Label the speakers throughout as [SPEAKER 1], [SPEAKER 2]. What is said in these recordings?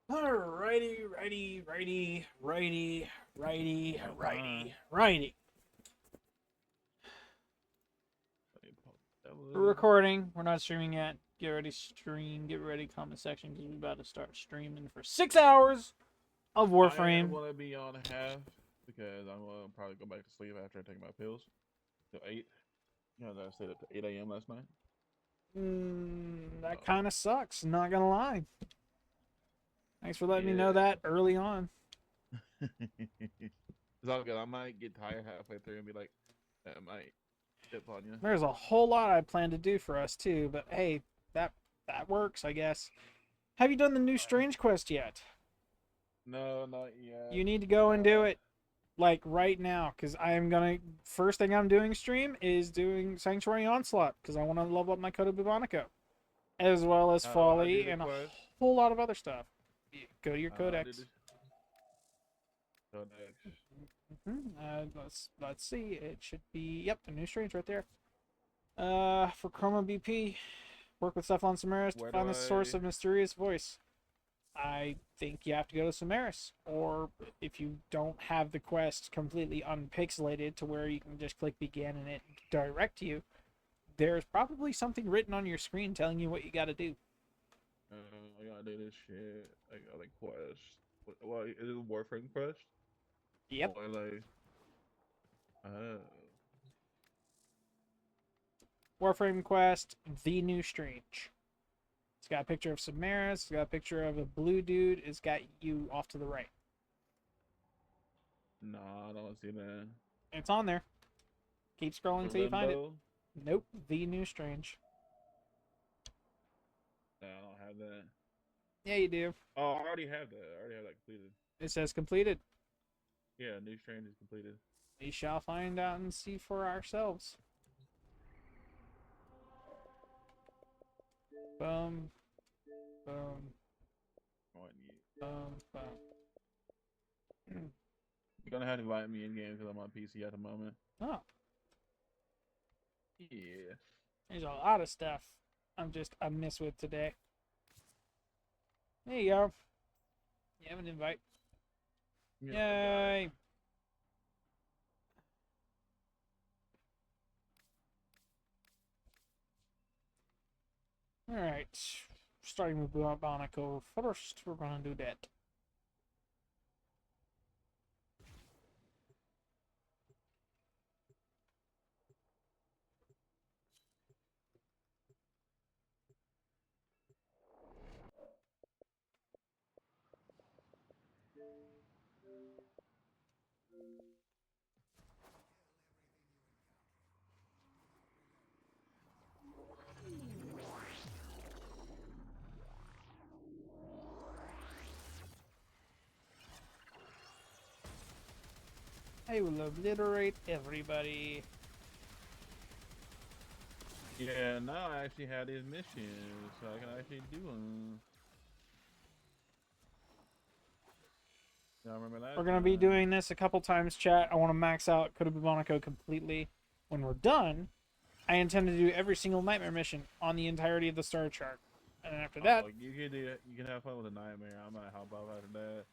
[SPEAKER 1] Righty, righty, righty, righty, righty, righty, righty. We're recording. We're not streaming yet. Get ready, stream. Get ready, comment section, because we're about to start streaming for 6 hours of
[SPEAKER 2] I
[SPEAKER 1] Warframe.
[SPEAKER 2] want to be on half because I'm going to probably go back to sleep after I take my pills till 8. You know, I stayed up to 8 a.m. last night.
[SPEAKER 1] That kind of sucks, not gonna lie. Thanks for letting me know
[SPEAKER 2] Yeah.
[SPEAKER 1] that early on.
[SPEAKER 2] It's all good. I might get tired halfway through and be like, I might dip on you.
[SPEAKER 1] There's a whole lot I plan to do for us too, but hey, that works, I guess. Have you done the new Strange quest yet?
[SPEAKER 2] No, not yet.
[SPEAKER 1] You need to go and do it. Like right now, because I am gonna first thing I'm doing stream is doing Sanctuary Onslaught because I want to level up my Code of Bubonico, as well as
[SPEAKER 2] How do I do
[SPEAKER 1] Folly
[SPEAKER 2] the
[SPEAKER 1] and a
[SPEAKER 2] quest?
[SPEAKER 1] whole lot of other stuff. Go to your
[SPEAKER 2] How do I do
[SPEAKER 1] codex.
[SPEAKER 2] this? Codex.
[SPEAKER 1] Let's see. It should be the new strange right there. For Chroma BP, work with Cephalon Samaris to
[SPEAKER 2] Where do
[SPEAKER 1] find the source
[SPEAKER 2] I?
[SPEAKER 1] of mysterious voice. I think you have to go to Samaris, or if you don't have the quest completely unpixelated to where you can just click begin and it direct you, there's probably something written on your screen telling you what you got to do.
[SPEAKER 2] I gotta do this shit. I got a quest. What is it? A Warframe quest?
[SPEAKER 1] Yep.
[SPEAKER 2] Or like, oh,
[SPEAKER 1] Warframe quest, the new strange. It's got a picture of Samaris. It's got a picture of a blue dude. It's got you off to the right.
[SPEAKER 2] nah, I don't see that.
[SPEAKER 1] It's on there. Keep scrolling until you find it.
[SPEAKER 2] Limbo?
[SPEAKER 1] Nope. The new strange.
[SPEAKER 2] No, I don't have that.
[SPEAKER 1] Yeah, you do.
[SPEAKER 2] Oh, I already have that. I already have that completed.
[SPEAKER 1] It says completed.
[SPEAKER 2] Yeah, new strange is completed.
[SPEAKER 1] We shall find out and see for ourselves. Boom. Boom. Boom. Boom.
[SPEAKER 2] You're gonna have to invite me in game because I'm on PC at the moment.
[SPEAKER 1] Oh,
[SPEAKER 2] Yeah.
[SPEAKER 1] there's a lot of stuff I miss with today. There you go. You have an invite.
[SPEAKER 2] Yeah,
[SPEAKER 1] Yay. Alright. Starting with Bonico first, we're gonna do that. I will obliterate everybody.
[SPEAKER 2] Yeah, now I actually have these missions, so I can actually do them. Y'all remember last
[SPEAKER 1] We're gonna be
[SPEAKER 2] time?
[SPEAKER 1] doing this a couple times, chat. I want to max out Code of Bubonico completely. When we're done, I intend to do every single nightmare mission on the entirety of the star chart. And after that,
[SPEAKER 2] You can do it. You can have fun with a nightmare. I might help out after that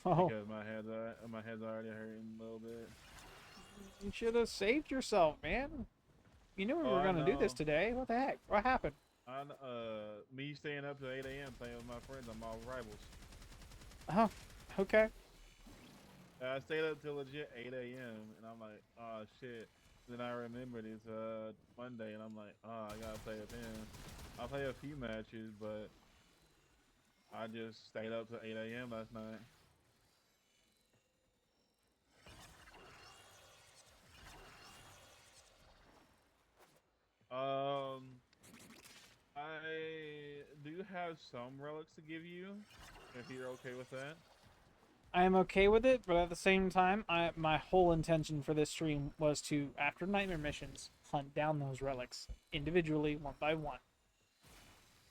[SPEAKER 1] oh,
[SPEAKER 2] because my head's already hurting a little bit.
[SPEAKER 1] you should have saved yourself, man. You knew we
[SPEAKER 2] Oh,
[SPEAKER 1] were
[SPEAKER 2] I
[SPEAKER 1] gonna do this
[SPEAKER 2] know.
[SPEAKER 1] today. What the heck? What happened?
[SPEAKER 2] Me staying up to 8 a.m. playing with my friends. I'm all rivals.
[SPEAKER 1] Oh, okay.
[SPEAKER 2] I stayed up till legit 8 a.m. and I'm like, oh shit. Then I remembered it's Monday and I'm like, oh, I gotta play with him. I play a few matches, but I just stayed up till 8 a.m. last night. I do have some relics to give you, if you're okay with that.
[SPEAKER 1] I am okay with it, but at the same time, my whole intention for this stream was to, after nightmare missions, hunt down those relics individually, one by one.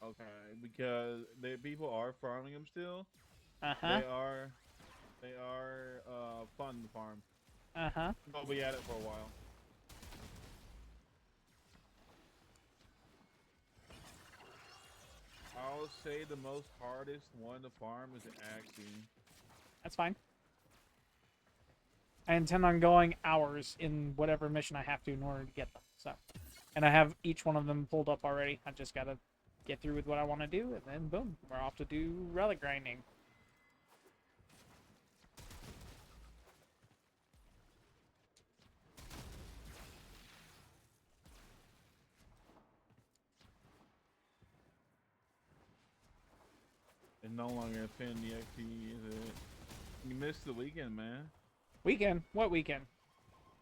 [SPEAKER 2] Okay, because people are farming them still.
[SPEAKER 1] Uh huh.
[SPEAKER 2] They are, fun to farm.
[SPEAKER 1] Uh huh.
[SPEAKER 2] But we at it for a while. I'll say the most hardest one to farm is an Axie.
[SPEAKER 1] That's fine. I intend on going hours in whatever mission I have to in order to get them. So, and I have each one of them pulled up already. I just gotta get through with what I want to do, and then boom, we're off to do relic grinding.
[SPEAKER 2] It's no longer Affinity XP, is it? You missed the weekend, man.
[SPEAKER 1] Weekend? What weekend?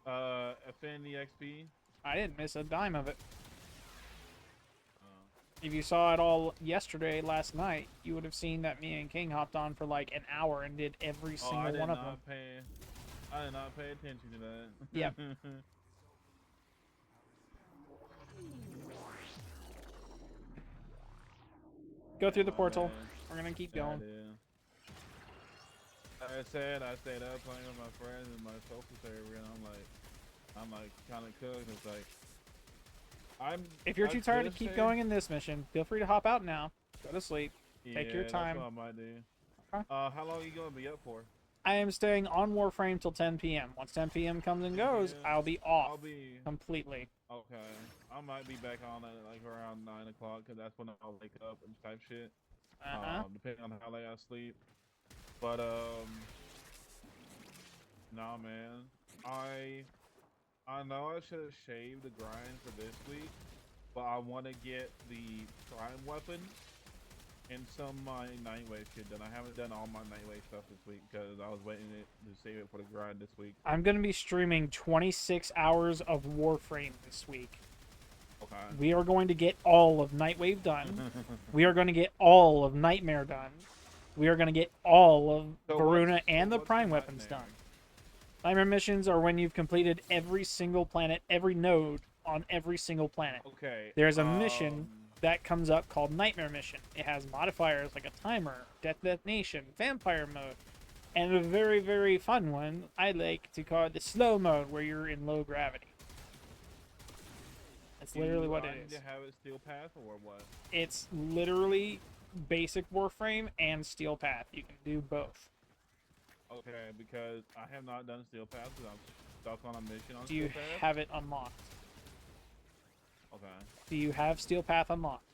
[SPEAKER 2] Affinity XP.
[SPEAKER 1] I didn't miss a dime of it.
[SPEAKER 2] Oh.
[SPEAKER 1] If you saw it all yesterday, last night, you would have seen that me and King hopped on for like an hour and did every single one of them.
[SPEAKER 2] I did not pay attention to that.
[SPEAKER 1] Yep. Go through the portal. We're gonna keep going.
[SPEAKER 2] I said I stayed up playing with my friends in my social server, and I'm like kind of cooked. It's like
[SPEAKER 1] If you're too tired to keep going in this mission, feel free to hop out now. Go to sleep. Take your time.
[SPEAKER 2] That's what I might do.
[SPEAKER 1] Okay.
[SPEAKER 2] How long are you gonna be up for?
[SPEAKER 1] I am staying on Warframe till 10 p.m. Once 10 p.m. comes and goes,
[SPEAKER 2] Yeah.
[SPEAKER 1] I'll be off completely.
[SPEAKER 2] Okay. I might be back on at like around 9 o'clock because that's when I'll wake up and type shit. Depending on how late I sleep. But nah, man. I know I should have shaved the grind for this week, but I want to get the prime weapon and some of my Nightwave shit done. I haven't done all my Nightwave stuff this week because I was waiting to save it for the grind this week.
[SPEAKER 1] I'm going to be streaming 26 hours of Warframe this week.
[SPEAKER 2] Okay.
[SPEAKER 1] We are going to get all of Nightwave done. We are going to get all of Nightmare done. We are going to get all of Varuna and the prime weapons done. Nightmare missions are when you've completed every single planet, every node on every single planet.
[SPEAKER 2] Okay.
[SPEAKER 1] There's a mission that comes up called Nightmare Mission. It has modifiers like a timer, death detonation, vampire mode, and a very, very fun one I like to call it the slow mode, where you're in low gravity. That's literally what it is.
[SPEAKER 2] Do you have it Steel Path or what?
[SPEAKER 1] It's literally basic Warframe and Steel Path. You can do both.
[SPEAKER 2] Okay, because I have not done Steel Path because I'm stuck on a mission on
[SPEAKER 1] Do you
[SPEAKER 2] Steel Path.
[SPEAKER 1] have it unlocked?
[SPEAKER 2] Okay.
[SPEAKER 1] Do you have Steel Path unlocked?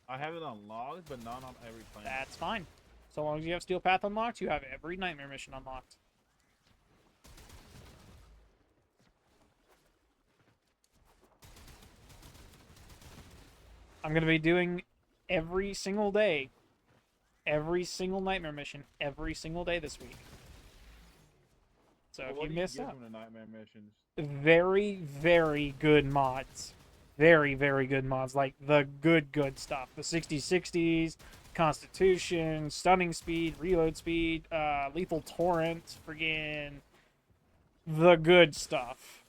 [SPEAKER 2] I have it unlocked, but not on every planet.
[SPEAKER 1] That's fine. So long as you have Steel Path unlocked, you have every Nightmare mission unlocked. I'm going to be doing every single day, every single Nightmare mission, every single day this week. So
[SPEAKER 2] Well,
[SPEAKER 1] if you miss out,
[SPEAKER 2] from the Nightmare missions?
[SPEAKER 1] very, very good mods. Very, very good mods. Like the good stuff. The 60/60s, Constitution, Stunning Speed, Reload Speed, Lethal Torrent, friggin' the good stuff.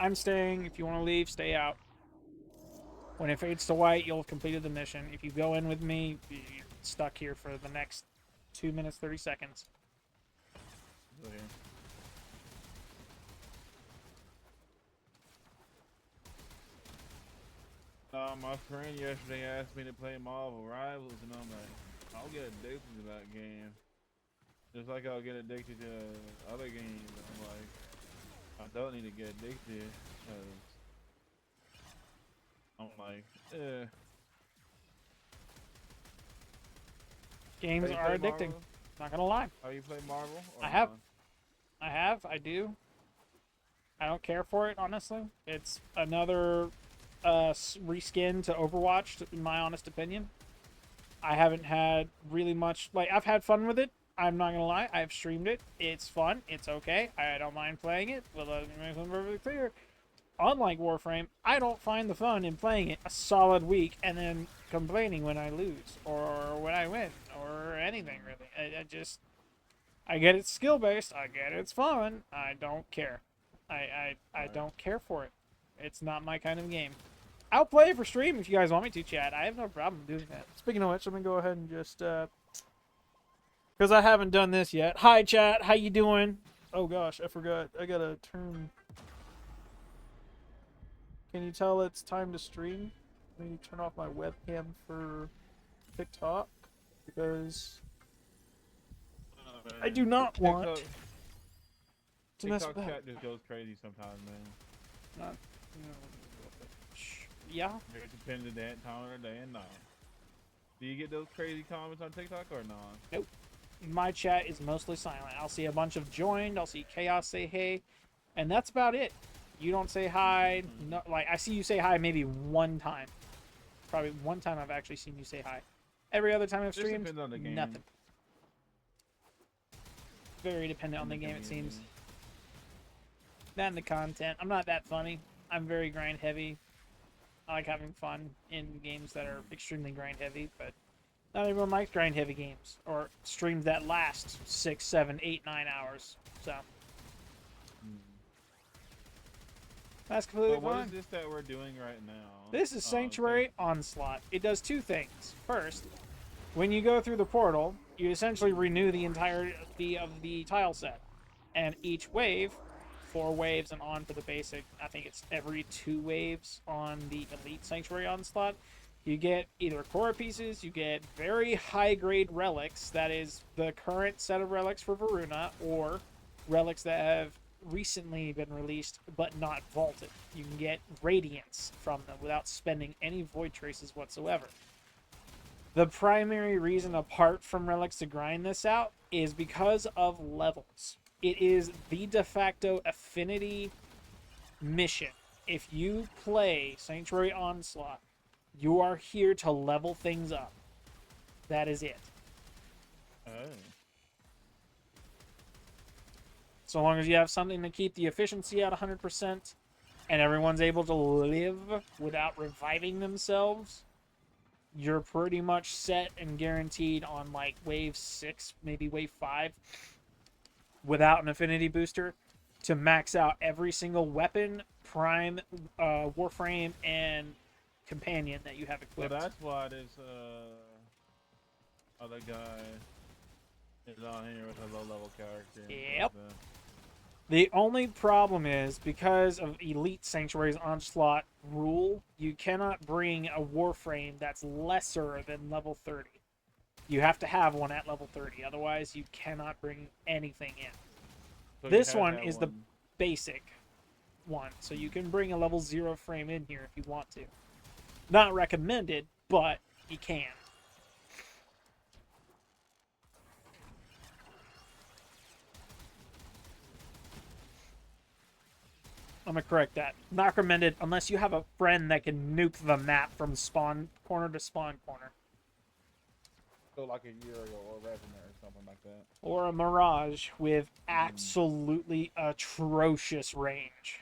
[SPEAKER 1] I'm staying. If you want to leave, stay out. When it fades to white, you'll have completed the mission. If you go in with me, you're stuck here for the next 2 minutes, 30 seconds.
[SPEAKER 2] Okay. My friend yesterday asked me to play Marvel Rivals, and I'm like, I'll get addicted to that game. Just like I'll get addicted to other games. I'm like, I don't need to get addicted, because I'm like, eh.
[SPEAKER 1] Games are addicting.
[SPEAKER 2] Marvel?
[SPEAKER 1] Not gonna lie.
[SPEAKER 2] How you play Marvel?
[SPEAKER 1] I have. I do. I don't care for it, honestly. It's another reskin to Overwatch, in my honest opinion. I haven't had really much. Like, I've had fun with it. I'm not gonna lie. I've streamed it. It's fun. It's okay. I don't mind playing it. But let me make something perfectly clear. Unlike Warframe, I don't find the fun in playing it a solid week and then complaining when I lose or when I win or anything really. I get it's skill based. I get it's fun. I don't care. I don't care for it. It's not my kind of game. I'll play it for stream if you guys want me to, chat. I have no problem doing that. Speaking of which, let me go ahead and just Because I haven't done this yet. Hi, chat. How you doing? Oh, gosh. I forgot. I gotta turn... Can you tell it's time to stream? Let me turn off my webcam for TikTok. Because I do not want to mess with
[SPEAKER 2] TikTok
[SPEAKER 1] that.
[SPEAKER 2] chat just goes crazy sometimes, man.
[SPEAKER 1] Not, you know, yeah.
[SPEAKER 2] It depends on the time of the day and night. Do you get those crazy comments on TikTok or not?
[SPEAKER 1] Nope. My chat is mostly silent. I'll see a bunch of joined. I'll see chaos say hey, and that's about it. You don't say hi. No, like I see you say hi maybe one time. Probably one time I've actually seen you say hi. Every other time I've
[SPEAKER 2] Just
[SPEAKER 1] streamed,
[SPEAKER 2] depends on the game.
[SPEAKER 1] nothing. Very dependent on the game, it seems. That and the content. I'm not that funny. I'm very grind heavy. I like having fun in games that are extremely grind heavy, but not everyone likes grind heavy games or streams that last 6, 7, 8, 9 hours. So that's completely
[SPEAKER 2] But what
[SPEAKER 1] fine.
[SPEAKER 2] is this that we're doing right now?
[SPEAKER 1] This is Sanctuary Onslaught. It does two things. First, when you go through the portal, you essentially renew the entirety of the tile set. And each wave, 4 waves and on for the basic, I think it's every 2 waves on the Elite Sanctuary Onslaught, you get either core pieces, you get very high-grade relics, that is the current set of relics for Varuna, or relics that have recently been released but not vaulted. You can get radiance from them without spending any void traces whatsoever. The primary reason, apart from relics, to grind this out is because of levels. It is the de facto affinity mission. If you play Sanctuary Onslaught, you are here to level things up. That is it.
[SPEAKER 2] Oh.
[SPEAKER 1] So long as you have something to keep the efficiency at 100% and everyone's able to live without reviving themselves, you're pretty much set and guaranteed on like wave 6, maybe wave 5, without an affinity booster, to max out every single weapon, prime, warframe, and companion that you have equipped.
[SPEAKER 2] So that's why this other guy is on here with a low level character.
[SPEAKER 1] Yep. The only problem is, because of Elite Sanctuary's Onslaught rule, you cannot bring a Warframe that's lesser than level 30. You have to have one at level 30, otherwise you cannot bring anything in.
[SPEAKER 2] So
[SPEAKER 1] This one is the basic one, so you can bring a level 0 frame in here if you want to. Not recommended, but you can. I'm gonna correct that. Not recommended unless you have a friend that can nuke the map from spawn corner to spawn corner.
[SPEAKER 2] So like a year ago or Revenant or something like that.
[SPEAKER 1] Or a Mirage with absolutely atrocious range.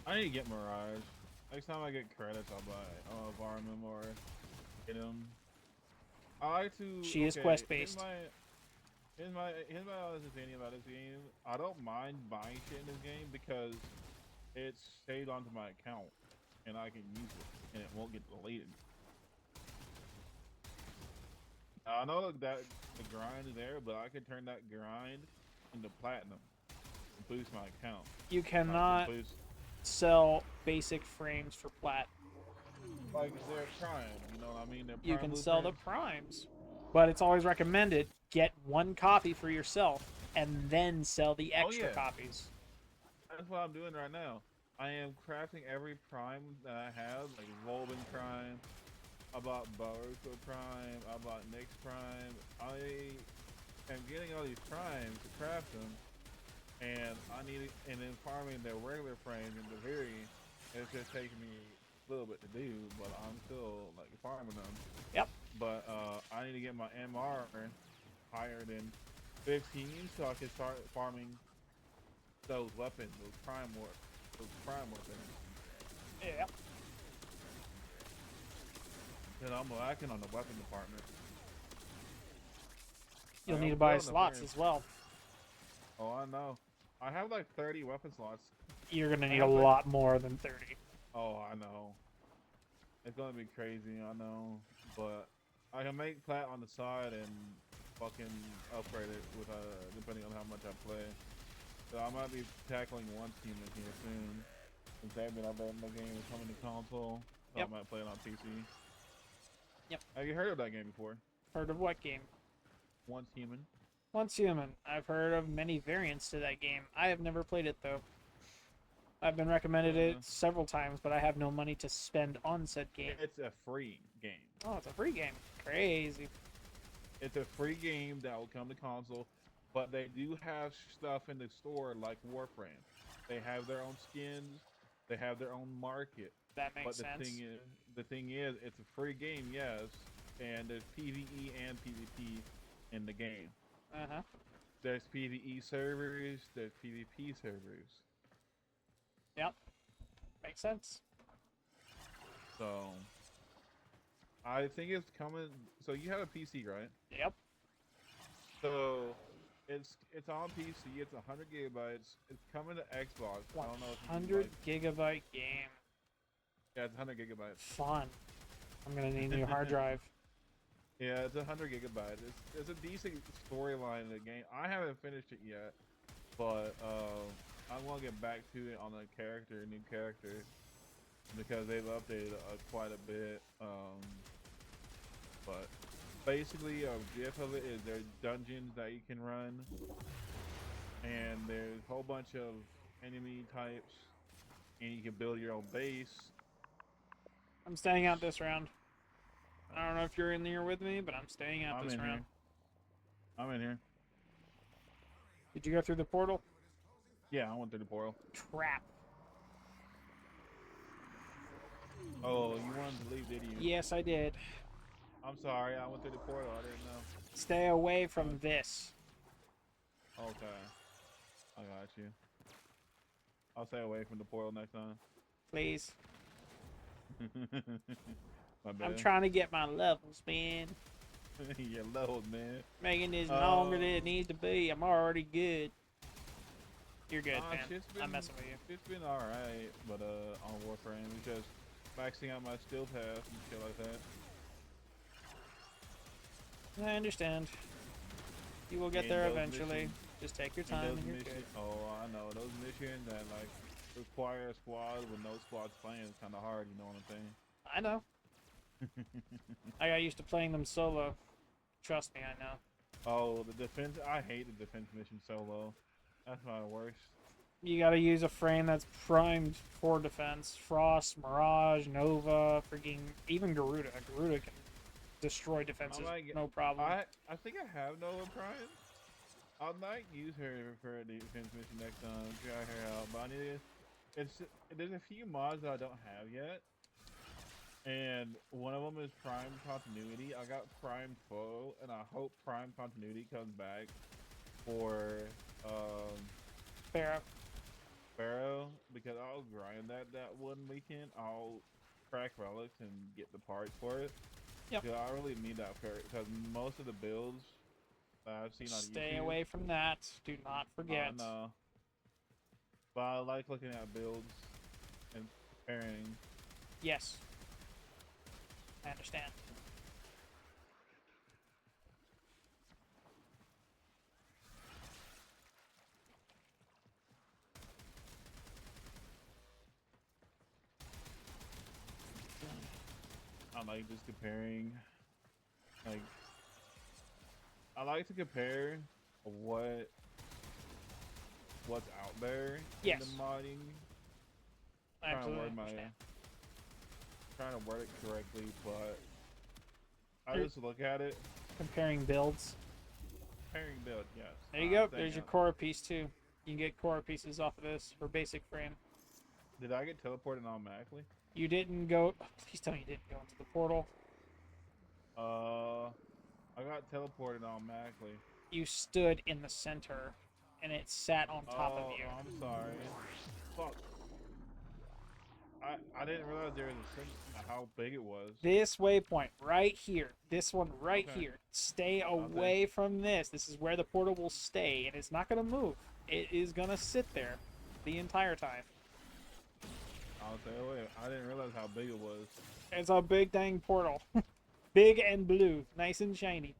[SPEAKER 2] I need to get Mirage. Next time I get credits, I'll buy Warframe or get him. I like to.
[SPEAKER 1] She is quest based.
[SPEAKER 2] Here's my honest opinion about this game. I don't mind buying shit in this game because it's saved onto my account and I can use it and it won't get deleted. I know that the grind is there, but I could turn that grind into platinum and boost my account.
[SPEAKER 1] You cannot sell basic frames for plat.
[SPEAKER 2] Like they're prime, you know what I mean?
[SPEAKER 1] You can sell the primes, but it's always recommended get 1 copy for yourself and then sell the extra copies.
[SPEAKER 2] That's what I'm doing right now. I am crafting every prime that I have, like Volbin prime. I bought Baruto prime. I bought Nyx prime. I am getting all these primes to craft them, and and then farming the regular frames in the very. It's just taking me a little bit to do, but I'm still like farming them.
[SPEAKER 1] Yep.
[SPEAKER 2] But I need to get my MR higher than 15 so I can start farming those weapons, those prime weapons.
[SPEAKER 1] Yeah.
[SPEAKER 2] Because I'm lacking on the weapon department.
[SPEAKER 1] You'll need to buy slots as well.
[SPEAKER 2] Oh, I know. I have like 30 weapon slots.
[SPEAKER 1] You're gonna need a lot more than 30.
[SPEAKER 2] Oh, I know. It's gonna be crazy, I know. But I can make plat on the side and fucking upgrade it with depending on how much I play. So I might be tackling one team in here soon. Exactly, I bet no game is coming to console. So
[SPEAKER 1] Yep.
[SPEAKER 2] I might play it on PC.
[SPEAKER 1] Yep.
[SPEAKER 2] Have you heard of that game before?
[SPEAKER 1] Heard of what game?
[SPEAKER 2] Once Human.
[SPEAKER 1] Once Human. I've heard of many variants to that game. I have never played it though. I've been recommended it several times, but I have no money to spend on said game.
[SPEAKER 2] It's a free game.
[SPEAKER 1] Oh, it's a free game. Crazy.
[SPEAKER 2] It's a free game that will come to console, but they do have stuff in the store like Warframe. They have their own skins. They have their own market.
[SPEAKER 1] That makes
[SPEAKER 2] But
[SPEAKER 1] sense.
[SPEAKER 2] the thing is, it's a free game, yes, and there's PvE and PvP in the game.
[SPEAKER 1] Uh-huh.
[SPEAKER 2] There's PvE servers. There's PvP servers.
[SPEAKER 1] Yep. Makes sense.
[SPEAKER 2] So I think it's coming. So you have a PC, right?
[SPEAKER 1] Yep.
[SPEAKER 2] So it's on PC. It's 100 gigabytes. It's coming to Xbox. I don't know if you
[SPEAKER 1] 100 gigabyte game.
[SPEAKER 2] Yeah, it's 100 gigabytes.
[SPEAKER 1] Fun. I'm gonna need a new hard drive.
[SPEAKER 2] Yeah, it's 100 gigabytes. It's a decent storyline in the game. I haven't finished it yet, but I want to get back to it on a new character, because they've updated quite a bit. But basically, a gist of it is there's dungeons that you can run, and there's a whole bunch of enemy types, and you can build your own base.
[SPEAKER 1] I'm staying out this round. I don't know if you're in here with me, but I'm staying out this round.
[SPEAKER 2] I'm in here.
[SPEAKER 1] Did you go through the portal?
[SPEAKER 2] Yeah, I went through the portal.
[SPEAKER 1] Crap.
[SPEAKER 2] Oh, you wanted to leave, did you?
[SPEAKER 1] Yes, I did.
[SPEAKER 2] I'm sorry, I went through the portal. I didn't know.
[SPEAKER 1] Stay away from this.
[SPEAKER 2] Okay. I got you. I'll stay away from the portal next time.
[SPEAKER 1] Please.
[SPEAKER 2] My bad.
[SPEAKER 1] I'm trying to get my levels, man.
[SPEAKER 2] Your levels, man.
[SPEAKER 1] Making this longer than it needs to be. I'm already good. You're good, man. I'm messing with you.
[SPEAKER 2] It's been alright, but on Warframe, because maxing out my skill path and shit like that.
[SPEAKER 1] I understand. You will get
[SPEAKER 2] And
[SPEAKER 1] there
[SPEAKER 2] those
[SPEAKER 1] eventually.
[SPEAKER 2] missions-
[SPEAKER 1] Just take your
[SPEAKER 2] and
[SPEAKER 1] time
[SPEAKER 2] those
[SPEAKER 1] and you're
[SPEAKER 2] missions-
[SPEAKER 1] good.
[SPEAKER 2] Oh, I know. Those missions that like require a squad with no squads playing is kind of hard. You know what I'm saying?
[SPEAKER 1] I know. I got used to playing them solo. Trust me, I know.
[SPEAKER 2] Oh, the defense. I hate the defense mission solo. That's my worst.
[SPEAKER 1] You gotta use a frame that's primed for defense. Frost, Mirage, Nova, freaking even Garuda. Garuda can destroy defenses, no problem.
[SPEAKER 2] I think I have Nova Prime. I might use her for a defense mission next time. Try her out, but I need there's a few mods that I don't have yet, and one of them is Prime Continuity. I got Prime Foe, and I hope Prime Continuity comes back for Pharaoh, because I'll grind that one weekend. I'll crack relics and get the parts for it.
[SPEAKER 1] Yep.
[SPEAKER 2] Because I really need that because most of the builds that I've seen on YouTube.
[SPEAKER 1] Stay away from that. Do not forget.
[SPEAKER 2] No. But I like looking at builds and comparing.
[SPEAKER 1] Yes. I understand.
[SPEAKER 2] I like just comparing. Like, I like to compare what's out there
[SPEAKER 1] Yes.
[SPEAKER 2] in the modding.
[SPEAKER 1] I absolutely understand.
[SPEAKER 2] Trying to word it correctly, but I just look at it.
[SPEAKER 1] Comparing builds.
[SPEAKER 2] Comparing build, yes.
[SPEAKER 1] There you go. There's your core piece too. You can get core pieces off of this for basic frame.
[SPEAKER 2] Did I get teleported automatically?
[SPEAKER 1] You didn't go. Please tell me you didn't go into the portal.
[SPEAKER 2] I got teleported automatically.
[SPEAKER 1] You stood in the center, and it sat on top of you.
[SPEAKER 2] I'm sorry. Fuck. I didn't realize there was how big it was.
[SPEAKER 1] This waypoint right here. This one right
[SPEAKER 2] Okay.
[SPEAKER 1] here. Stay away from this. This is where the portal will stay, and it's not going to move. It is going to sit there the entire time.
[SPEAKER 2] I'll say, wait, I didn't realize how big it was.
[SPEAKER 1] It's a big dang portal. Big and blue. Nice and shiny.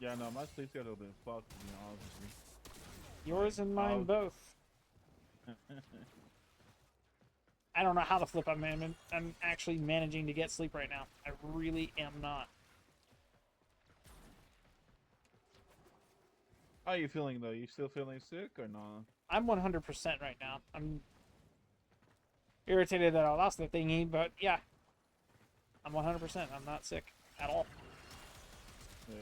[SPEAKER 2] Yeah, no, my sleep schedule been fucked, to be honest with you.
[SPEAKER 1] Yours and mine
[SPEAKER 2] I'll-
[SPEAKER 1] both. I don't know how to flip. I'm actually managing to get sleep right now. I really am not.
[SPEAKER 2] How are you feeling though? You still feeling sick or not?
[SPEAKER 1] I'm 100% right now. I'm irritated that I lost the thingy, but yeah. I'm 100%. I'm not sick at all.
[SPEAKER 2] Yeah.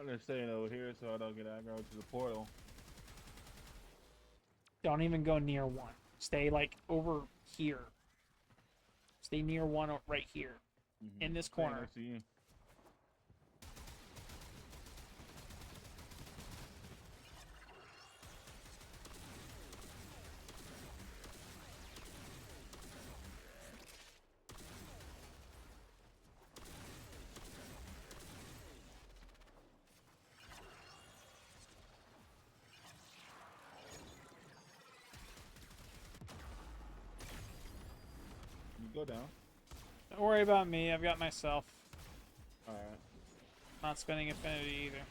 [SPEAKER 2] I'm just staying over here so I don't get aggro to the portal.
[SPEAKER 1] Don't even go near one. Stay like over here. Stay near one right here. In this
[SPEAKER 2] Staying
[SPEAKER 1] corner.
[SPEAKER 2] next to you. You go down.
[SPEAKER 1] Don't worry about me. I've got myself.
[SPEAKER 2] Alright.
[SPEAKER 1] Not spending affinity either.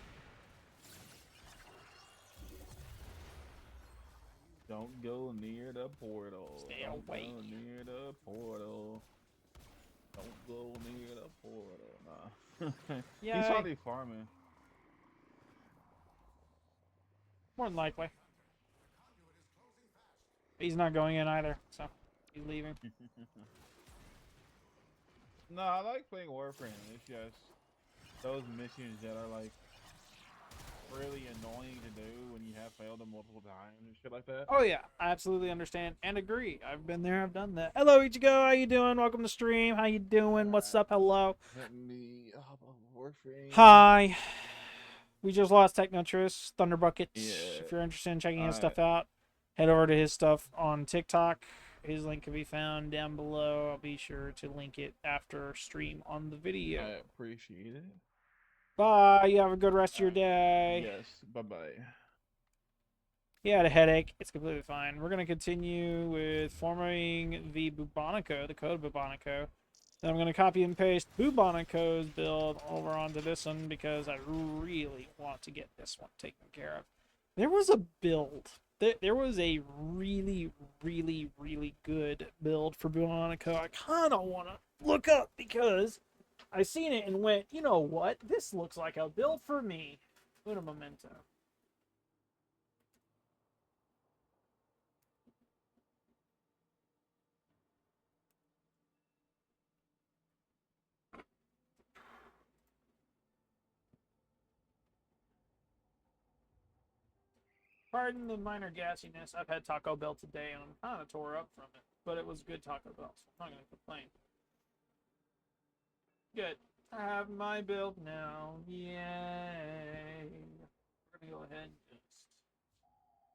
[SPEAKER 2] Don't go near the portal.
[SPEAKER 1] Stay
[SPEAKER 2] Don't
[SPEAKER 1] away.
[SPEAKER 2] go near the portal. Don't go near the portal. Nah.
[SPEAKER 1] Yeah.
[SPEAKER 2] He's probably farming.
[SPEAKER 1] More than likely. He's not going in either, so he's leaving.
[SPEAKER 2] No, I like playing Warframe. It's just those missions that are like really annoying to do when you have failed them multiple times and shit like that.
[SPEAKER 1] Oh yeah, I absolutely understand and agree. I've been there, I've done that. Hello, Ichigo, how you doing? Welcome to stream. How you doing? What's up? Hello.
[SPEAKER 2] Let me hop on Warframe.
[SPEAKER 1] Hi. We just lost Technotrus, Thunderbucket.
[SPEAKER 2] Yeah.
[SPEAKER 1] If you're interested in checking his
[SPEAKER 2] Alright.
[SPEAKER 1] stuff out, head over to his stuff on TikTok. His link can be found down below. I'll be sure to link it after stream on the video.
[SPEAKER 2] I appreciate it.
[SPEAKER 1] Bye. You have a good rest of your day.
[SPEAKER 2] Yes. Bye bye.
[SPEAKER 1] He had a headache. It's completely fine. We're going to continue with forming the Bubonico, the code Bubonico. Then I'm going to copy and paste Bubonico's build over onto this one because I really want to get this one taken care of. There was a build. There was a really, really, really good build for Bubonico. I kind of want to look up because I seen it and went, you know what? This looks like a build for me. Una momento. Pardon the minor gassiness. I've had Taco Bell today and I'm kind of tore up from it. But it was good Taco Bell, so I'm not going to complain. Good. I have my build now. Yay. We're going to go ahead and just...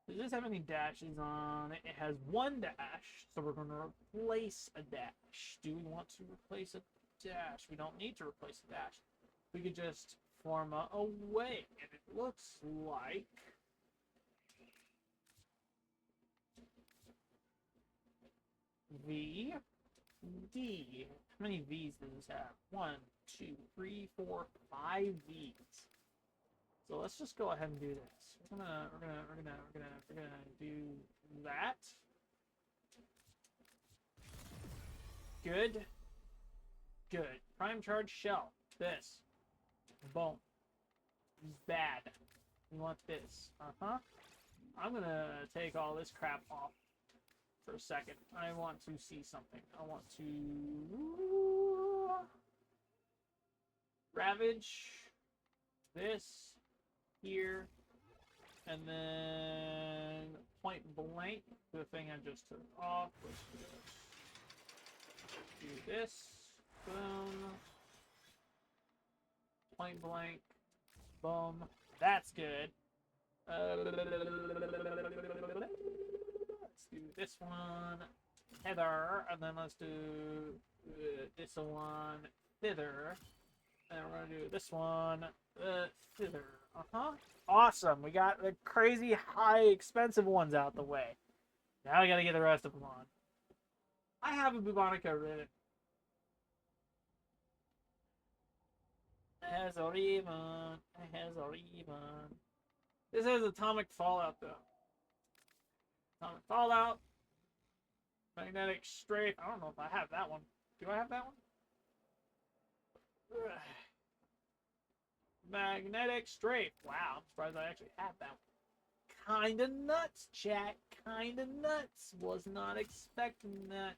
[SPEAKER 1] Does this have any dashes on it? It has one dash, so we're going to replace a dash. Do we want to replace a dash? We don't need to replace a dash. We could just form a wing, and it looks like... V, D. How many V's does this have? 1, 2, 3, 4, 5 V's. So let's just go ahead and do this. We're gonna do that. Good. Good. Prime charge shell. This. Boom. Bad. We want this. Uh-huh. I'm gonna take all this crap off for a second. I want to see something. I want to ravage this here, and then point blank, the thing I just took off. Let's do this. Boom. Point blank. Boom. That's good. Let's do this one. Heather. And then let's do this one. Thither. And we're going to do this one. Thither. Awesome. We got the crazy high expensive ones out the way. Now we got to get the rest of them on. I have a Bubonica ribbon. It has a ribbon. It has a ribbon. This has Atomic Fallout, though. Atomic Fallout. Magnetic Strafe. I don't know if I have that one. Do I have that one? Magnetic Strafe. Wow, I'm surprised I actually have that one. Kinda nuts, chat. Kinda nuts. Was not expecting that.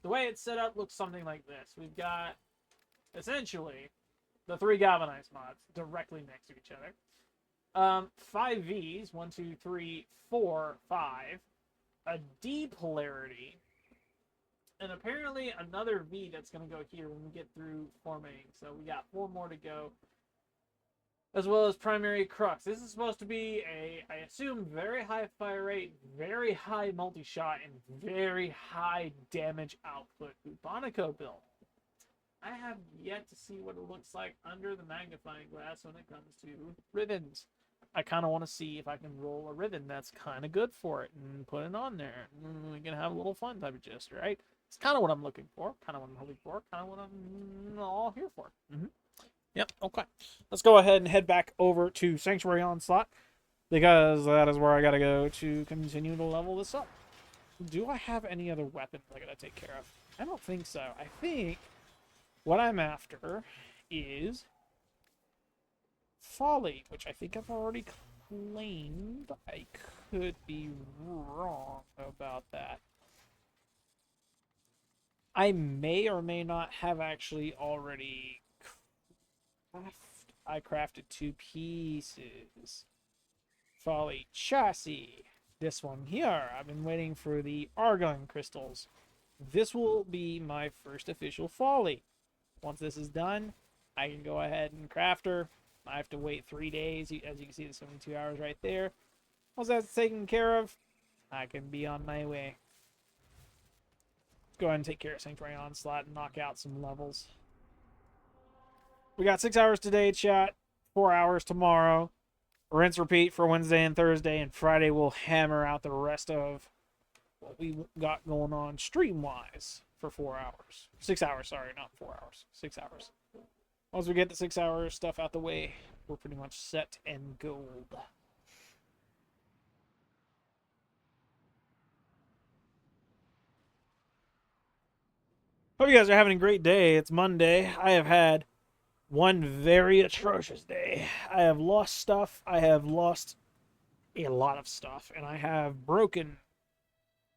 [SPEAKER 1] The way it's set up looks something like this. We've got, essentially, the 3 galvanized mods directly next to each other. 5 Vs. 1, 2, 3, 4, 5. A D polarity. And apparently another V that's going to go here when we get through formatting. So we got 4 more to go. As well as primary crux. This is supposed to be a, I assume, very high fire rate, very high multi-shot, and very high damage output Bubonico build. I have yet to see what it looks like under the magnifying glass when it comes to ribbons. I kind of want to see if I can roll a ribbon that's kind of good for it and put it on there. We can have a little fun type of gist, right? It's kind of what I'm looking for, kind of what I'm hoping for, kind of what I'm all here for. Yep, okay. Let's go ahead and head back over to Sanctuary Onslaught, because that is where I gotta go to continue to level this up. Do I have any other weapons I gotta take care of? I don't think so. I think what I'm after is Folly, which I think I've already claimed. I could be wrong about that. I may or may not have actually already I crafted 2 pieces. Folly chassis. This one here. I've been waiting for the argon crystals. This will be my first official Folly. Once this is done, I can go ahead and craft her. I have to wait 3 days. As you can see, there's 72 hours right there. Once that's taken care of, I can be on my way. Go ahead and take care of Sanctuary Onslaught and knock out some levels. We got 6 hours today, chat. 4 hours tomorrow. Rinse repeat for Wednesday and Thursday, and Friday we'll hammer out the rest of what we got going on stream-wise for 4 hours. 6 hours, sorry, not 4 hours. 6 hours. Once we get the 6 hour stuff out the way, we're pretty much set and gold. Hope you guys are having a great day. It's Monday. I have had one very atrocious day. I have lost stuff. I have lost a lot of stuff. And I have broken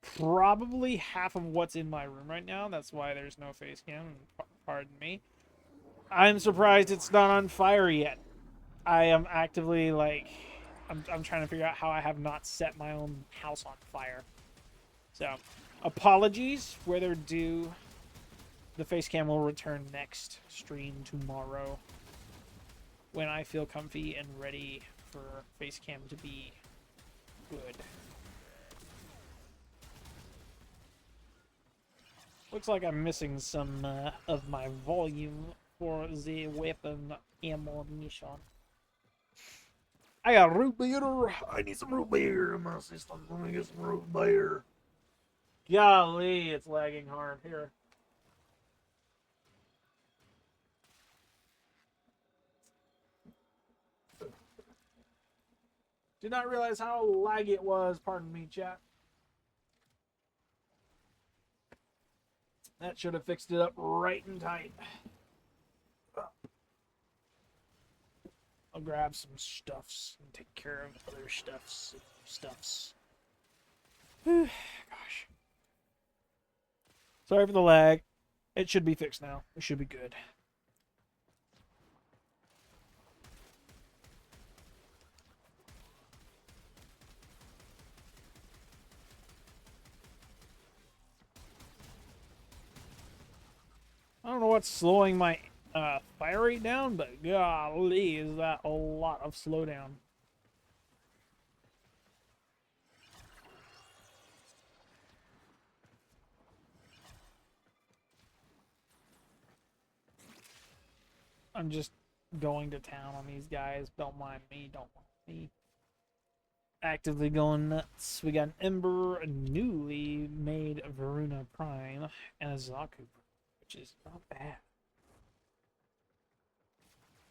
[SPEAKER 1] probably half of what's in my room right now. That's why there's no face cam. Pardon me. I'm surprised it's not on fire yet. I am actively, like... I'm trying to figure out how I have not set my own house on fire. So, apologies where they're due. The face cam will return next stream tomorrow, when I feel comfy and ready for face cam to be good. Looks like I'm missing some of my volume for the weapon ammunition. I got root beer. I need some root beer in my system. Let me get some root beer. Golly, it's lagging hard here. Did not realize how laggy it was. Pardon me, chat. That should have fixed it up right and tight. I'll grab some stuffs and take care of other stuffs. Gosh. Sorry for the lag. It should be fixed now. It should be good. I don't know what's slowing my fire rate down, but golly, is that a lot of slowdown. I'm just going to town on these guys. Don't mind me. Don't mind me. Actively going nuts. We got an Ember, a newly made Varuna Prime, and a Zaku, which is not bad.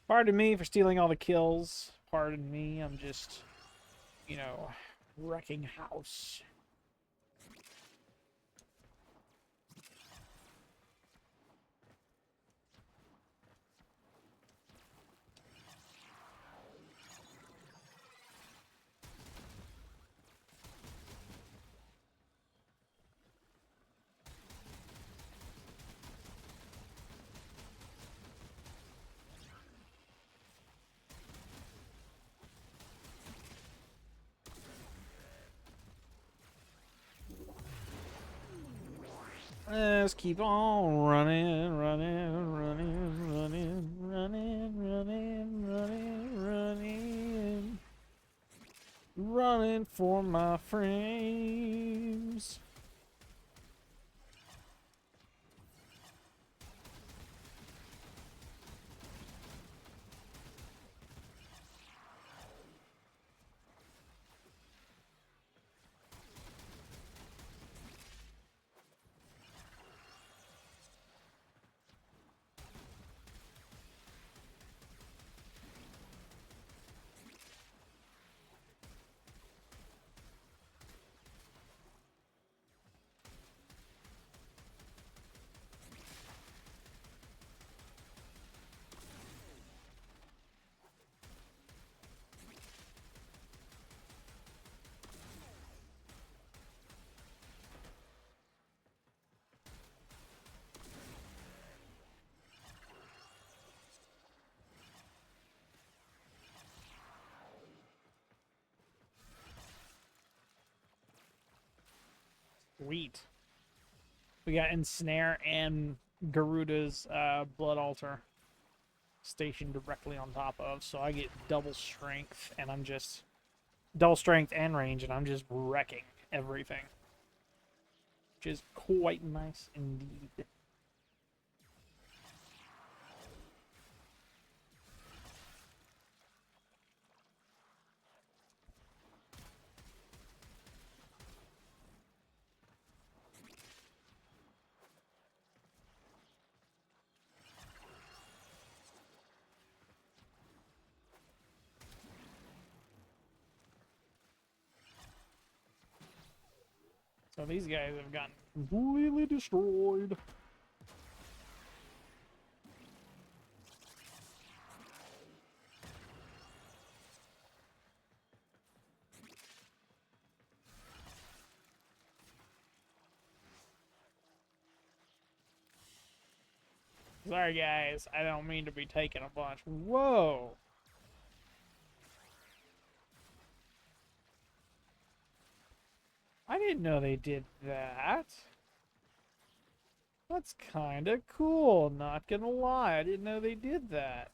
[SPEAKER 1] Pardon me for stealing all the kills. Pardon me. I'm just, you know, wrecking house. Let's keep on running, running, running, running, running, running, running, running. Running for my frames. Sweet. We got Ensnare and Garuda's Blood Altar stationed directly on top of, so I get double strength, and I'm just double strength and range, and I'm just wrecking everything, which is quite nice indeed. So these guys have gotten completely destroyed. Sorry guys, I don't mean to be taking a bunch. Whoa! I didn't know they did that. That's kinda cool, not gonna lie. I didn't know they did that.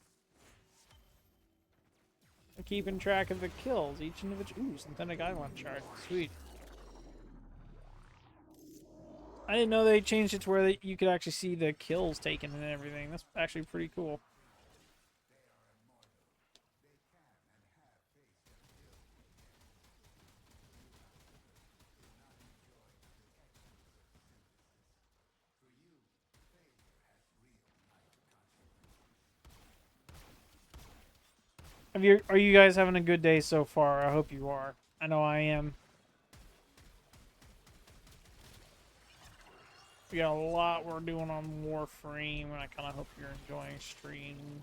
[SPEAKER 1] I'm keeping track of the kills, each individual. Ooh, synthetic island chart. Sweet. I didn't know they changed it to where you could actually see the kills taken and everything. That's actually pretty cool. Are you guys having a good day so far? I hope you are. I know I am. We got a lot we're doing on Warframe, and I kind of hope you're enjoying stream.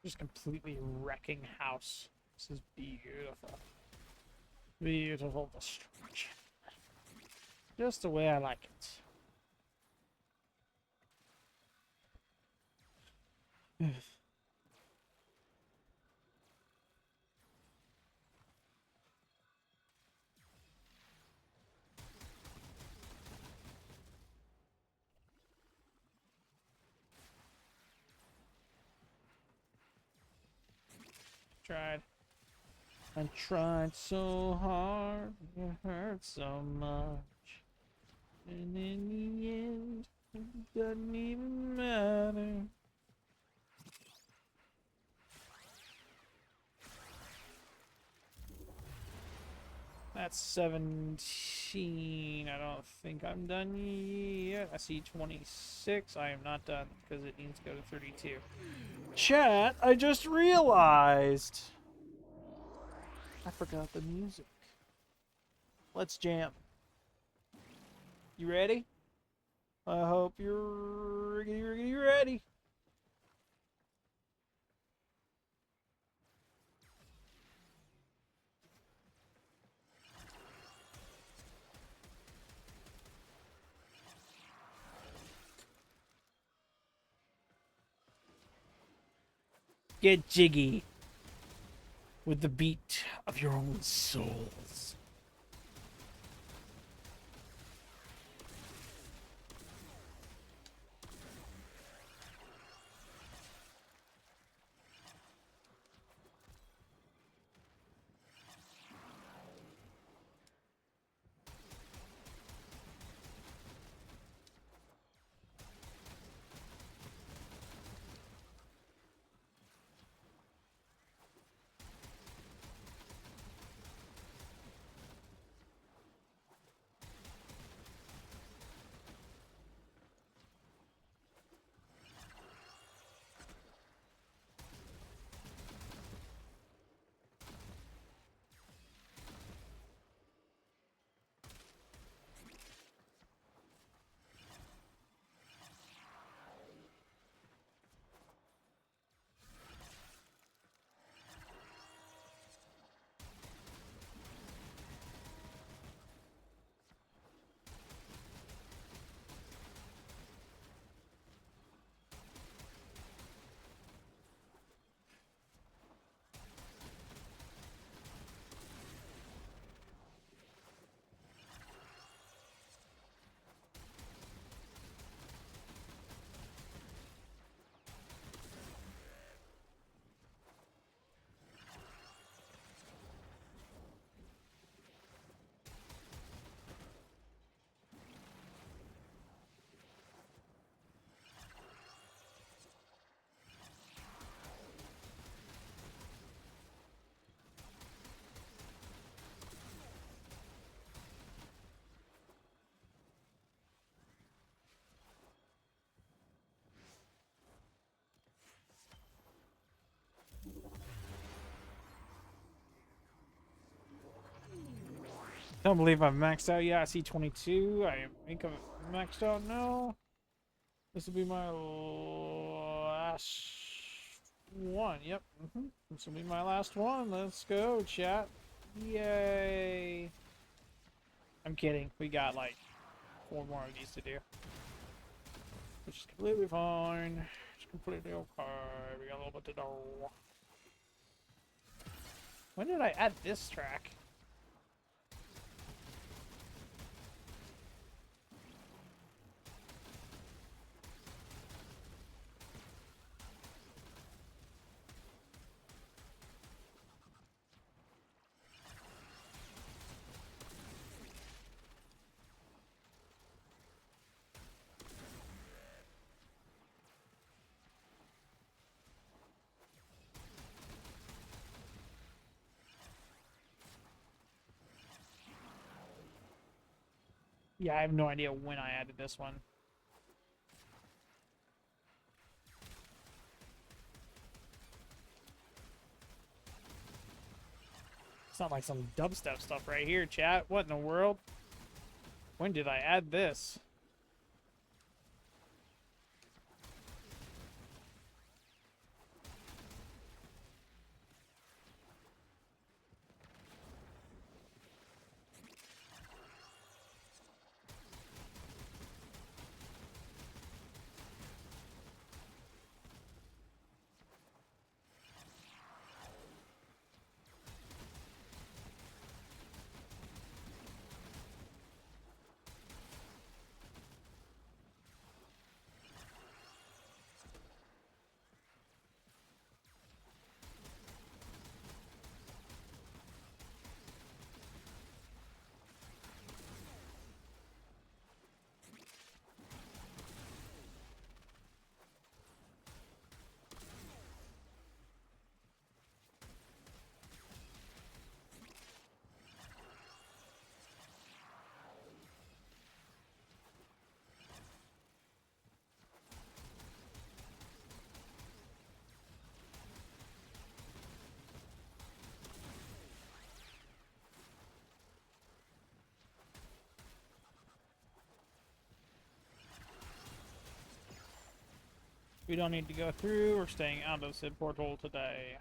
[SPEAKER 1] Just completely wrecking house. This is beautiful. Beautiful destruction. Just the way I like it. Tried. I tried so hard, it hurt so much. And in the end, it doesn't even matter. That's 17. I don't think I'm done yet. I see 26. I am not done because it needs to go to 32. Chat, I just realized I forgot the music. Let's jam. You ready? I hope you're ready. Get jiggy with the beat of your own souls. Don't believe I've maxed out yet. I see 22. I think I've maxed out now. This will be my last one. Yep. This will be my last one. Let's go, chat. Yay. I'm kidding. We got like 4 more of these to do. Which is completely fine. It's completely okay. We got a little bit to do. When did I add this track? Yeah, I have no idea when I added this one. It's not like some dubstep stuff right here, chat. What in the world? When did I add this? We don't need to go through. We're staying out of the portal today.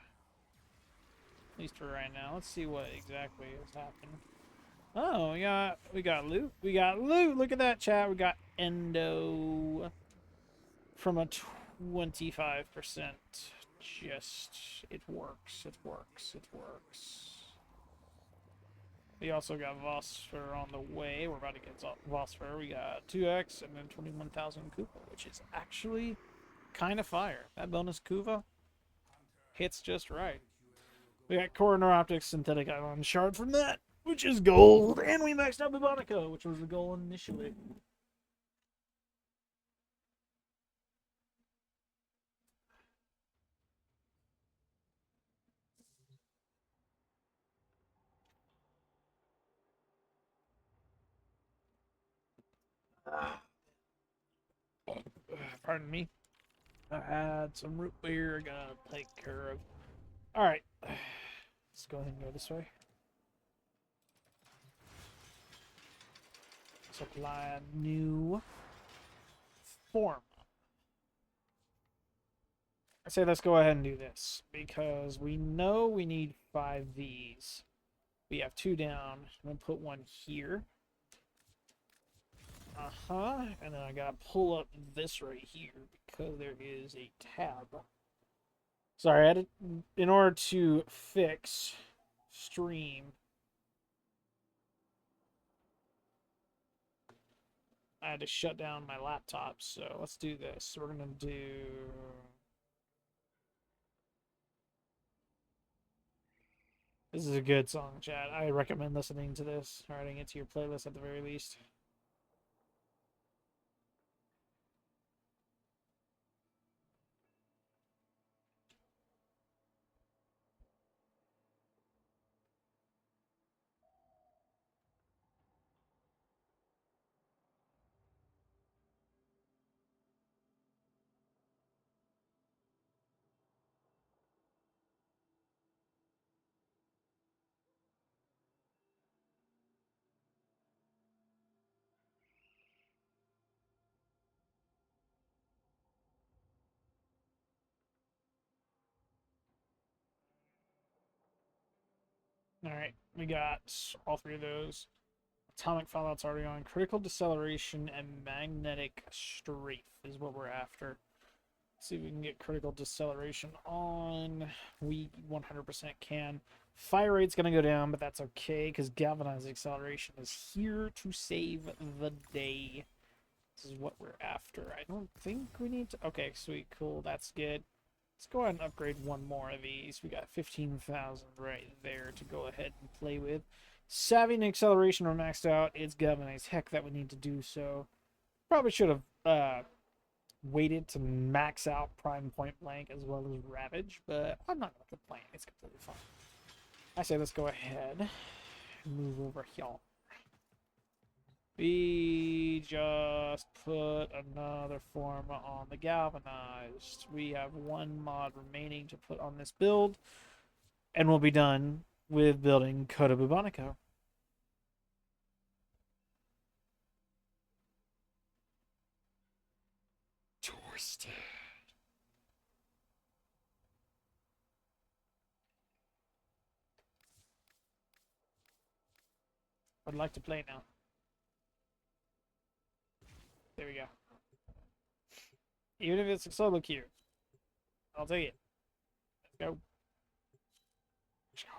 [SPEAKER 1] At least for right now. Let's see what exactly has happened. Oh, we got loot. We got loot. Look at that, chat. We got endo from a 25%. Just it works. It works. It works. We also got Vosper on the way. We're about to get Vosper. We got 2x and then 21,000 Kuva, which is actually kind of fire. That bonus Kuva hits just right. We got Core Neuroptics Synthetic Island Shard from that, which is gold. And we maxed out Bubonica, which was the goal initially. Pardon me. I had some root beer I gotta take care of. Alright. Let's go ahead and go this way. Supply a new form. I say let's go ahead and do this because we know we need 5 Vs. We have 2 down. I'm gonna put 1 here. And then I gotta pull up this right here because there is a tab. Sorry, I had to, in order to fix stream, I had to shut down my laptop. So let's do this. We're gonna do. This is a good song, chat. I recommend listening to this, or adding it to your playlist at the very least. Alright, we got all 3 of those. Atomic Fallout's already on. Critical Deceleration and Magnetic Strafe is what we're after. Let's see if we can get Critical Deceleration on. We 100% can. Fire rate's going to go down, but that's okay because Galvanized Acceleration is here to save the day. This is what we're after. I don't think we need to... Okay, sweet, cool, that's good. Let's go ahead and upgrade 1 more of these. We got 15,000 right there to go ahead and play with. Savvy and Acceleration are maxed out. It's Galvanized Heck that we need to do so. Probably should have waited to max out Prime Point Blank as well as Ravage, but I'm not going to complain. It's completely fine. I say let's go ahead and move over here. We just put another form on the Galvanized. We have 1 mod remaining to put on this build, and we'll be done with building Coda Bubonico. Torsted. I'd like to play now. There we go. Even if it's a solo queue, I'll take it. Let's go. Let's go.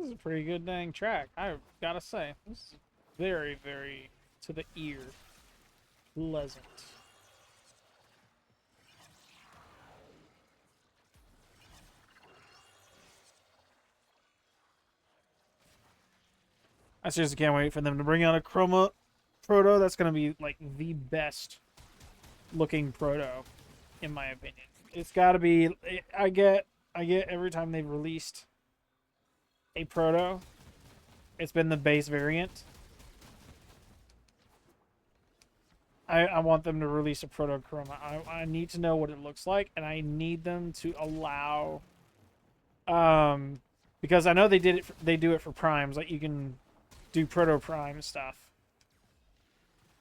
[SPEAKER 1] This is a pretty good dang track. I gotta say, this is very, very to the ear pleasant. I seriously can't wait for them to bring out a Chroma Proto. That's gonna be like the best looking Proto, in my opinion. It's gotta be. I get every time they've released a Proto, it's been the base variant. I want them to release a Proto Chroma. I need to know what it looks like, and I need them to allow, because I know they did it. They do it for primes. Like you can do Proto Prime stuff.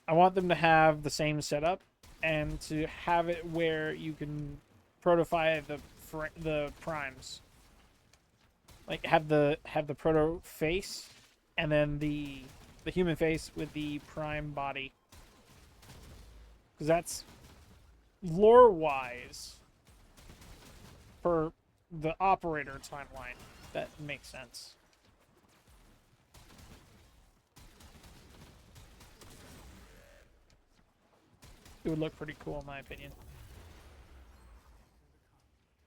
[SPEAKER 1] I want them to have the same setup, and to have it where you can prototify the primes. Like have the Proto face, and then the human face with the prime body. Because that's lore-wise, for the operator timeline, that makes sense. It would look pretty cool in my opinion.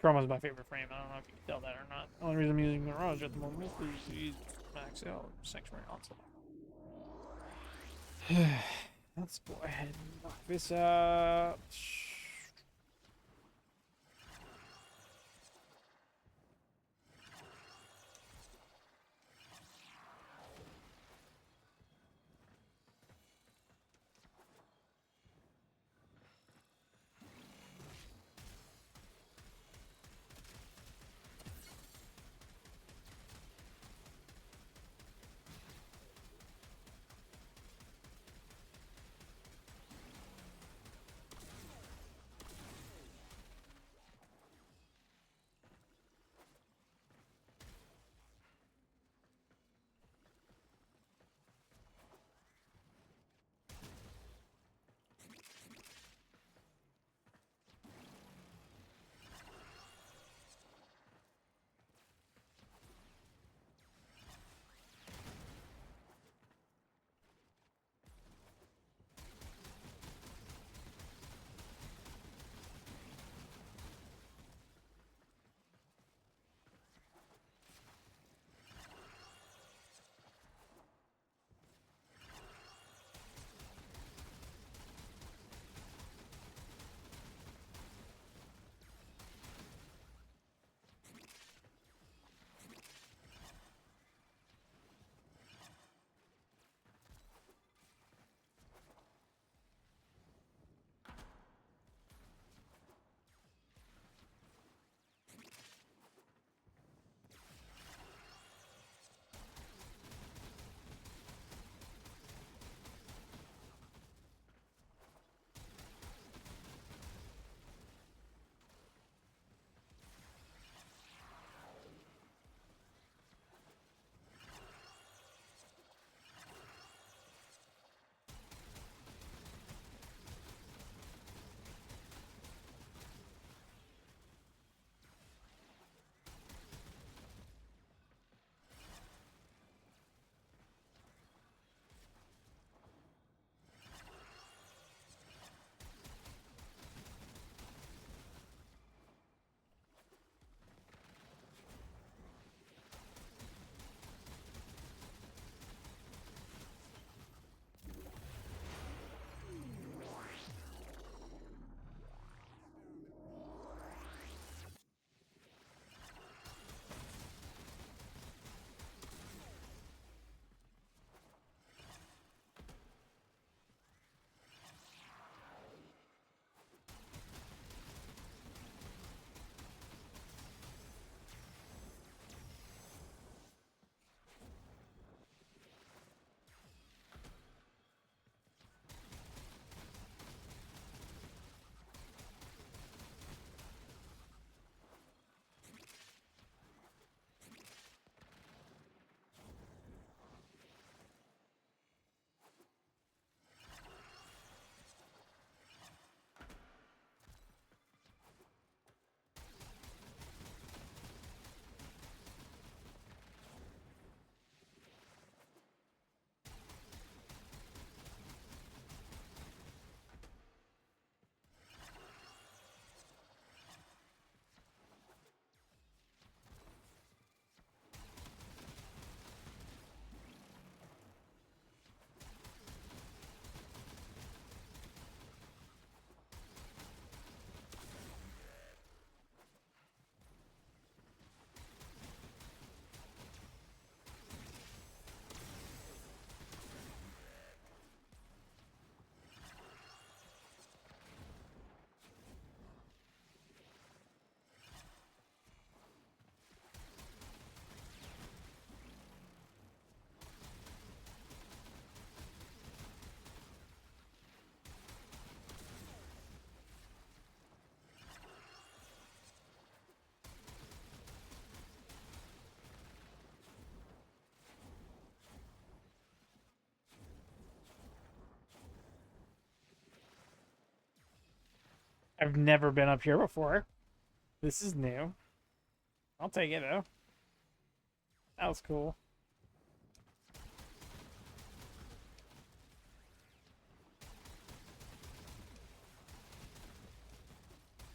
[SPEAKER 1] Chroma's my favorite frame. I don't know if you can tell that or not. The only reason I'm using Mirage at the moment is he's max out Sanctuary Onslaught. Let's go ahead and knock this up. I've never been up here before. This is new. I'll take it though. That was cool.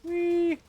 [SPEAKER 1] Whee!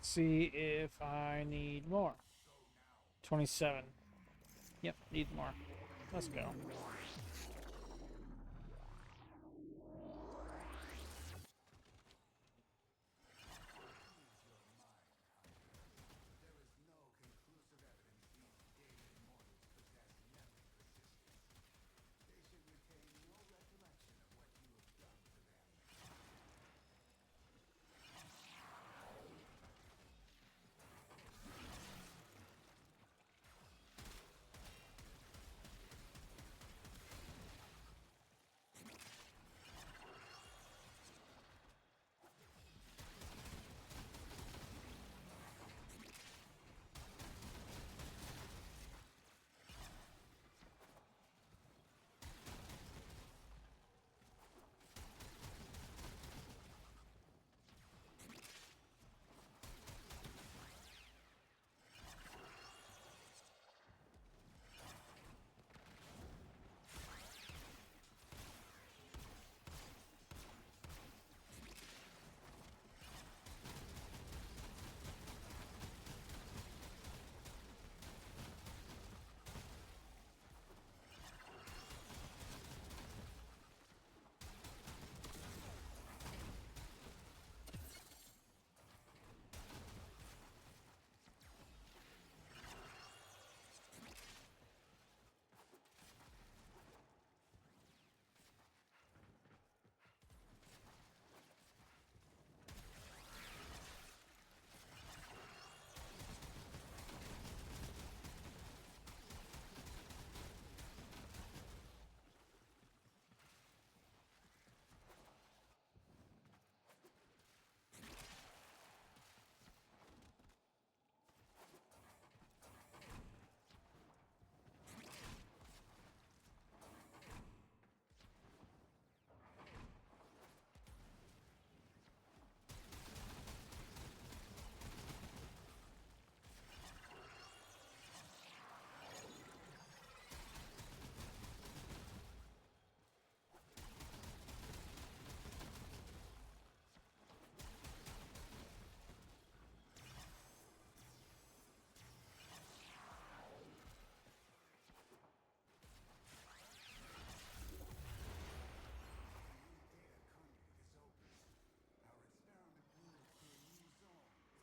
[SPEAKER 1] Let's see if I need more. 27. Yep, need more. Let's go.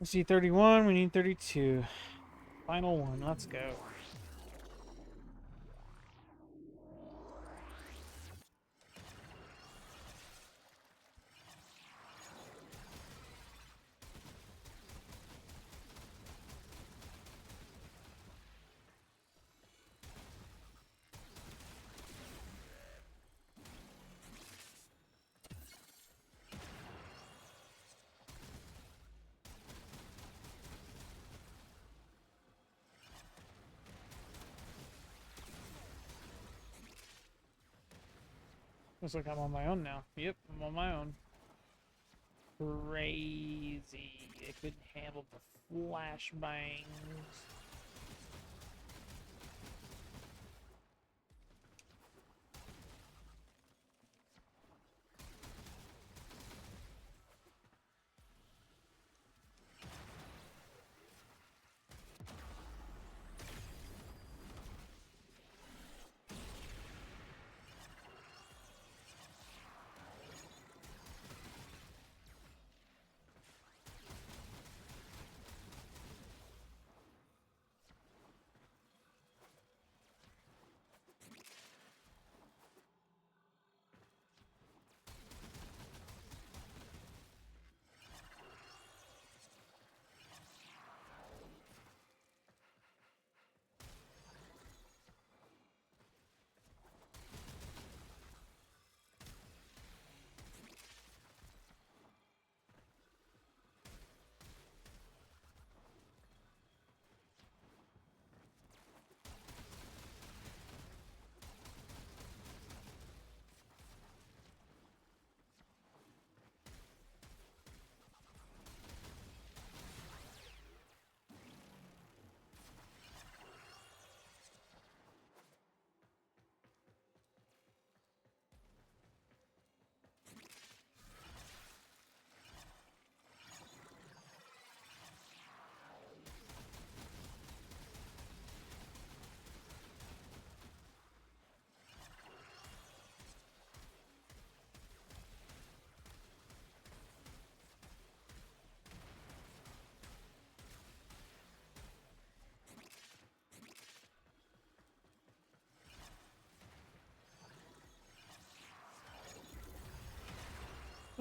[SPEAKER 1] We see 31, we need 32. Final one, let's go. Looks like I'm on my own now. Yep, I'm on my own. Crazy. It couldn't handle the flashbangs.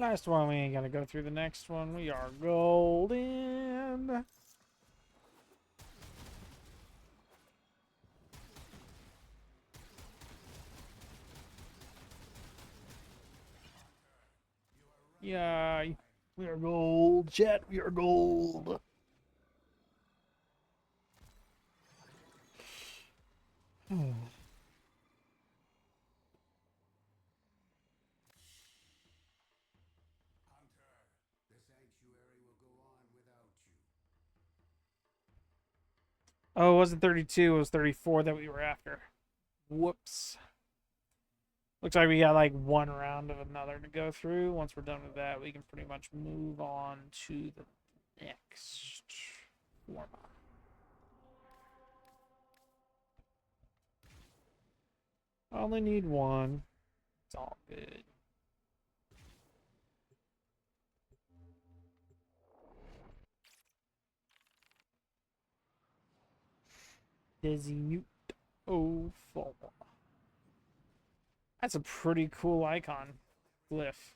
[SPEAKER 1] Last one, we ain't gonna go through the next one. We are golden. Yeah, we are gold, chat. We are gold. Oh, it wasn't 32, it was 34 that we were after. Whoops. Looks like we got like one round of another to go through. Once we're done with that, we can pretty much move on to the next format. I only need one. It's all good. Dizzy 04. That's a pretty cool icon. Glyph.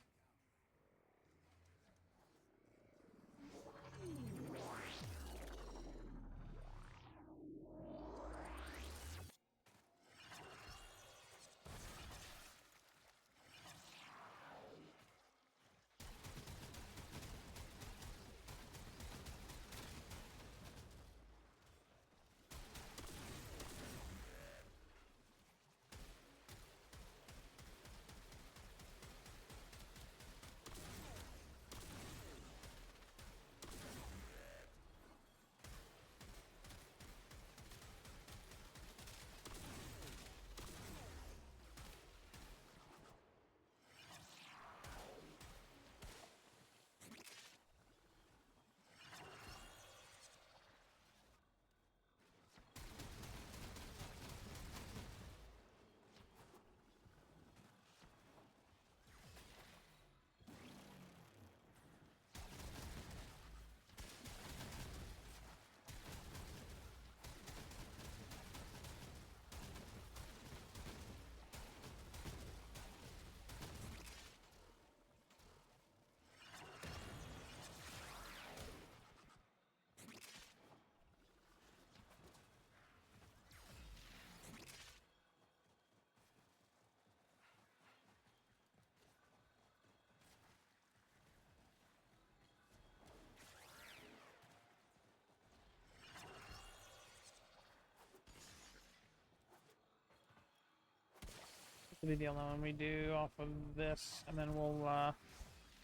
[SPEAKER 1] to be the only one we do off of this, and then we'll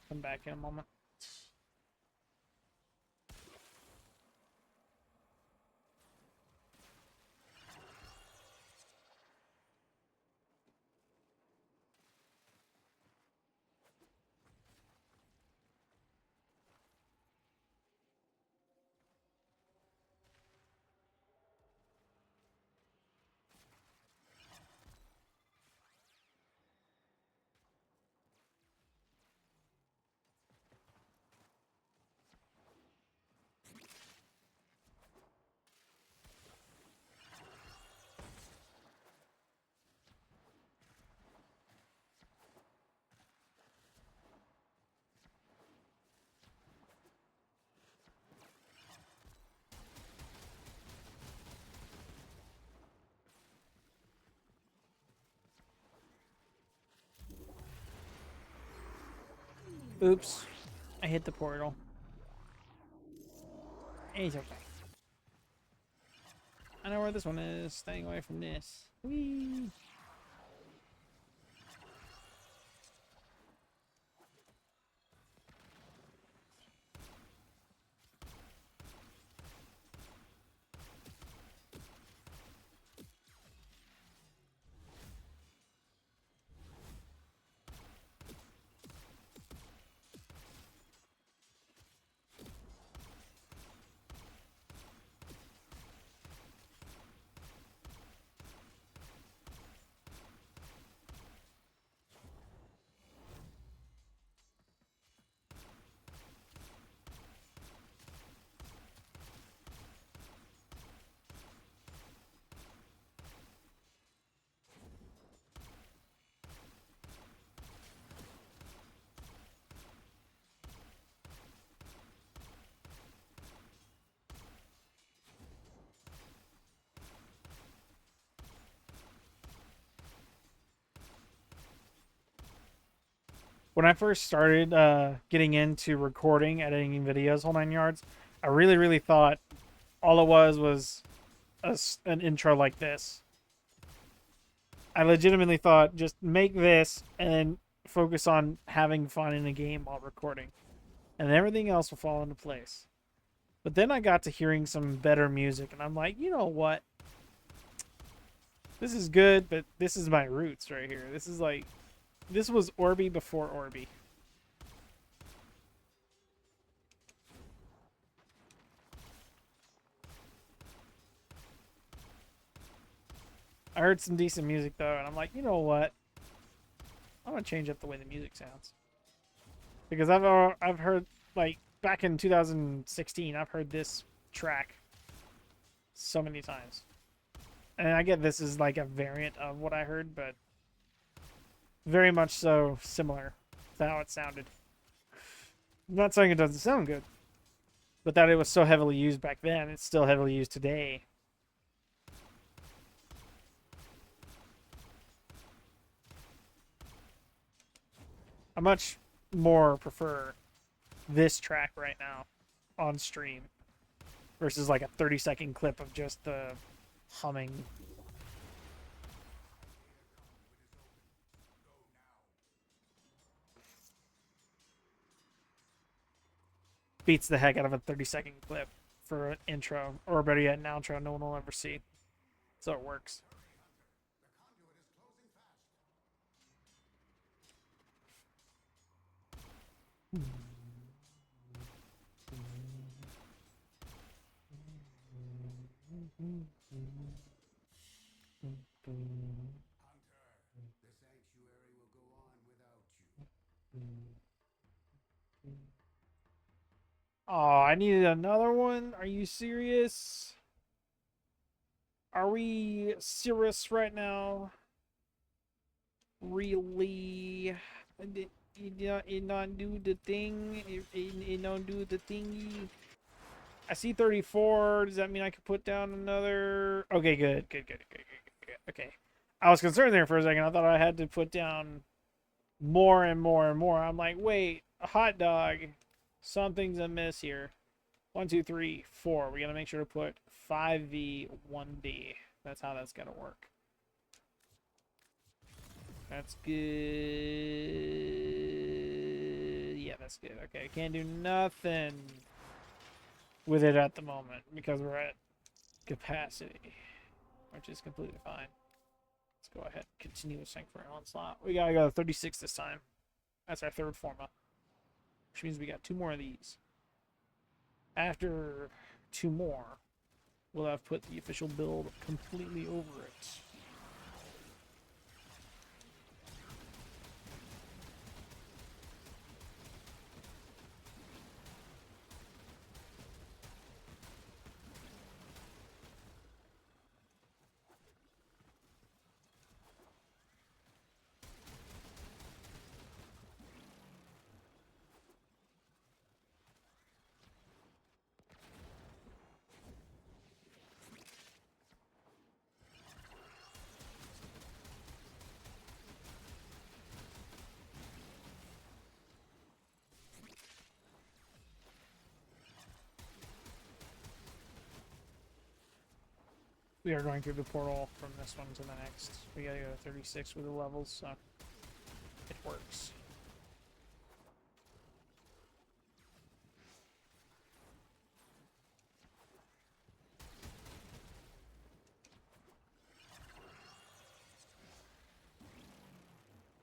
[SPEAKER 1] come back in a moment. Oops. I hit the portal. It's okay. I know where this one is. Staying away from this. Whee! When I first started getting into recording, editing videos, whole 9 yards, I really thought all it was an intro like this. I legitimately thought just make this and focus on having fun in a game while recording, and everything else will fall into place. But then I got to hearing some better music, and I'm like, you know what? This is good, but this is my roots right here. This is like, this was Orby before Orby. I heard some decent music though, and I'm like, you know what? I'm gonna change up the way the music sounds, because I've heard, like, back in 2016, I've heard this track so many times, and I get this is like a variant of what I heard, but very much so similar to how it sounded. I'm not saying it doesn't sound good, but that it was so heavily used back then, it's still heavily used today. I much more prefer this track right now on stream versus like a 30-second clip of just the humming. Beats the heck out of a 30-second clip for an intro, or better yet, an outro no one will ever see. So it works. Oh, I needed another one? Are you serious? Are we serious right now? Really? It not do the thing? It don't do the thingy? I see 34. Does that mean I could put down another? Okay, good. Okay. I was concerned there for a second. I thought I had to put down more and more and more. I'm like, wait, a hot dog. Something's amiss here. 1, 2, 3, 4. We gotta make sure to put 5V, 1D. That's how that's gonna work. That's good. Yeah, that's good. Okay, can't do nothing with it at the moment because we're at capacity, which is completely fine. Let's go ahead and continue with Sanctuary Onslaught. We gotta go 36 this time. That's our third forma, which means we got 2 more of these. After 2 more, we'll have put the official build completely over it. We are going through the portal from this one to the next. We gotta go to 36 with the levels, so it works.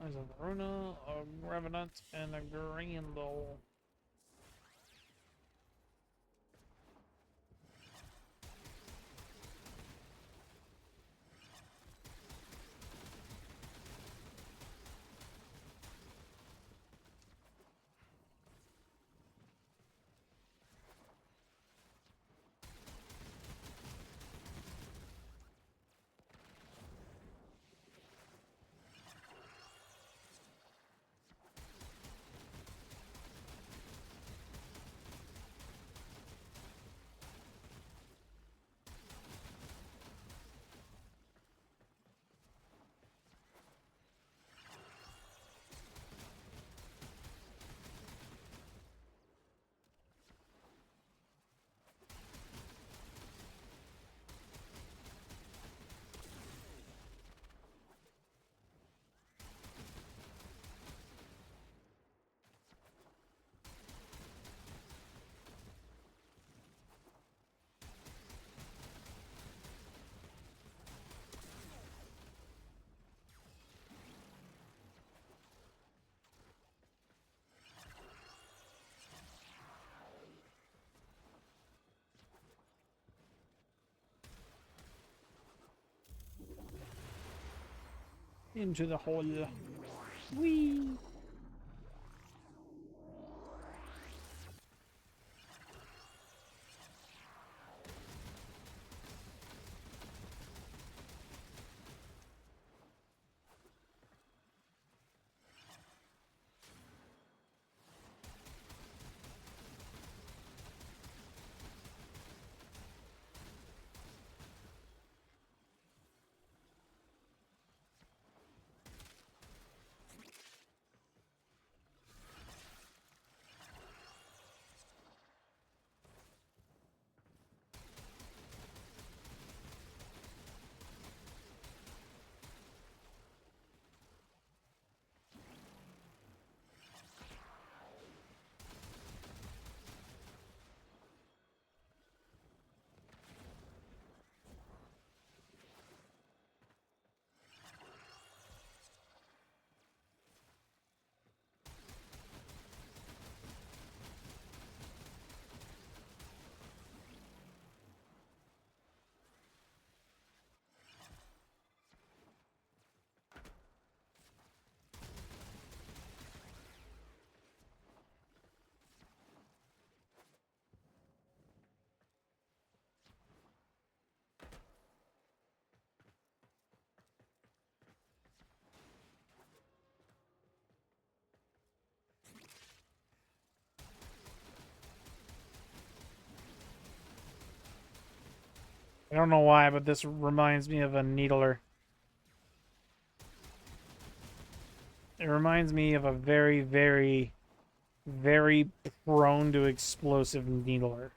[SPEAKER 1] There's a Varuna, a Revenant, and a Grendel. Into the hole. Whee! I don't know why, but this reminds me of a needler. It reminds me of a very, very, very prone to explosive needler.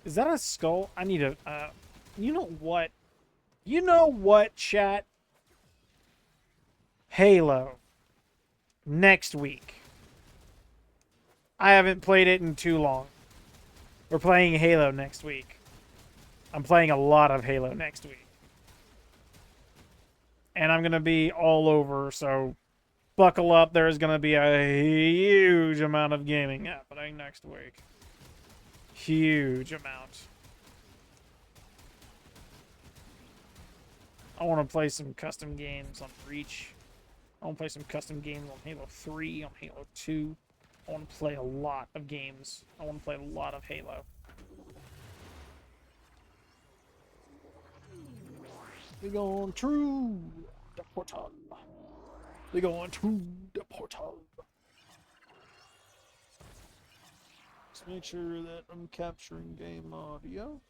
[SPEAKER 1] Is that a skull? I need a... you know what? You know what, chat? Halo next week. I haven't played it in too long. We're playing Halo next week. I'm playing a lot of Halo next week. And I'm going to be all over, so buckle up. There's going to be a huge amount of gaming happening next week. Huge amount. I want to play some custom games on Reach. I want to play some custom games on Halo 3, on Halo 2. I want to play a lot of games. I want to play a lot of Halo. We're going through the portal. We're going through the portal. Let's make sure that I'm capturing game audio.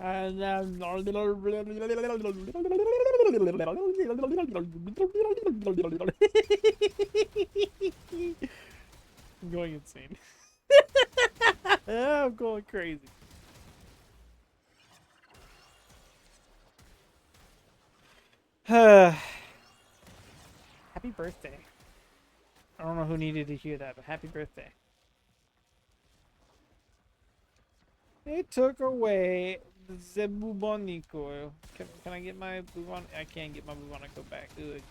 [SPEAKER 1] And I'm going insane. I'm going crazy. Happy birthday. I don't know who needed to hear that, but happy birthday. They took away the Bubonico. Can I get my Bubon? I can't get my Bubonico back. Good.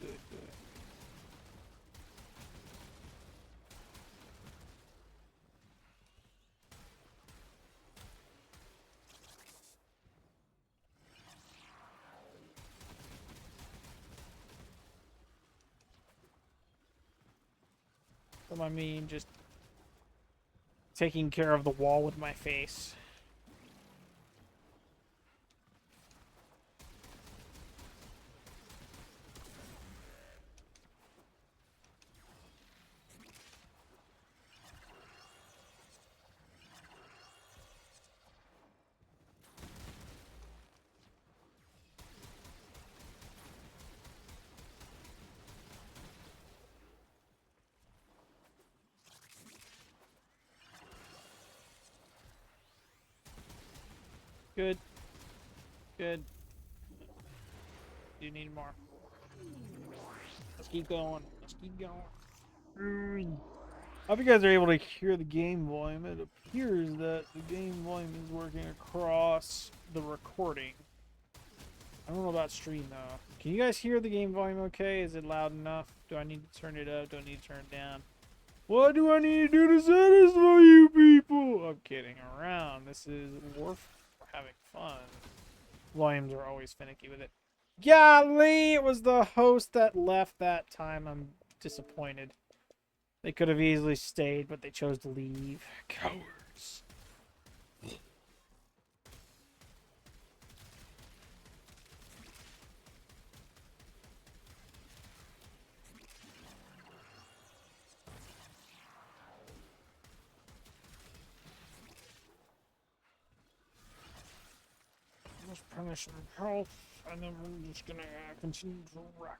[SPEAKER 1] I mean, just taking care of the wall with my face. Good. Good. Do you need more? Let's keep going. Let's keep going. I hope you guys are able to hear the game volume. It appears that the game volume is working across the recording. I don't know about stream though. Can you guys hear the game volume okay? Is it loud enough? Do I need to turn it up? Do I need to turn it down? What do I need to do to satisfy you people? I'm kidding around. This is Warframe. We're having fun. Volumes are always finicky with it. Golly, it was the host that left that time. I'm disappointed. They could have easily stayed, but they chose to leave. Cowards. Let's punish some health, and then we're just gonna continue to wreck.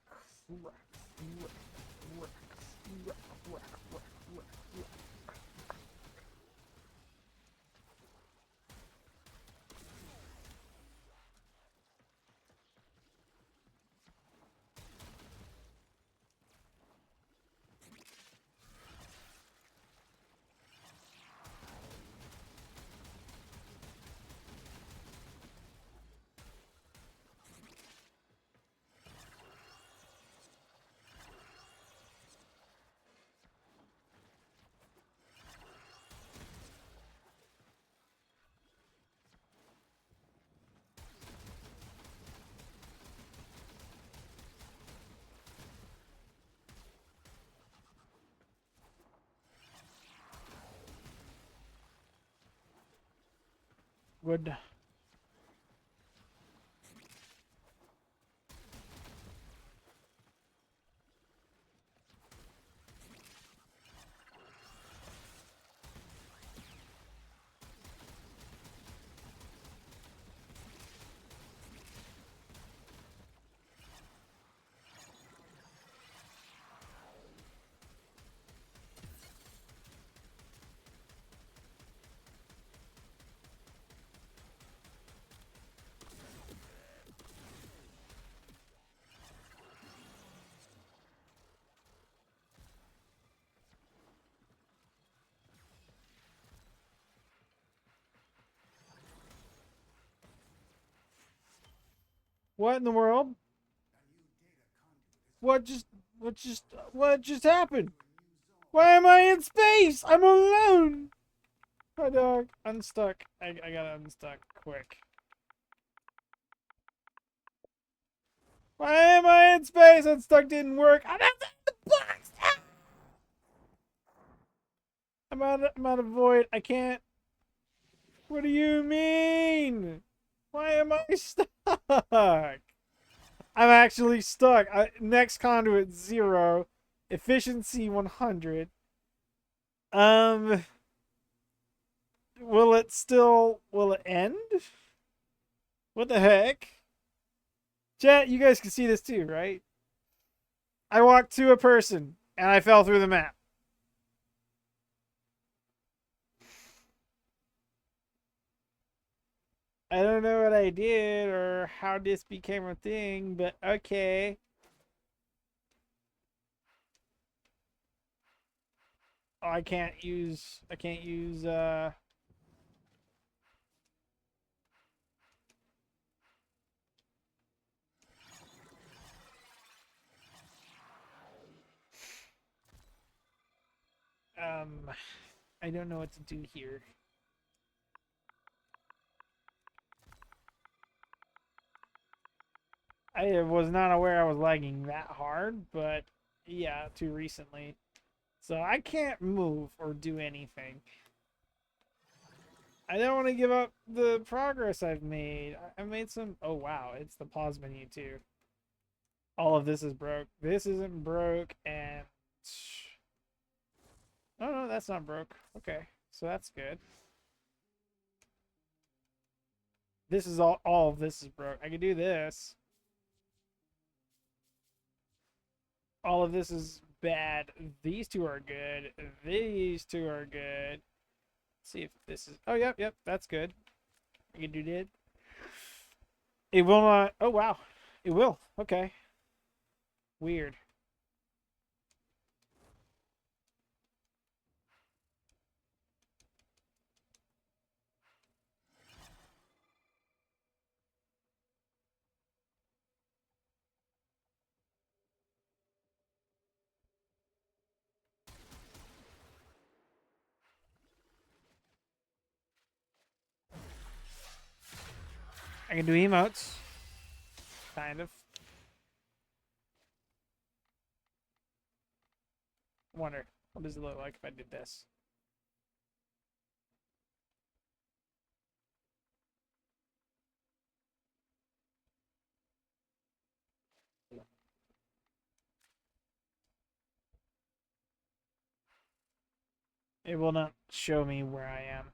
[SPEAKER 1] Wood. What in the world? What just what just happened? Why am I in space? I'm alone. My dog, unstuck. I gotta unstuck quick. Why am I in space? Unstuck didn't work. I'm outside the box. Ah! I'm out of void. I can't. What do you mean? Why am I stuck? I'm actually stuck. Next conduit 0, efficiency 100. Will it end? What the heck? Chat, you guys can see this too, right? I walked to a person and I fell through the map. I don't know what I did or how this became a thing, but okay. Oh, I can't use I don't know what to do here. I was not aware I was lagging that hard, but yeah, too recently. So I can't move or do anything. I don't want to give up the progress I've made. I made some. Oh wow, it's the pause menu too. All of this is broke. This isn't broke, and oh no, that's not broke. Okay, so that's good. This is all of this is broke. I can do this. All of this is bad. These two are good. These two are good. Let's see if this is. Oh, yep, that's good. I can do that. It will not. Oh, wow. It will. Okay. Weird. I can do emotes. Kind of. Wonder, what does it look like if I did this? It will not show me where I am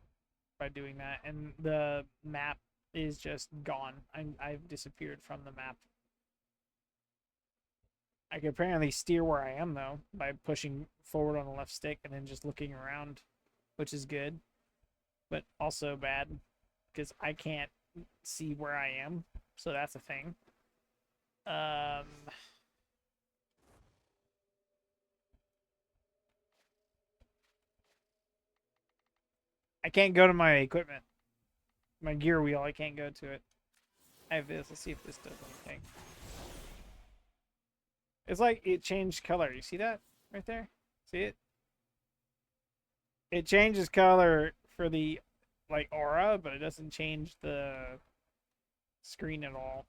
[SPEAKER 1] by doing that. And the map is just gone. I've disappeared from the map. I can apparently steer where I am, though, by pushing forward on the left stick and then just looking around, which is good, but also bad because I can't see where I am, so that's a thing. I can't go to my equipment. My gear wheel, I can't go to it. I have this. Let's see if this does anything. It's like it changed color. You see that right there? See it? It changes color for the like aura, but it doesn't change the screen at all.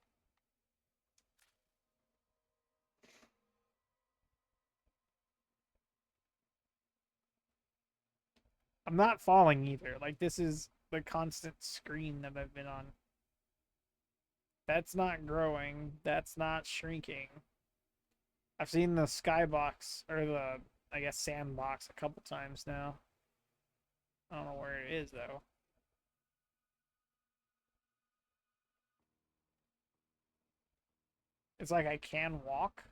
[SPEAKER 1] I'm not falling either. Like this is the constant screen that I've been on. That's not growing. That's not shrinking. I've seen the skybox or the I guess sandbox a couple times now. I don't know where it is though. It's like I can walk.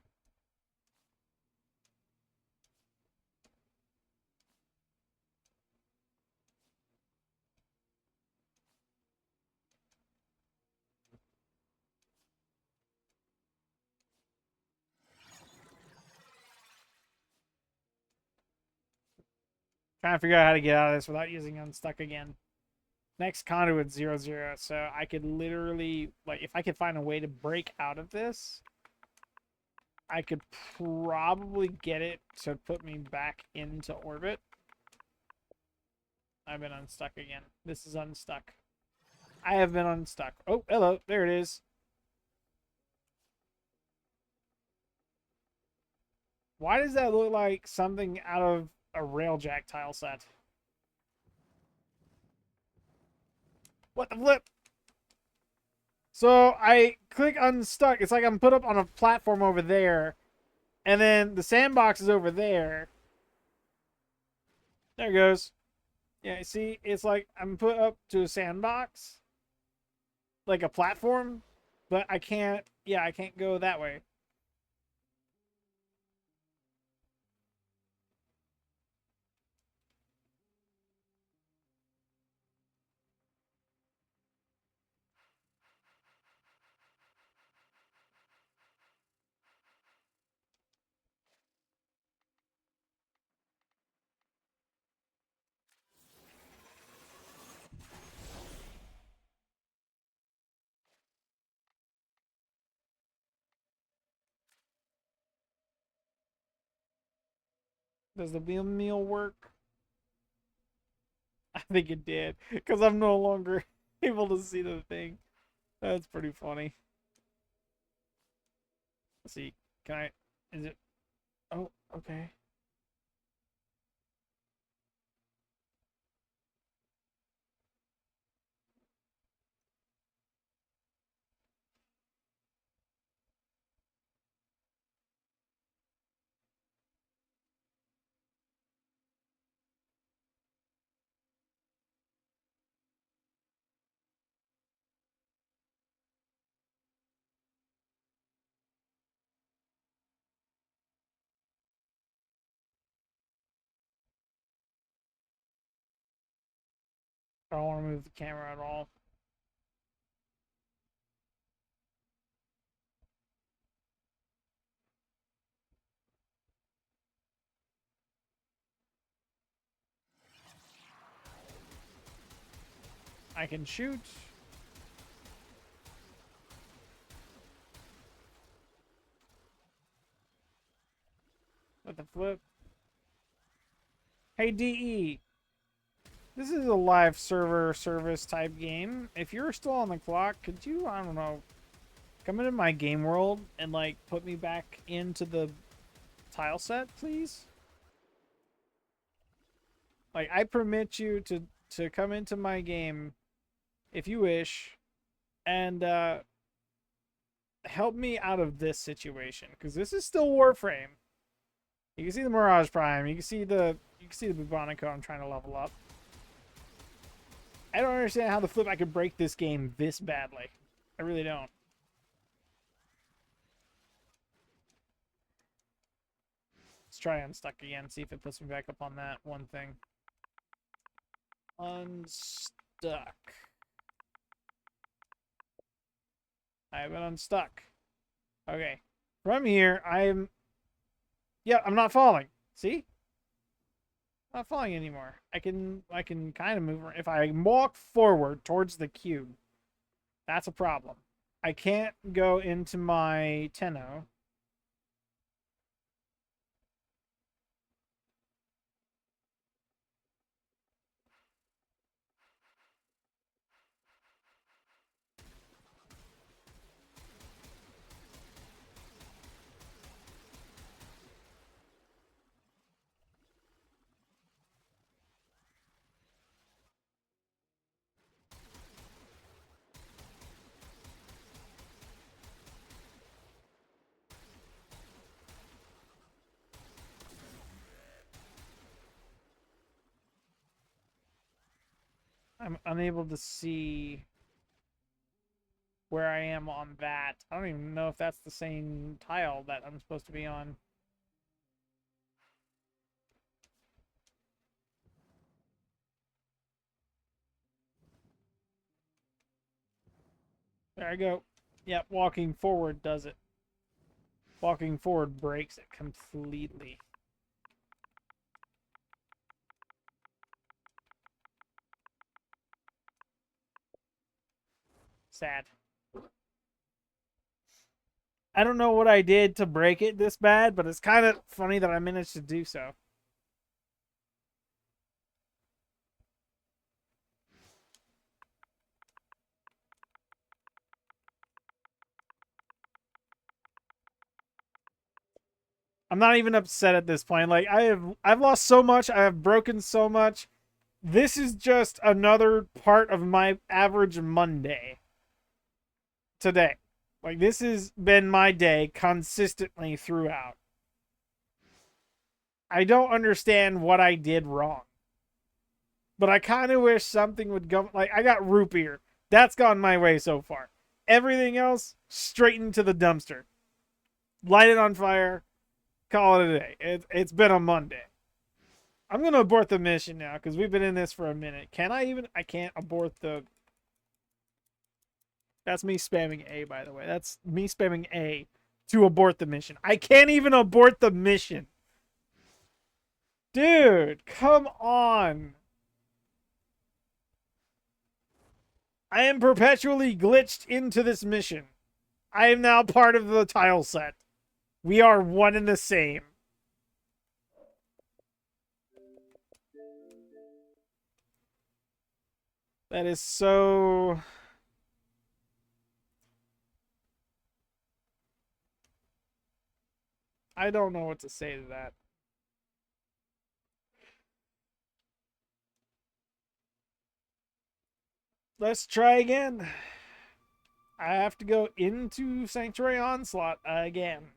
[SPEAKER 1] Trying to figure out how to get out of this without using unstuck again. Next conduit 00, so I could literally, like, if I could find a way to break out of this, I could probably get it to put me back into orbit. I've been unstuck again. This is unstuck. I have been unstuck. Oh, hello. There it is. Why does that look like something out of a railjack tile set? What the flip? So I click unstuck. It's like I'm put up on a platform over there. And then the sandbox is over there. There it goes. Yeah, see, it's like I'm put up to a sandbox. Like a platform. But I can't, yeah, I can't go that way. Does the meal work? I think it did. Because I'm no longer able to see the thing. That's pretty funny. Let's see. Can I... Is it... Oh, okay. I don't want to move the camera at all. I can shoot. With the flip. Hey, DE. This is a live server service type game. If you're still on the clock, could you, I don't know, come into my game world and, like, put me back into the tile set, please? Like, I permit you to come into my game if you wish and help me out of this situation, because this is still Warframe. You can see the Mirage Prime. You can see the Bubonico I'm trying to level up. I don't understand how the flip I could break this game this badly. I really don't. Let's try unstuck again, see if it puts me back up on that one thing. Unstuck. I have been unstuck. Okay. From here, I'm... Yeah, I'm not falling. See? Not falling anymore. I can kind of move around. If I walk forward towards the cube, that's a problem. I can't go into my Tenno. I'm unable to see where I am on that. I don't even know if that's the same tile that I'm supposed to be on. There I go. Yep, walking forward does it. Walking forward breaks it completely. Sad. I don't know what I did to break it this bad, but it's kind of funny that I managed to do so. I'm not even upset at this point. Like I've lost so much, I have broken so much. This is just another part of my average Monday today. Like this has been my day consistently throughout. I don't understand what I did wrong. But I kind of wish something would go. Like, I got root beer. That's gone my way so far. Everything else, straight into the dumpster. Light it on fire. Call it a day. It's been a Monday. I'm going to abort the mission now because we've been in this for a minute. Can I even? I can't abort the. That's me spamming A, by the way. That's me spamming A to abort the mission. I can't even abort the mission. Dude, come on. I am perpetually glitched into this mission. I am now part of the tile set. We are one and the same. That is so... I don't know what to say to that. Let's try again. I have to go into Sanctuary Onslaught again.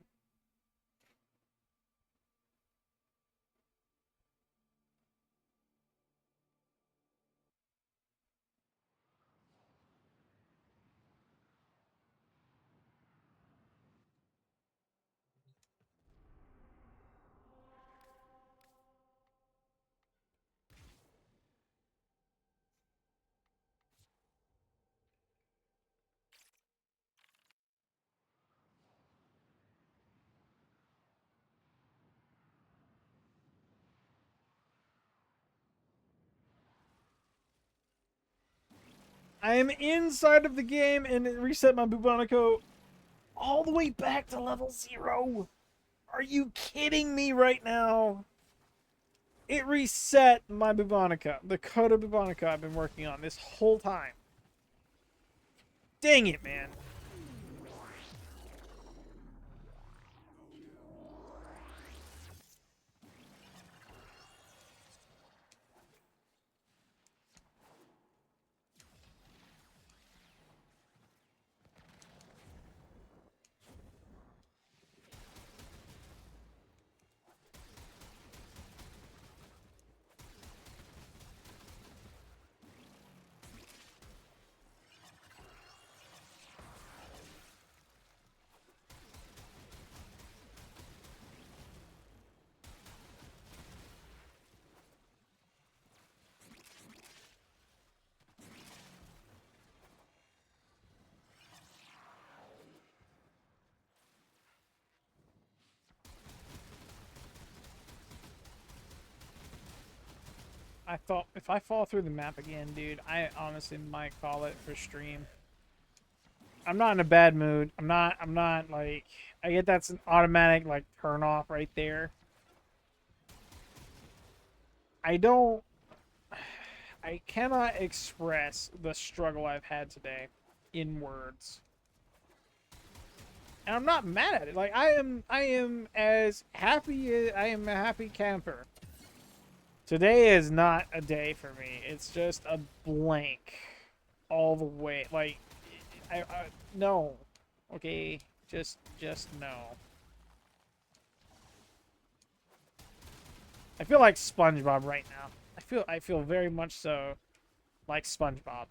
[SPEAKER 1] I am inside of the game and it reset my Bubonico all the way back to level 0. Are you kidding me right now? It reset my Bubonica, the Coda Bubonica I've been working on this whole time. Dang it, man. I thought if I fall through the map again, dude, I honestly might call it for stream. I'm not in a bad mood. I'm not like I get that's an automatic like turn off right there. I don't I cannot express the struggle I've had today in words. And I'm not mad at it. Like I am as happy I am a happy camper. Today is not a day for me. It's just a blank all the way. Like, I no. Okay, just no. I feel like SpongeBob right now. I feel very much so like SpongeBob.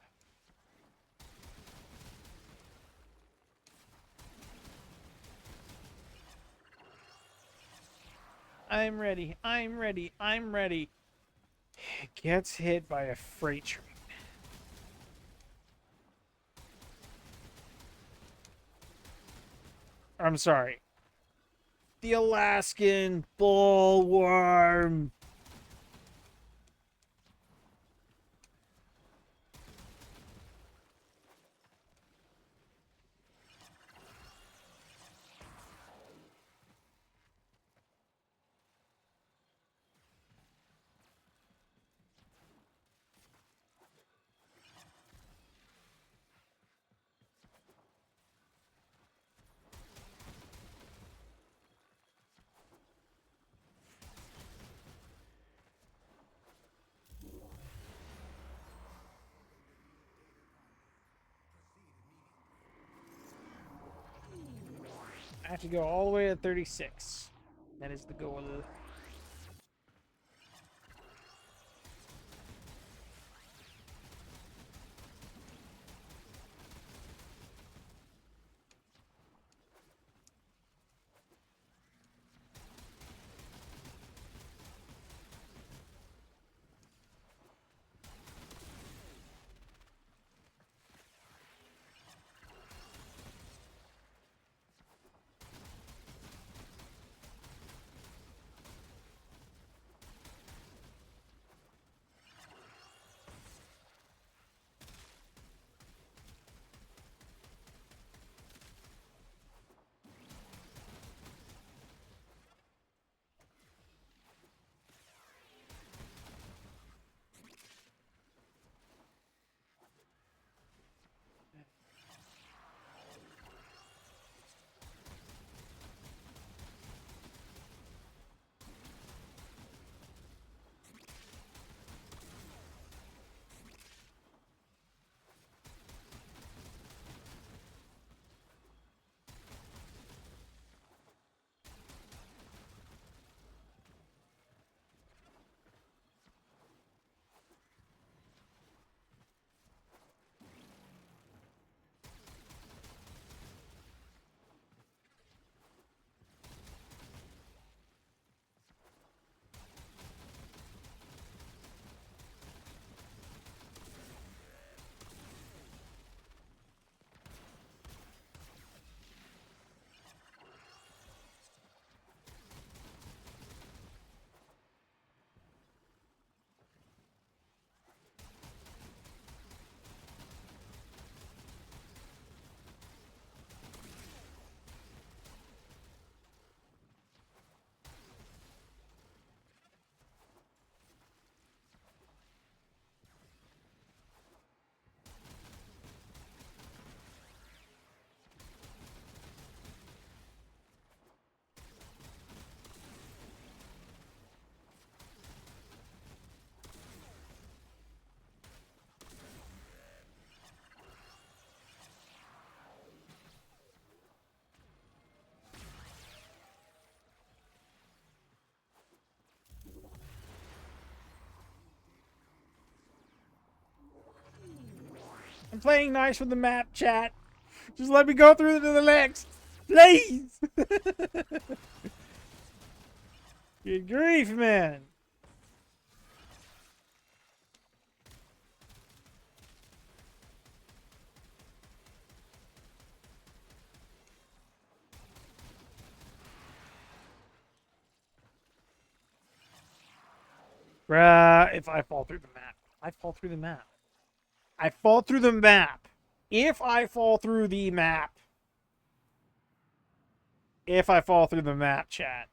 [SPEAKER 1] I'm ready. I'm ready. I'm ready. Gets hit by a freight train. I'm sorry. The Alaskan bullworm. I have to go all the way to 36. That is the goal. I'm playing nice with the map, chat. Just let me go through to the next. Please! Good grief, man. Bruh, if I fall through the map. I fall through the map. I fall through the map. If I fall through the map. If I fall through the map, chat.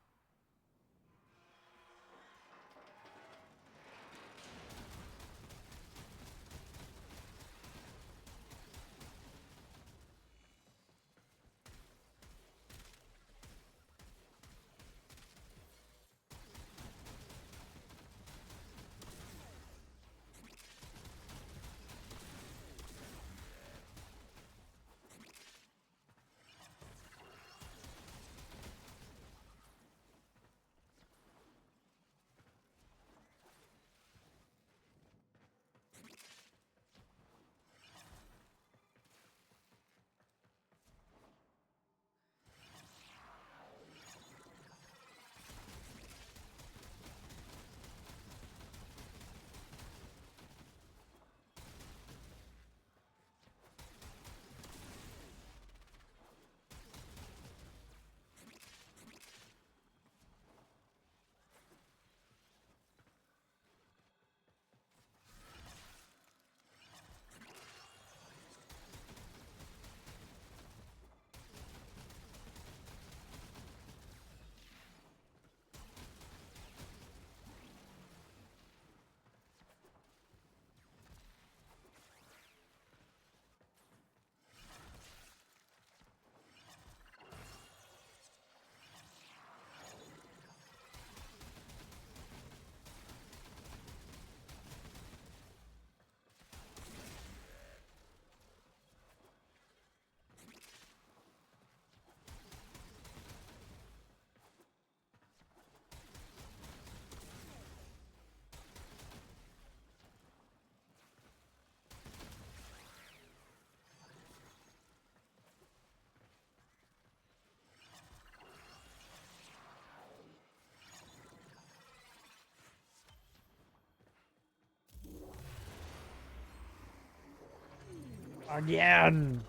[SPEAKER 1] Again.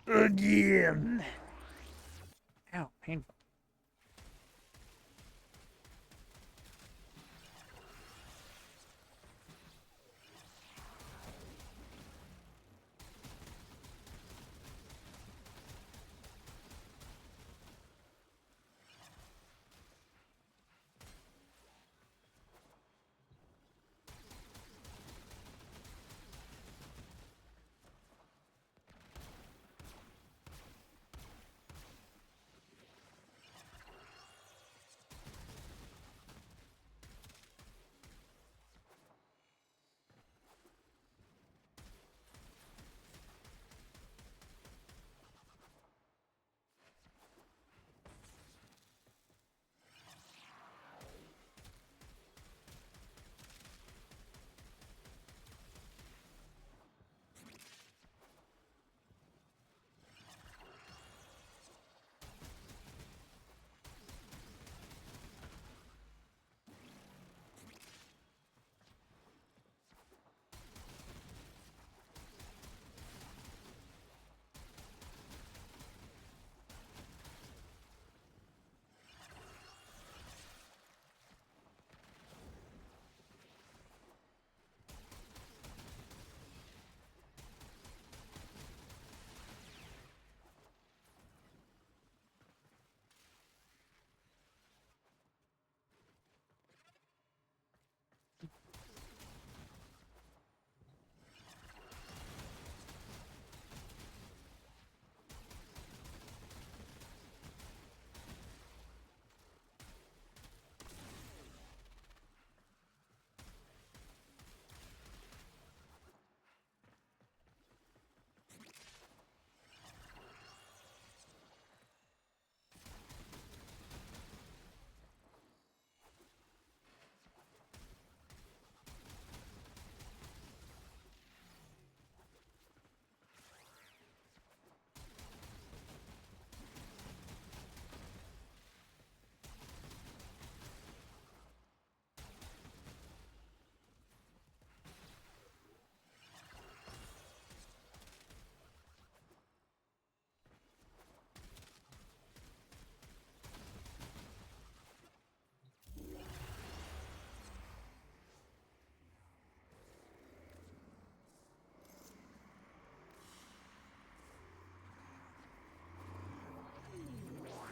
[SPEAKER 1] Again. Ow, painful.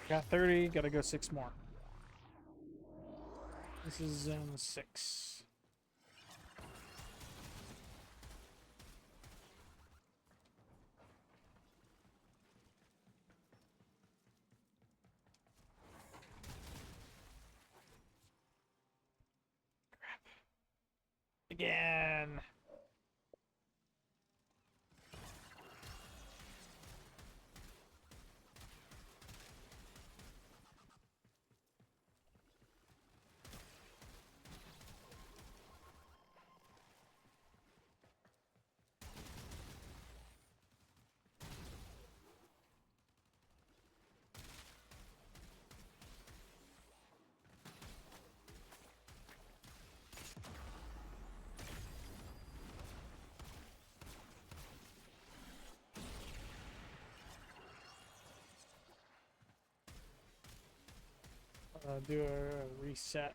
[SPEAKER 1] Got 30, gotta go 6 more. This is zone 6. Again. Do a reset.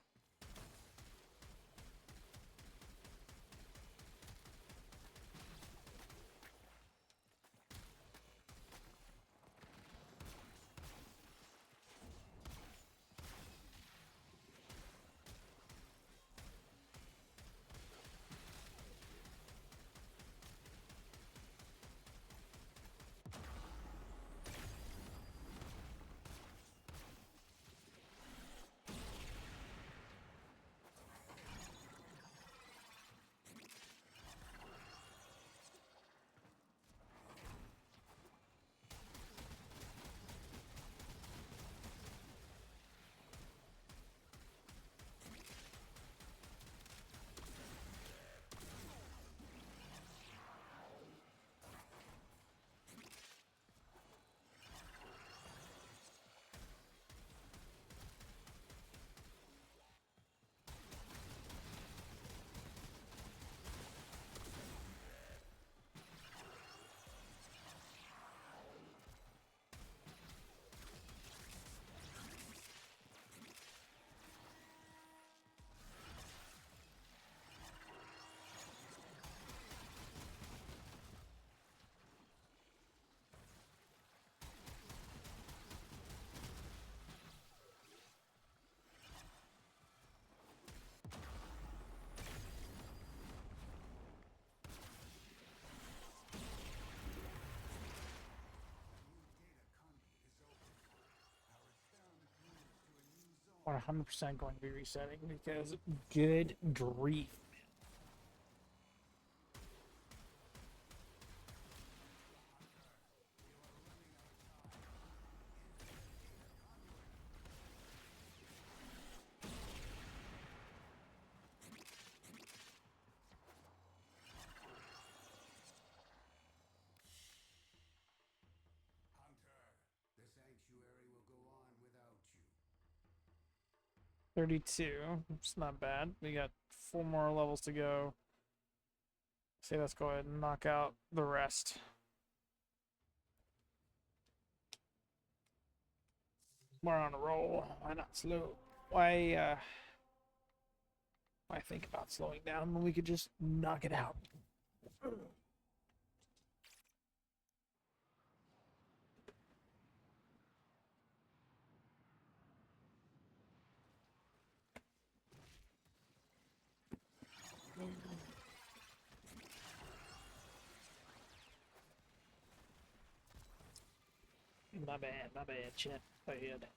[SPEAKER 1] 100% going to be resetting because good grief. 32. It's not bad. We got 4 more levels to go. Say let's go ahead and knock out the rest. We're on a roll. Why not slow? Why think about slowing down when we could just knock it out? My bad, chat. Ahead.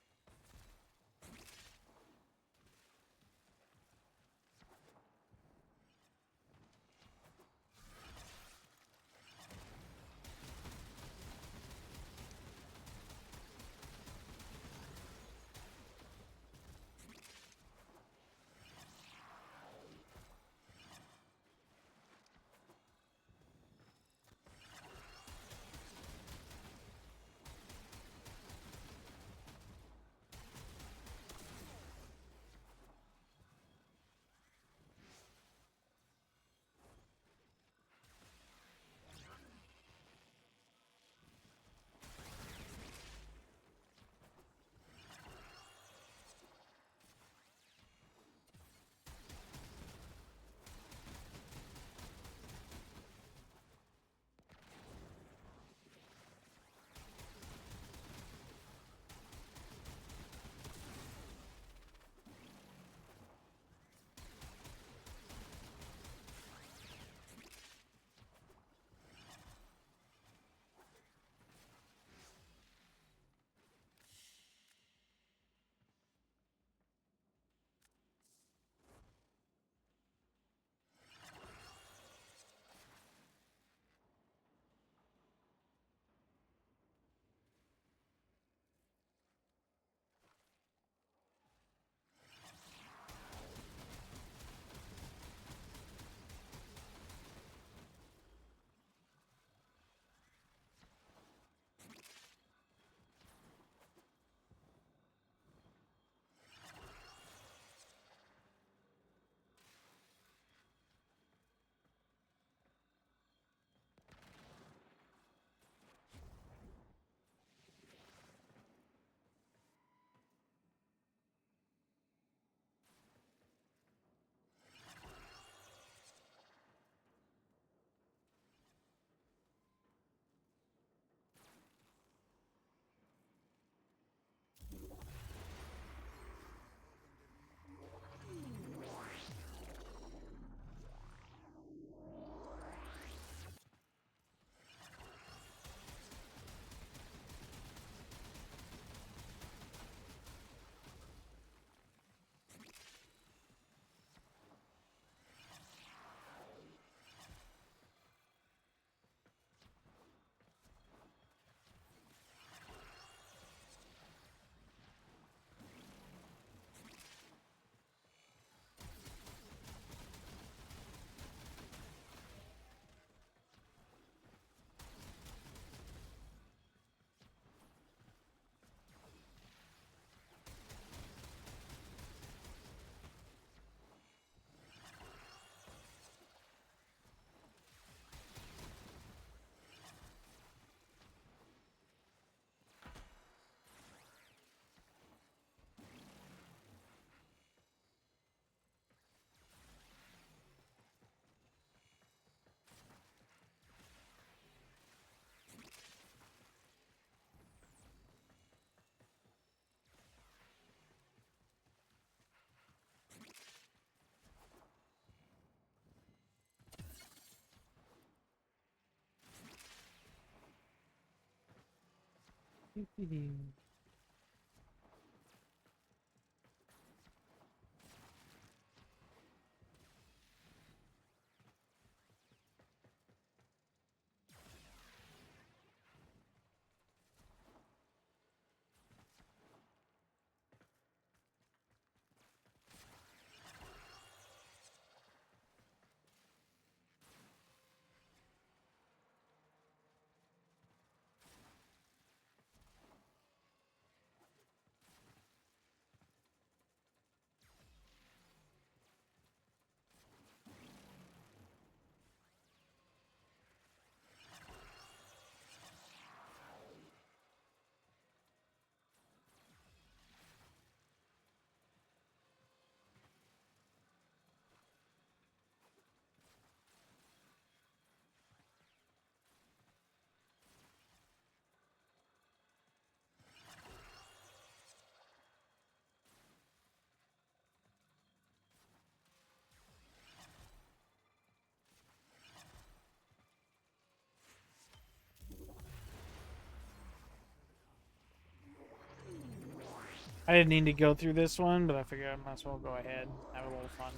[SPEAKER 1] I didn't need to go through this one, but I figured I might as well go ahead and have a little fun.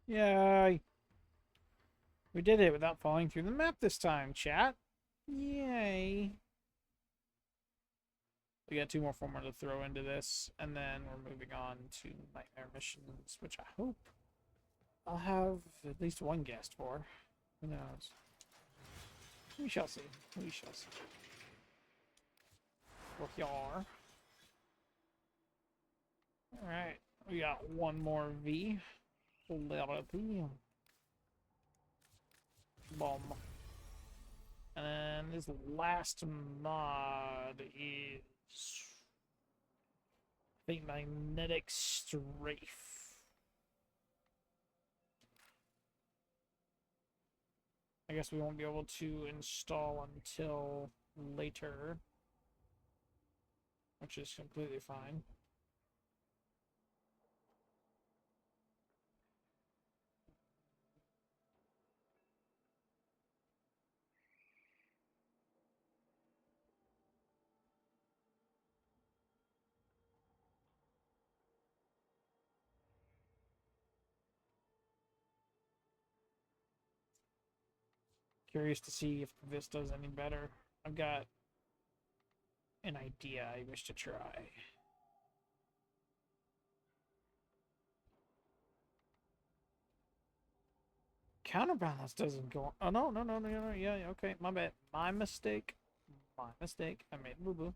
[SPEAKER 1] Yay! We did it without falling through the map this time, chat. Yay! We got 2 more formula to throw into this, and then we're moving on to nightmare missions, which I hope I'll have at least one guest for. Who knows? We shall see. We shall see. Well, y'all. Alright, we got one more V. Bomb. And this last mod is, I think, Magnetic Strafe. I guess we won't be able to install until later, which is completely fine. Curious to see if this does any better. I've got an idea I wish to try. Counterbalance doesn't go. Oh no, no, no, no, no. Yeah, okay, my bad. My mistake. My mistake. I made boo boo.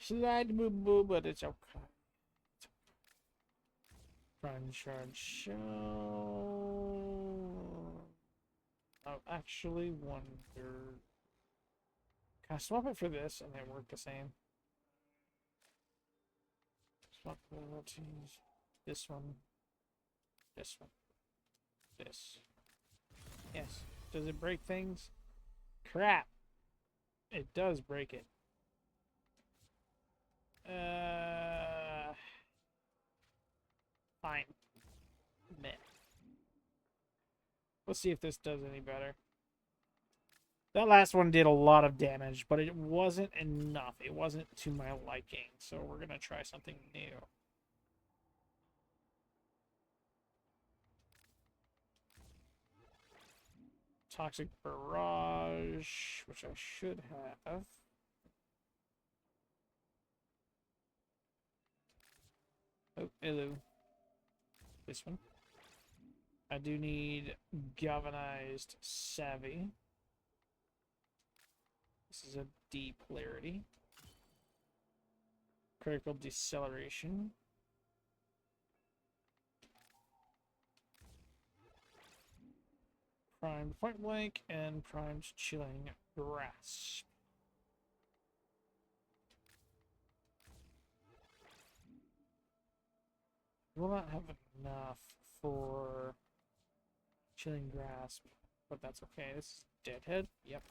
[SPEAKER 1] Slight boo boo, but it's okay. Frens show. I actually wonder. Can I swap it for this and it work the same? Swap abilities. This one. This one. This. Yes. Does it break things? Crap. It does break it. Fine. Meh. Let's see if this does any better. That last one did a lot of damage, but it wasn't enough. It wasn't to my liking, so we're going to try something new. Toxic Barrage, which I should have. Oh, hello. This one. I do need Galvanized Savvy. This is a D polarity. Critical Deceleration. Primed Point Blank and Primed Chilling Grasp. Will not have enough for Chilling Grasp, but that's okay. This is Deadhead. Yep.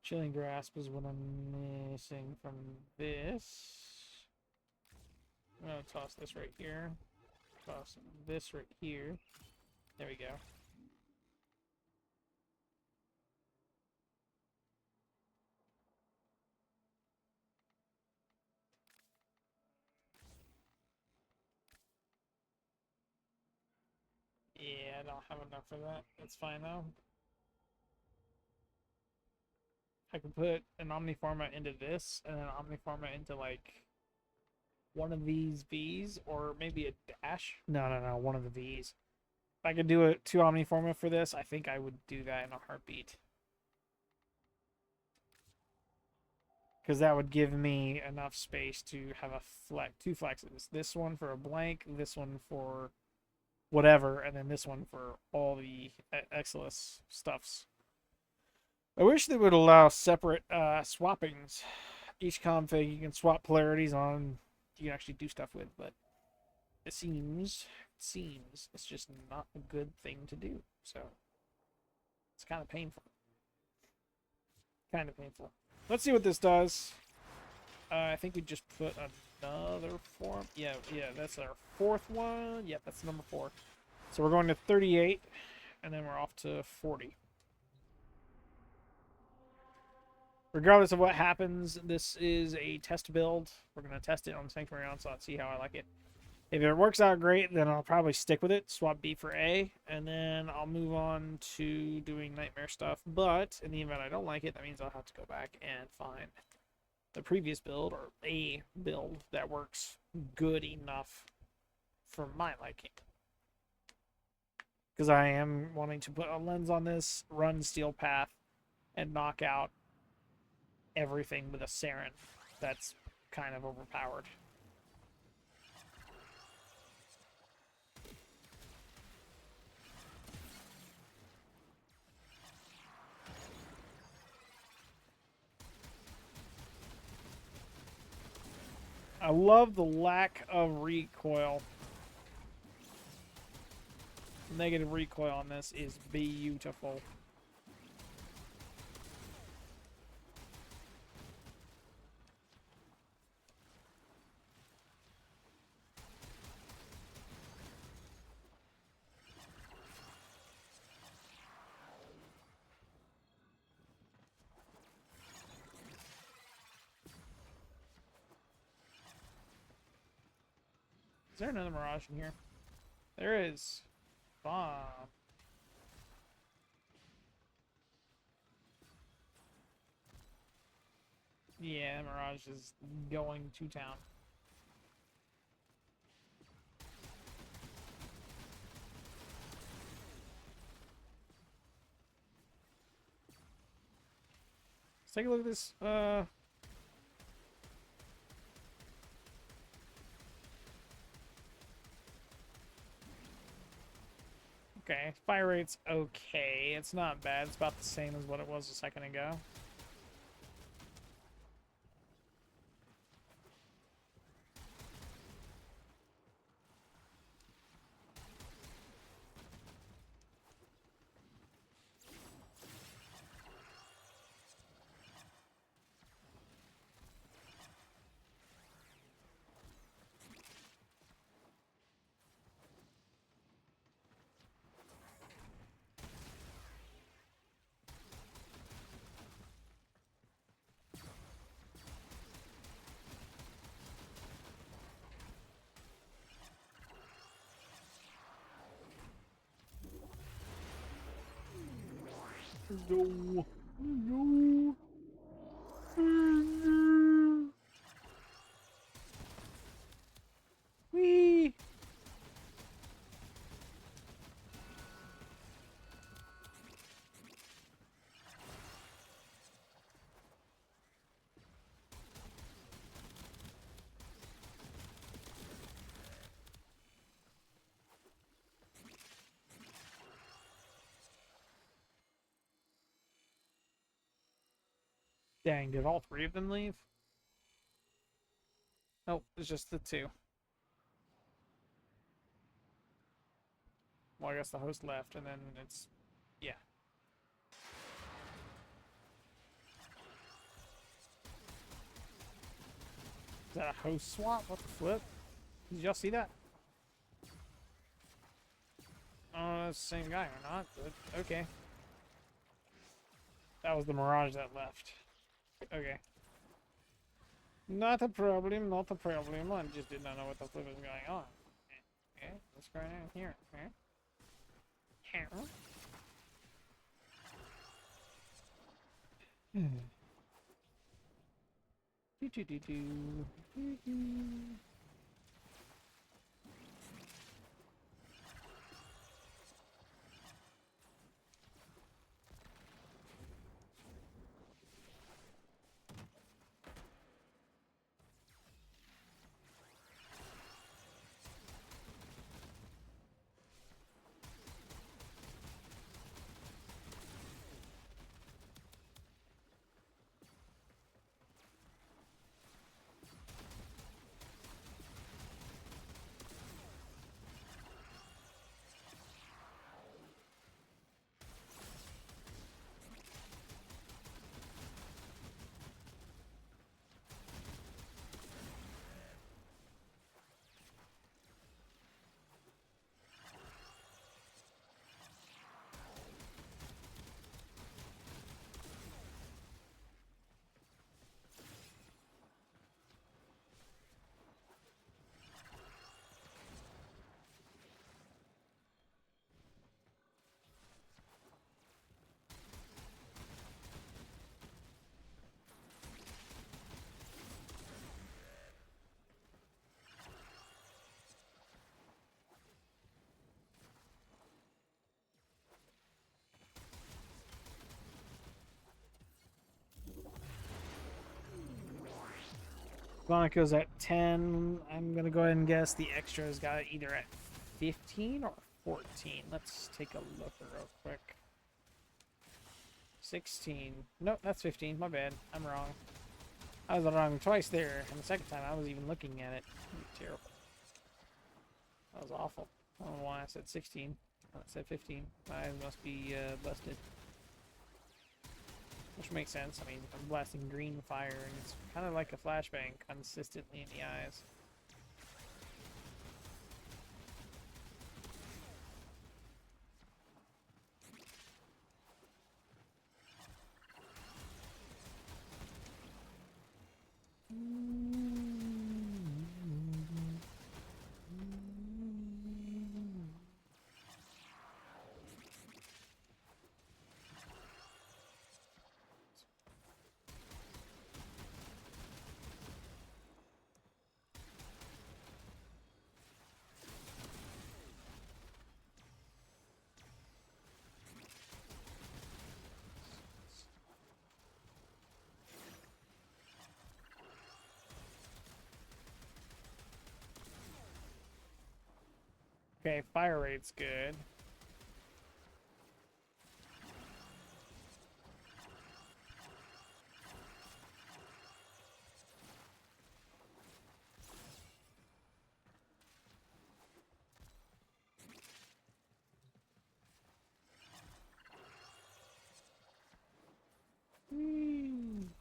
[SPEAKER 1] Chilling Grasp is what I'm missing from this. I'm gonna toss this right here. Toss this right here. There we go. Yeah, I don't have enough for that. That's fine though. I could put an Omniforma into this, and an Omniforma into like one of these V's, or maybe a dash. No, one of the V's. If I could do a 2 Omniforma for this, I think I would do that in a heartbeat. Because that would give me enough space to have a two flexes. This one for a blank, this one for whatever, and then this one for all the Exilus stuffs. I wish they would allow separate swappings. Each config you can swap polarities on, you can actually do stuff with, but it seems it's just not a good thing to do. So it's kind of painful. Kind of painful. Let's see what this does. I think we just put another form. Yeah, that's our 4th one. Yep, that's number 4. So we're going to 38, and then we're off to 40. Regardless of what happens, this is a test build. We're going to test it on Sanctuary Onslaught, see how I like it. If it works out great, then I'll probably stick with it, swap B for A, and then I'll move on to doing Nightmare stuff. But in the event I don't like it, that means I'll have to go back and find the previous build, or a build that works good enough for my liking. Because I am wanting to put a lens on this, run Steel Path, and knock out everything with a Saryn that's kind of overpowered. I love the lack of recoil. Negative recoil on this is beautiful. Is there another Mirage in here? There is. Bomb. Yeah, Mirage is going to town. Let's take a look at this. Okay, fire rate's okay. It's not bad. It's about the same as what it was a second ago. No. No. Whee! Dang, did all three of them leave? Nope, it's just the two. Well, I guess the host left, and then it's... yeah. Is that a host swap? What the flip? Did y'all see that? Oh, that's the same guy or not, but okay. That was the Mirage that left. Okay. Not a problem, not a problem. I just did not know what the flip was going on. Okay, what's going on here? Okay. Here. Do do do do. Do do. Monaco's at 10. I'm gonna go ahead and guess the extra's got it either at 15 or 14. Let's take a look real quick. 16. Nope, that's 15. My bad. I'm wrong. I was wrong twice there, and the second time I was even looking at it. Terrible. That was awful. I don't know why I said 16. I said 15. My eyes must be busted. Which makes sense. I mean, I'm blasting green fire, and it's kind of like a flashbang consistently in the eyes. Okay, fire rate's good. Whee.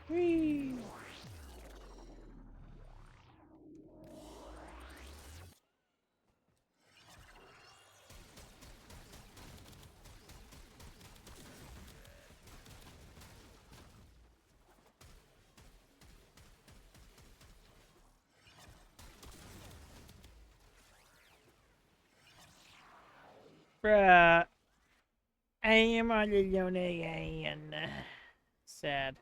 [SPEAKER 1] Whee. Bruh. I am all alone again. Sad.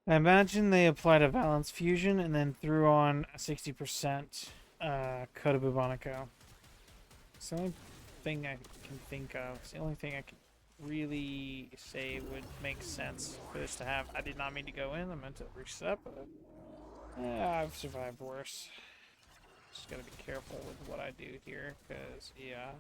[SPEAKER 1] I imagine they applied a Valence Fusion and then threw on a 60% Coda Bubonico. It's the only thing I can think of. It's the only thing I can really say would make sense for this to have. I did not mean to go in. I meant to reset, but I've survived worse. Just gotta be careful with what I do here, because, yeah.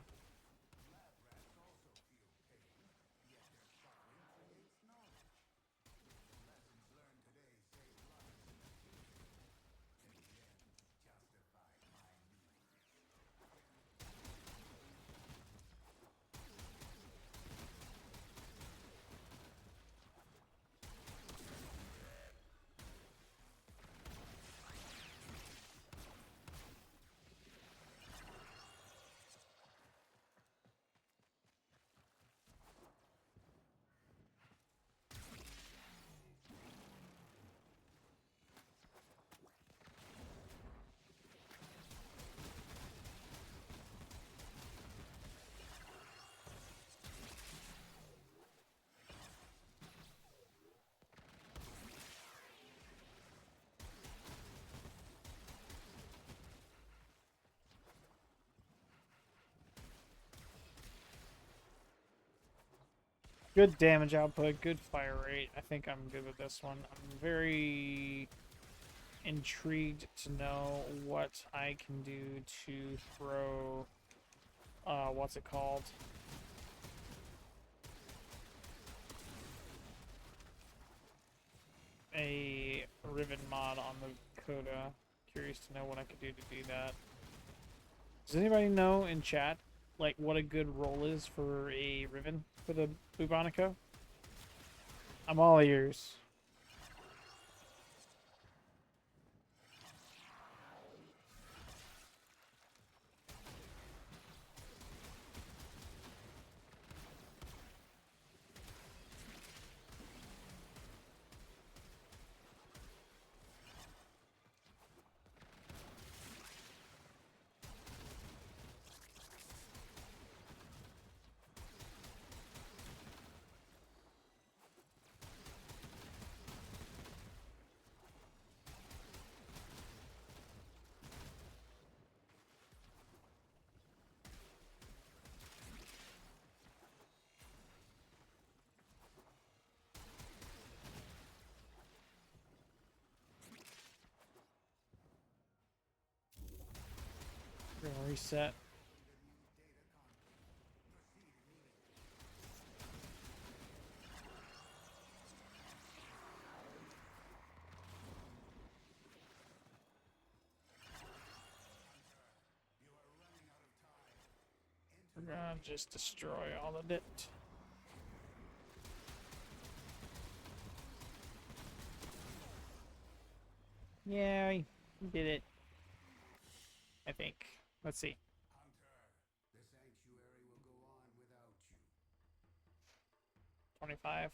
[SPEAKER 1] Good damage output, good fire rate. I think I'm good with this one. I'm very intrigued to know what I can do to throw, what's it called? A Riven mod on the Coda. Curious to know what I could do to do that. Does anybody know in chat, like, what a good roll is for a Riven for the Bubonico? I'm all ears. We're gonna reset. We're gonna just destroy all of it. Yeah, we did it. I think. Let's see. 25.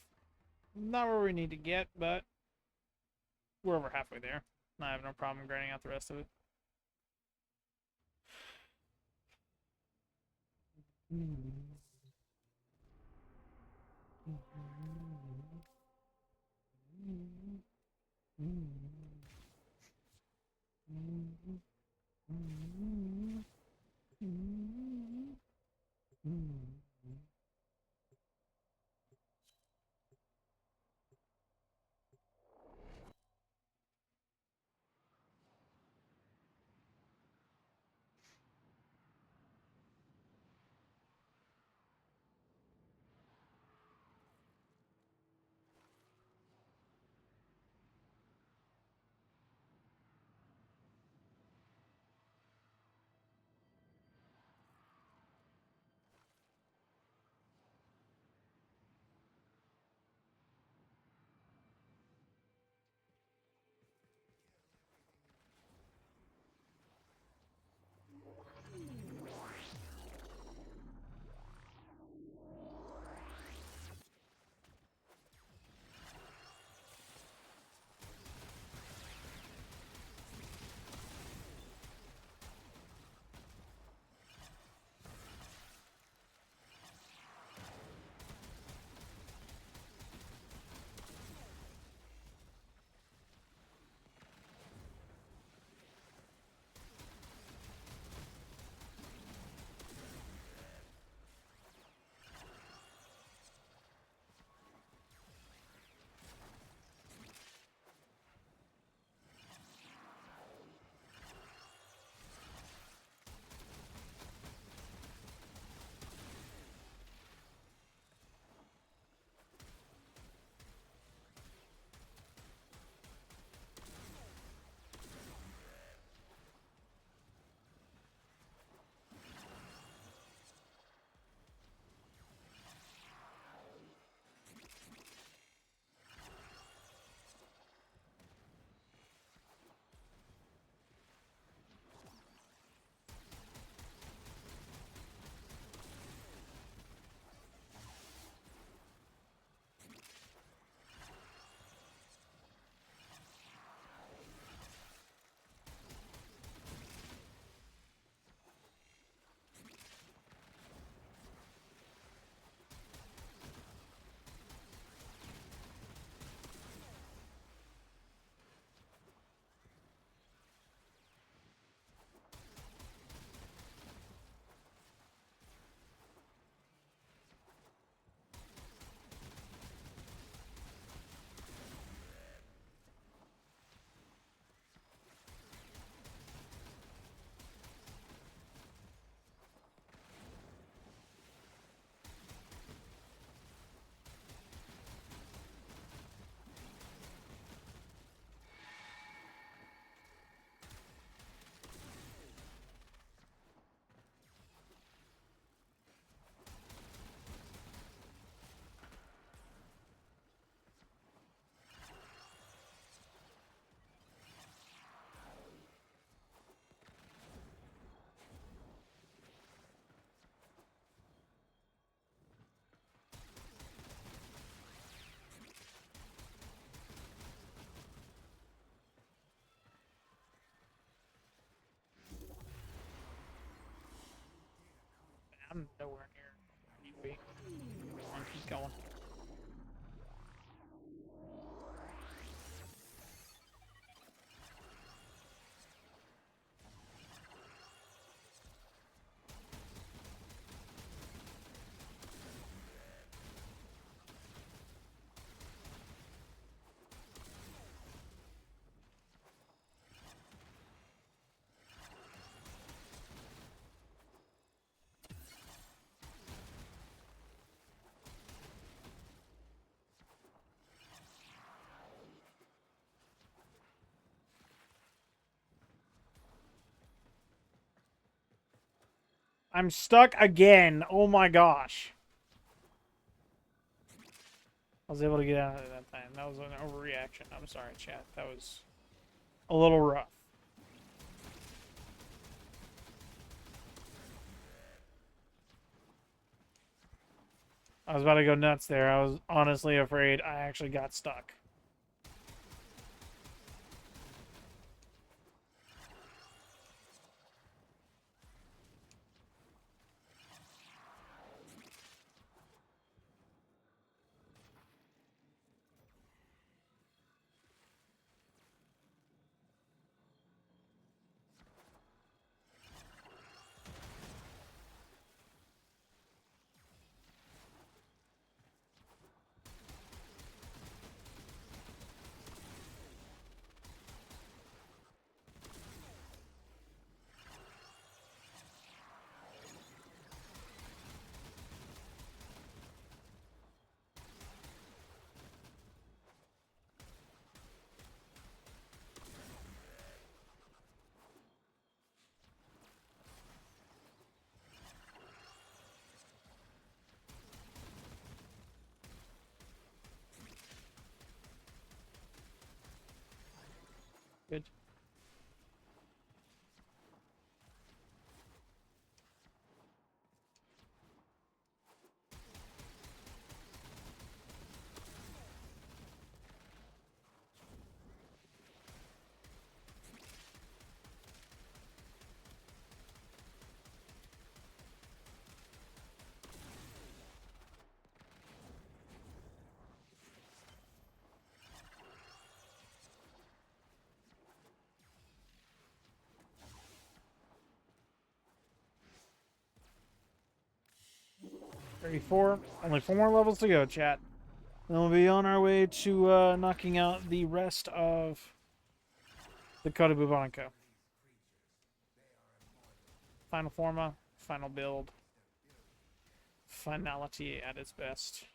[SPEAKER 1] Not where we need to get, but we're over halfway there. I have no problem grinding out the rest of it. I'm nowhere near anyway. Come on, keep going. I'm stuck again. Oh my gosh. I was able to get out of it that time. That was an overreaction. I'm sorry, chat. That was a little rough. I was about to go nuts there. I was honestly afraid I actually got stuck. Good. $34. Only 4 more levels to go, chat. Then we'll be on our way to knocking out the rest of the Code of Bubonico. Final forma, final build, finality at its best.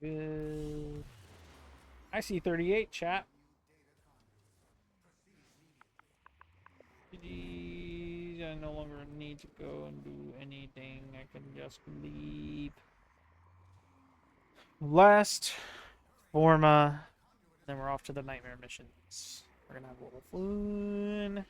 [SPEAKER 1] Good. I see 38, chat. I no longer need to go and do anything. I can just leave. Last Forma. Then we're off to the nightmare missions. We're gonna have a little fun.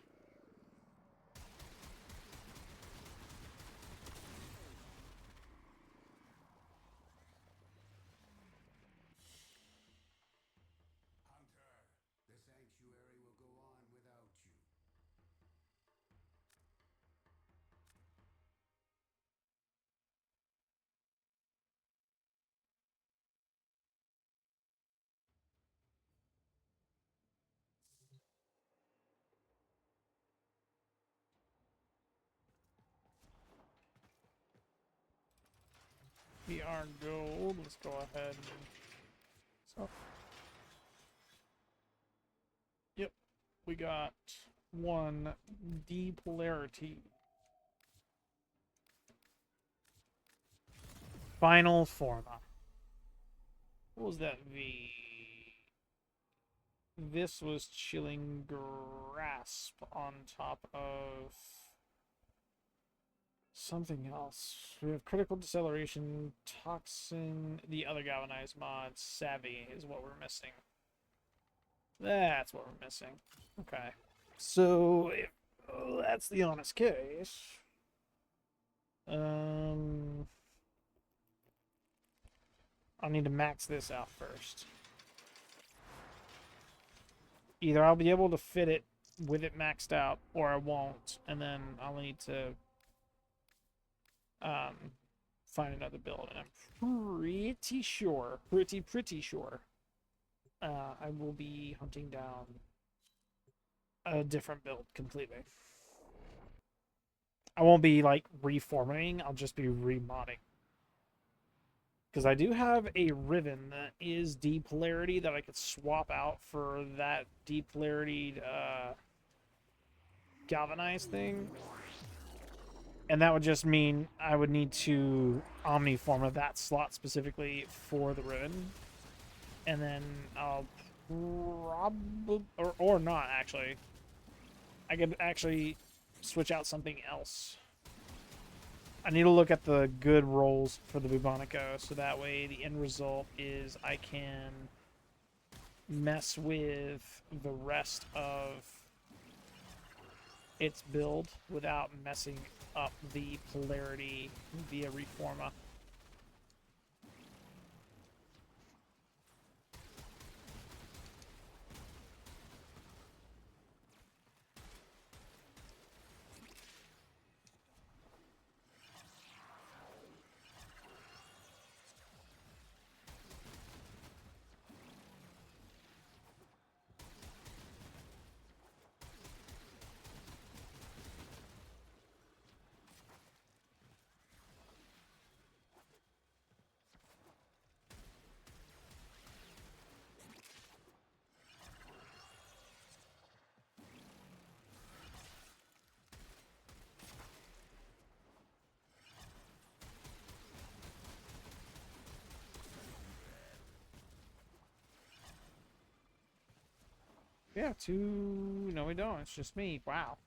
[SPEAKER 3] The sanctuary will go on without you.
[SPEAKER 1] We are gold. Let's go ahead. So, yep, we got one depolarity. Final Forma. What was that V? This was Chilling Grasp on top of something else. We have Critical Deceleration, Toxin, the other Galvanized mod, Savvy is what we're missing. That's what we're missing. Okay. So, if that's the honest case, I'll need to max this out first. Either I'll be able to fit it with it maxed out, or I won't, and then I'll need to find another build. And I'm pretty sure, pretty sure, I will be hunting down a different build completely. I won't be like reformatting, I'll just be remodding. Because I do have a Riven that is depolarity that I could swap out for that depolarityed galvanized thing. And that would just mean I would need to omniform of that slot specifically for the Riven. And then I'll probably, or not actually. I could actually switch out something else. I need to look at the good rolls for the Bubonico, so that way the end result is I can mess with the rest of its build without messing up the polarity via Reforma. Yeah, two. No, we don't. It's just me. Wow.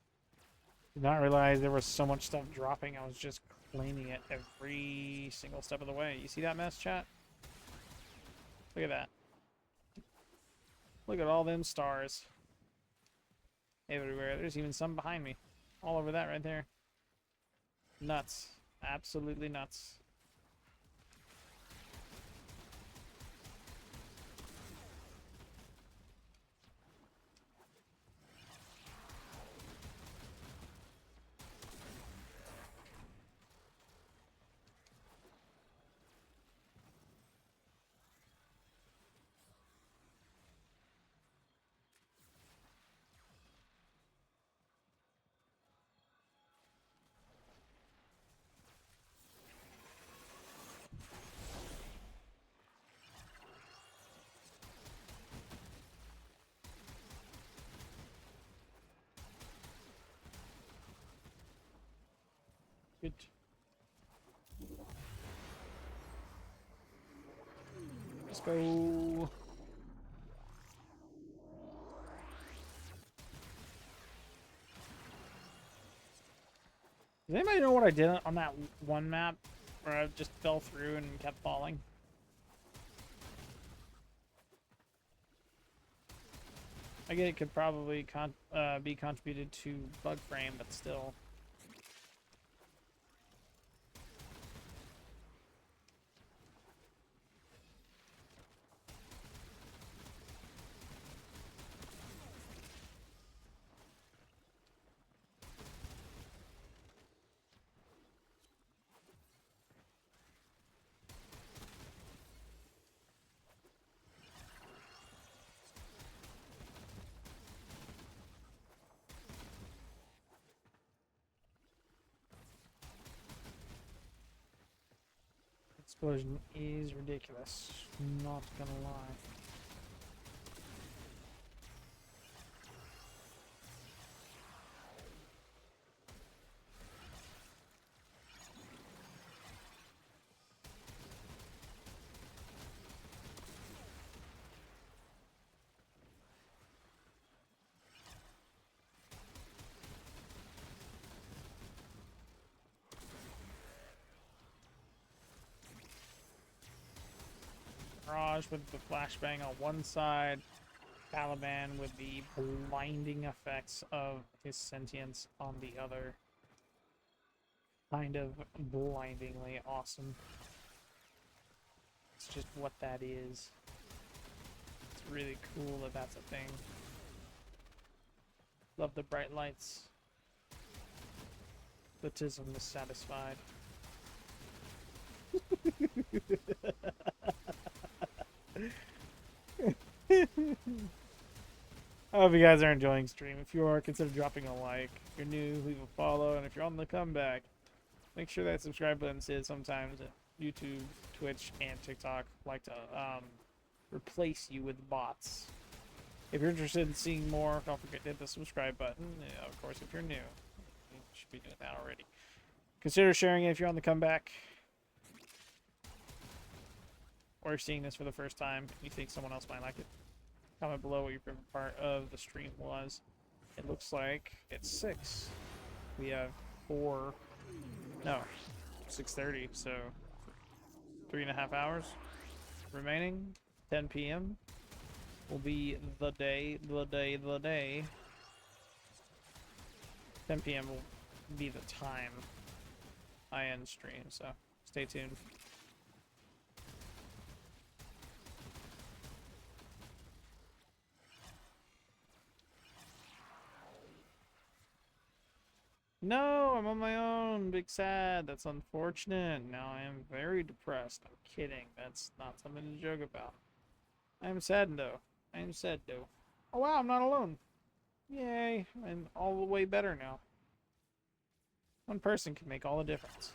[SPEAKER 1] Did not realize there was so much stuff dropping. I was just claiming it every single step of the way. You see that mess, chat? Look at that. Look at all them stars. Everywhere. There's even some behind me. All over that right there. Nuts. Absolutely nuts. Good. Let's go. Does anybody know what I did on that one map where I just fell through and kept falling? I get it could probably be contributed to bug frame, but still. Explosion is ridiculous. Not gonna lie. Mirage with the flashbang on one side, Taliban with the blinding effects of his sentience on the other. Kind of blindingly awesome. It's just what that is. It's really cool that that's a thing. Love the bright lights. The tism is satisfied. I hope you guys are enjoying stream. If you are, consider dropping a like. If you're new, leave a follow. And if you're on the comeback, make sure that subscribe button says sometimes YouTube, Twitch, and TikTok like to replace you with bots. If you're interested in seeing more, don't forget to hit the subscribe button. Yeah, of course, if you're new, you should be doing that already. Consider sharing it if you're on the comeback. Or you're seeing this for the first time, you think someone else might like it. Comment below what your favorite part of the stream was. It looks like it's 6. We have 6:30, so 3.5 hours remaining. 10 p.m. will be the day. 10 p.m. will be the time I end stream, so stay tuned. No, I'm on my own. Big sad. That's unfortunate. Now I am very depressed. I'm kidding. That's not something to joke about. I am sad though. I am sad though. Oh wow, I'm not alone. Yay. I'm all the way better now. One person can make all the difference.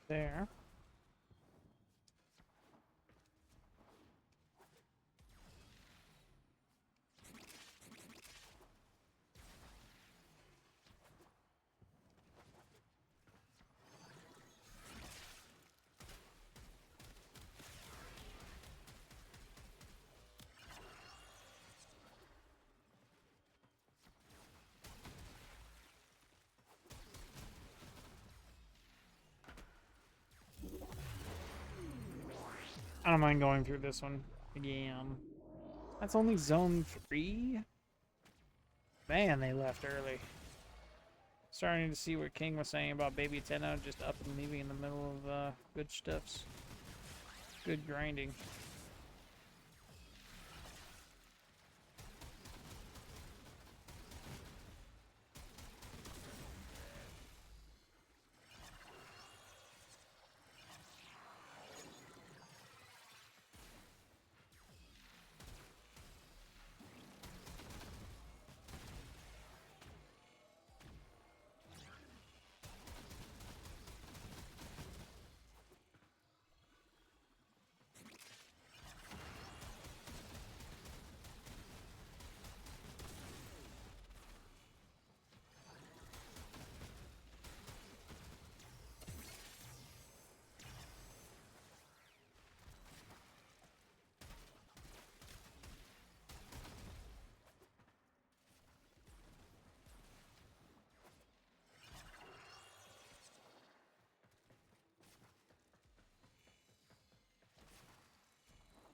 [SPEAKER 1] There. I don't mind going through this one again. That's only zone 3? Man, they left early. Starting to see what King was saying about Baby Tenno just up and leaving in the middle of good stuffs. Good grinding.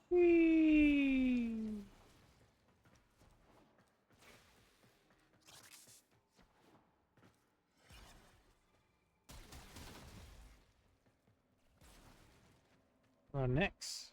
[SPEAKER 1] Whee! Next.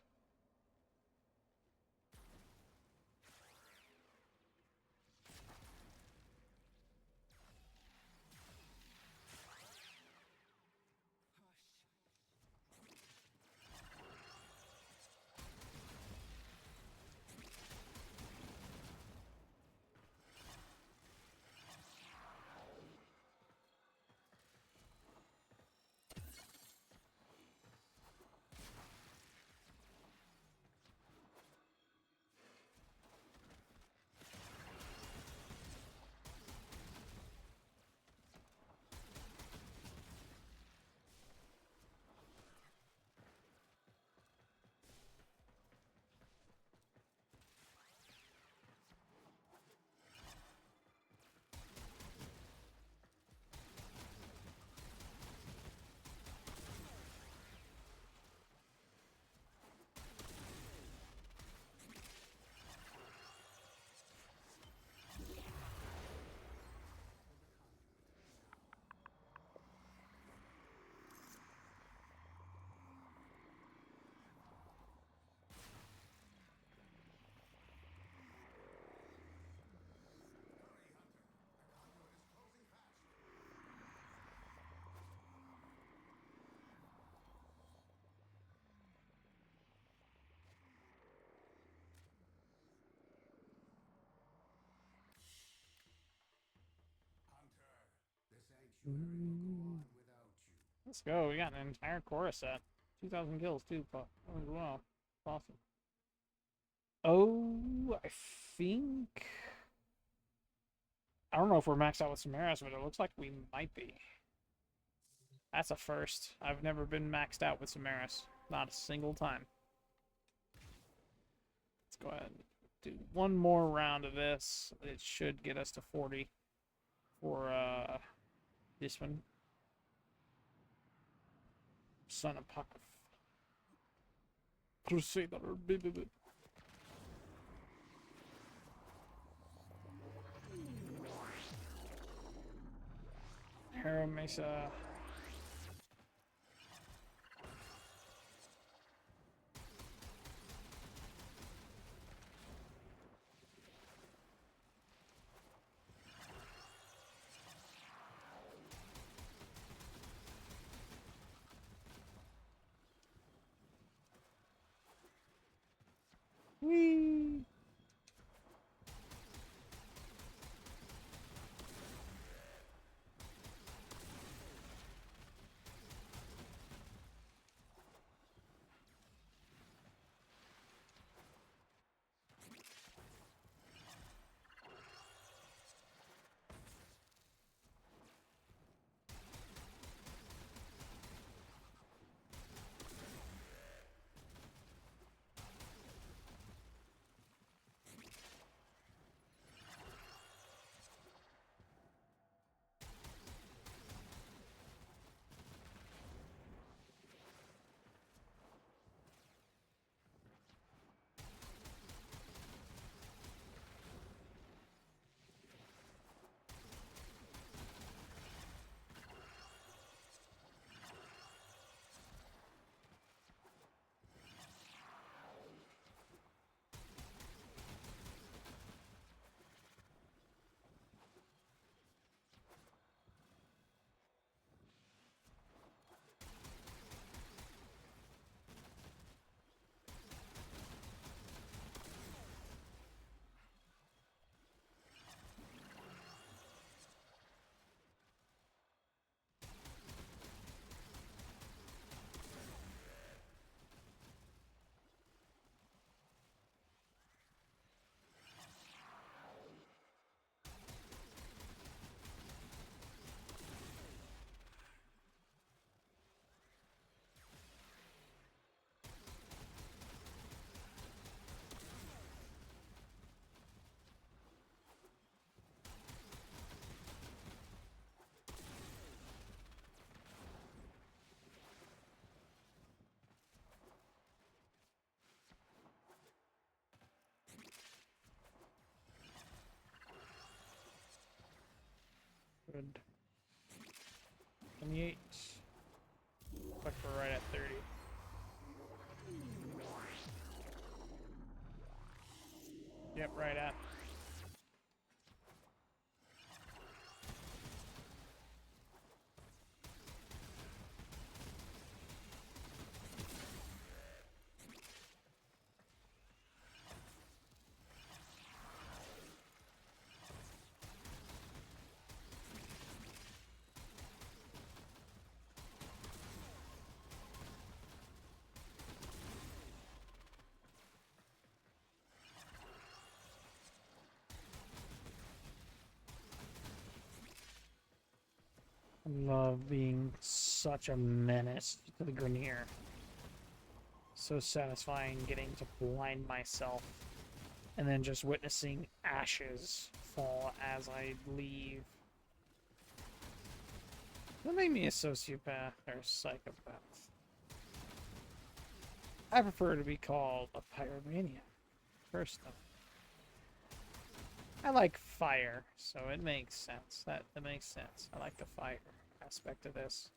[SPEAKER 1] Let's go. We got an entire chorus set. 2,000 kills too. As well. Awesome. Oh, I think. I don't know if we're maxed out with Samaras, but it looks like we might be. That's a first. I've never been maxed out with Samaras. Not a single time. Let's go ahead and do one more round of this. It should get us to 40 for this one. Son of Puck. Crusader, baby. Hero Mesa. Whee! Good. 28. Looks like we're right at 30. Yep, right at. I love being such a menace to the Grenier. So satisfying getting to blind myself and then just witnessing ashes fall as I leave. That made me a sociopath or psychopath. I prefer to be called a pyromaniac. Personally. I like fire, so it makes sense. That makes sense. I like the fire aspect of this.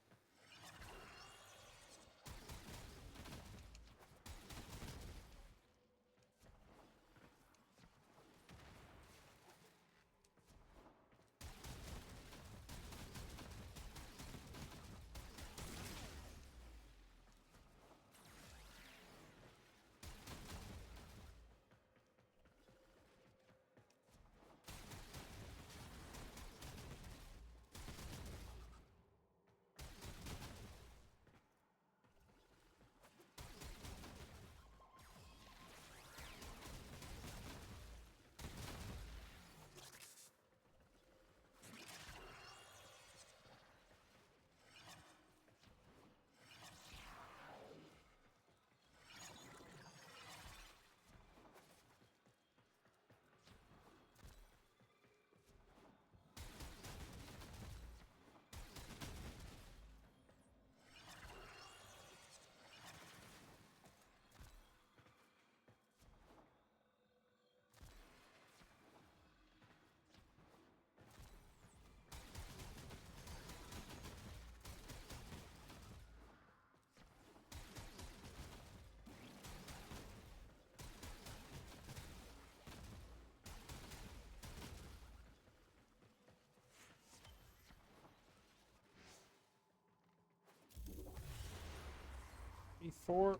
[SPEAKER 1] Before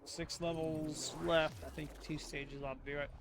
[SPEAKER 1] 6 levels left. I think 2 stages ought to do it.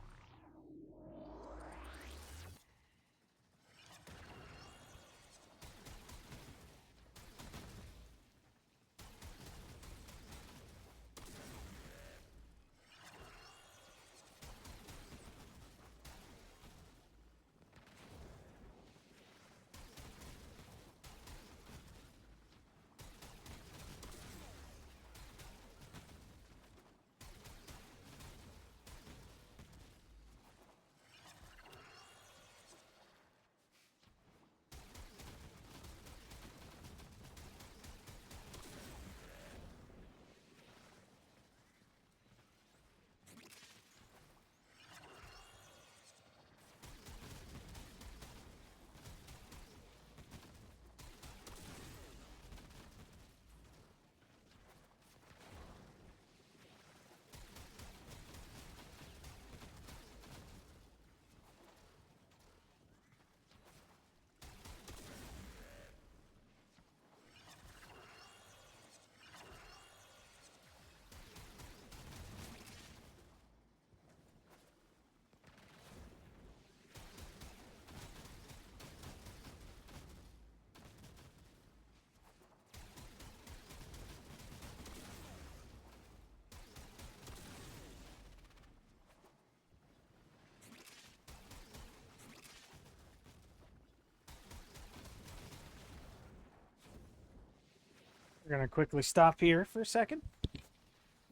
[SPEAKER 1] We're going to quickly stop here for a second.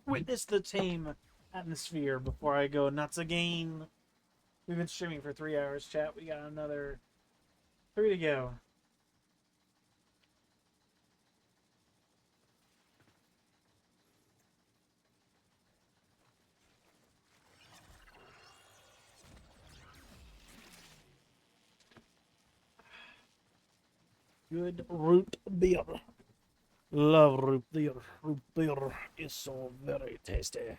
[SPEAKER 1] Witness the tame atmosphere before I go nuts again. We've been streaming for 3 hours, chat. We got another 3 to go. good root beer. Love root beer. Root beer is so very tasty.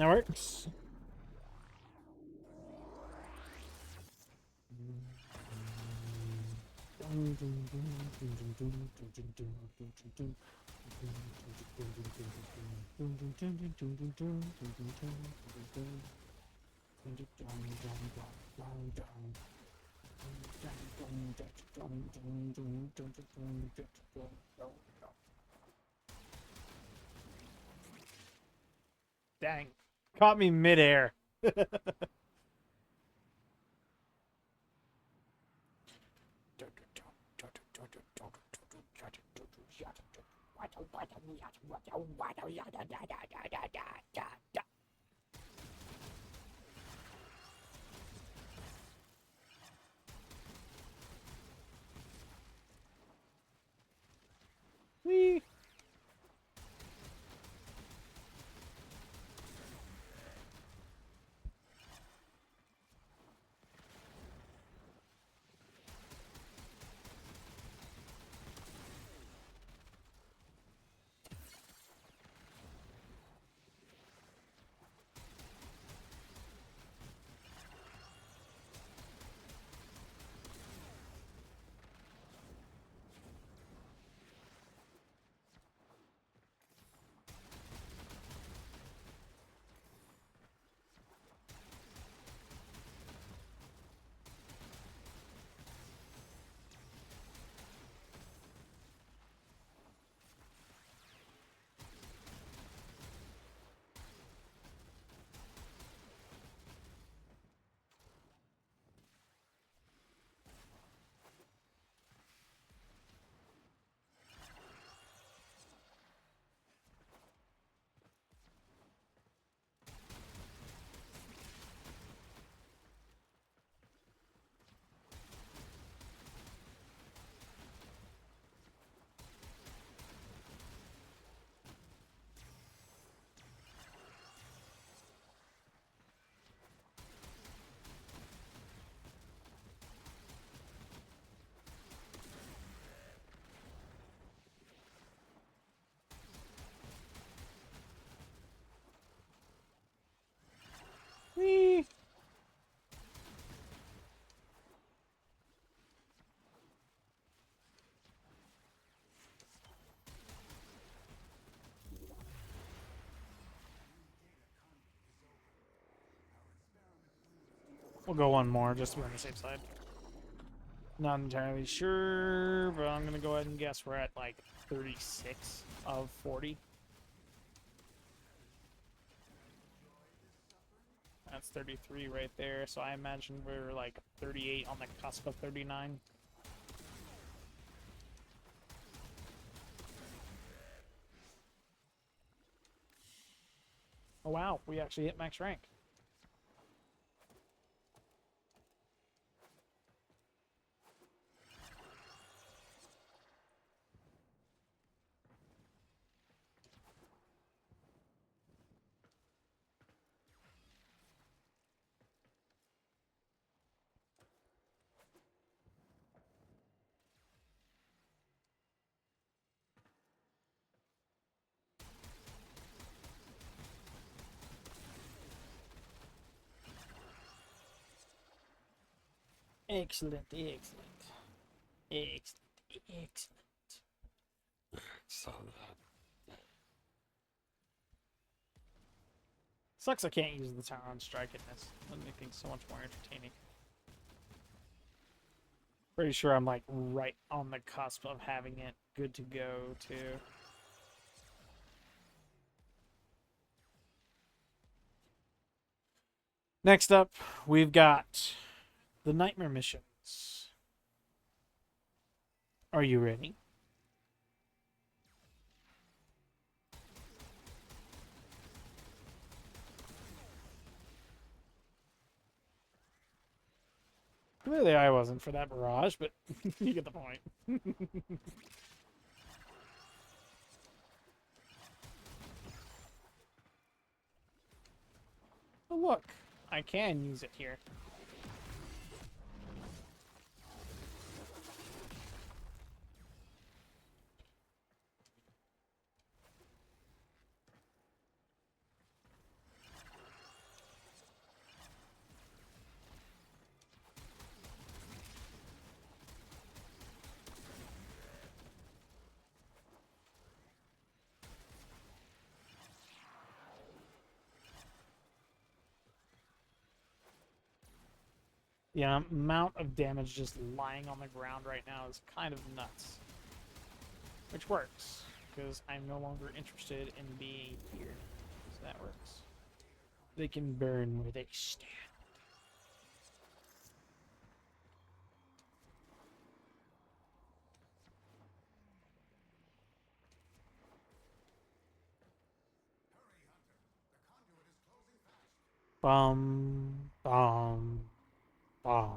[SPEAKER 1] That works. Dang. Caught me midair. Whee! Whee! We'll go one more just to be on the safe side. Not entirely sure, but I'm gonna go ahead and guess we're at like 36 of 40. That's 33 right there, so I imagine we're like 38 on the cusp of 39. Oh wow, we actually hit max rank. Excellent, excellent. Excellent, excellent. Sucks I can't use the tower on strike in this. That'd make things so much more entertaining. Pretty sure I'm like right on the cusp of having it good to go too. Next up, we've got the Nightmare missions. Are you ready? Clearly I wasn't for that barrage, but you get the point. Oh, look, I can use it here. The amount of damage just lying on the ground right now is kind of nuts. Which works, because I'm no longer interested in being here. So that works. They can burn where they stand. Bum, bum, bum.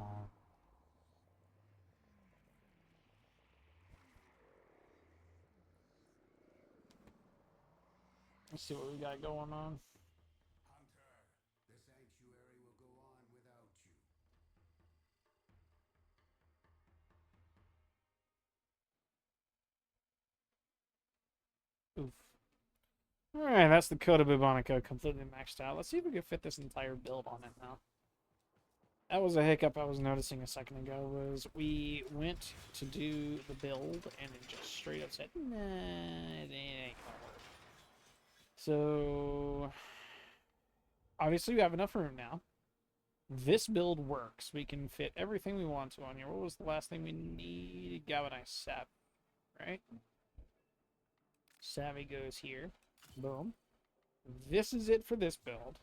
[SPEAKER 1] Let's see what we got going on.
[SPEAKER 3] Hunter, the sanctuary will go on without you.
[SPEAKER 1] Oof. Alright, that's the Coda Bubonica completely maxed out. Let's see if we can fit this entire build on it now. That was a hiccup I was noticing a second ago, was we went to do the build and it just straight up said, nah, it ain't gonna work. So, obviously we have enough room now. This build works. We can fit everything we want to on here. What was the last thing we needed? Galvanized Savvy, right? Savvy goes here. Boom. This is it for this build.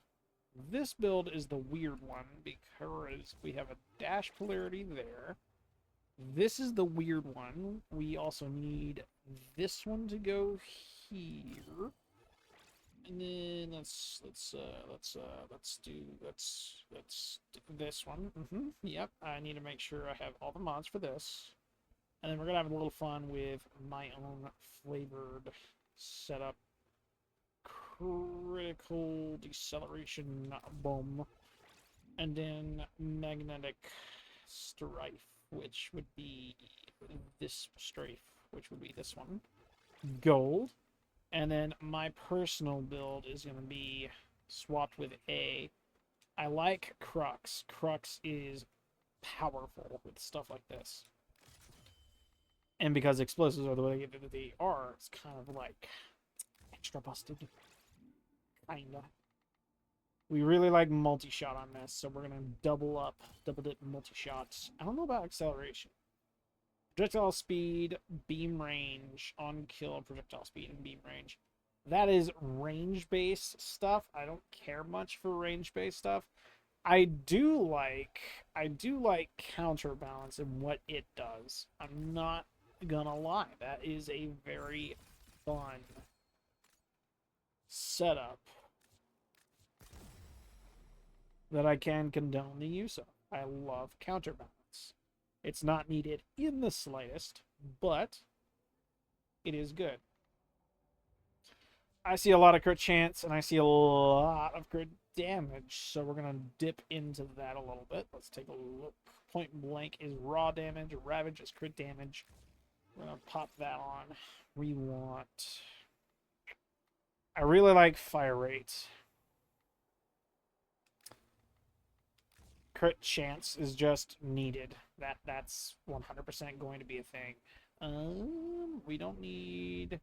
[SPEAKER 1] This build is the weird one because we have a dash polarity there. This is the weird one. We also need this one to go here. And then let's do this one. Yep. I need to make sure I have all the mods for this. And then we're gonna have a little fun with my own flavored setup. Critical deceleration bomb, and then magnetic strife, which would be this strafe, which would be this one. Gold. And then my personal build is going to be swapped with A. I like Crux. Crux is powerful with stuff like this. And because explosives are the way they are, it's kind of like extra busted. Kinda. We really like multi-shot on this, so we're gonna double dip multi-shots. I don't know about acceleration. Projectile speed, beam range, on kill, projectile speed, and beam range. That is range-based stuff. I don't care much for range-based stuff. I do like counterbalance and what it does. I'm not gonna lie. That is a very fun setup that I can condone the use of. I love counterbalance. It's not needed in the slightest, but it is good. I see a lot of crit chance, and I see a lot of crit damage, so we're going to dip into that a little bit. Let's take a look. Point blank is raw damage, ravage is crit damage. We're going to pop that on. We want... I really like fire rate. Crit chance is just needed. That's 100% going to be a thing. We don't need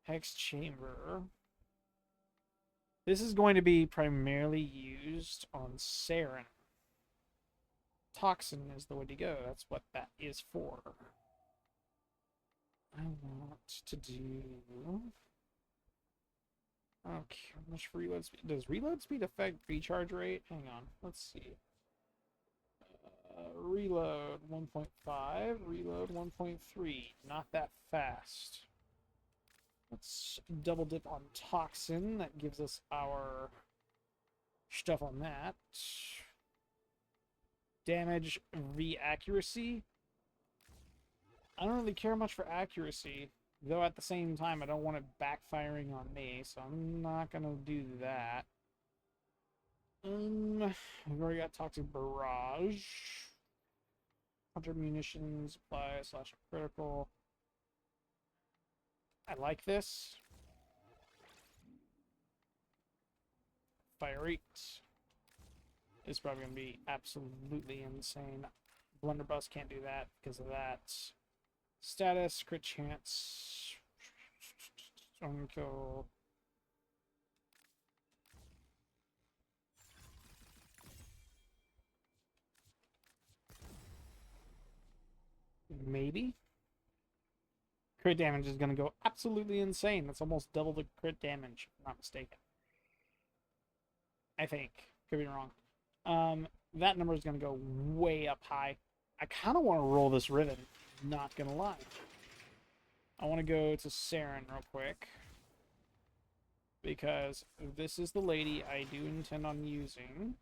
[SPEAKER 1] Hex Chamber. This is going to be primarily used on Saryn. Toxin is the way to go. That's what that is for. I want to do... I don't care how much reload speed. Does reload speed affect recharge rate? Hang on. Let's see. Reload 1.5. Reload 1.3. Not that fast. Let's double dip on Toxin. That gives us our stuff on that. damage v accuracy. I don't really care much for accuracy, though at the same time I don't want it backfiring on me, so I'm not gonna do that. We've already got Toxic Barrage. 100 munitions, supply slash critical. I like this. Fire rate is probably going to be absolutely insane. Blunderbuss can't do that because of that. Status, crit chance. Storm kill. Maybe. Crit damage is going to go absolutely insane. That's almost double the crit damage, if I'm not mistaken. I think. Could be wrong. That number is going to go way up high. I kind of want to roll this Riven. Not going to lie. I want to go to Saryn real quick. Because this is the lady I do intend on using.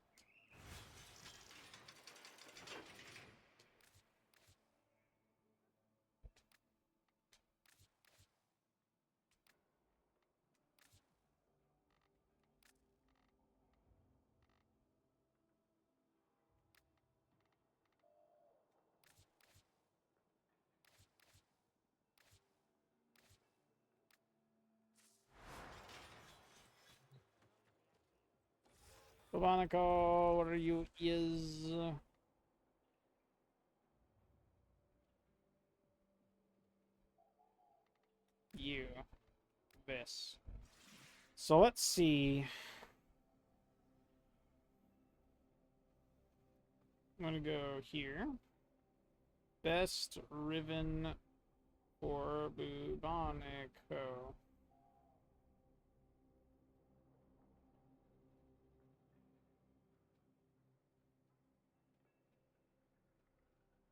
[SPEAKER 1] Bobonico, what are you is? You. This. So let's see. I'm gonna go here. Best Riven for Bubonico.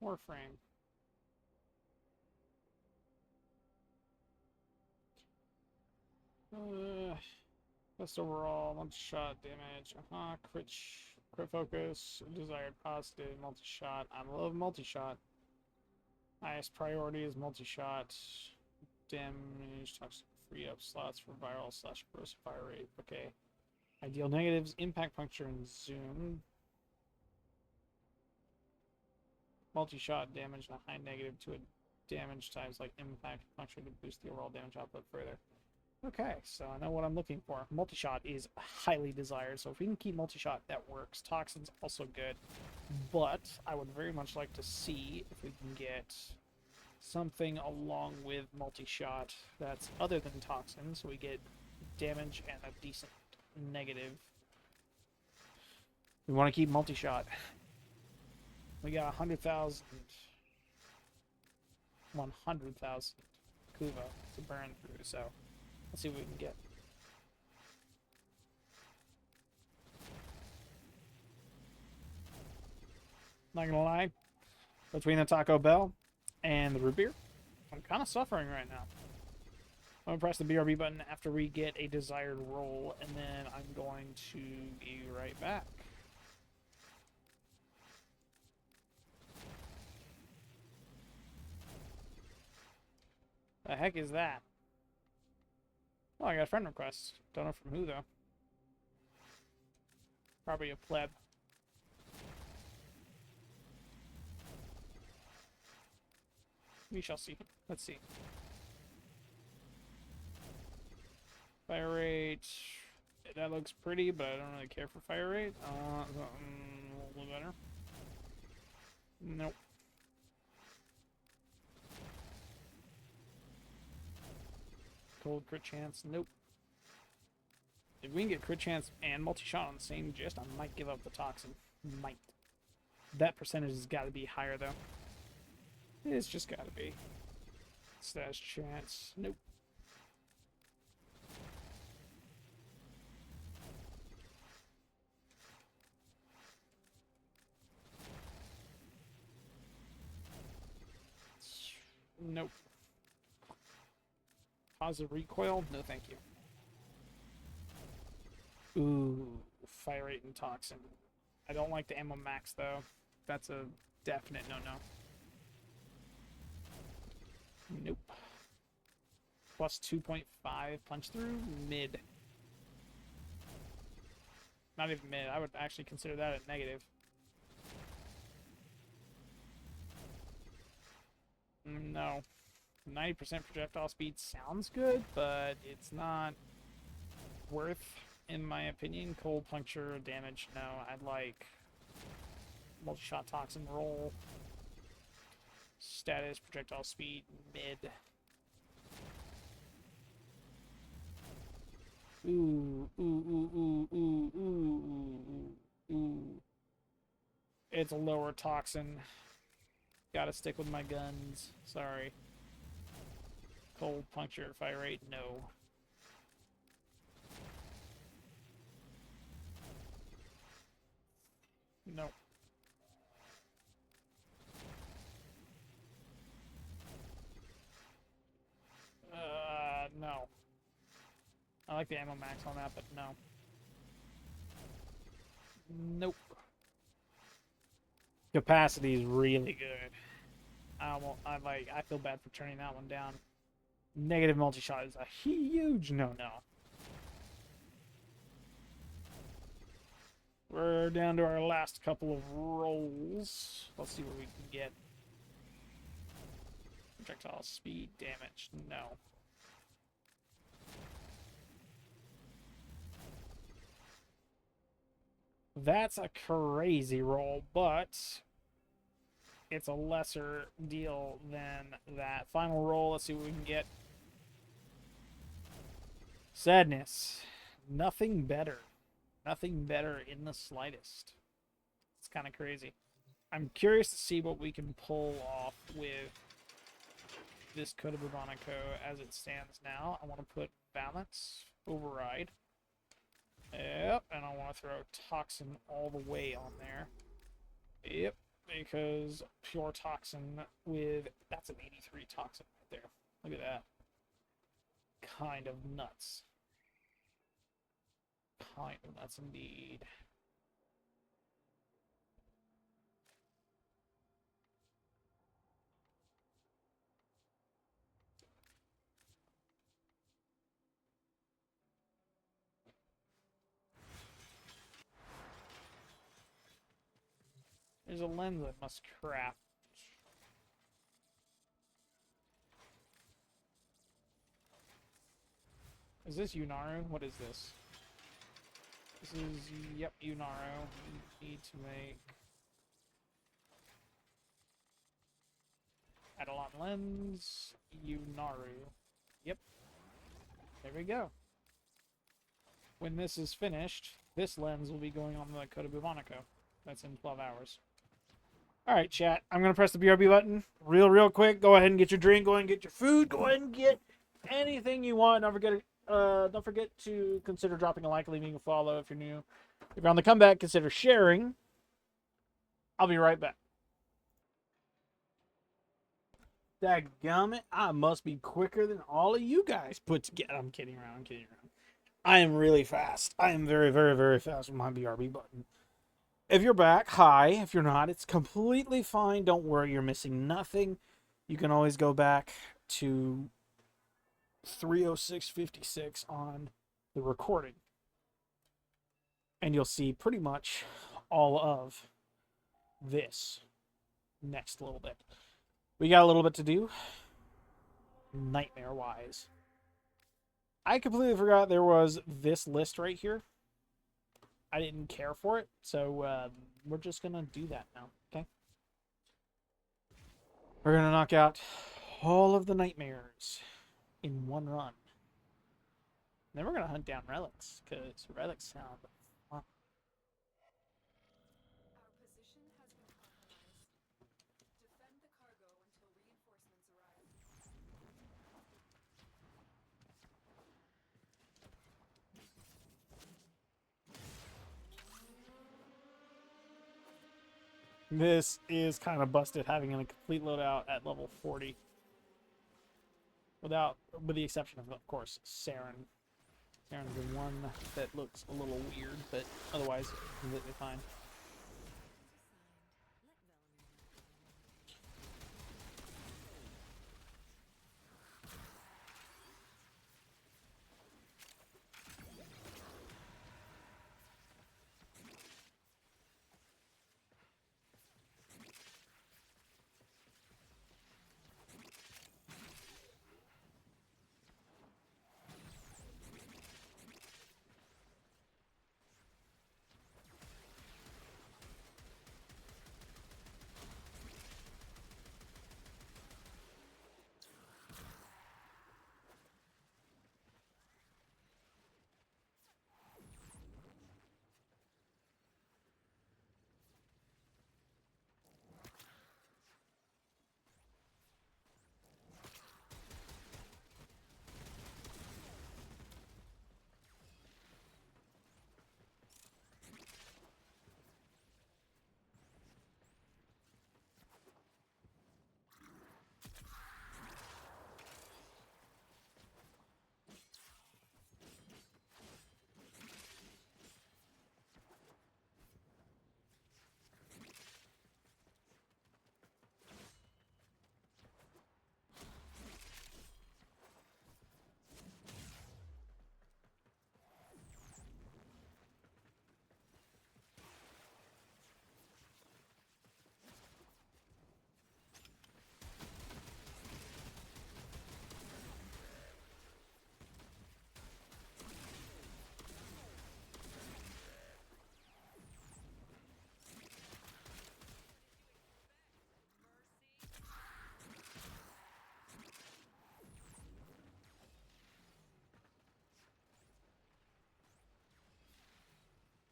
[SPEAKER 1] Warframe. Best overall, multi-shot damage. Crit focus, desired positive, multi-shot. I love multi-shot. Highest priority is multi-shot. Damage, toxic free up slots for viral slash burst fire rate. Okay. Ideal negatives, impact puncture and zoom. Multi-shot damage and a high negative to a damage times like impact puncture to boost the overall damage output further. Okay, so I know what I'm looking for. Multi-shot is highly desired, so if we can keep multi-shot, that works. Toxin's also good, but I would very much like to see if we can get something along with multi-shot that's other than toxin, so we get damage and a decent negative. We want to keep multi-shot. We got 100,000 Kuva to burn through, so let's see what we can get. Not gonna lie, between the Taco Bell and the root beer, I'm kind of suffering right now. I'm gonna press the BRB button after we get a desired roll, and then I'm going to be right back. The heck is that? Oh, I got a friend request. Don't know from who, though. Probably a pleb. We shall see. Let's see. Fire rate. That looks pretty, but I don't really care for fire rate. A little better. Nope. Cold crit chance. Nope. If we can get crit chance and multi-shot on the same gist, I might give up the toxin. Might. That percentage has got to be higher, though. It's just got to be. Stash chance. Nope. Nope. Positive recoil? No, thank you. Ooh, fire rate and toxin. I don't like the ammo max, though. That's a definite no-no. Nope. Plus 2.5 punch through? Mid. Not even mid. I would actually consider that a negative. No. 90% projectile speed sounds good, but it's not worth, in my opinion, cold puncture damage. No, I'd like multi-shot toxin roll. Status, projectile speed, mid. Ooh, ooh, ooh, ooh, ooh, ooh, ooh, ooh. It's a lower toxin. Gotta stick with my guns. Sorry. Cold puncture fire rate, no. No. No. I like the ammo max on that, but no. Nope. Capacity is really good. I feel bad for turning that one down. Negative multi-shot is a huge no-no. We're down to our last couple of rolls. Let's see what we can get. Projectile speed damage, no. That's a crazy roll, but it's a lesser deal than that. Final roll, let's see what we can get. Sadness. Nothing better. Nothing better in the slightest. It's kind of crazy. I'm curious to see what we can pull off with this Code of Bubonico as it stands now. I want to put balance, override. Yep, and I want to throw toxin all the way on there. Yep, because pure toxin with... That's an 83 toxin right there. Look at that. Kind of nuts. Kind of nuts indeed. There's a lens I must craft. Is this Unaru? What is this? This is, yep, Unaru. We need to make Eidolon lens, Unaru. Yep. There we go. When this is finished, this lens will be going on the Code of Bubonico. That's in 12 hours. Alright, chat. I'm going to press the BRB button real quick. Go ahead and get your drink. Go ahead and get your food. Go ahead and get anything you want. Don't forget to consider dropping a like, leaving a follow if you're new. If you're on the comeback, consider sharing. I'll be right back. Dadgummit, I must be quicker than all of you guys put together. I'm kidding around. I'm kidding around. I am really fast. I am very, very, very fast with my BRB button. If you're back, hi. If you're not, it's completely fine. Don't worry, you're missing nothing. You can always go back to 3:06:56 on the recording, and you'll see pretty much all of this next little bit. We got a little bit to do, nightmare-wise. I completely forgot there was this list right here. I didn't care for it, so we're just going to do that now, okay? We're going to knock out all of the nightmares in one run. Then we're going to hunt down relics, because relics sound fun.
[SPEAKER 4] Our position has been compromised. Defend the cargo until reinforcements arrive.
[SPEAKER 1] This is kind of busted, having a complete loadout at level 40. With the exception of course, Saryn. Saryn's the one that looks a little weird, but otherwise, completely fine.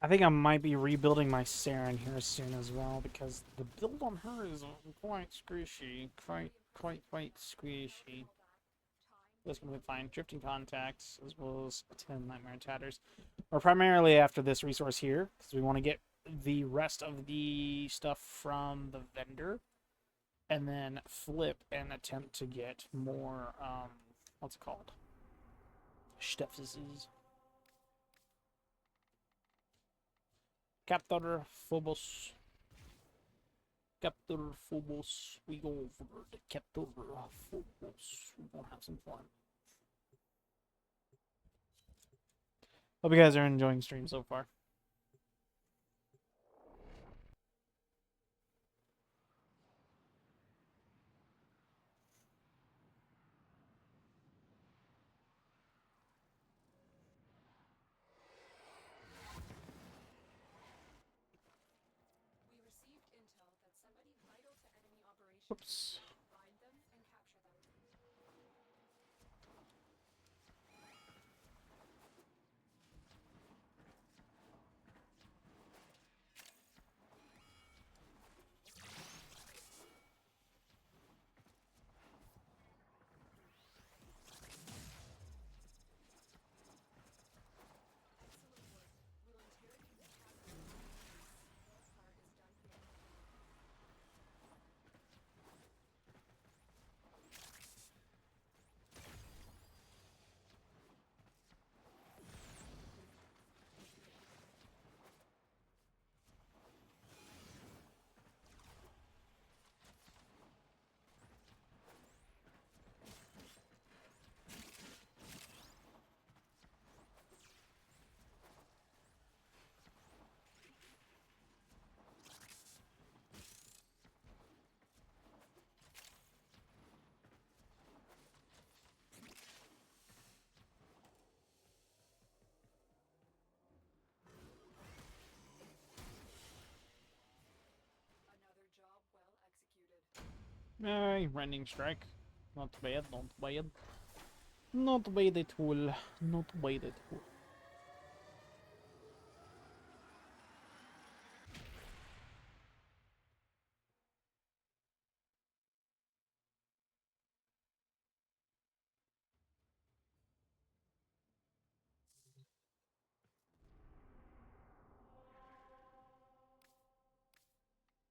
[SPEAKER 1] I think I might be rebuilding my Saryn here soon as well, because the build on her is quite squishy. Quite squishy. That's gonna be fine. Drifting Contacts, as well as 10 Nightmare Tatters. We're primarily after this resource here, because we want to get the rest of the stuff from the vendor, and then flip and attempt to get more, what's it called? Stepsises. Captor Phobos. Captor Phobos. We go over the Captor Phobos. We're gonna have some fun. Hope you guys are enjoying stream so far.
[SPEAKER 4] We received intel that somebody vital to enemy operations
[SPEAKER 1] Oops.
[SPEAKER 4] find them and capture them. Excellent work. We'll interrogate the captain. This part is done here. Another job well executed.
[SPEAKER 1] Rending Strike. Not bad, not bad. Not bad at all. Not bad at all.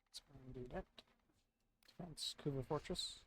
[SPEAKER 1] Let's go and do that. Defense, Kuva Fortress.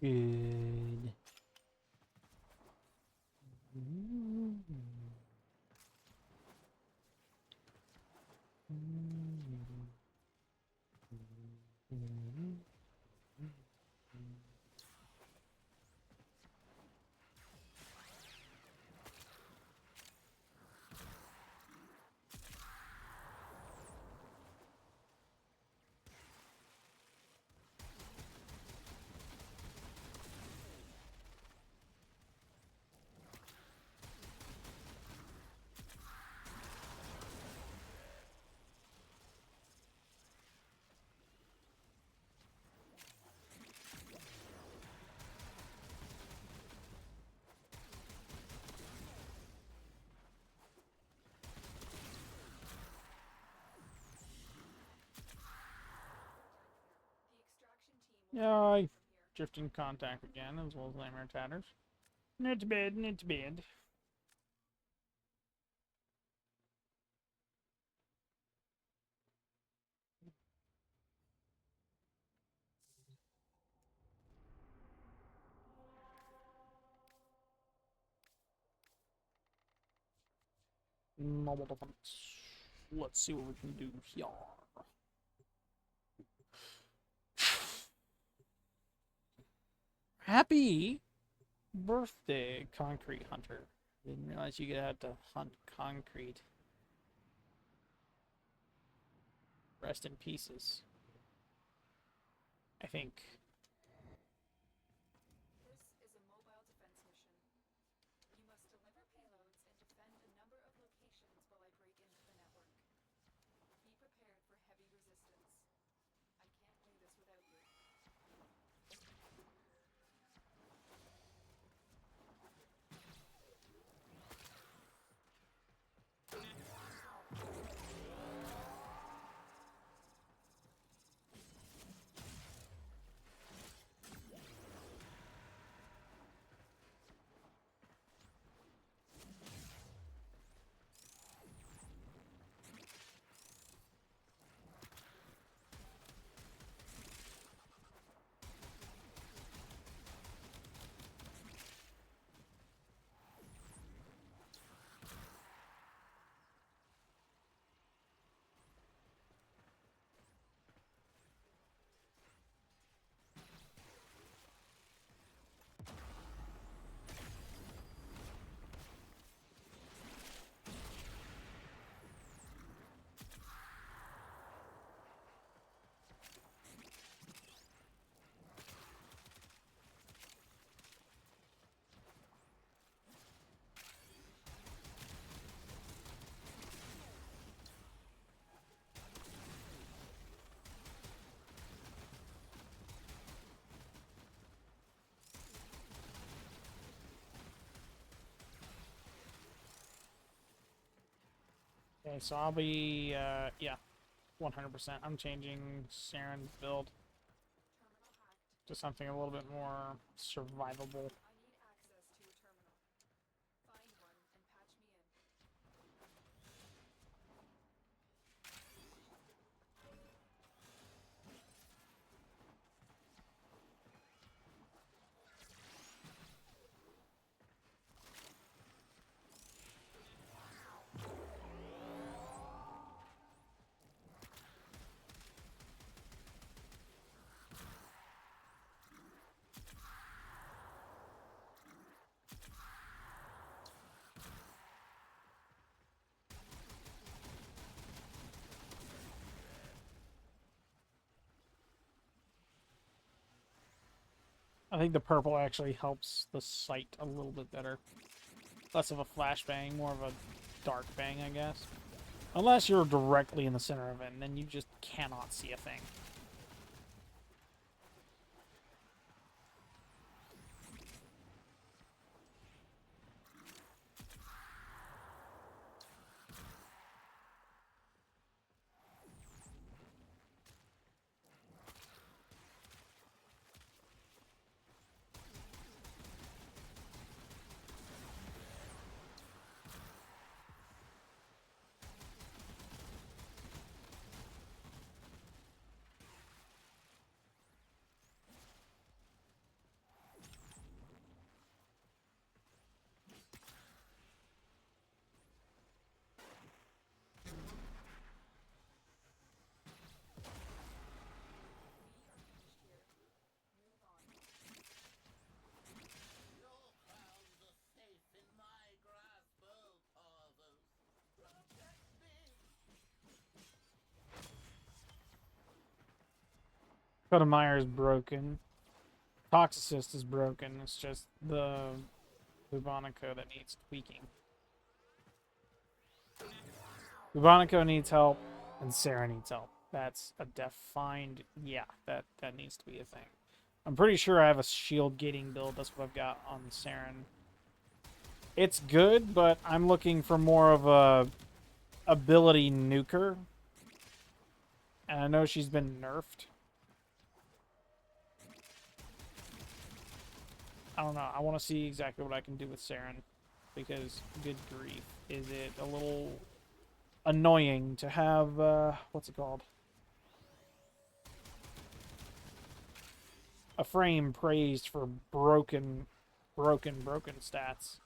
[SPEAKER 1] Good. Yeah, I drift in contact again, as well as Lammer Tatters. Not bad, not bad. Mobile defense. Let's see what we can do here. Happy birthday, Concrete Hunter. Didn't realize you had to hunt concrete. Rest in pieces. I think.
[SPEAKER 4] This is a mobile defense mission. You must deliver payloads and defend a number of locations while I break into the network. Be prepared for heavy resistance. I can't do this without you.
[SPEAKER 1] Okay, so I'll be, yeah, 100%. I'm changing Saryn's build
[SPEAKER 4] Terminal hacked.
[SPEAKER 1] to something a little bit more survivable.
[SPEAKER 4] I need access to your terminal. Find one and patch me in.
[SPEAKER 1] I think the purple actually helps the sight a little bit better. Less of a flashbang, more of a dark bang, I guess. Unless you're directly in the center of it, and then you just cannot see a thing.
[SPEAKER 3] Your crowns are safe in my grasp, oh Paulus. Protect me!
[SPEAKER 1] Codemire is broken. Toxicist is broken. It's just the Bubonico that needs tweaking. Bubonico needs help, and Saryn needs help. That's a defined... Yeah, that needs to be a thing. I'm pretty sure I have a shield gating build. That's what I've got on Saryn. It's good, but I'm looking for more of a ability nuker. And I know she's been nerfed. I don't know. I want to see exactly what I can do with Saryn, because good grief, is it a little annoying to have what's it called? A frame praised for broken stats.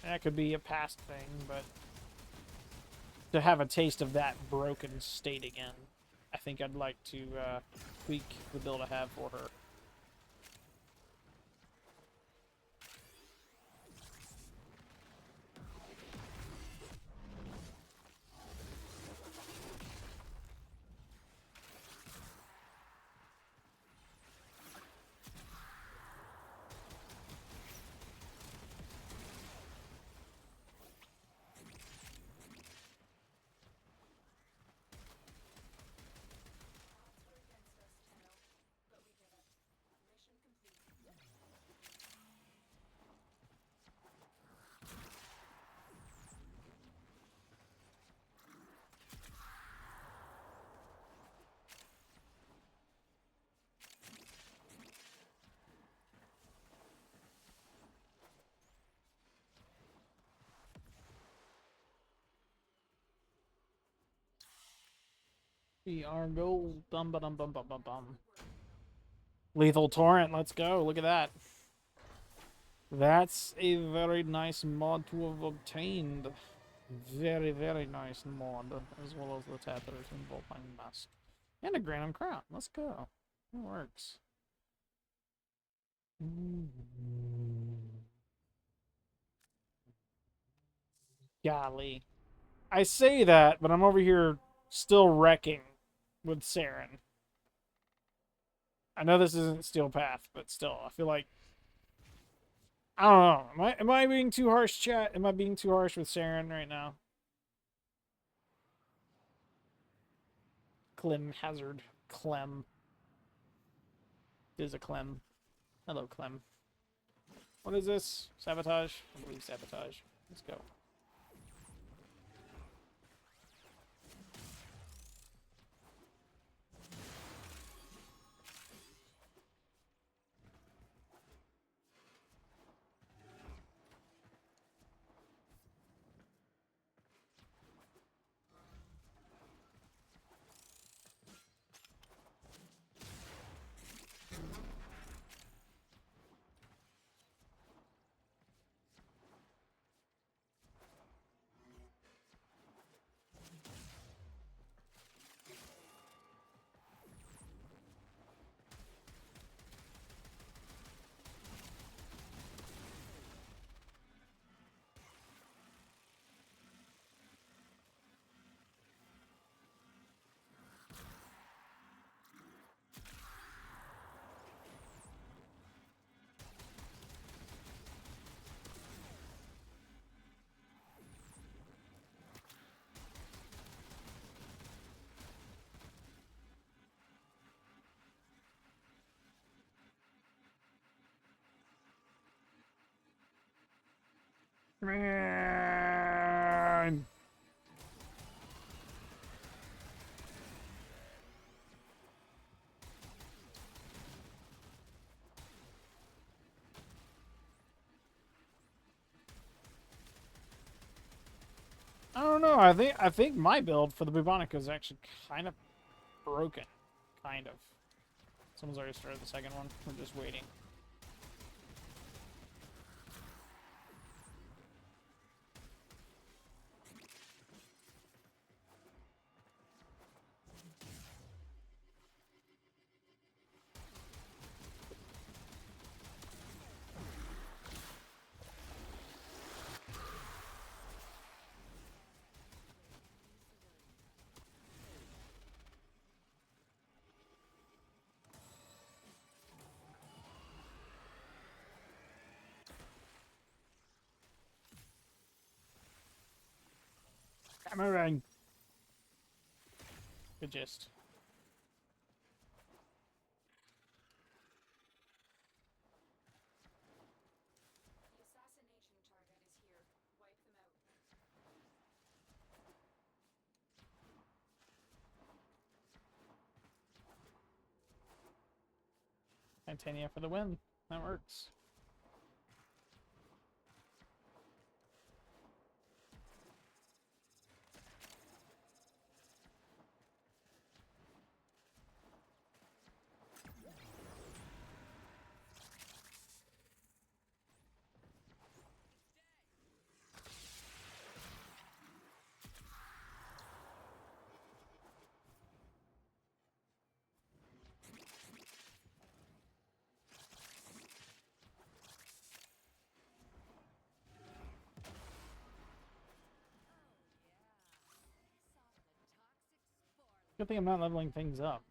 [SPEAKER 1] That could be a past thing, but to have a taste of that broken state again, I think I'd like to tweak the build I have for her.
[SPEAKER 4] Odds were against us, Tenno, but we did it. Mission complete.
[SPEAKER 1] We are gold. Bum ba dum bum bum bum bum. Lethal Torrent, let's go. Look at that. That's a very nice mod to have obtained. Very, very nice mod. As well as the Tatters and Volpine Mask. And a Granum Crown. Let's go. It works. Golly. I say that, but I'm over here still wrecking with Saryn. I know this isn't Steel Path, but still, I feel like I don't know. Am I being too harsh, chat? Am I being too harsh with Saryn right now? Clem Hazard. Clem. Is a Clem. Hello, Clem. What is this? Sabotage? I believe sabotage. Let's go. Man. I don't know. I think my build for the Bubonic is actually kind of broken. Kind of. Someone's already started the second one. We're just waiting. Boomerang. Good gist.
[SPEAKER 4] The assassination target is here. Wipe them out.
[SPEAKER 1] Titania for the win. That works. Good thing I'm not leveling things up.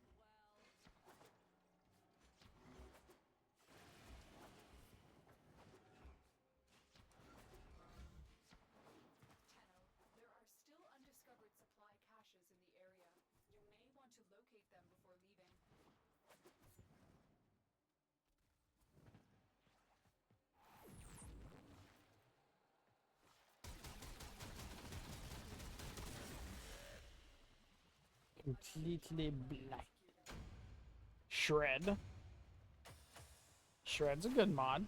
[SPEAKER 4] Tenno, there are still undiscovered supply caches in the area. You may want to locate them before leaving.
[SPEAKER 1] Completely black. Shred. Shred's a good mod.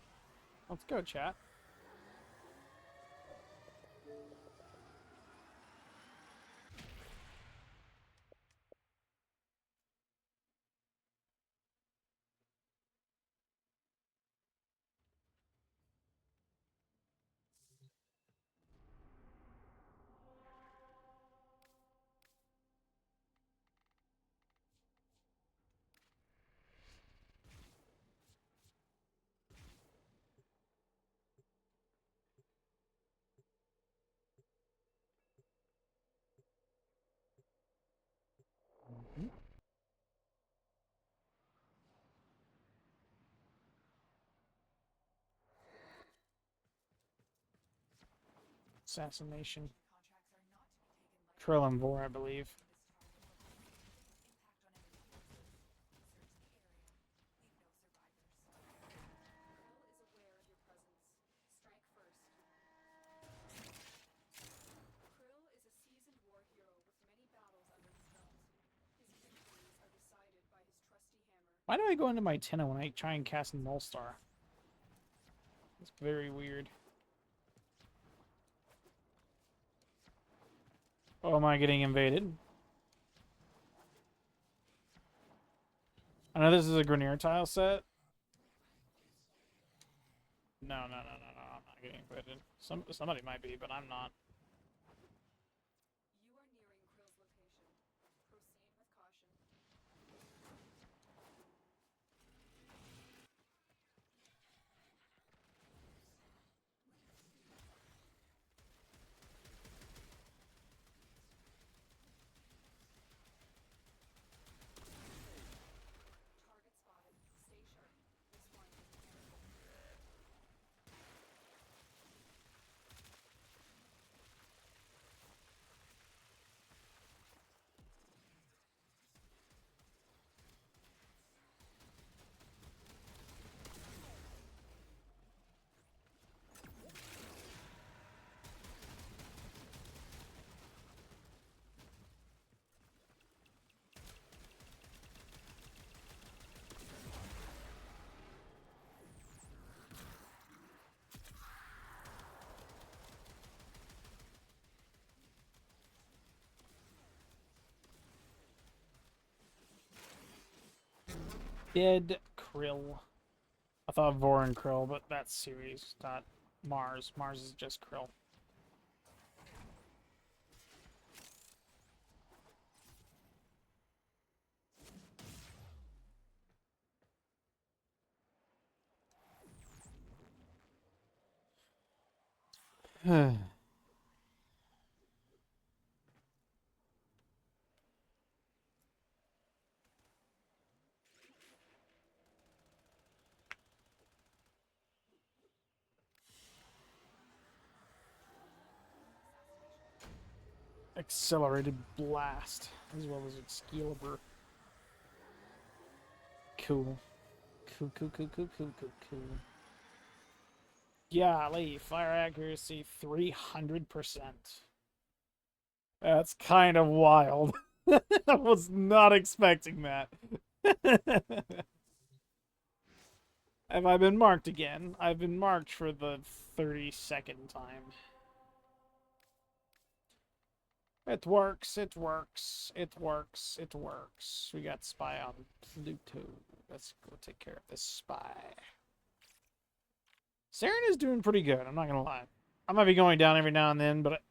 [SPEAKER 1] Let's go, chat. Assassination.
[SPEAKER 4] Contracts are not to be taken lightly.
[SPEAKER 1] Krill and Vor, I believe.
[SPEAKER 4] This target will have impact on enemy forces. Search the area. Leave no survivors. Krill is aware of your presence. Strike first. Krill is a seasoned war hero with many battles under his belt. His victories are decided by his trusty hammer.
[SPEAKER 1] Why do I go into my Tenno when I try and cast Null Star? It's very weird. Oh, am I getting invaded? I know this is a Grenier tile set. No, I'm not getting invaded. Somebody might be, but I'm not.
[SPEAKER 4] You are nearing Krill's location. Proceed with caution. Target spotted. Stay sharp. This one is manageable.
[SPEAKER 1] Dead Krill. I thought Vor and Krill, but that's series, not Mars. Mars is just Krill. Accelerated Blast, as well as Excalibur. Cool. Cool. Golly, fire accuracy 300%. That's kind of wild. I was not expecting that. Have I been marked again? I've been marked for the 32nd time. It works, it works, it works, it works. We got spy on Pluto. Let's go take care of this spy. Saryn is doing pretty good, I'm not gonna lie. I might be going down every now and then, but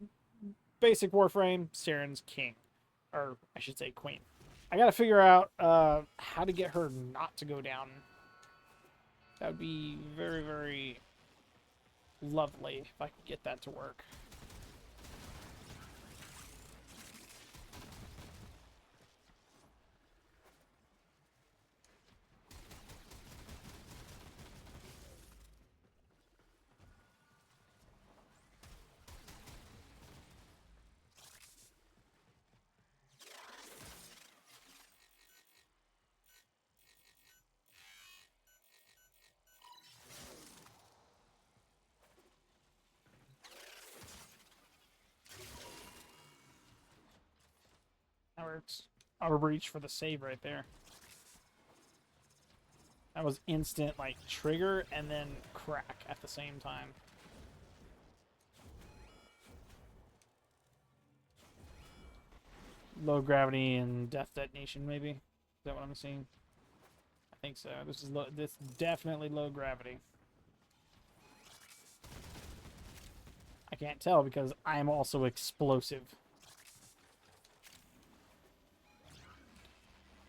[SPEAKER 1] basic Warframe, Saryn's king. Or, I should say queen. I gotta figure out how to get her not to go down. That would be very, very lovely if I could get that to work. That works. I'll reach for the save right there. That was instant, like, trigger and then crack at the same time. Low gravity and death detonation, maybe? Is that what I'm seeing? I think so. This is definitely low gravity. I can't tell because I am also explosive.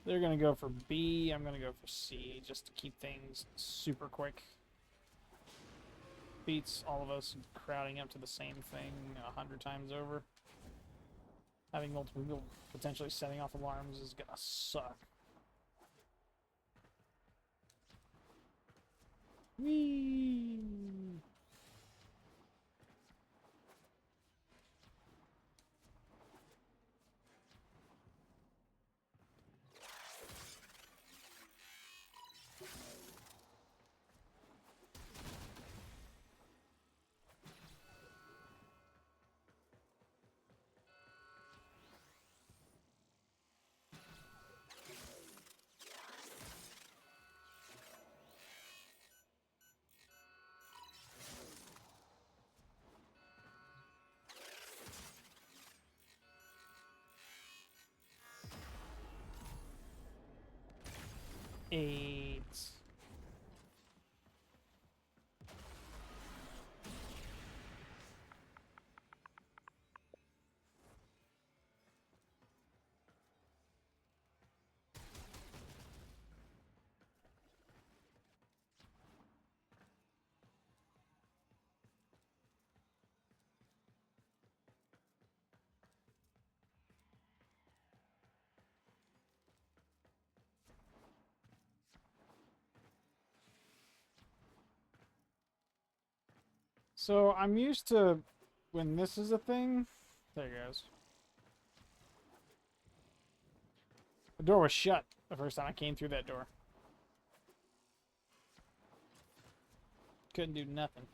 [SPEAKER 1] They're going to go for B. I'm going to go for C just to keep things super quick. Beats all of us crowding up to the same thing 100 times over. Having multiple people potentially setting off alarms is going to suck. Whee! Eight. So I'm used to when this is a thing. There it goes. The door was shut the first time I came through that door. Couldn't do nothing.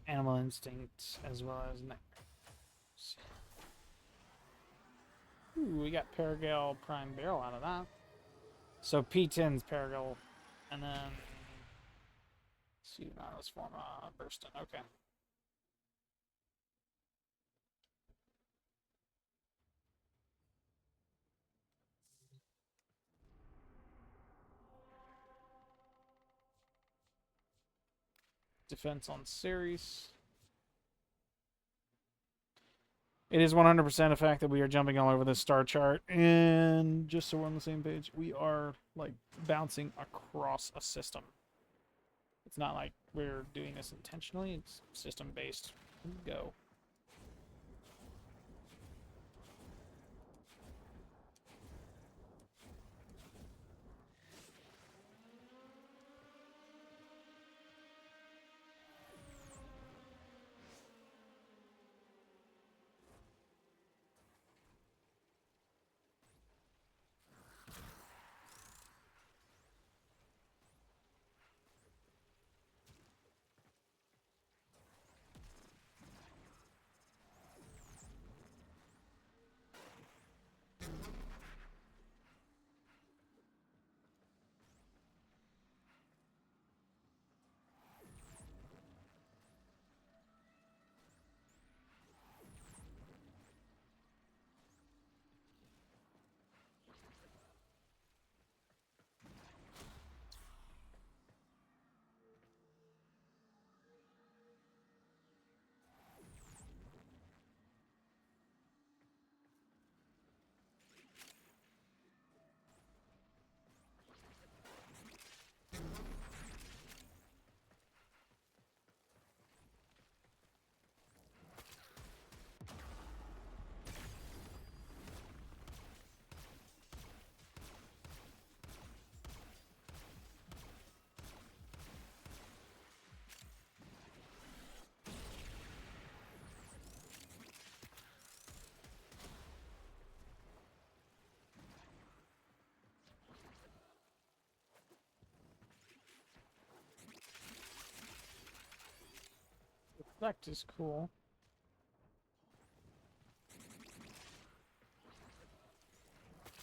[SPEAKER 1] Animal instinct as well as nightmares. Ooh, we got Paragal Prime Barrel out of that. So P10's Paragal, and then let's form a Burston. Okay. Defense on Ceres. It is 100% a fact that we are jumping all over this star chart, and just so we're on the same page, we are like bouncing across a system. It's not like we're doing this intentionally, it's system based. Go. Reflect is cool.
[SPEAKER 4] That is the last of them. Objective is secure. Let's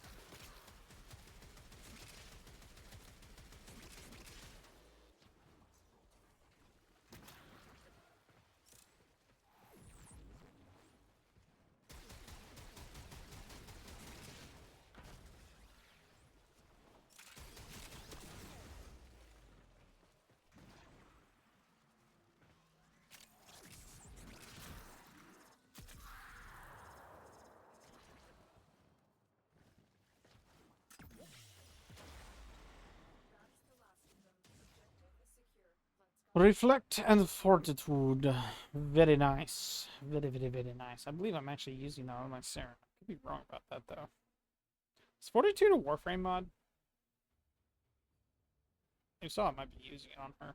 [SPEAKER 4] go.
[SPEAKER 1] Reflect and Fortitude. Very nice. Very, very, very nice. I believe I'm actually using that on my Saryn. I could be wrong about that, though. Is Fortitude a Warframe mod? If so, I might be using it on her.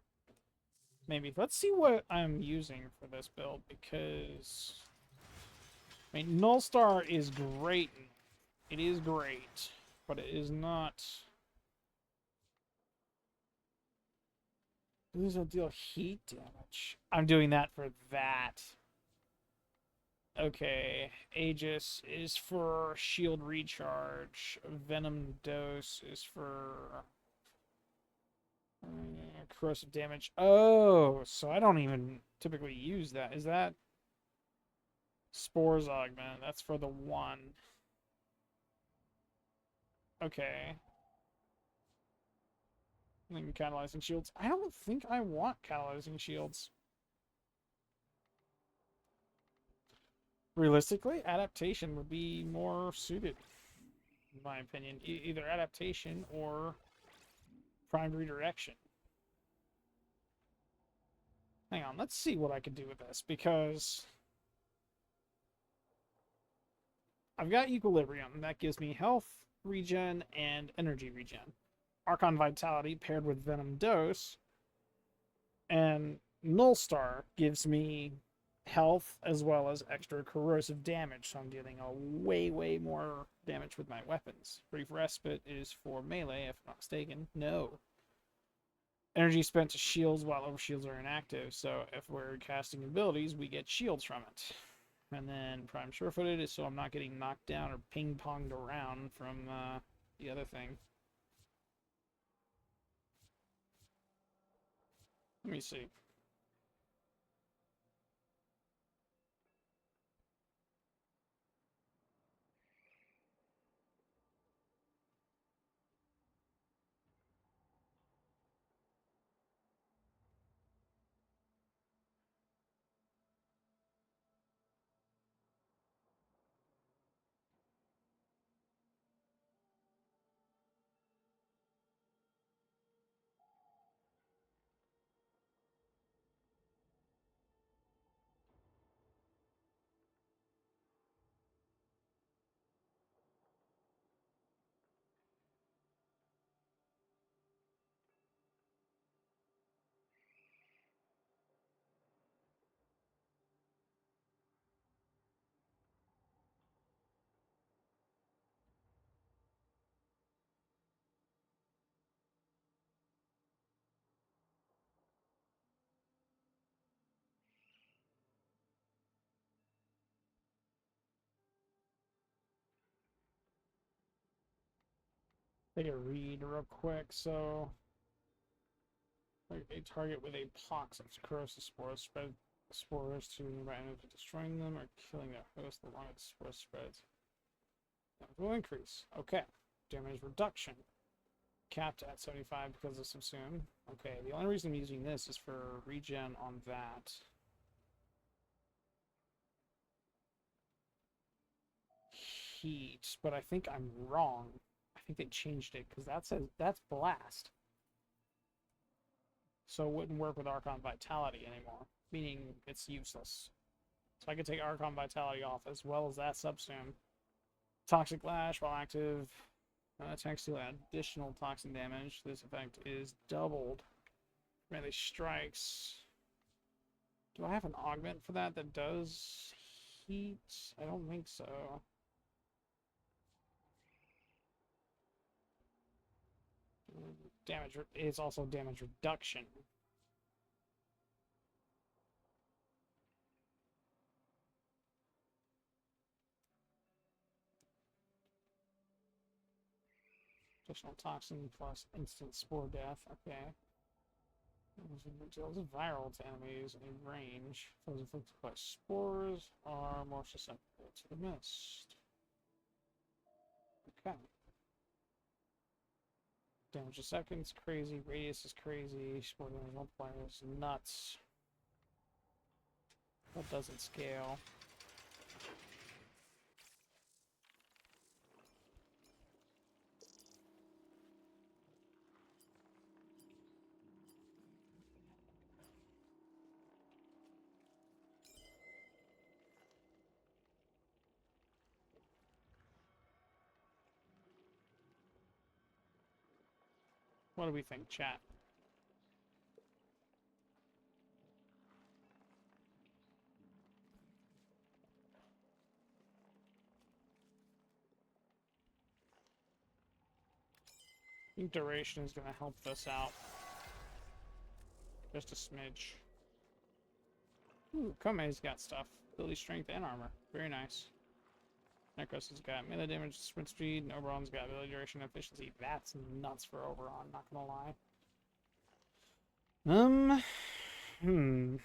[SPEAKER 1] Maybe. Let's see what I'm using for this build, because... I mean, Nullstar is great. It is great, but it is not... These don't deal heat damage. I'm doing that for that. Okay. Aegis is for shield recharge. Venom dose is for corrosive damage. Oh, so I don't even typically use that. Is that Spores Augment? That's for the one. Okay. And catalyzing shields. I don't think I want catalyzing shields. Realistically, adaptation would be more suited, in my opinion. Either adaptation or primed redirection. Hang on, let's see what I can do with this, because I've got Equilibrium. That gives me health regen and energy regen. Archon Vitality paired with Venom Dose. And Nullstar gives me health as well as extra corrosive damage, so I'm dealing a way more damage with my weapons. Brief Respite is for melee, if I'm not mistaken. No. Energy spent to shields while overshields are inactive, so if we're casting abilities, we get shields from it. And then Prime Surefooted is so I'm not getting knocked down or ping-ponged around from the other thing. Let me see. Take a read real quick. So, like a target with a pox of corrosive spores spread spores to nearby enemies, destroying them or killing their host. The longer the spore spreads, damage will increase. Okay, damage reduction capped at 75 because of subsume. Okay, the only reason I'm using this is for regen on that. Heat, but I think I'm wrong. I think they changed it because that says that's blast. So it wouldn't work with Archon Vitality anymore, meaning it's useless. So I could take Archon Vitality off as well as that subsume. Toxic Lash while active attacks deal additional toxin damage. This effect is doubled. Melee strikes. Do I have an augment for that that does heat? I don't think so. Damage. It's also damage reduction. Additional toxin plus instant spore death. Okay. Deals viral to enemies in range. Those inflicted by spores are more susceptible to the mist. Okay. Damage a second's crazy. Radius is crazy. Spore damage multiplier is nuts. That doesn't scale. What do we think, chat? I think duration is going to help this out. Just a smidge. Ooh, Kome's got stuff. Ability, strength, and armor. Very nice. Necros has got melee damage, sprint speed, and Oberon's got ability, duration, and efficiency. That's nuts for Oberon, not gonna lie. Hmm.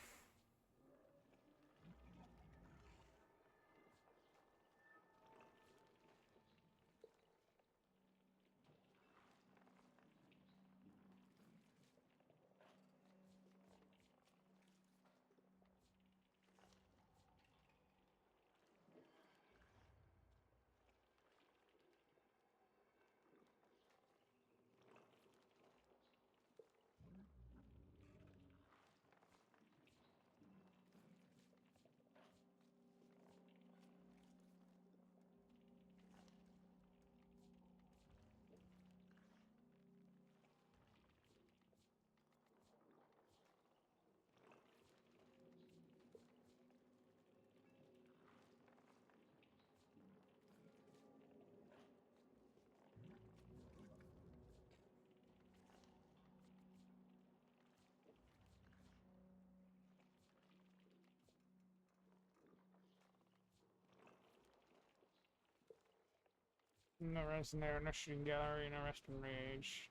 [SPEAKER 1] No rest in there, no shooting gallery, no rest in rage.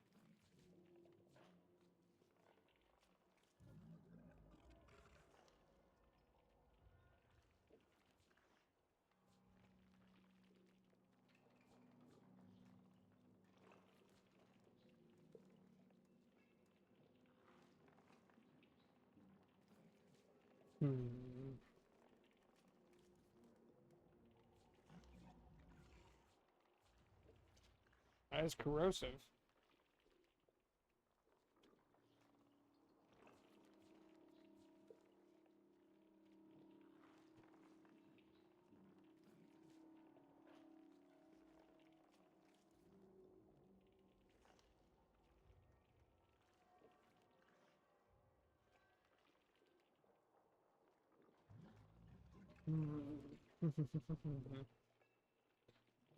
[SPEAKER 1] Hmm. That is corrosive.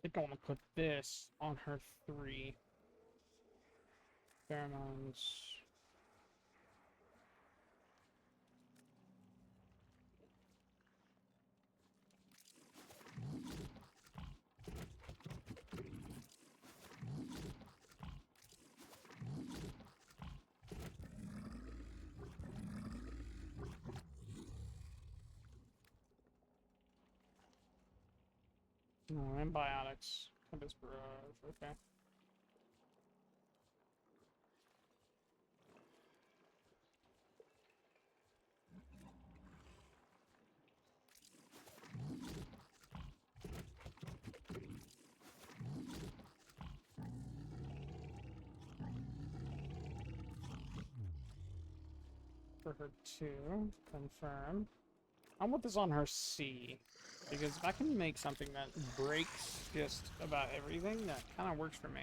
[SPEAKER 1] I think I want to put this on her 3. Pheromones. Oh, antibiotics. Tempest barrage. Okay. For her 2. Confirm. I want this on her C. Because if I can make something that breaks just about everything, that kind of works for me.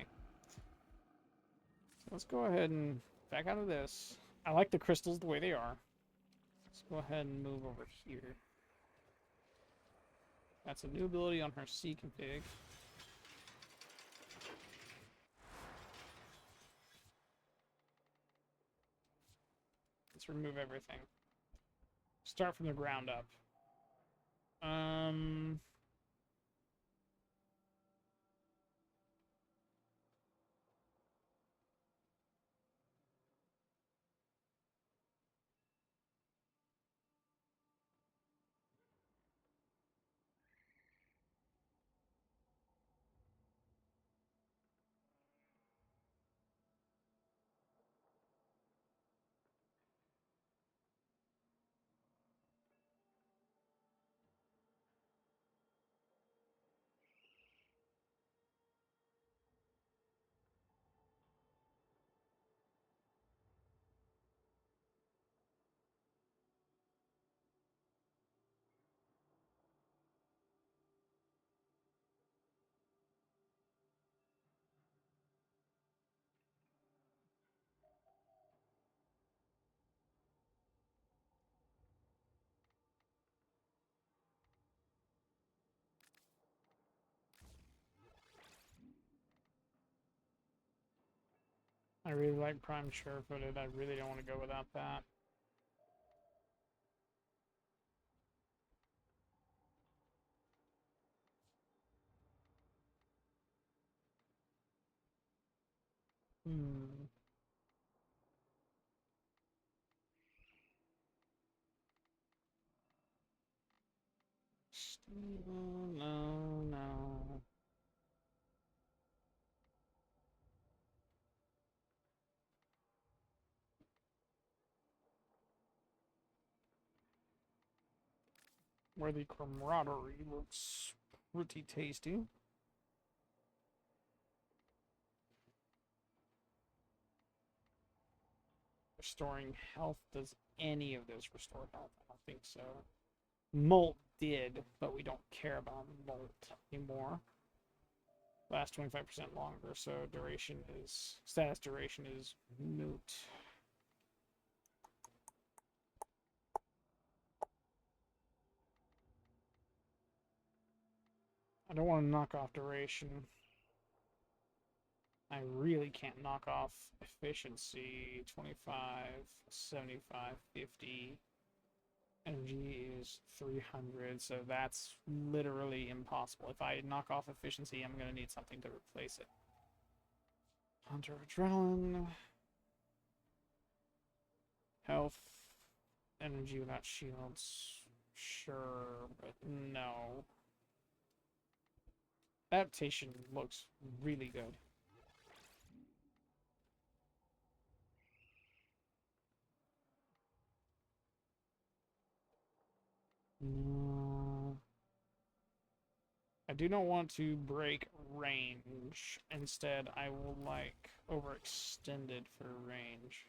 [SPEAKER 1] So let's go ahead and back out of this. I like the crystals the way they are. Let's go ahead and move over here. That's a new ability on her C config. Let's remove everything. Start from the ground up. I really like Prime Sure-Footed. I really don't want to go without that. Hmm. No, no. Where the camaraderie looks pretty tasty. Restoring health. Does any of this restore health? I don't think so. Molt did, but we don't care about Molt anymore. Lasts 25% longer, so duration is... status duration is moot. I don't want to knock off duration. I really can't knock off efficiency. 25, 75, 50. Energy is 300, so that's literally impossible. If I knock off efficiency, I'm going to need something to replace it. Hunter Adrenaline. Health. Energy without shields. Sure, but no. Adaptation looks really good. No. I do not want to break range. Instead, I will like overextended for range.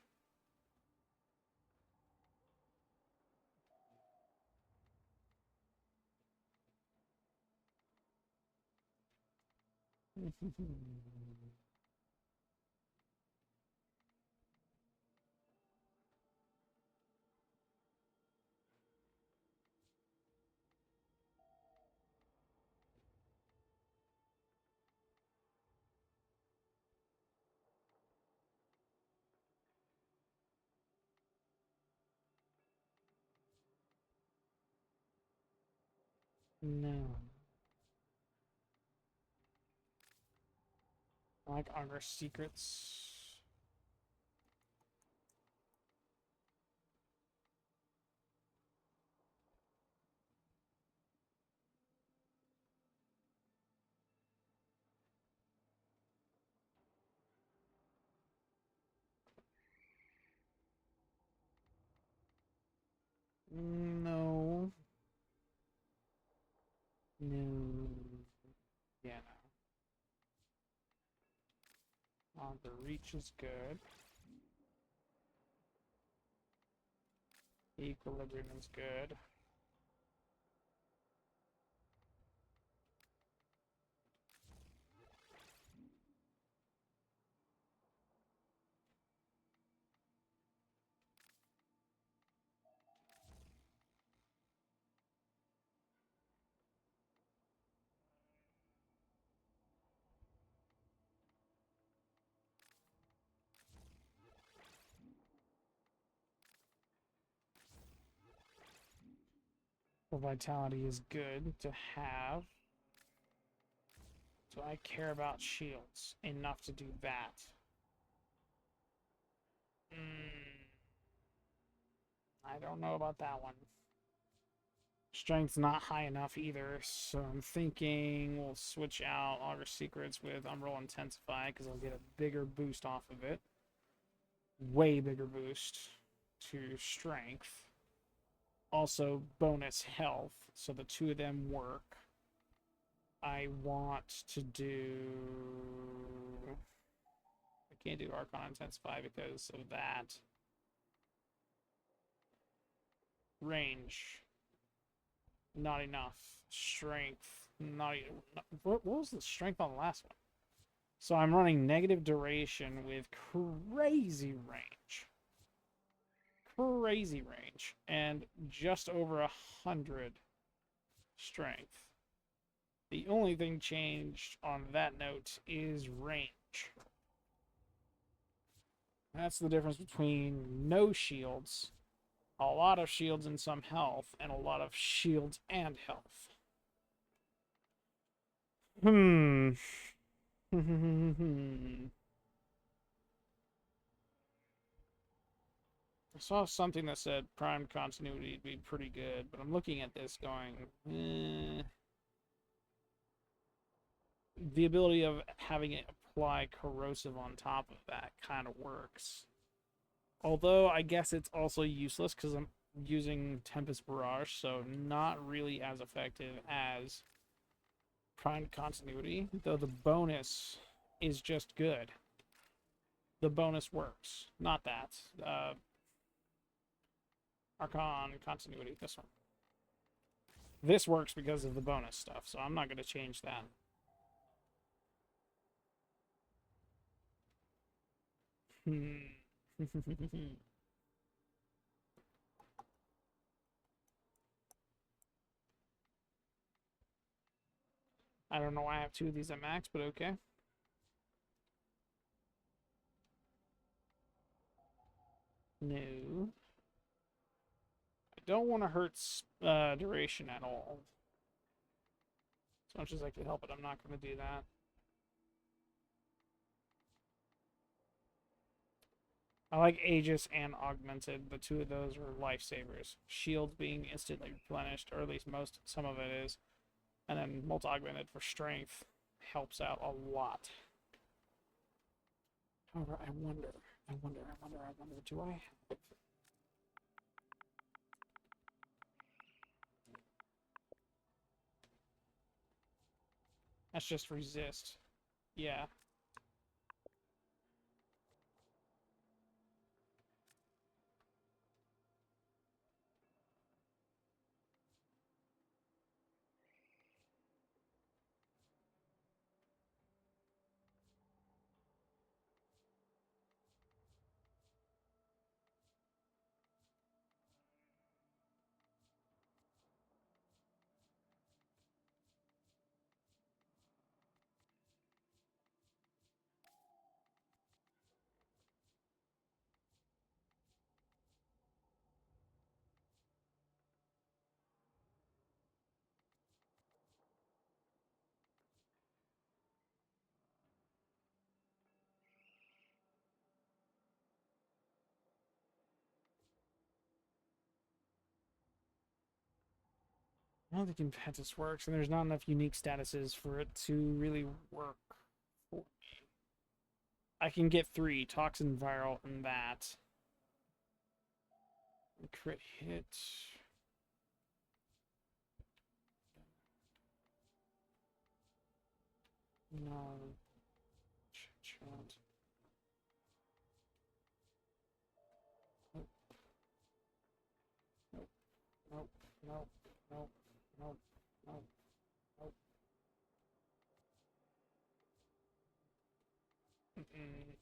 [SPEAKER 1] No. I like Augur Secrets. No. No. Yeah, no. The reach is good. Equilibrium is good. Well, vitality is good to have. So I care about shields enough to do that. I don't know about that one. Strength's not high enough either, so I'm thinking we'll switch out Augur Secrets with Umbral Intensify because I'll get a bigger boost off of it. Way bigger boost to strength. Also bonus health, so the two of them work. I want to do... I can't do Archon Intensify because of that. Range. Not enough. Strength. Not... What was the strength on the last one? So I'm running negative duration with crazy range. Crazy range. And just over 100 strength. The only thing changed on that note is range. That's the difference between no shields, a lot of shields and some health, and a lot of shields and health. Hmm. I saw something that said prime continuity would be pretty good, but I'm looking at this going, the ability of having it apply corrosive on top of that kind of works. Although I guess it's also useless because I'm using Tempest Barrage, so not really as effective as prime continuity, though the bonus is just good. The bonus works. Not that. Archon continuity, this one. This works because of the bonus stuff, so I'm not going to change that. I don't know why I have two of these at max, but okay. No. I don't want to hurt duration at all. As much as I could help it, I'm not going to do that. I like Aegis and Augmented. The two of those are lifesavers. Shield being instantly replenished, or at least some of it is. And then multi-augmented for strength helps out a lot. However, I wonder, do I have... That's just resist. Yeah. I don't think Impetus works, and there's not enough unique statuses for it to really work for me. I can get 3, Toxin, Viral, and that. Crit hit. No. Chant. Nope. Nope. Nope. Nope. Nope. Nope. Nope. Nope.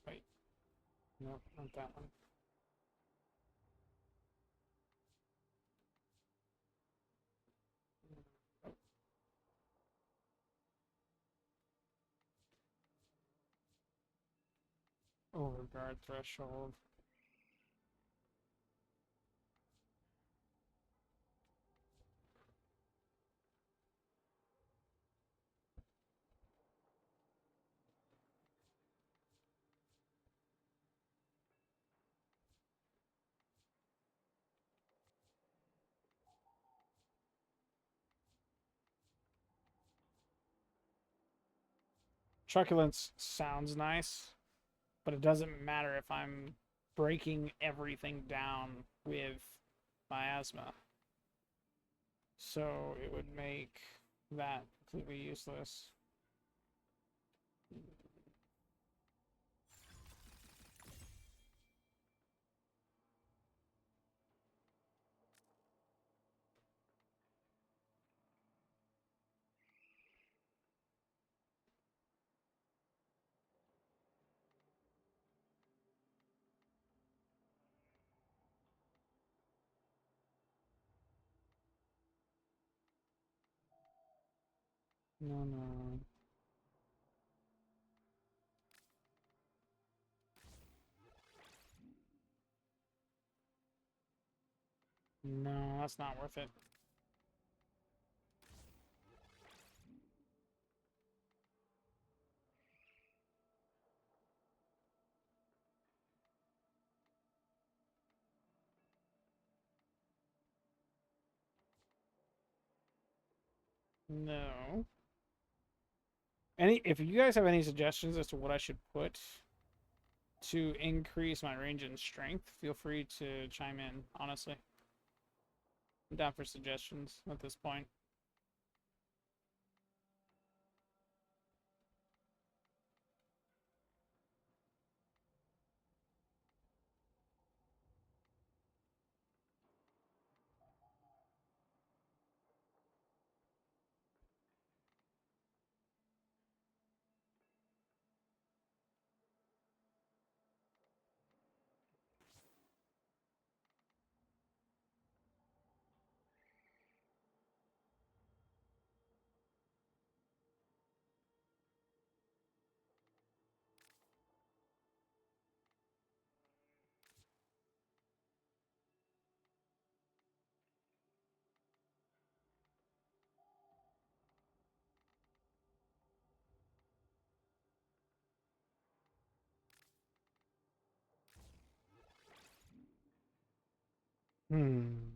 [SPEAKER 1] Wait. Nope, not that one. Nope. Overguard threshold. Truculence sounds nice, but it doesn't matter if I'm breaking everything down with miasma. So it would make that completely useless. No, no. No, that's not worth it. No. If you guys have any suggestions as to what I should put to increase my range and strength, feel free to chime in, honestly. I'm down for suggestions at this point. Hmm.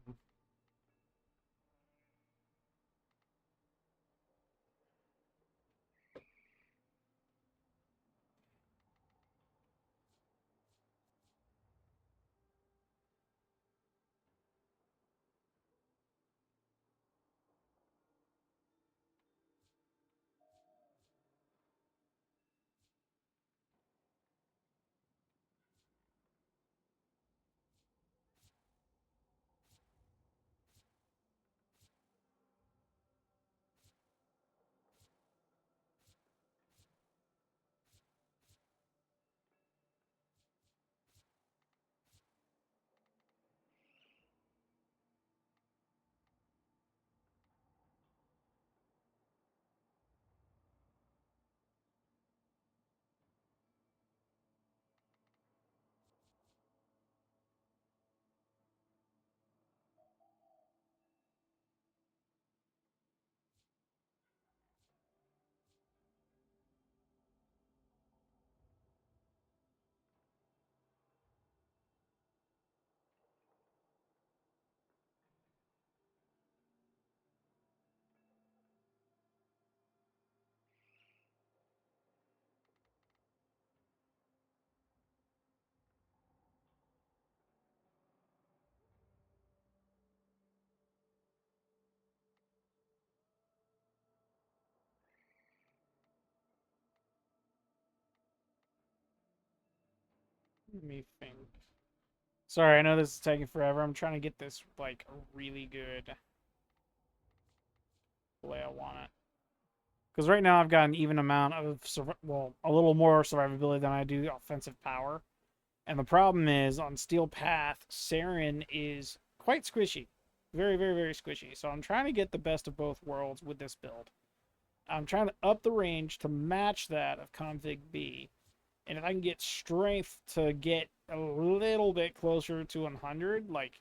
[SPEAKER 1] Let me think. Sorry, I know this is taking forever. I'm trying to get this, like, really good the way I want it. Because right now I've got an even amount of, well, a little more survivability than I do offensive power. And the problem is, on Steel Path, Saryn is quite squishy. Very, very, very squishy. So I'm trying to get the best of both worlds with this build. I'm trying to up the range to match that of Config B. And if I can get strength to get a little bit closer to 100, like,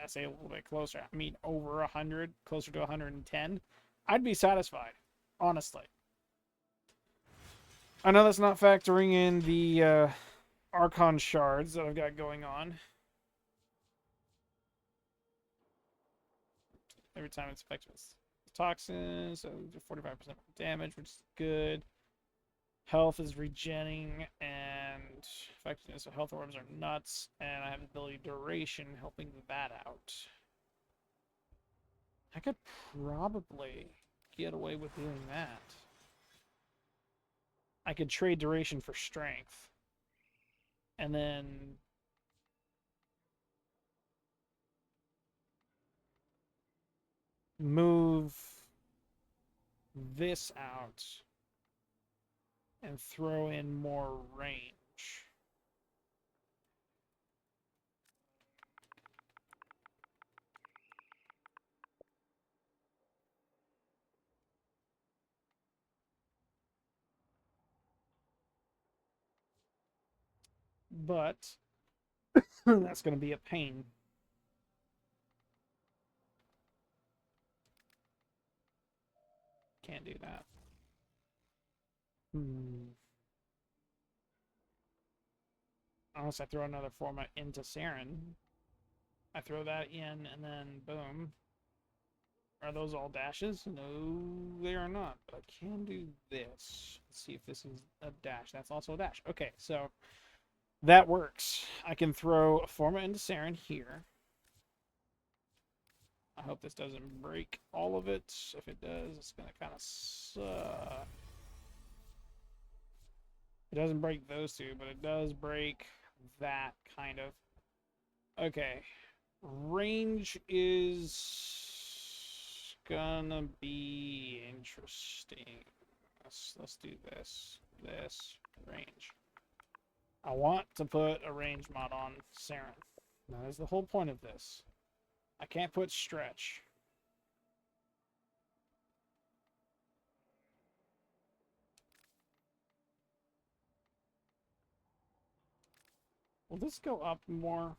[SPEAKER 1] I say a little bit closer, I mean over 100, closer to 110, I'd be satisfied, honestly. I know that's not factoring in the Archon shards that I've got going on. Every time it's affected with toxins, so 45% damage, which is good. Health is regenning, and effectiveness of health orbs are nuts, and I have ability duration helping that out. I could probably get away with doing that. I could trade duration for strength, and then move this out and throw in more range. But that's going to be a pain. Can't do that. Hmm. Unless I throw another format into Saryn. I throw that in, and then boom. Are those all dashes? No, they are not. But I can do this. Let's see if this is a dash. That's also a dash. Okay, so that works. I can throw a format into Saryn here. I hope this doesn't break all of it. If it does, it's going to kind of suck. It doesn't break those two, but it does break that kind of. Okay. Range is gonna be interesting. Let's do this. This range. I want to put a range mod on Saryn. That is the whole point of this. I can't put stretch. Will this go up more?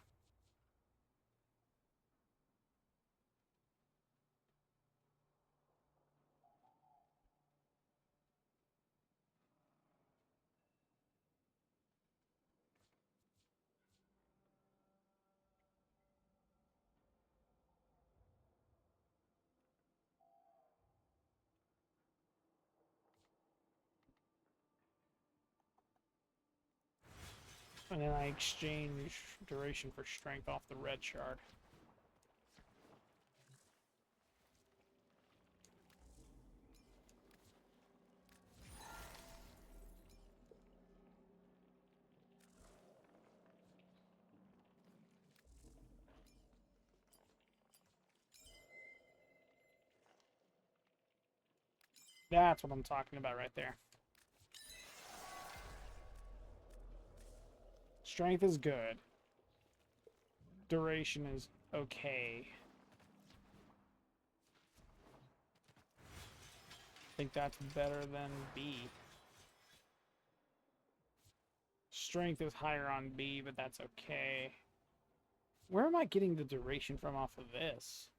[SPEAKER 1] And then I exchange duration for strength off the red shard. That's what I'm talking about right there. Strength is good. Duration is okay. I think that's better than B. Strength is higher on B, but that's okay. Where am I getting the duration from off of this?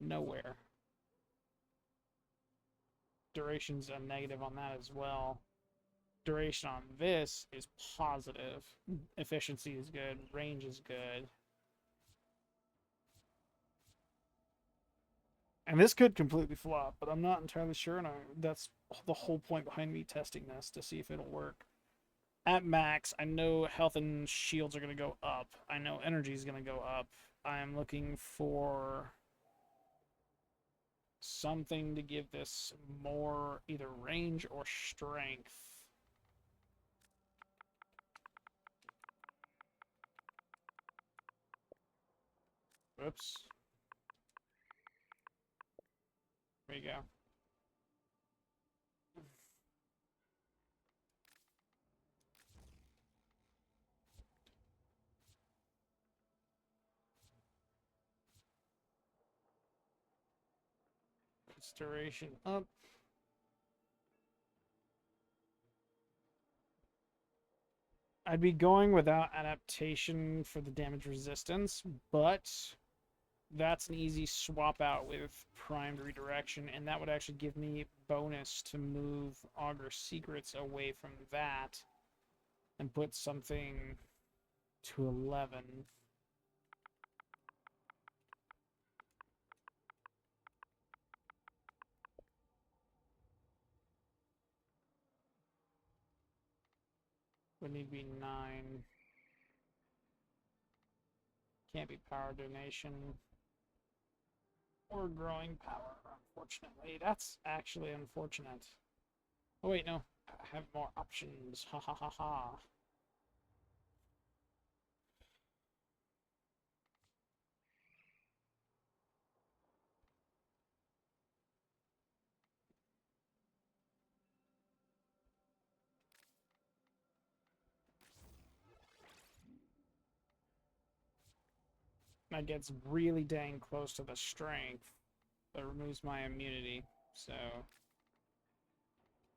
[SPEAKER 1] Nowhere. Duration's a negative on that as well. Duration on this is positive. Efficiency is good. Range is good. And this could completely flop, but I'm not entirely sure, and that's the whole point behind me testing this, to see if it'll work. At max, I know health and shields are going to go up. I know energy is going to go up. I'm looking for something to give this more either range or strength. Oops. There you go. Its duration up. I'd be going without adaptation for the damage resistance, but that's an easy swap out with primed redirection, and that would actually give me bonus to move Augur Secrets away from that and put something to 11. Would need to be 9. Can't be power donation or growing power, unfortunately. That's actually unfortunate. Oh wait, no. I have more options. Ha ha ha ha. That gets really dang close to the strength, but removes my immunity, so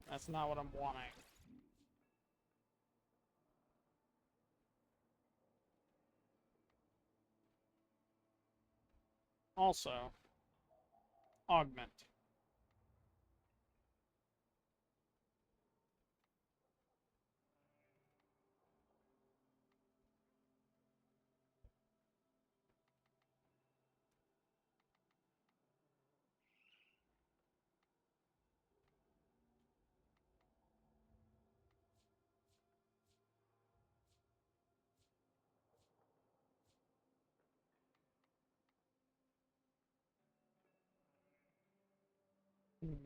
[SPEAKER 1] that's not what I'm wanting. Also, augment. I'm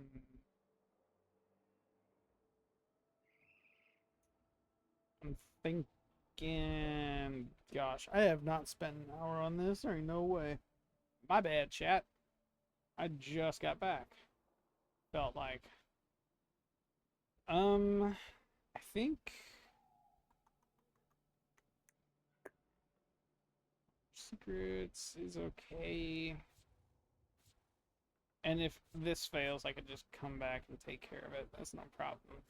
[SPEAKER 1] thinking, gosh, I have not spent an hour on this. There ain't no way. My bad, chat. I just got back. Felt like. I think secrets is okay. And if this fails, I could just come back and take care of it. That's no problem.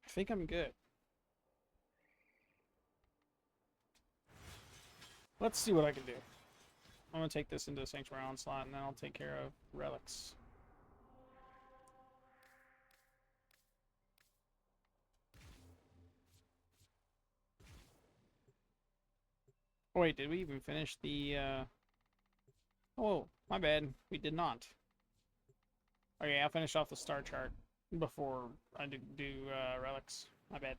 [SPEAKER 1] I think I'm good. Let's see what I can do. I'm gonna take this into Sanctuary Onslaught, and then I'll take care of relics. Oh wait, did we even finish the, Oh, my bad. We did not. Okay, I'll finish off the star chart before I do relics. My bad.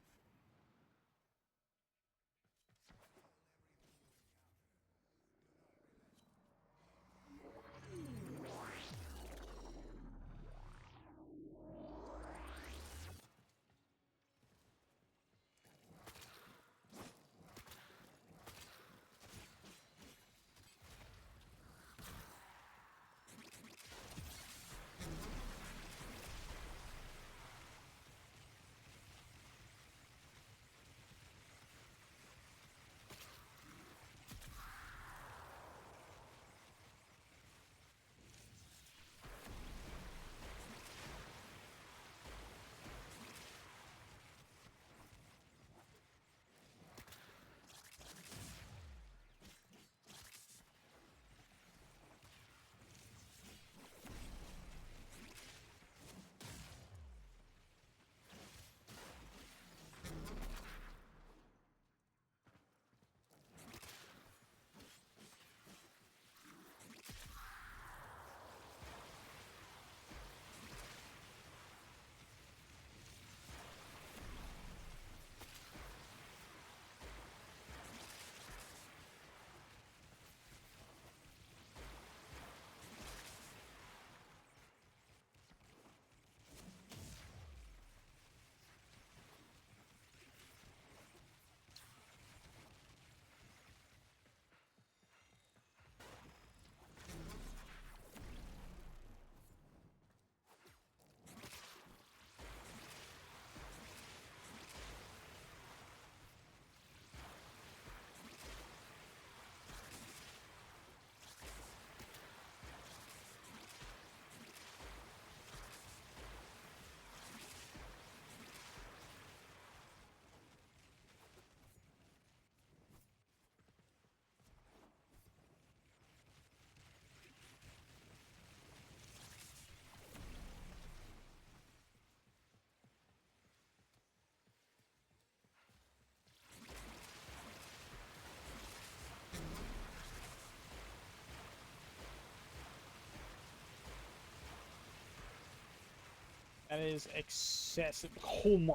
[SPEAKER 1] That is excessive. Oh my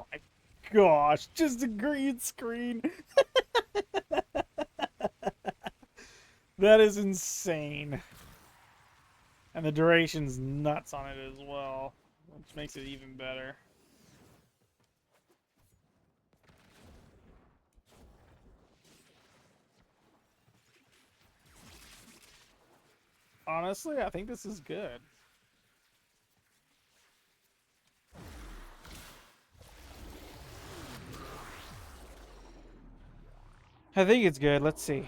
[SPEAKER 1] gosh, just a green screen. That is insane. And the duration's nuts on it as well, which makes it even better. Honestly, I think this is good. I think it's good. Let's see.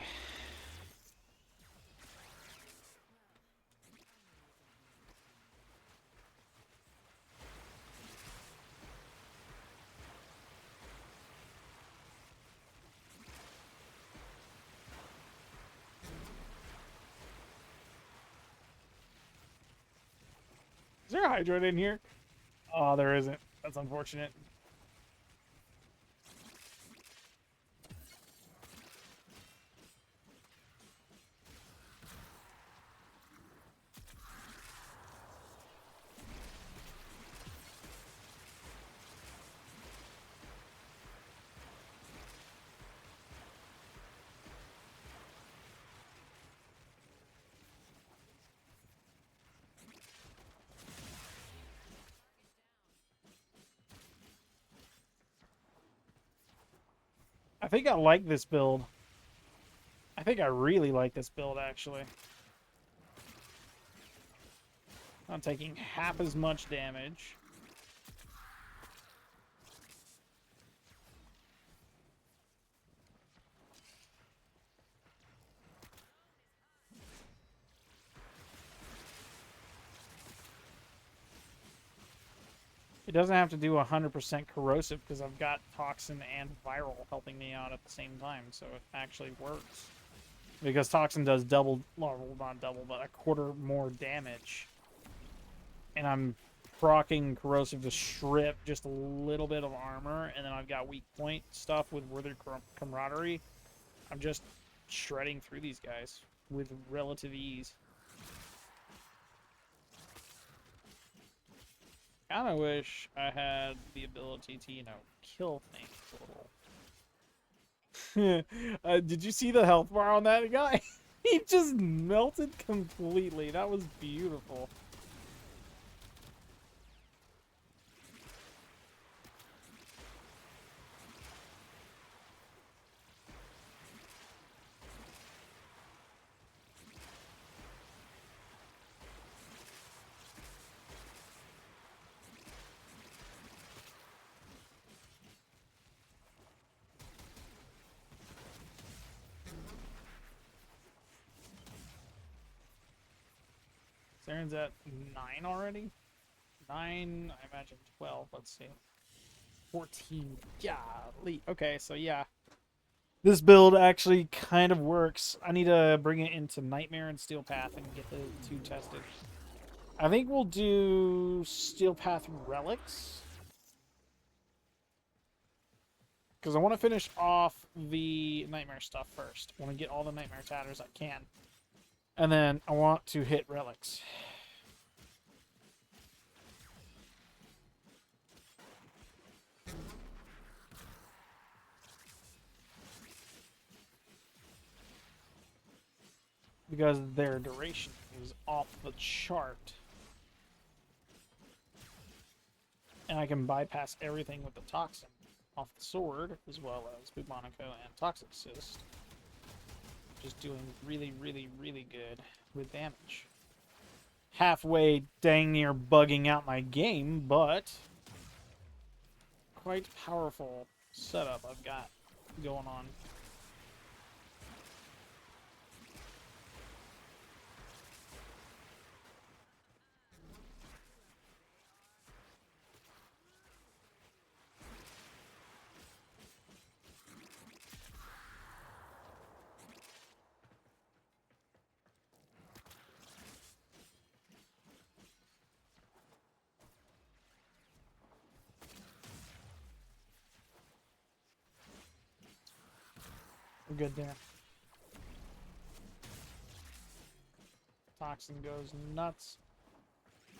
[SPEAKER 1] Is there a hydrant in here? Oh, there isn't. That's unfortunate. think I like this build. I think I really like this build, actually. I'm taking half as much damage. It doesn't have to do 100% corrosive because I've got toxin and viral helping me out at the same time, so it actually works. Because toxin does double, well, not double, but a quarter more damage. And I'm proccing corrosive to strip just a little bit of armor, and then I've got weak point stuff with Withered Camaraderie. I'm just shredding through these guys with relative ease. Kind of wish I had the ability to, kill things a little. Did you see the health bar on that guy? He just melted completely. That was beautiful. Saryn's at 9 already? 9, I imagine 12. Let's see. 14. Golly. Okay, so yeah. This build actually kind of works. I need to bring it into Nightmare and Steel Path and get the two tested. I think we'll do Steel Path Relics. Because I want to finish off the Nightmare stuff first. I want to get all the Nightmare Tatters I can. And then I want to hit Relics. Because their duration is off the chart. And I can bypass everything with the Toxin off the sword, as well as Bubonico and Toxic Cyst. Just doing really, really, really good with damage. Halfway dang near bugging out my game, but quite powerful setup I've got going on. We're good there. Toxin goes nuts.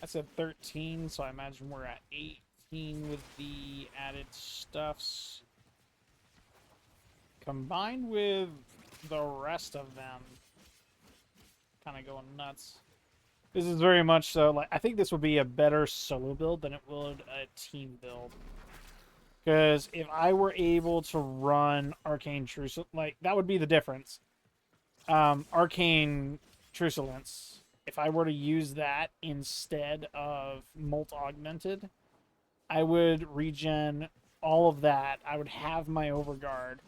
[SPEAKER 1] I said 13, so I imagine we're at 18 with the added stuffs. Combined with the rest of them kind of going nuts. This is very much so, like, I think this would be a better solo build than it would a team build. Because if I were able to run Arcane Truculence, like, that would be the difference. Arcane Truculence, if I were to use that instead of Molt Augmented, I would regen all of that. I would have my Overguard.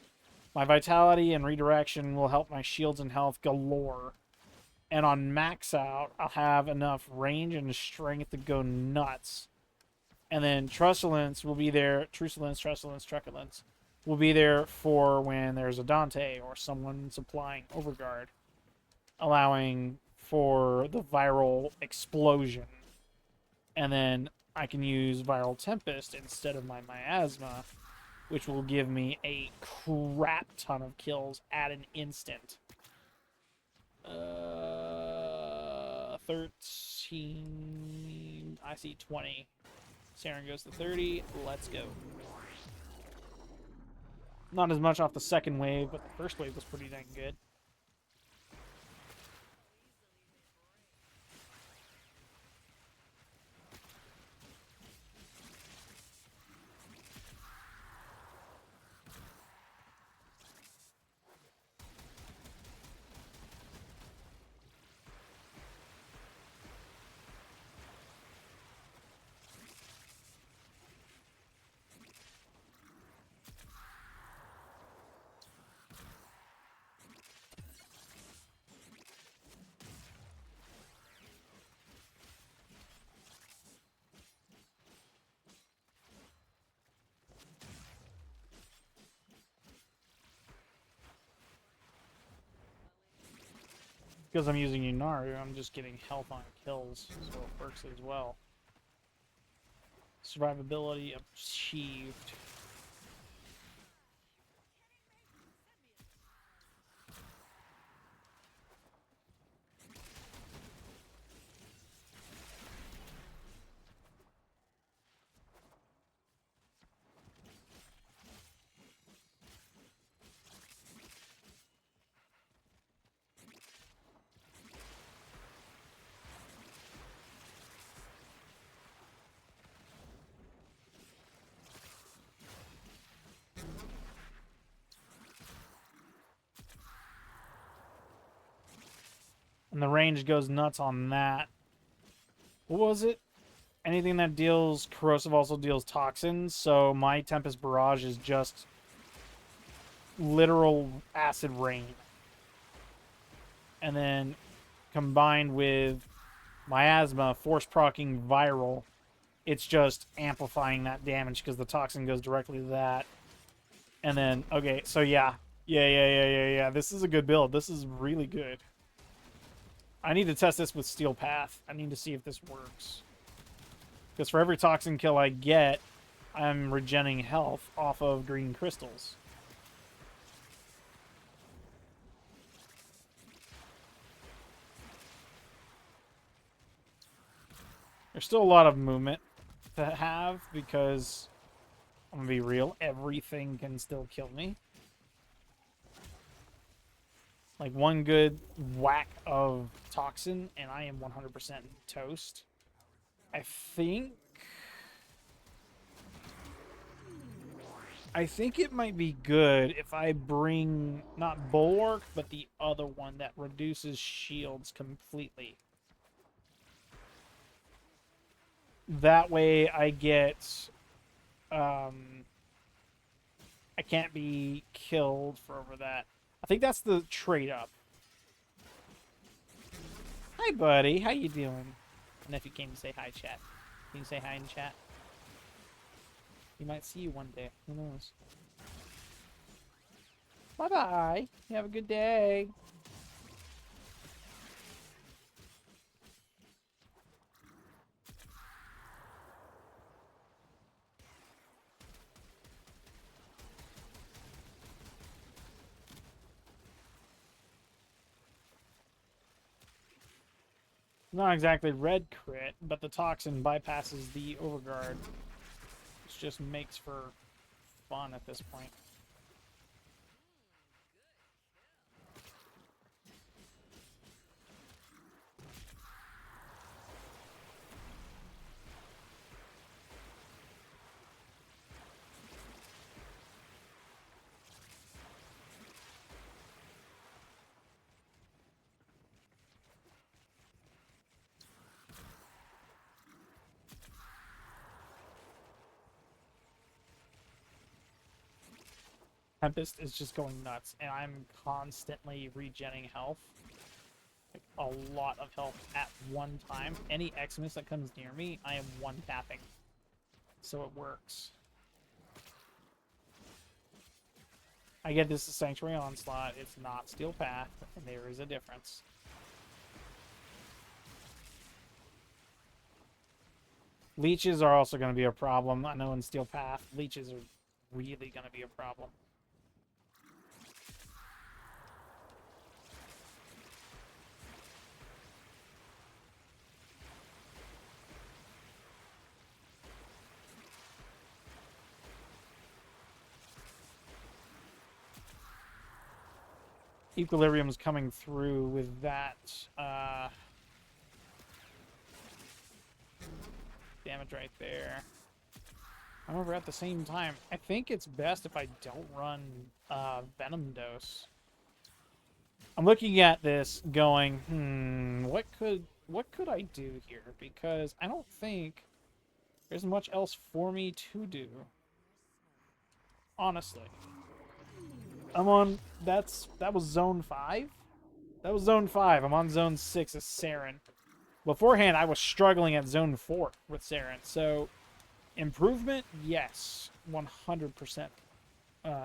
[SPEAKER 1] My Vitality and Redirection will help my shields and health galore. And on max out, I'll have enough range and strength to go nuts. And then Truculence will be there. Truculence will be there for when there's a Dante or someone supplying Overguard, allowing for the viral explosion. And then I can use Viral Tempest instead of my Miasma, which will give me a crap ton of kills at an instant. 13. I see 20. Saryn goes to 30. Let's go. Not as much off the second wave, but the first wave was pretty dang good. Because I'm using Yunaru, I'm just getting health on kills, so it works as well. Survivability achieved. And the range goes nuts on that. What was it? Anything that deals corrosive also deals toxins, so my Tempest Barrage is just literal acid rain. And then combined with miasma force proccing viral, it's just amplifying that damage because the toxin goes directly to that. And then, okay, so yeah. Yeah. This is a good build. This is really good. I need to test this with Steel Path. I need to see if this works. Because for every toxin kill I get, I'm regenerating health off of green crystals. There's still a lot of movement to have because, I'm going to be real, everything can still kill me. Like one good whack of toxin and I am 100% toast. I think it might be good if I bring not Bulwark, but the other one that reduces shields completely. That way I get I can't be killed for over that. I think that's the trade up. Hi buddy, how you doing? And if you came to say hi, chat. Can you say hi in chat? We might see you one day. Who knows? Bye-bye. You have a good day. Not exactly red crit, but the toxin bypasses the overguard, which just makes for fun at this point. Tempest is just going nuts, and I'm constantly regenerating health. Like, a lot of health at one time. Any Xmas that comes near me, I am one-tapping. So it works. I get this is Sanctuary Onslaught, it's not Steel Path, and there is a difference. Leeches are also going to be a problem. I know in Steel Path, leeches are really going to be a problem. Equilibrium's coming through with that damage right there. However, at the same time, I think it's best if I don't run Venom Dose. I'm looking at this going, what could I do here? Because I don't think there's much else for me to do. Honestly. I'm on, that was zone 5? That was zone 5. I'm on zone 6 as Saryn. Beforehand, I was struggling at zone 4 with Saryn. So, improvement? Yes. 100%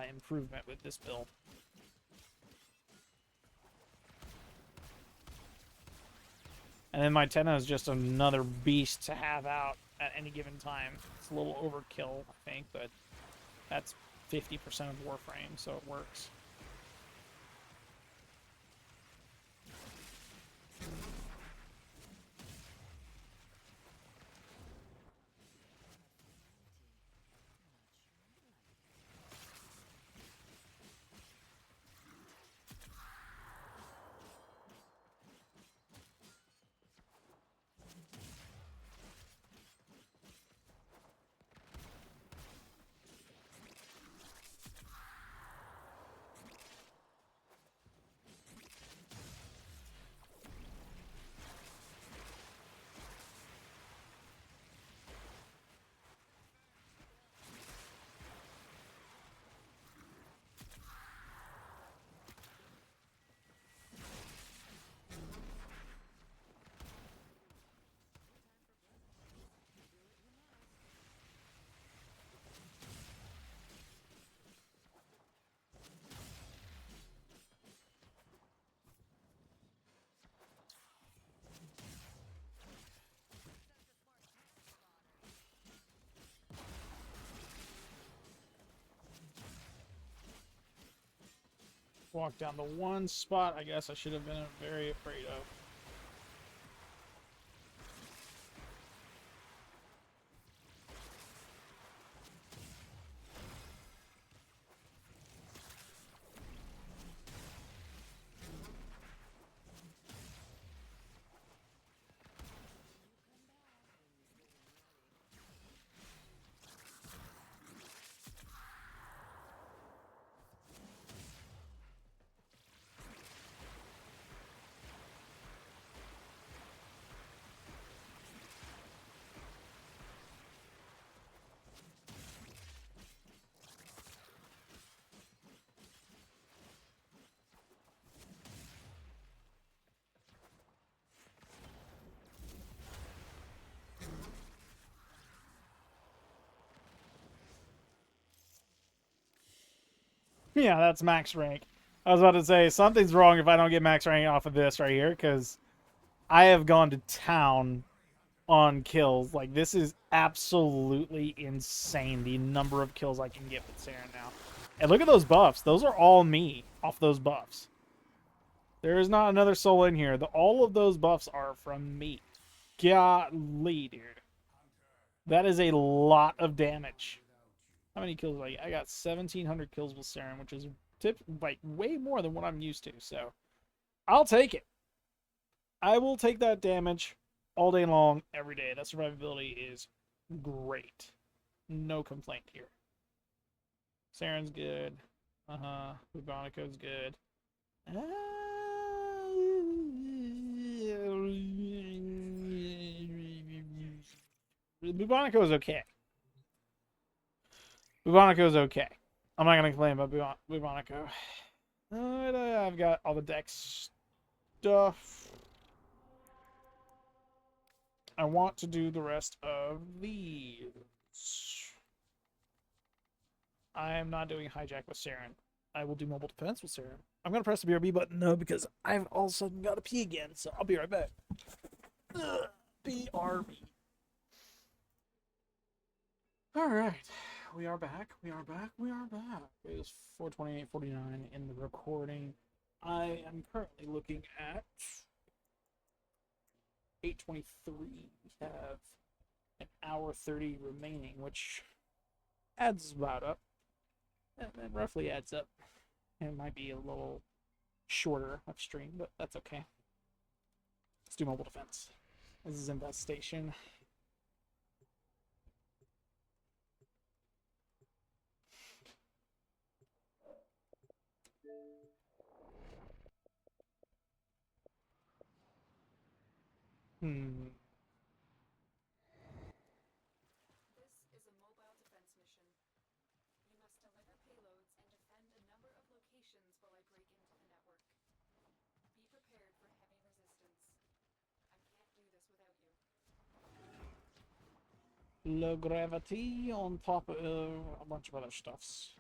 [SPEAKER 1] improvement with this build. And then my Tenno is just another beast to have out at any given time. It's a little overkill, I think, but that's 50% of Warframe, so it works. Walk down the one spot I guess I should have been very afraid of. Yeah, that's max rank. I was about to say, something's wrong if I don't get max rank off of this right here, because I have gone to town on kills. Like, this is absolutely insane, the number of kills I can get with Saryn now. And look at those buffs. Those are all me off those buffs. There is not another soul in here. All of those buffs are from me. Golly, dude. That is a lot of damage. How many kills did I get? I got 1,700 kills with Saryn, which is like way more than what I'm used to. So I'll take it. I will take that damage all day long, every day. That survivability is great. No complaint here. Saryn's good. Bubonico's good. Bubonico is okay. Bubonico is okay. I'm not gonna complain about Bubonico. I've got all the dex stuff. I want to do the rest of these. I am not doing hijack with Saryn. I will do mobile defense with Saryn. I'm gonna press the BRB button though because I've all of a sudden got to pee again, so I'll be right back. BRB. All right, we are back. We are back. It was 4:28:49 in the recording. I am currently looking at 8:23. We have an hour 30 remaining, which adds about up. And then roughly adds up. It might be a little shorter upstream, but that's okay. Let's do mobile defense. This is infestation.
[SPEAKER 4] This is a mobile defense mission. You must deliver payloads and defend a number of locations while I break into the network. Be prepared for heavy resistance. I can't do this without you.
[SPEAKER 1] Low gravity on top of a bunch of other stuffs.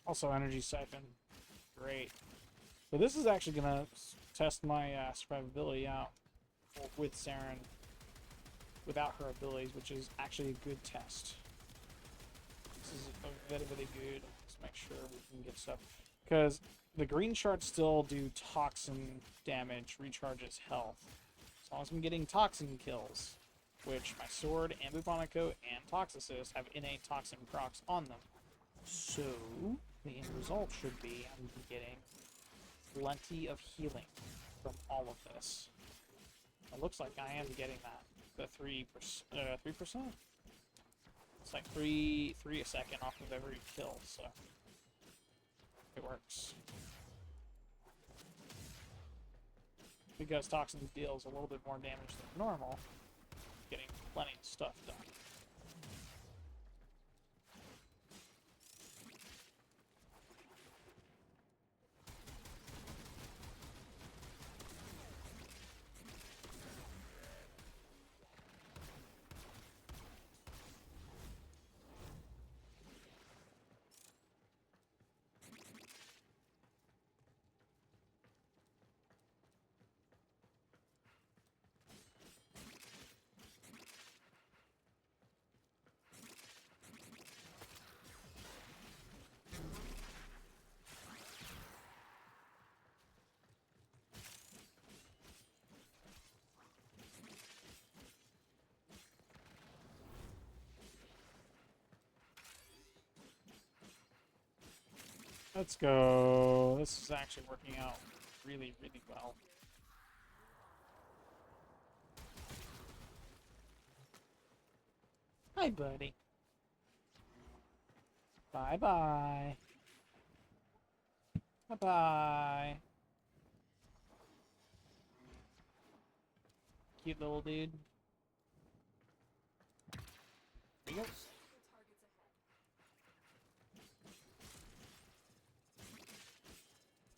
[SPEAKER 1] Also, energy siphon. Great. So this is actually gonna test my survivability out with Saryn without her abilities, which is actually a good test. This is a very, very good. Let's make sure we can get stuff. Because the green shards still do toxin damage, recharges health. As long as I'm getting toxin kills, which my sword and bubonic coat and toxicist have innate toxin procs on them. So the end result should be I'm getting plenty of healing from all of this. It looks like I am getting that. The 3%. It's like three a second off of every kill, so it works. Because toxin deals a little bit more damage than normal, getting plenty of stuff done. Let's go. This is actually working out really, really well. Hi, buddy. Bye-bye. Bye-bye. Cute little dude. There you go.
[SPEAKER 4] Multiple targets ahead. The odds were against us, Tenno, but we did it. Mission complete.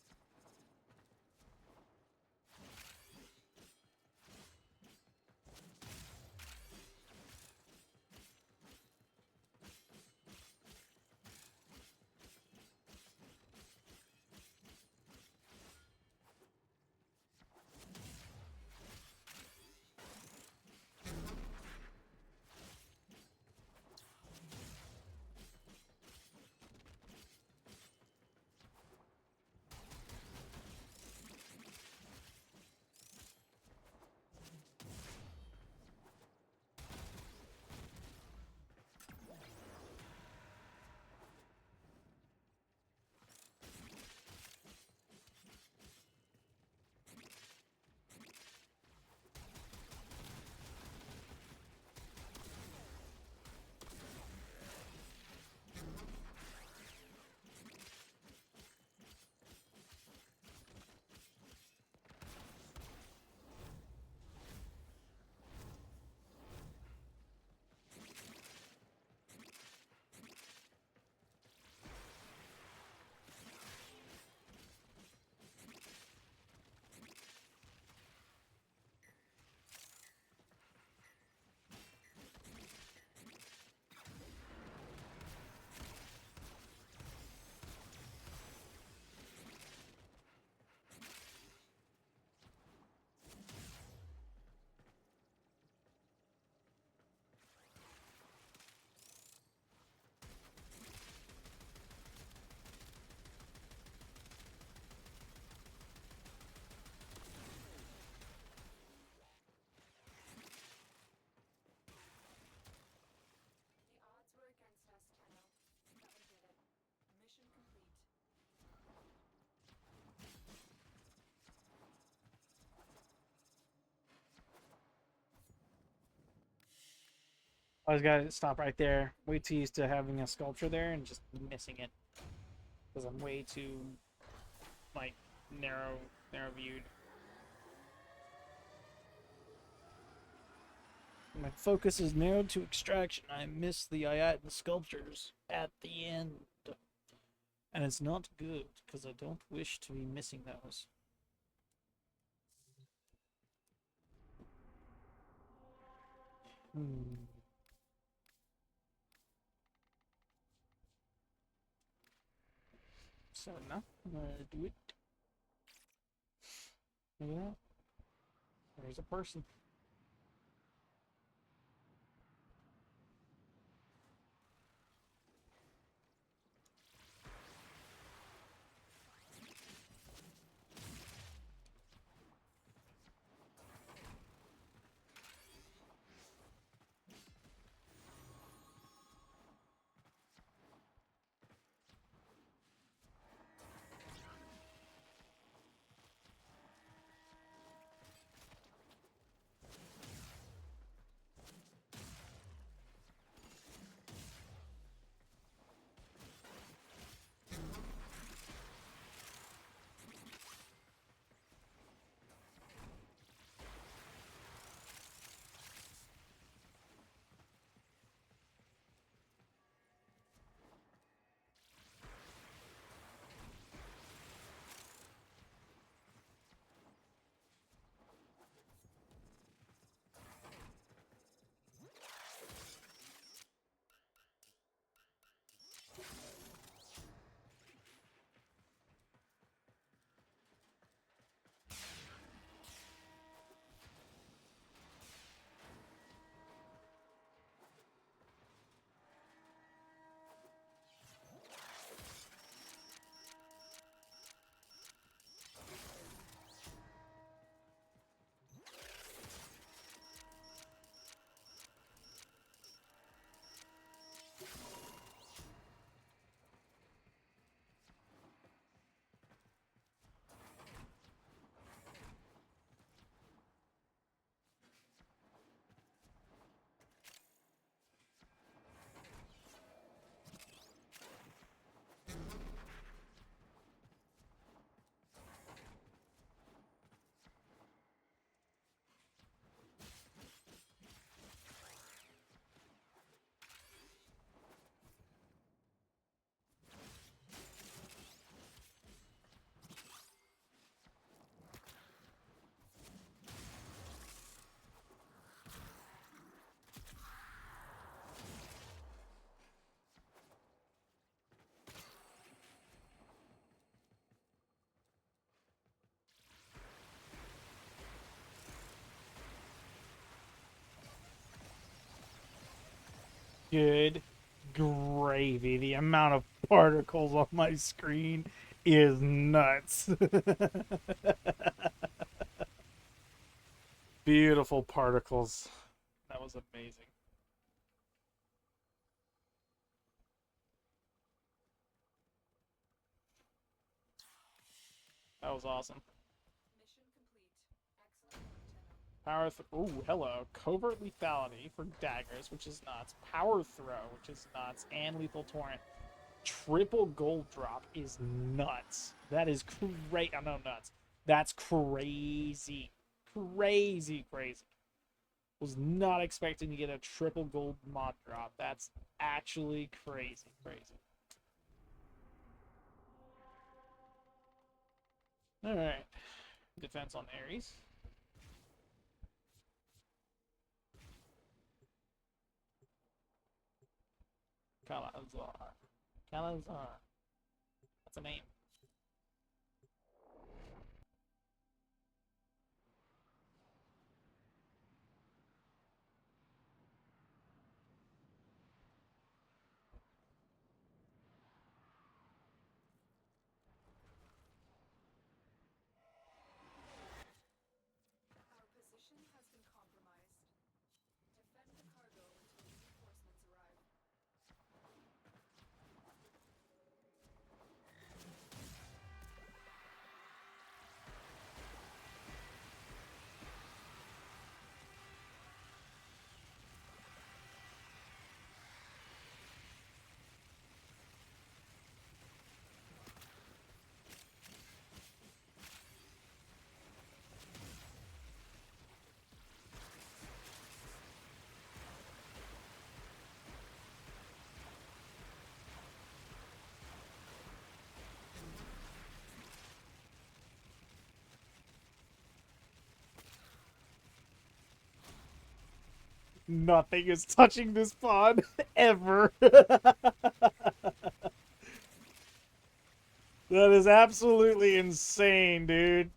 [SPEAKER 1] I was gotta stop right there. Way too used to having a sculpture there and just missing it. Because I'm way too, like, narrow viewed. My focus is narrowed to extraction. I miss the Ayatan sculptures at the end. And it's not good, because I don't wish to be missing those. Hmm. So now I'm gonna do it. Look at that. There's a person. Good gravy. The amount of particles on my screen is nuts. Beautiful particles. That was amazing. That was awesome.
[SPEAKER 4] Mission complete. Excellent work, Tenno.
[SPEAKER 1] Ooh, hello. Covert lethality for daggers, which is nuts. Power throw, which is nuts. And lethal torrent. Triple gold drop is nuts. That is great. I know nuts. That's crazy. Crazy. Was not expecting to get a triple gold mod drop. That's actually crazy. Alright. Defense on Ares. Kalazar. That's a name.
[SPEAKER 4] Our position has been compromised. Defend the cargo until reinforcements arrive.
[SPEAKER 1] Nothing is touching this pod ever. That is absolutely insane, dude.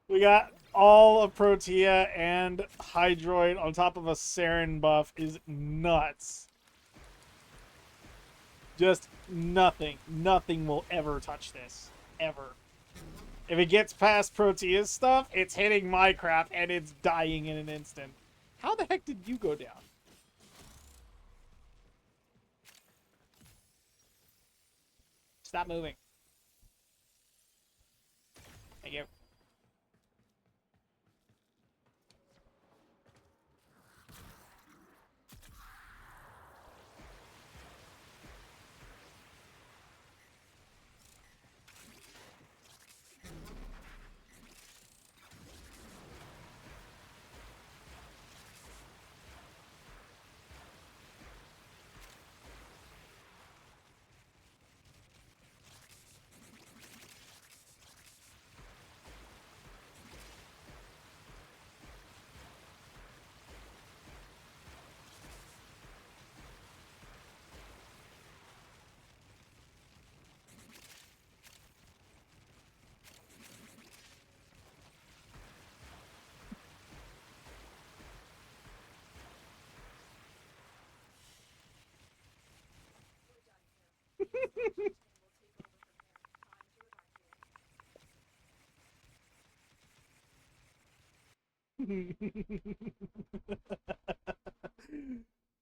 [SPEAKER 1] We got all of Protea and Hydroid on top of a Saryn buff is nuts. Just nothing. Nothing will ever touch this. Ever. If it gets past Protea's stuff, it's hitting my crap and it's dying in an instant. How the heck did you go down? Stop moving. Thank you.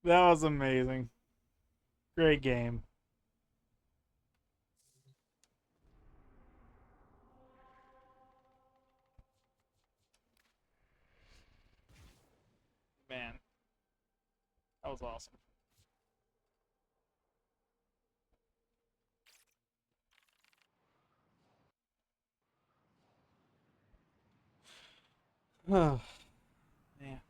[SPEAKER 1] That was amazing. Great game. Man, that was awesome. Oh, man.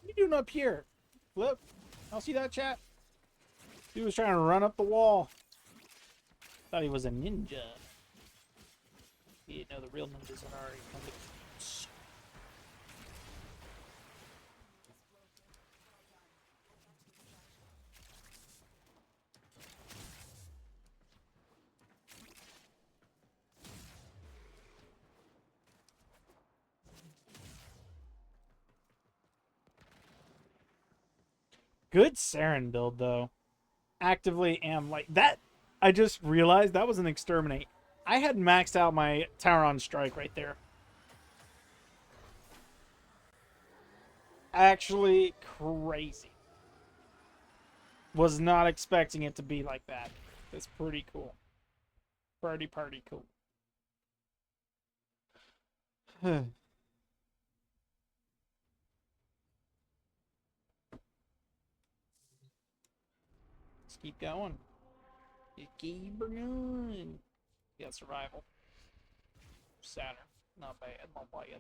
[SPEAKER 1] What are you doing up here? Flip. I'll see that chat. He was trying to run up the wall. Thought he was a ninja. He didn't know the real ninjas had already come to. Good Saryn build though. Actively am like that. I just realized that was an exterminate. I had maxed out my tower on strike right there. Actually crazy. Was not expecting it to be like that. It's pretty cool. Pretty cool. Let's keep going. Just keep going. Yeah, survival. Saturn. Not bad, not bad.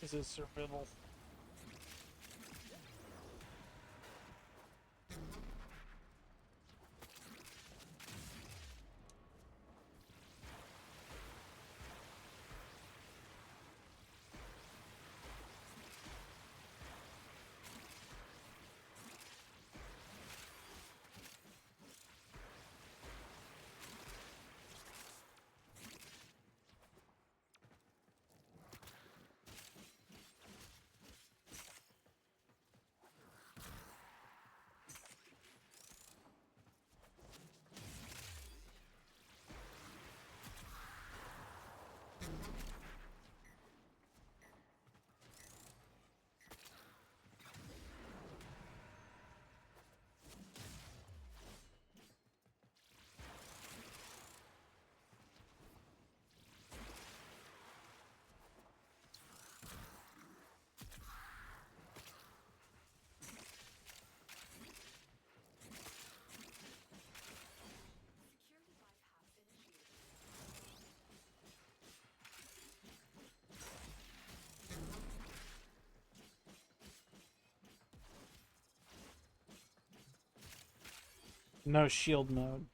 [SPEAKER 1] This is survival.
[SPEAKER 4] Security bypass initiated.
[SPEAKER 1] No shield mode.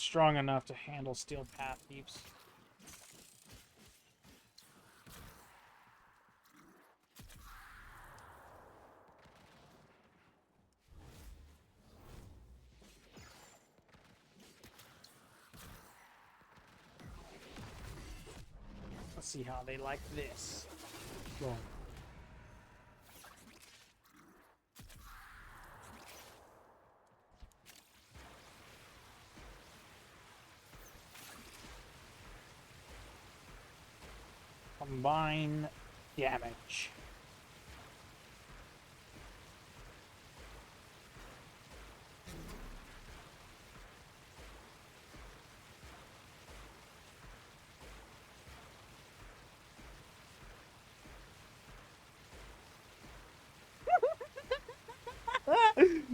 [SPEAKER 1] Strong enough to handle steel path heaps. Let's see how they like this. Go on. Combine damage.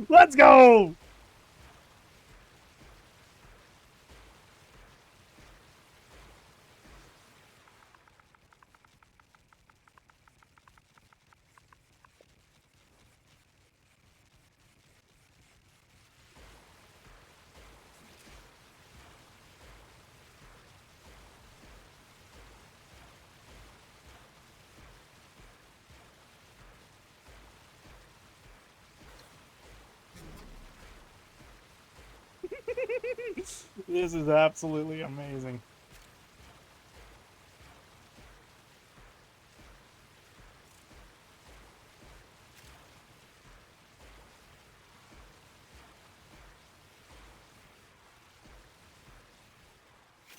[SPEAKER 1] Let's go! This is absolutely amazing.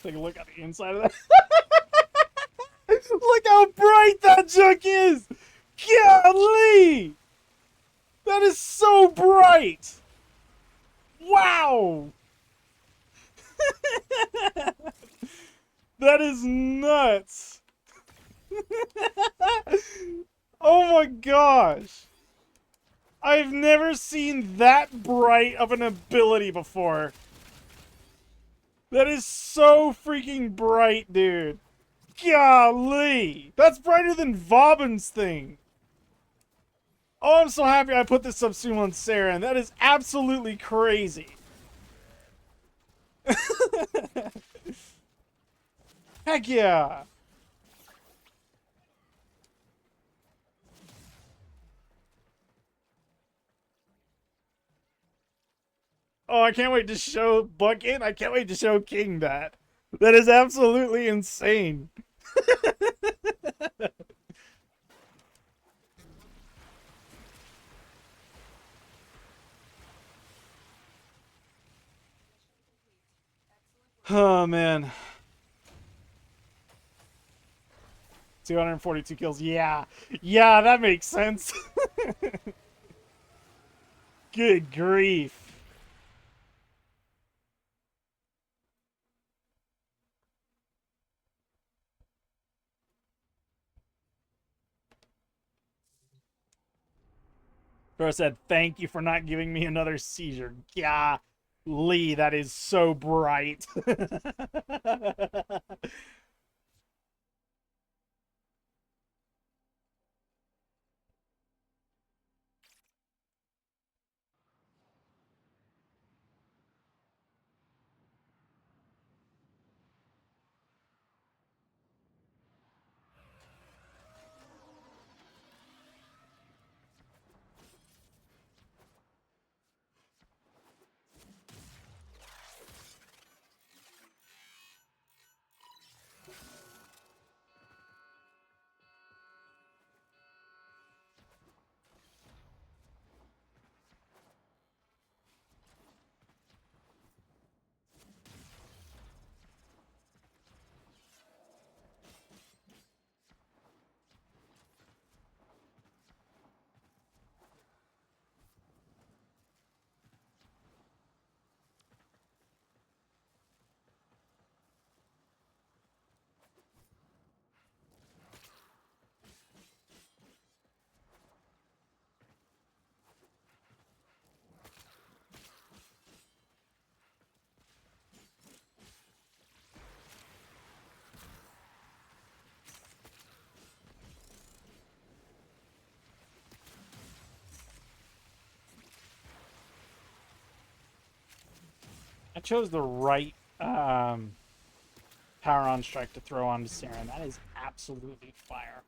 [SPEAKER 1] Take a look at the inside of that. Look how bright that junk is! Golly! That is so bright! Wow! That is nuts! Oh my gosh. I've never seen that bright of an ability before. That is so freaking bright, dude. Golly. That's brighter than Vobin's thing. Oh, I'm so happy I put this subsume on Saryn. That is absolutely crazy. Heck yeah. Oh, I can't wait to show Bucket. I can't wait to show King that. That is absolutely insane. Oh, man. 242 kills. Yeah. Yeah, that makes sense. Good grief. Bro said, thank you for not giving me another seizure. Yeah. Lee, that is so bright. I chose the right power on strike to throw onto Saryn. That is absolutely fire.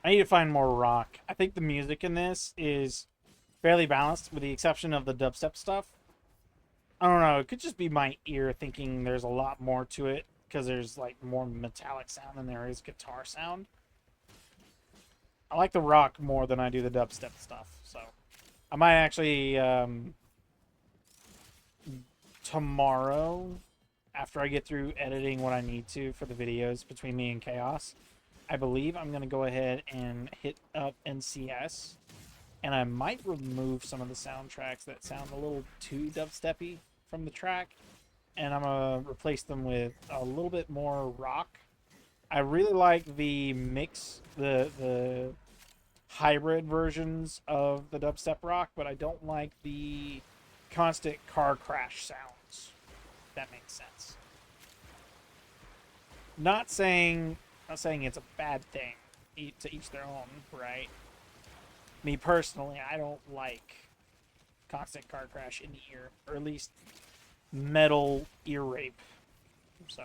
[SPEAKER 1] I need to find more rock. I think the music in this is fairly balanced, with the exception of the dubstep stuff. I don't know. It could just be my ear thinking there's a lot more to it because there's like more metallic sound than there is guitar sound. I like the rock more than I do the dubstep stuff, so I might actually tomorrow, after I get through editing what I need to for the videos between me and Chaos, I believe I'm going to go ahead and hit up NCS, and I might remove some of the soundtracks that sound a little too dubsteppy from the track, and I'm going to replace them with a little bit more rock. I really like the mix, the hybrid versions of the dubstep rock, but I don't like the constant car crash sounds. If that makes sense. Not saying it's a bad thing. To each their own, right? Me personally, I don't like constant car crash in the ear, or at least metal ear rape. So.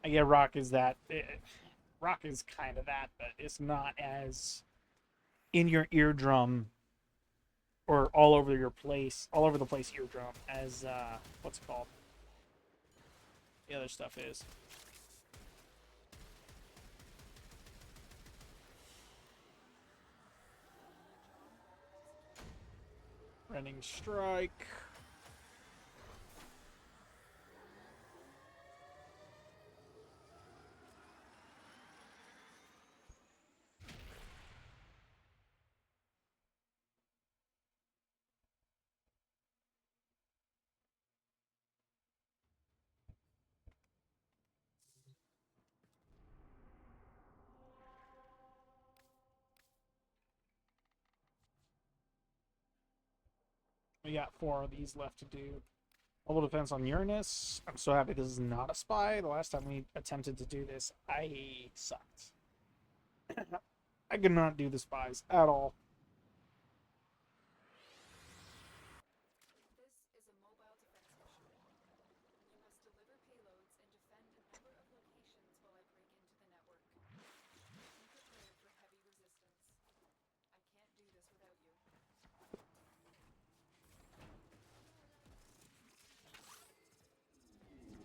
[SPEAKER 1] I get rock is that. Rock is kind of that, but it's not as in your eardrum or all over the place eardrum as what's it called? The other stuff is. Rending strike. We got 4 of these left to do. Mobile defense on Uranus. I'm so happy this is not a spy. The last time we attempted to do this, I sucked. I could not do the spies at all.
[SPEAKER 4] This is a mobile defense mission. You must deliver payloads and defend a number of locations while I break into the network. Be prepared for heavy resistance. I can't do this without you. I need access to a terminal. Find one and patch me in.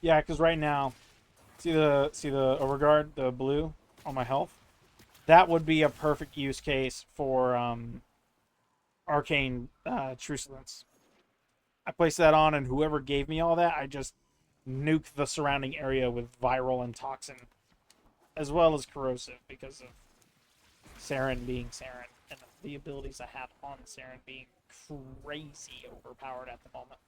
[SPEAKER 1] Yeah, because right now, see the overguard, the blue on my health. That would be a perfect use case for arcane truculence. I placed that on, and whoever gave me all that, I just nuked the surrounding area with viral and toxin, as well as corrosive, because of Saryn being Saryn, and the abilities I have on Saryn being crazy overpowered at the moment.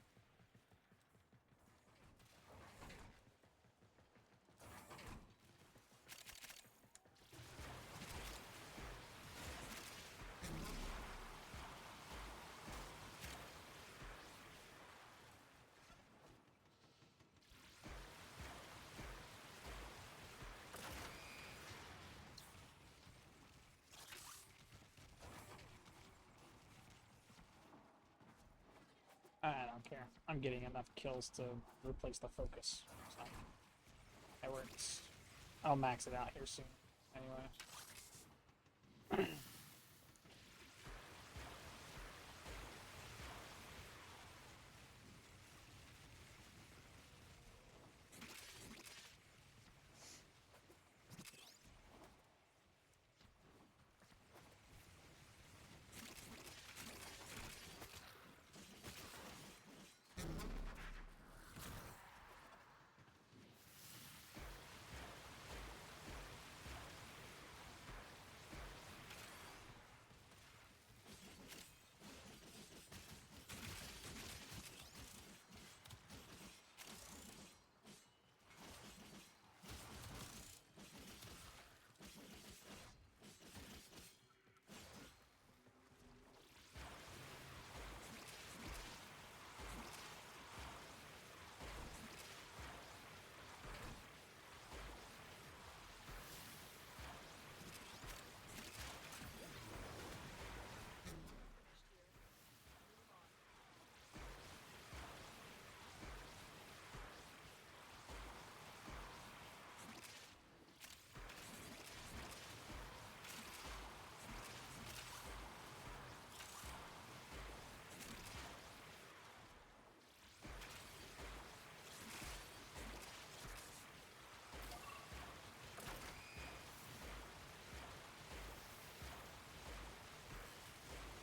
[SPEAKER 1] I don't know. don't care. I'm getting enough kills to replace the focus. So that works. I'll max it out here soon. Anyway.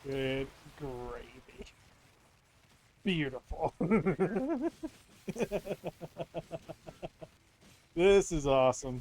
[SPEAKER 1] Good gravy. Beautiful. This is awesome.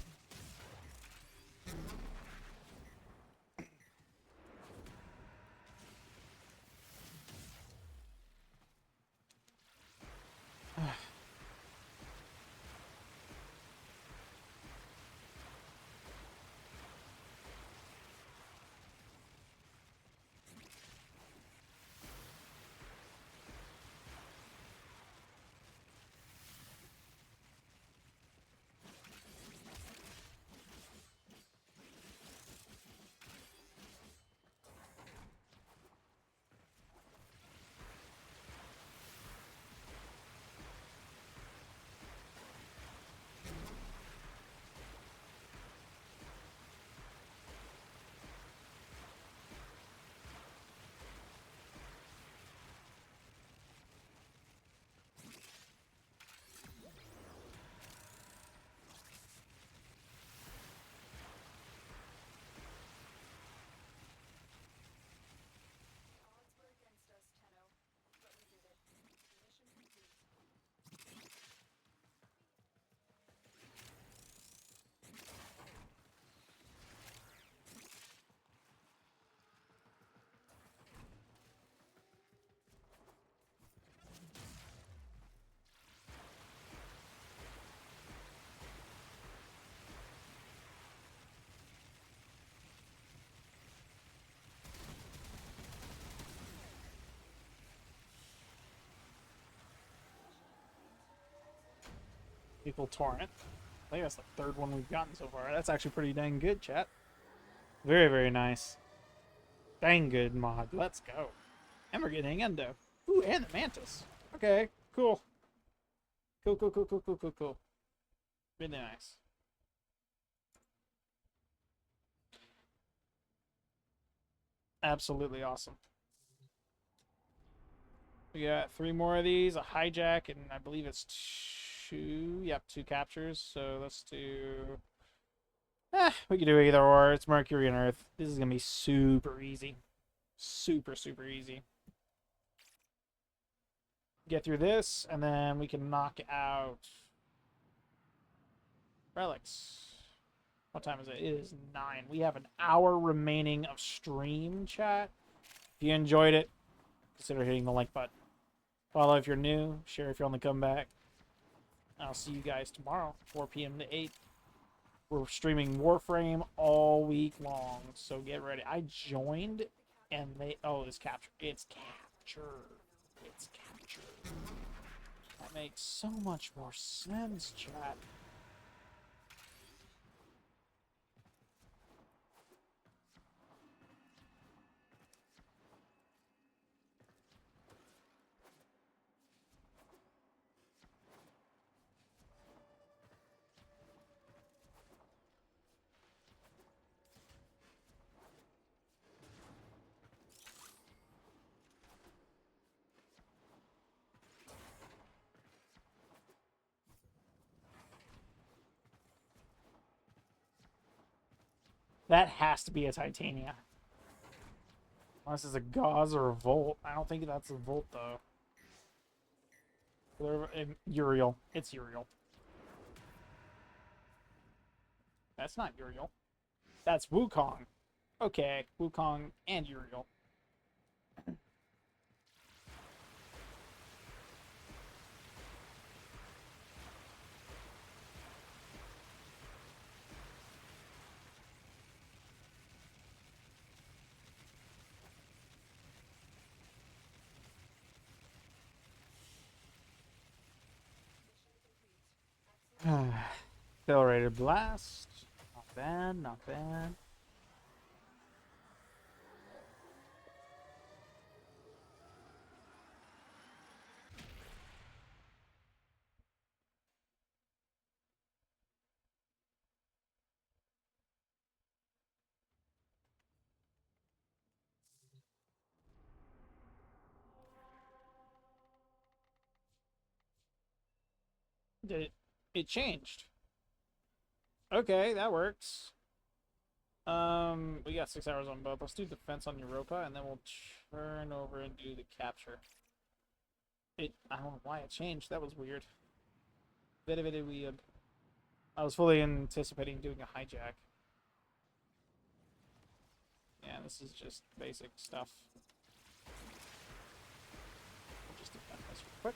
[SPEAKER 4] Odds were against us, Tenno, but we did it. Mission complete.
[SPEAKER 1] Lethal Torrent. I think that's the third one we've gotten so far. That's actually pretty dang good, chat. Very, very nice. Dang good mod. Let's go. And we're getting Endo. Ooh, and the Mantis. Okay, cool. Cool, cool, cool, cool, cool, cool, cool. Really nice. Absolutely awesome. We got 3 more of these, a hijack, and I believe it's 2. Yep, 2 captures. So let's do. We can do either or. It's Mercury and Earth. This is gonna be super easy. Super, super easy. Get through this, and then we can knock out relics. What time is it? It is 9. We have an hour remaining of stream, chat. If you enjoyed it, consider hitting the like button. Follow if you're new. Share if you're on the comeback. I'll see you guys tomorrow, 4 p.m. to 8. We're streaming Warframe all week long, so get ready. I joined, and they... Oh, it's captured. It's captured. It's captured. That makes so much more sense, chat. That has to be a Titania. Unless it's a gauze or a volt. I don't think that's a volt though. Uriel. It's Uriel. That's not Uriel. That's Wukong. Okay, Wukong and Uriel. Accelerated blast. Not bad, not bad. It changed. Okay, that works. We got 6 hours on both. Let's do defense on Europa, and then we'll turn over and do the capture. I don't know why it changed. That was weird. Very weird. I was fully anticipating doing a hijack. Yeah, this is just basic stuff. We'll just defend this real quick.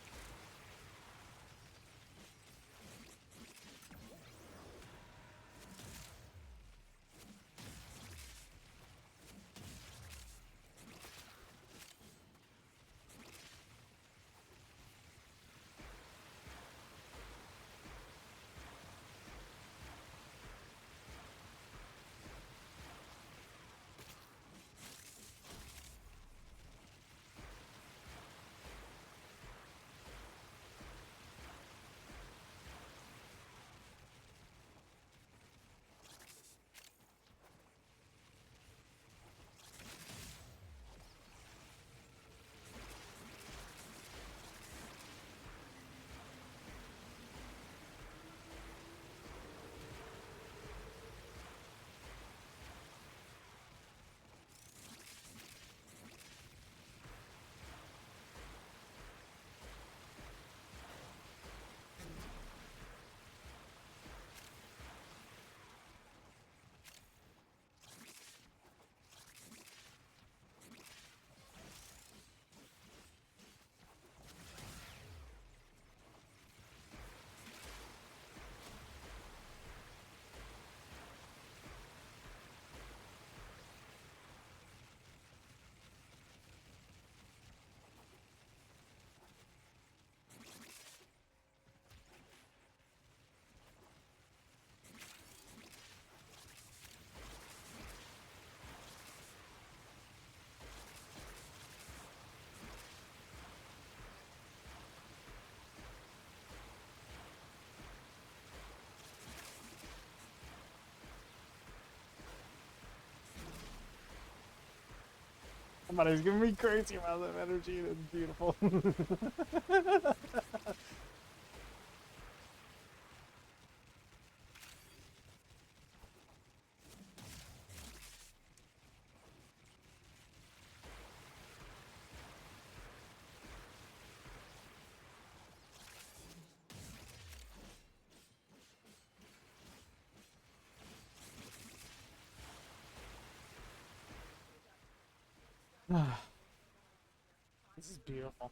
[SPEAKER 1] Somebody's giving me crazy amounts of energy, and it's beautiful. This is beautiful.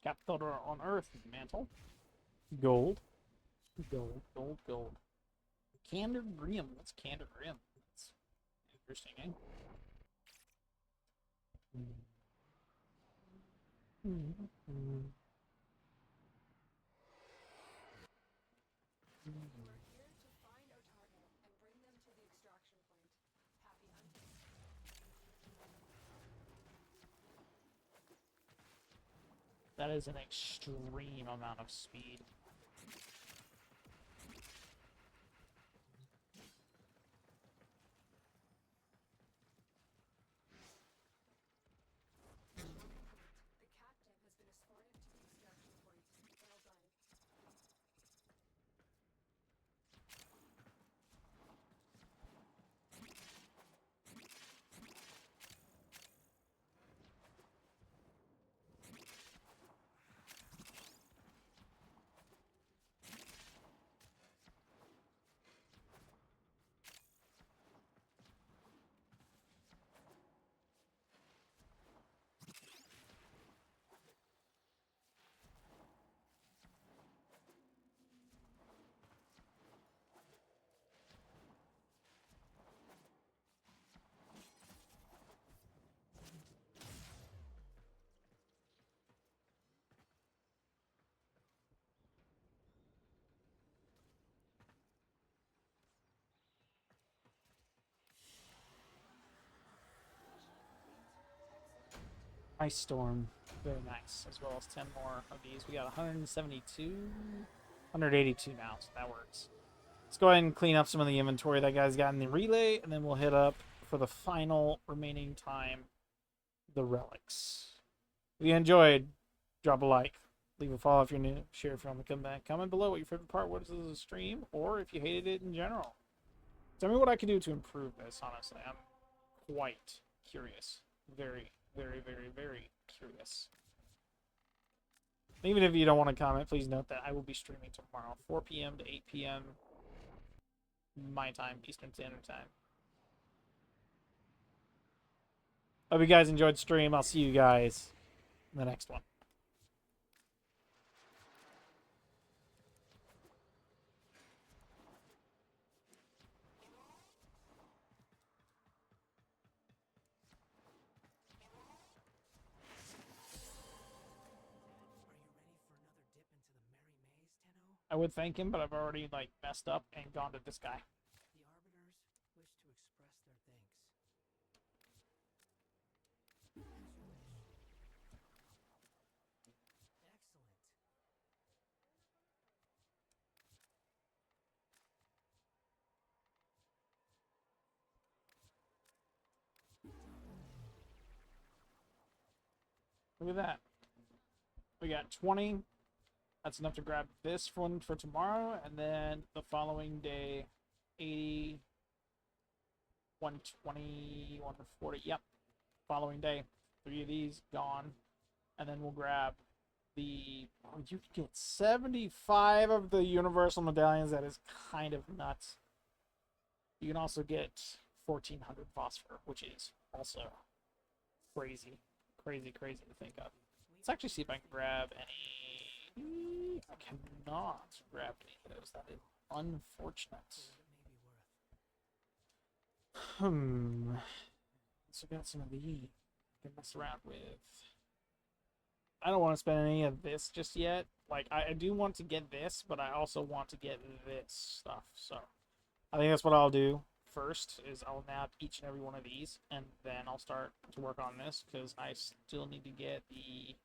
[SPEAKER 1] Capital on Earth, mantle. Gold. Gold, gold, gold. Candor Grim. What's Candor Grim? That's interesting, eh?
[SPEAKER 4] You are here to find our target and bring them to the extraction point. Happy hunting.
[SPEAKER 1] That is an extreme amount of speed. Ice Storm. Very nice. As well as 10 more of these. We got 172, 182 now, so that works. Let's go ahead and clean up some of the inventory that guy's got in the relay, and then we'll hit up for the final remaining time the relics. If you enjoyed, drop a like, leave a follow if you're new, share if you want to come back. Comment below what your favorite part was of the stream, or if you hated it in general. Tell me what I can do to improve this, honestly. I'm quite curious. Very, very, very, very curious. Even if you don't want to comment, please note that I will be streaming tomorrow, 4 p.m. to 8 p.m. my time, Eastern Standard Time. Hope you guys enjoyed the stream. I'll see you guys in the next one. I would thank him, but I've already like messed up and gone to this guy.
[SPEAKER 5] The Arbiters wish to express their thanks. As you wish. Excellent.
[SPEAKER 1] Look at that. We got 20. That's enough to grab this one for tomorrow, and then the following day, 80, 120, 140. Yep. Following day, 3 of these gone, and then we'll grab the. Oh, you can get 75 of the universal medallions. That is kind of nuts. You can also get 1,400 phosphor, which is also crazy, crazy, crazy to think of. Let's actually see if I can grab any. I cannot grab any of those. That is unfortunate. So we got some of these I can mess around with. I don't want to spend any of this just yet. Like, I do want to get this, but I also want to get this stuff. So I think that's what I'll do first, is I'll nab each and every one of these, and then I'll start to work on this, because I still need to get the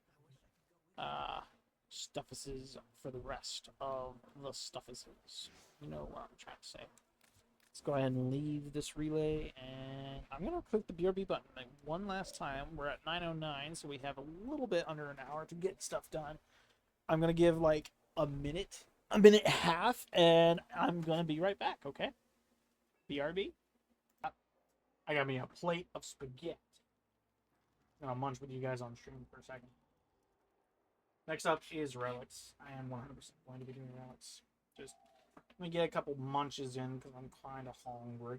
[SPEAKER 1] stuffuses for the rest of the stuffuses. You know what I'm trying to say. Let's go ahead and leave this relay, and I'm going to click the BRB button like one last time. We're at 9:09, so we have a little bit under an hour to get stuff done. I'm going to give like a minute and a half, and I'm going to be right back, okay? BRB. I got me a plate of spaghetti. I'm going to munch with you guys on stream for a second. Next up is relics. I am 100% going to be doing relics. Just let me get a couple munches in because I'm kind of hungry.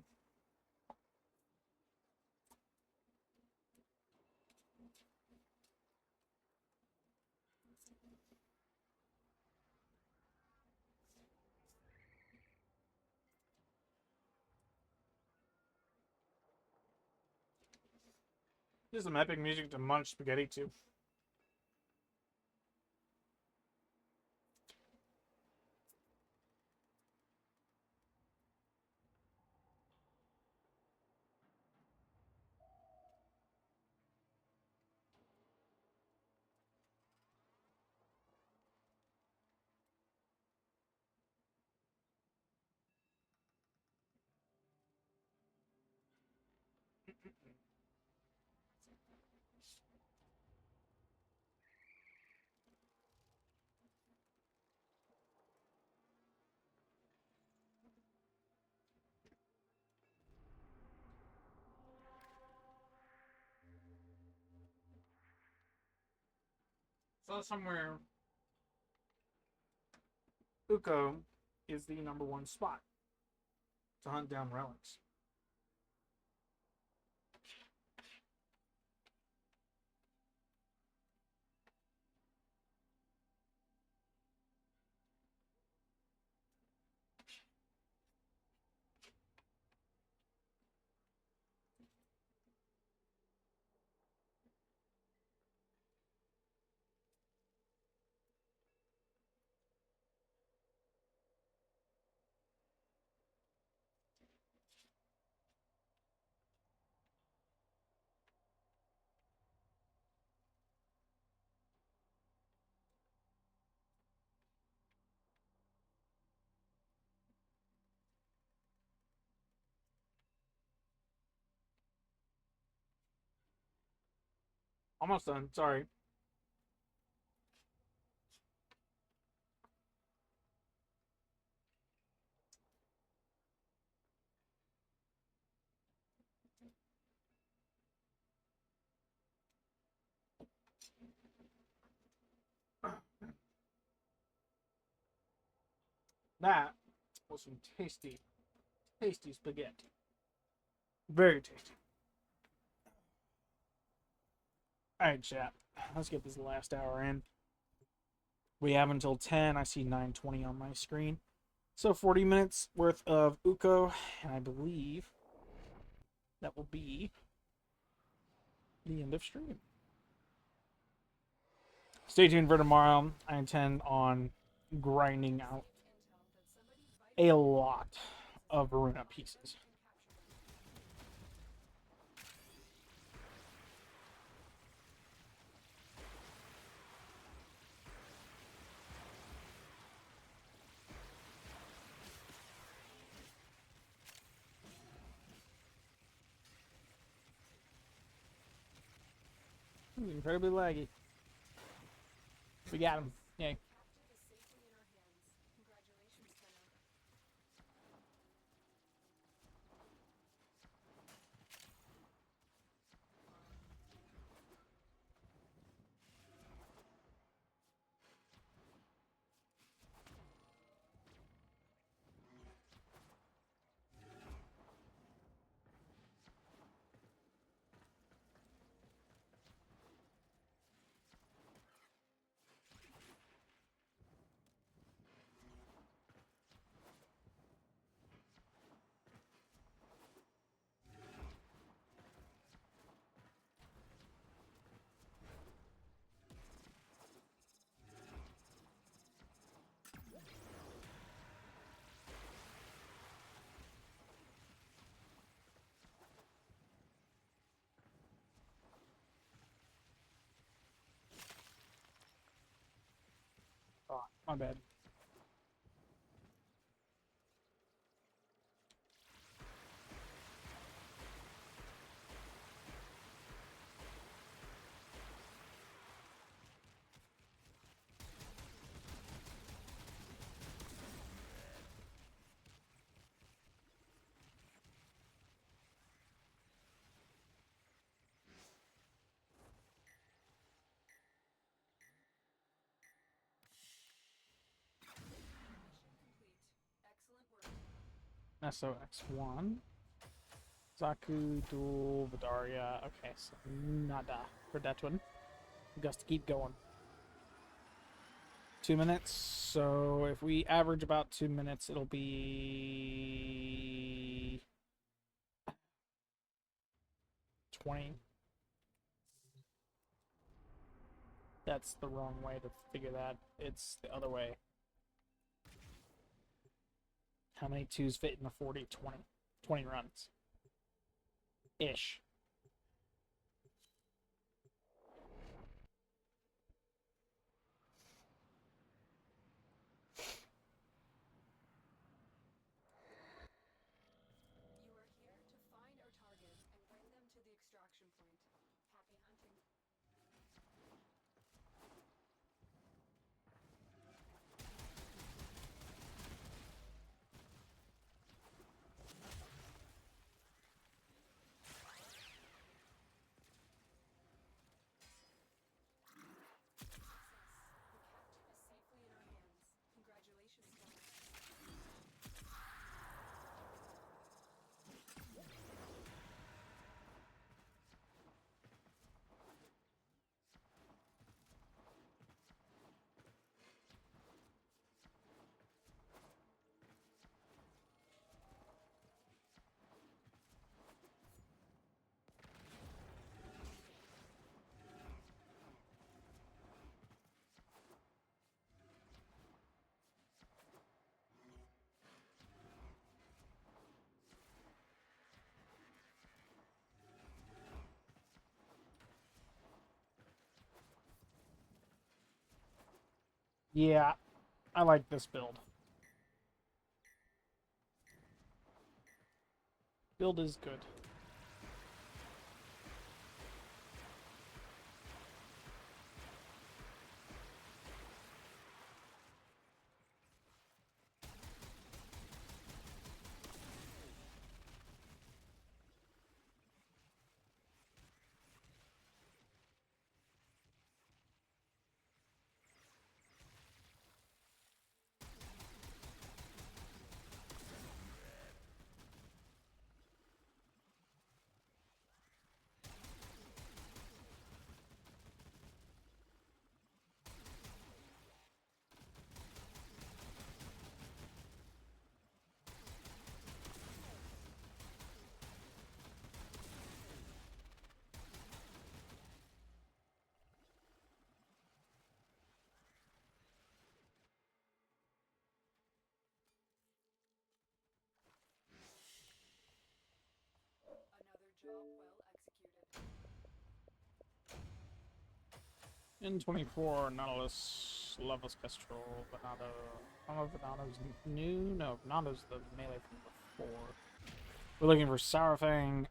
[SPEAKER 1] There's some epic music to munch spaghetti too. Saw somewhere Uko is the #1 spot to hunt down relics. Almost done. Sorry. That was some tasty, tasty spaghetti. Very tasty. Alright, chat. Let's get this last hour in. We have until 10. I see 9:20 on my screen. So 40 minutes worth of Uko, and I believe that will be the end of stream. Stay tuned for tomorrow. I intend on grinding out a lot of Varuna pieces. Incredibly laggy. We got him. Yay. Oh, my bad. SOX1. Zaku, Duel, Vidaria. Okay, so nada for that one. We got to keep going. 2 minutes. So if we average about 2 minutes, it'll be 20. That's the wrong way to figure that. It's the other way. How many twos fit in a 40? 20. 20 runs. Ish.
[SPEAKER 4] You are here to find our targets and bring them to the extraction point. Happy hunting.
[SPEAKER 1] Yeah, I like this build. Build is good.
[SPEAKER 4] Job well executed.
[SPEAKER 1] In 24, Nautilus, Loveless Kestrel, Venado. I don't know if Venado's new. No, Venado's the melee from before. We're looking for Sourfang.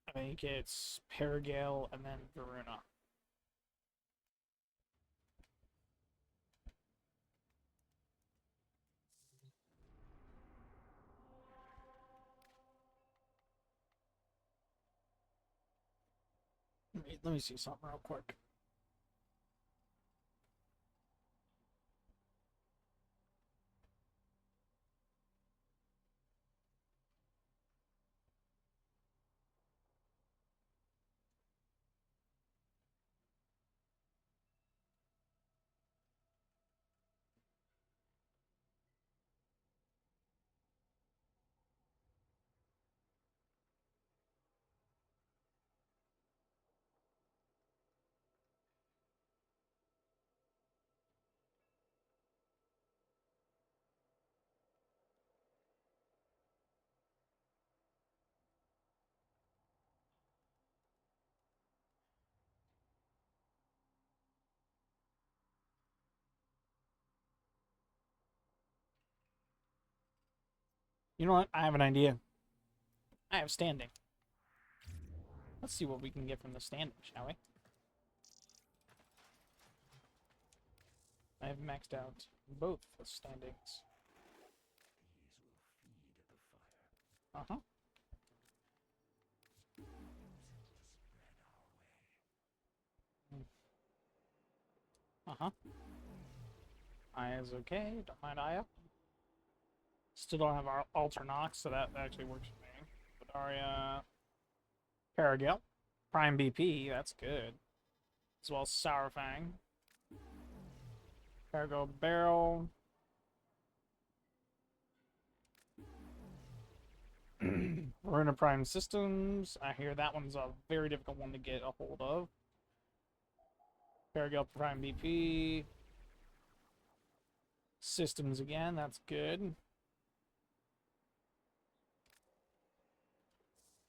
[SPEAKER 1] I think it's Paragale and then Varuna. Let me see something real quick. You know what? I have an idea. I have standing. Let's see what we can get from the standing, shall we? I have maxed out both the standings. Uh-huh. Uh-huh. Aya's okay. Don't mind Aya. Still don't have our Alter Nox, so that actually works for me. But Arya... Paragale. Prime BP, that's good. As well as Sourfang. Cargo Barrel. Verona Prime Systems. I hear that one's a very difficult one to get a hold of. Paragale Prime BP. Systems again, that's good.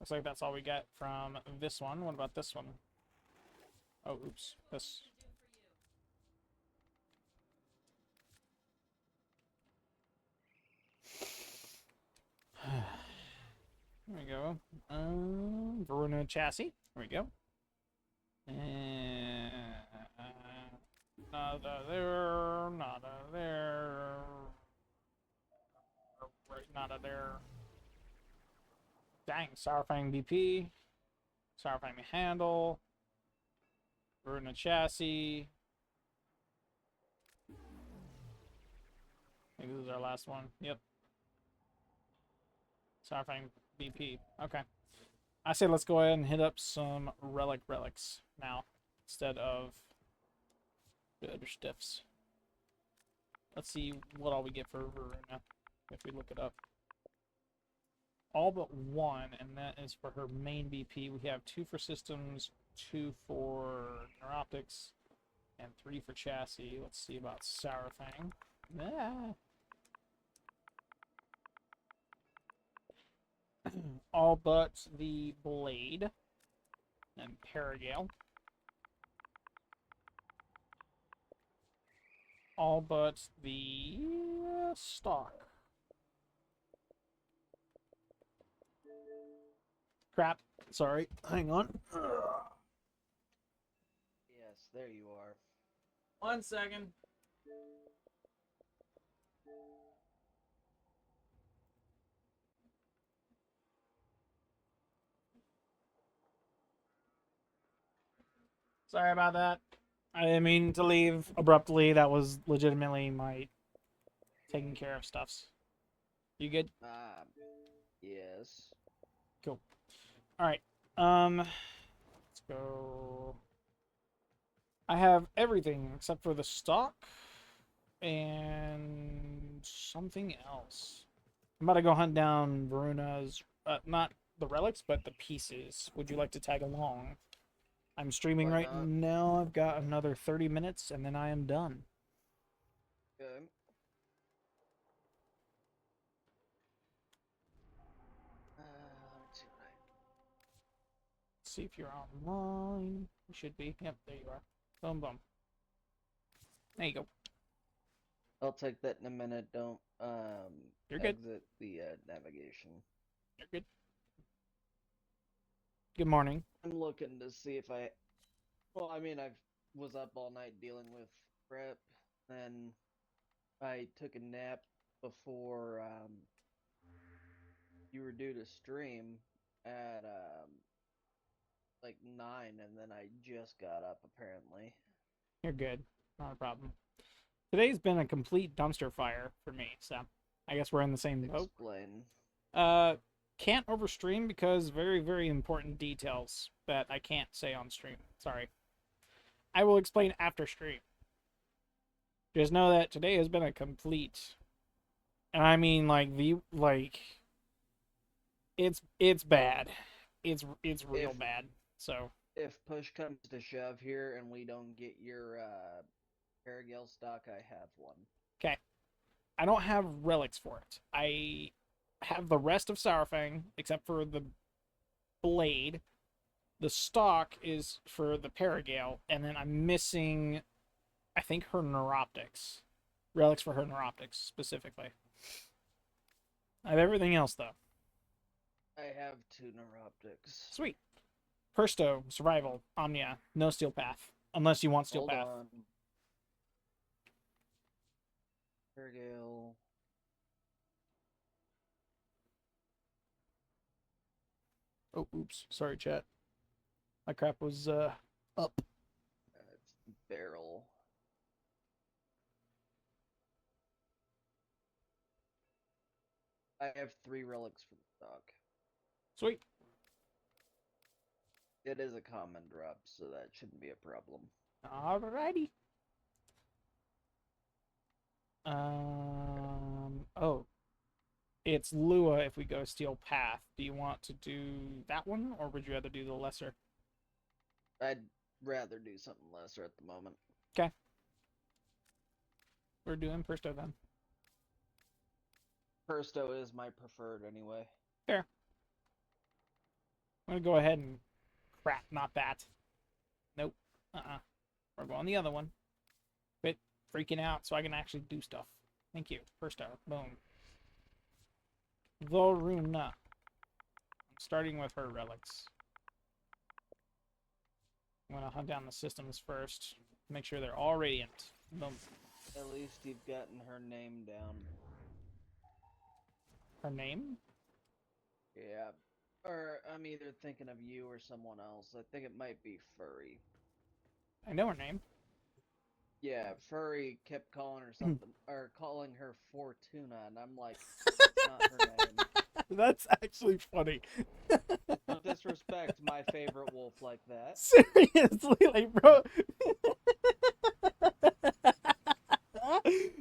[SPEAKER 1] Looks like that's all we get from this one. What about this one? Oh, oops. This. There we go. Verona Chassis. There we go. And nada there, nada there. Right, nada there. Dang, Sourfang BP. Sourfang Handle. Verona Chassis. I think this is our last one. Yep. Sourfang BP. Okay. I say let's go ahead and hit up some relics now instead of the other stiffs. Let's see what all we get for Verona if we look it up. All but one, and that is for her main BP. We have 2 for systems, 2 for neuroptics, and 3 for chassis. Let's see about Sourfang. Ah. All but the blade and Paragale. All but the stock. Crap. Sorry. Hang on.
[SPEAKER 6] Yes, there you are.
[SPEAKER 1] 1 second. Sorry about that. I didn't mean to leave abruptly. That was legitimately my taking care of stuffs. You good?
[SPEAKER 6] Yes.
[SPEAKER 1] Cool. Alright. Let's go. I have everything except for the stock and something else. I'm about to go hunt down Veruna's, not the relics, but the pieces. Would you like to tag along? I'm streaming
[SPEAKER 6] Why
[SPEAKER 1] right
[SPEAKER 6] not?
[SPEAKER 1] now. I've got another 30 minutes and then I am done.
[SPEAKER 6] Okay. Let's see what
[SPEAKER 1] see if you're online. You should be. Yep, there you are. Boom, boom. There you go.
[SPEAKER 6] I'll take that in a minute. Don't
[SPEAKER 1] You're good.
[SPEAKER 6] exit the navigation.
[SPEAKER 1] You're good. Good morning.
[SPEAKER 6] I'm looking to see if I. Well, I mean, I was up all night dealing with prep, then I took a nap before you were due to stream at like 9, and then I just got up apparently.
[SPEAKER 1] You're good. Not a problem. Today's been a complete dumpster fire for me, so I guess we're in the same boat.
[SPEAKER 6] Explain.
[SPEAKER 1] Can't overstream because very, very important details that I can't say on stream. Sorry. I will explain after stream. Just know that today has been a complete, and I mean it's bad. It's real bad. So
[SPEAKER 6] If push comes to shove here and we don't get your Paragale stock, I have one.
[SPEAKER 1] okay, I don't have relics for it. I have the rest of Sourfang except for the blade. The stock is for the Paragale, and then I'm missing, I think, her neuroptics. Relics for her neuroptics, specifically. I have everything else, though.
[SPEAKER 6] I have 2 neuroptics.
[SPEAKER 1] Sweet. Persto, Survival, Omnia, no Steel Path. Unless you want Steel
[SPEAKER 6] Hold
[SPEAKER 1] Path.
[SPEAKER 6] on. Paragale.
[SPEAKER 1] Oh, oops. Sorry, chat. My crap was, up.
[SPEAKER 6] It's barrel. I have 3 relics for the stock.
[SPEAKER 1] Sweet.
[SPEAKER 6] It is a common drop, so that shouldn't be a problem.
[SPEAKER 1] Alrighty. Oh. It's Lua if we go Steel Path. Do you want to do that one, or would you rather do the lesser?
[SPEAKER 6] I'd rather do something lesser at the moment.
[SPEAKER 1] Okay. We're doing Persto then.
[SPEAKER 6] Persto is my preferred anyway.
[SPEAKER 1] Fair. I'm gonna go ahead and crap, not that. Nope. We're going the other one. Quit freaking out so I can actually do stuff. Thank you. Persto. Boom. Voruna. I'm starting with her relics. I'm gonna hunt down the systems first. Make sure they're all radiant. Boom.
[SPEAKER 6] At least you've gotten her name down.
[SPEAKER 1] Her name?
[SPEAKER 6] Yeah. Or I'm either thinking of you or someone else. I think it might be Furry.
[SPEAKER 1] I know her name.
[SPEAKER 6] Yeah, Furry kept calling her something, or calling her Fortuna, and I'm like, that's not her name.
[SPEAKER 1] That's actually funny.
[SPEAKER 6] Don't disrespect my favorite wolf like that.
[SPEAKER 1] Seriously, like, bro.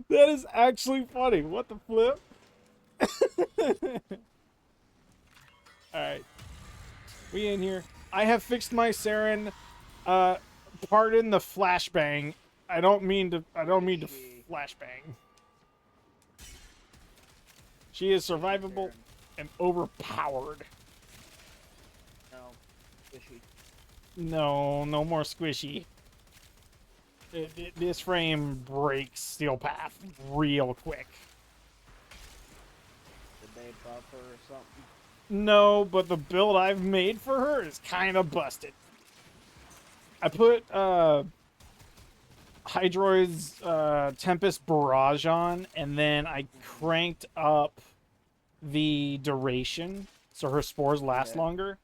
[SPEAKER 1] That is actually funny. What the flip? Alright. We in here. I have fixed my Saryn. Pardon the flashbang. I don't mean to flashbang. She is survivable and overpowered.
[SPEAKER 6] No, fishy.
[SPEAKER 1] No, no more squishy. This frame breaks Steel Path real quick.
[SPEAKER 6] Did they buff her or something?
[SPEAKER 1] No, but the build I've made for her is kind of busted. I put Hydroid's Tempest Barrage on, and then I cranked up the duration so her spores last longer.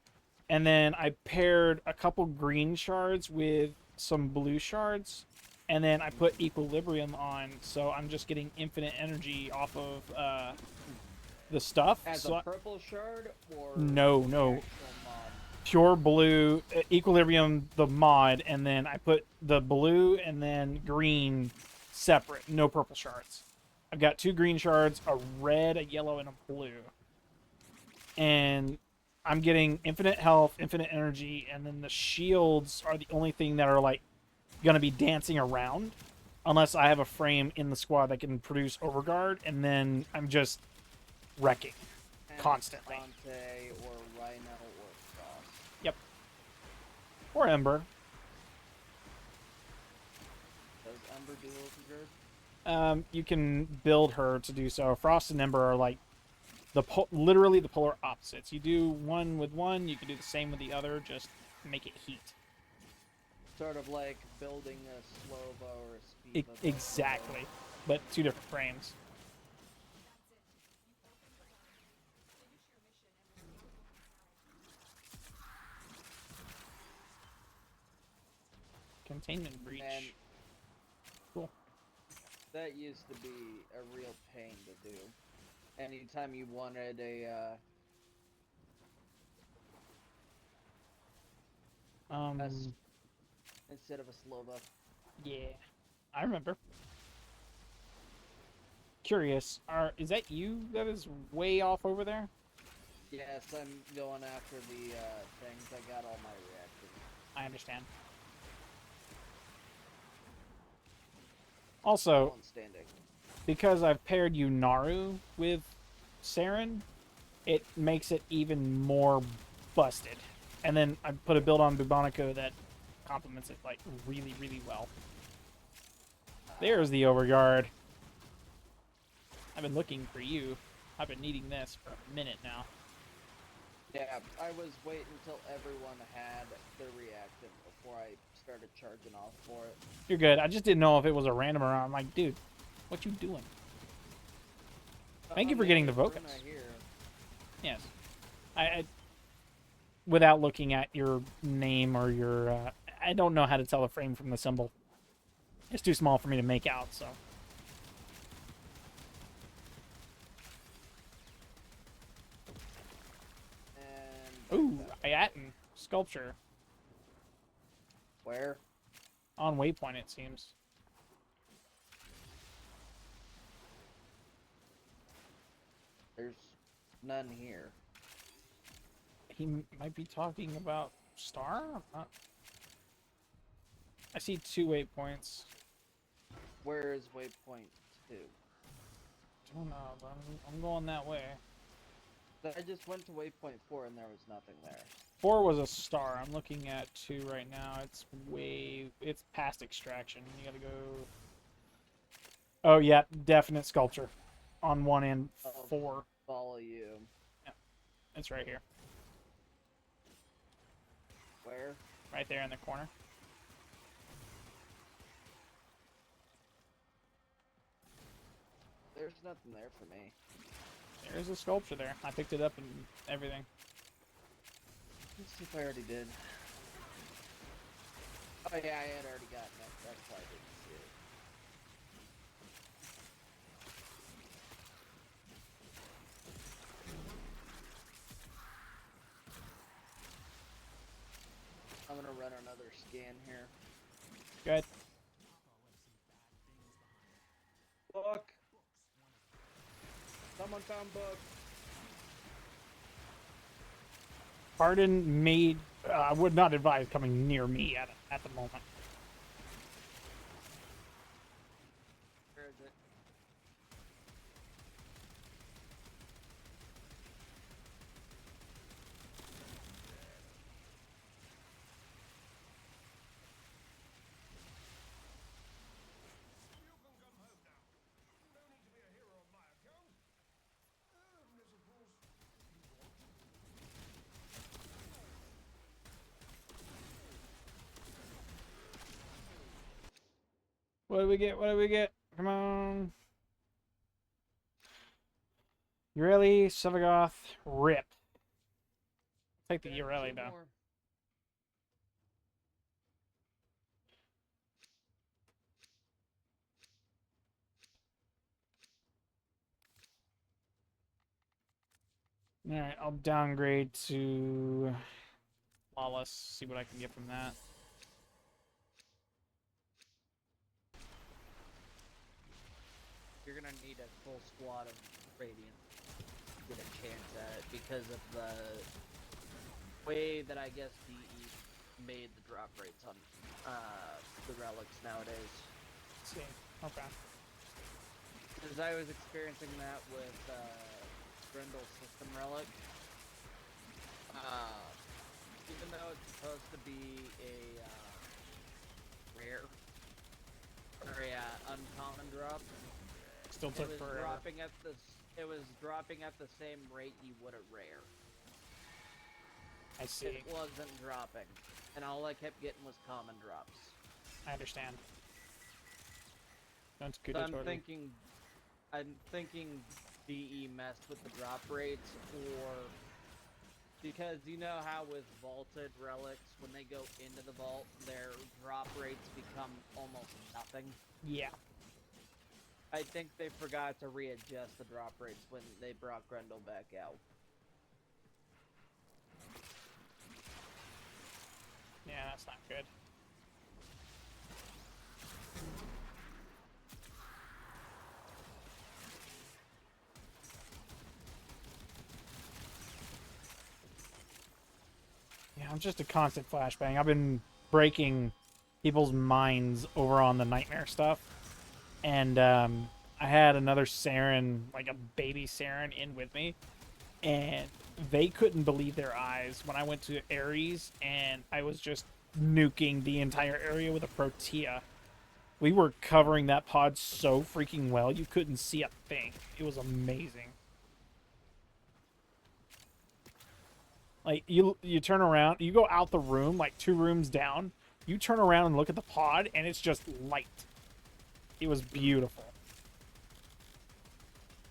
[SPEAKER 1] And then I paired a couple green shards with some blue shards, and then I put Equilibrium on, so I'm just getting infinite energy off of the stuff.
[SPEAKER 6] As a purple shard or
[SPEAKER 1] No.
[SPEAKER 6] Mod?
[SPEAKER 1] Pure blue, Equilibrium, the mod, and then I put the blue and then green separate, no purple shards. I've got 2 green shards, a red, a yellow, and a blue. And I'm getting infinite health, infinite energy, and then the shields are the only thing that are, like, gonna be dancing around. Unless I have a frame in the squad that can produce Overguard, and then I'm just wrecking constantly.
[SPEAKER 6] Dante or Rhino or Frost.
[SPEAKER 1] Yep. Or Ember.
[SPEAKER 6] Does Ember do overgrowth?
[SPEAKER 1] You can build her to do so. Frost and Ember are like literally the polar opposites. You do one with one, you can do the same with the other, just make it heat.
[SPEAKER 6] Sort of like building a Slova or a Spiva.
[SPEAKER 1] Exactly, but two different frames. Containment breach.
[SPEAKER 6] And
[SPEAKER 1] Cool.
[SPEAKER 6] that used to be a real pain to do. Anytime you wanted a instead of a Slova.
[SPEAKER 1] Yeah, I remember. Curious, is that you that is way off over there?
[SPEAKER 6] Yes, I'm going after the things. I got all my reactions.
[SPEAKER 1] I understand. Also,
[SPEAKER 6] No one's standing.
[SPEAKER 1] because I've paired you Naru with Saryn, it makes it even more busted. And then I put a build on Bubonico that complements it like really, really well. There's the overguard. I've been looking for you. I've been needing this for a minute now.
[SPEAKER 6] Yeah, I was waiting until everyone had their reactant before I started charging off for it.
[SPEAKER 1] You're good. I just didn't know if it was a random or not. I'm like, dude, what you doing? Thank you for getting the Vocus. Yes. I without looking at your name or your... I don't know how to tell a frame from the symbol. It's too small for me to make out, so...
[SPEAKER 6] And
[SPEAKER 1] Ooh, Ayatin. Sculpture.
[SPEAKER 6] where?
[SPEAKER 1] On Waypoint, it seems.
[SPEAKER 6] There's none here.
[SPEAKER 1] He might be talking about Star? I see 2 waypoints.
[SPEAKER 6] Where is waypoint 2?
[SPEAKER 1] Don't know, but I'm going that way.
[SPEAKER 6] I just went to waypoint 4 and there was nothing there.
[SPEAKER 1] 4 was a star. I'm looking at 2 right now. It's past extraction. You gotta go... Oh, yeah, definite sculpture. On 1 and 4.
[SPEAKER 6] Follow you.
[SPEAKER 1] Yeah, it's right here.
[SPEAKER 6] Where?
[SPEAKER 1] Right there in the corner.
[SPEAKER 6] There's nothing there for me.
[SPEAKER 1] There's a sculpture there. I picked it up and everything.
[SPEAKER 6] Let's see if I already did. Oh yeah, I had already gotten it. That's why I didn't see it. I'm gonna run another scan here.
[SPEAKER 1] Good.
[SPEAKER 6] Book! Someone found book!
[SPEAKER 1] Pardon me. I would not advise coming near me at the moment.
[SPEAKER 6] Where is it?
[SPEAKER 1] What do we get? What do we get? Come on. Ureli, Sevagoth, Rip. Take the Ureli, though.
[SPEAKER 6] More.
[SPEAKER 1] Alright, I'll downgrade to Lawless, see what I can get from that.
[SPEAKER 6] You're gonna need a full squad of Radiant to get a chance at it because of the way that I guess DE made the drop rates on the relics nowadays.
[SPEAKER 1] Let's see. Okay.
[SPEAKER 6] Because I was experiencing that with Grendel System Relic. even though it's supposed to be a rare or a uncommon drop,
[SPEAKER 1] Still
[SPEAKER 6] it
[SPEAKER 1] took
[SPEAKER 6] was
[SPEAKER 1] forever.
[SPEAKER 6] dropping at the same rate you would a rare.
[SPEAKER 1] I see.
[SPEAKER 6] It wasn't dropping, and all I kept getting was common drops.
[SPEAKER 1] I understand. That's good.
[SPEAKER 6] So I'm thinking DE messed with the drop rates, or because you know how with vaulted relics, when they go into the vault, their drop rates become almost nothing.
[SPEAKER 1] Yeah.
[SPEAKER 6] I think they forgot to readjust the drop rates when they brought Grendel back out.
[SPEAKER 1] Yeah, that's not good. Yeah, I'm just a constant flashbang. I've been breaking people's minds over on the nightmare stuff. And I had another Saryn, like a baby Saryn, in with me. And they couldn't believe their eyes when I went to Ares and I was just nuking the entire area with a Protea. We were covering that pod so freaking well, you couldn't see a thing. It was amazing. Like, you turn around, you go out the room, like 2 rooms down, you turn around and look at the pod, and it's just light. It was beautiful.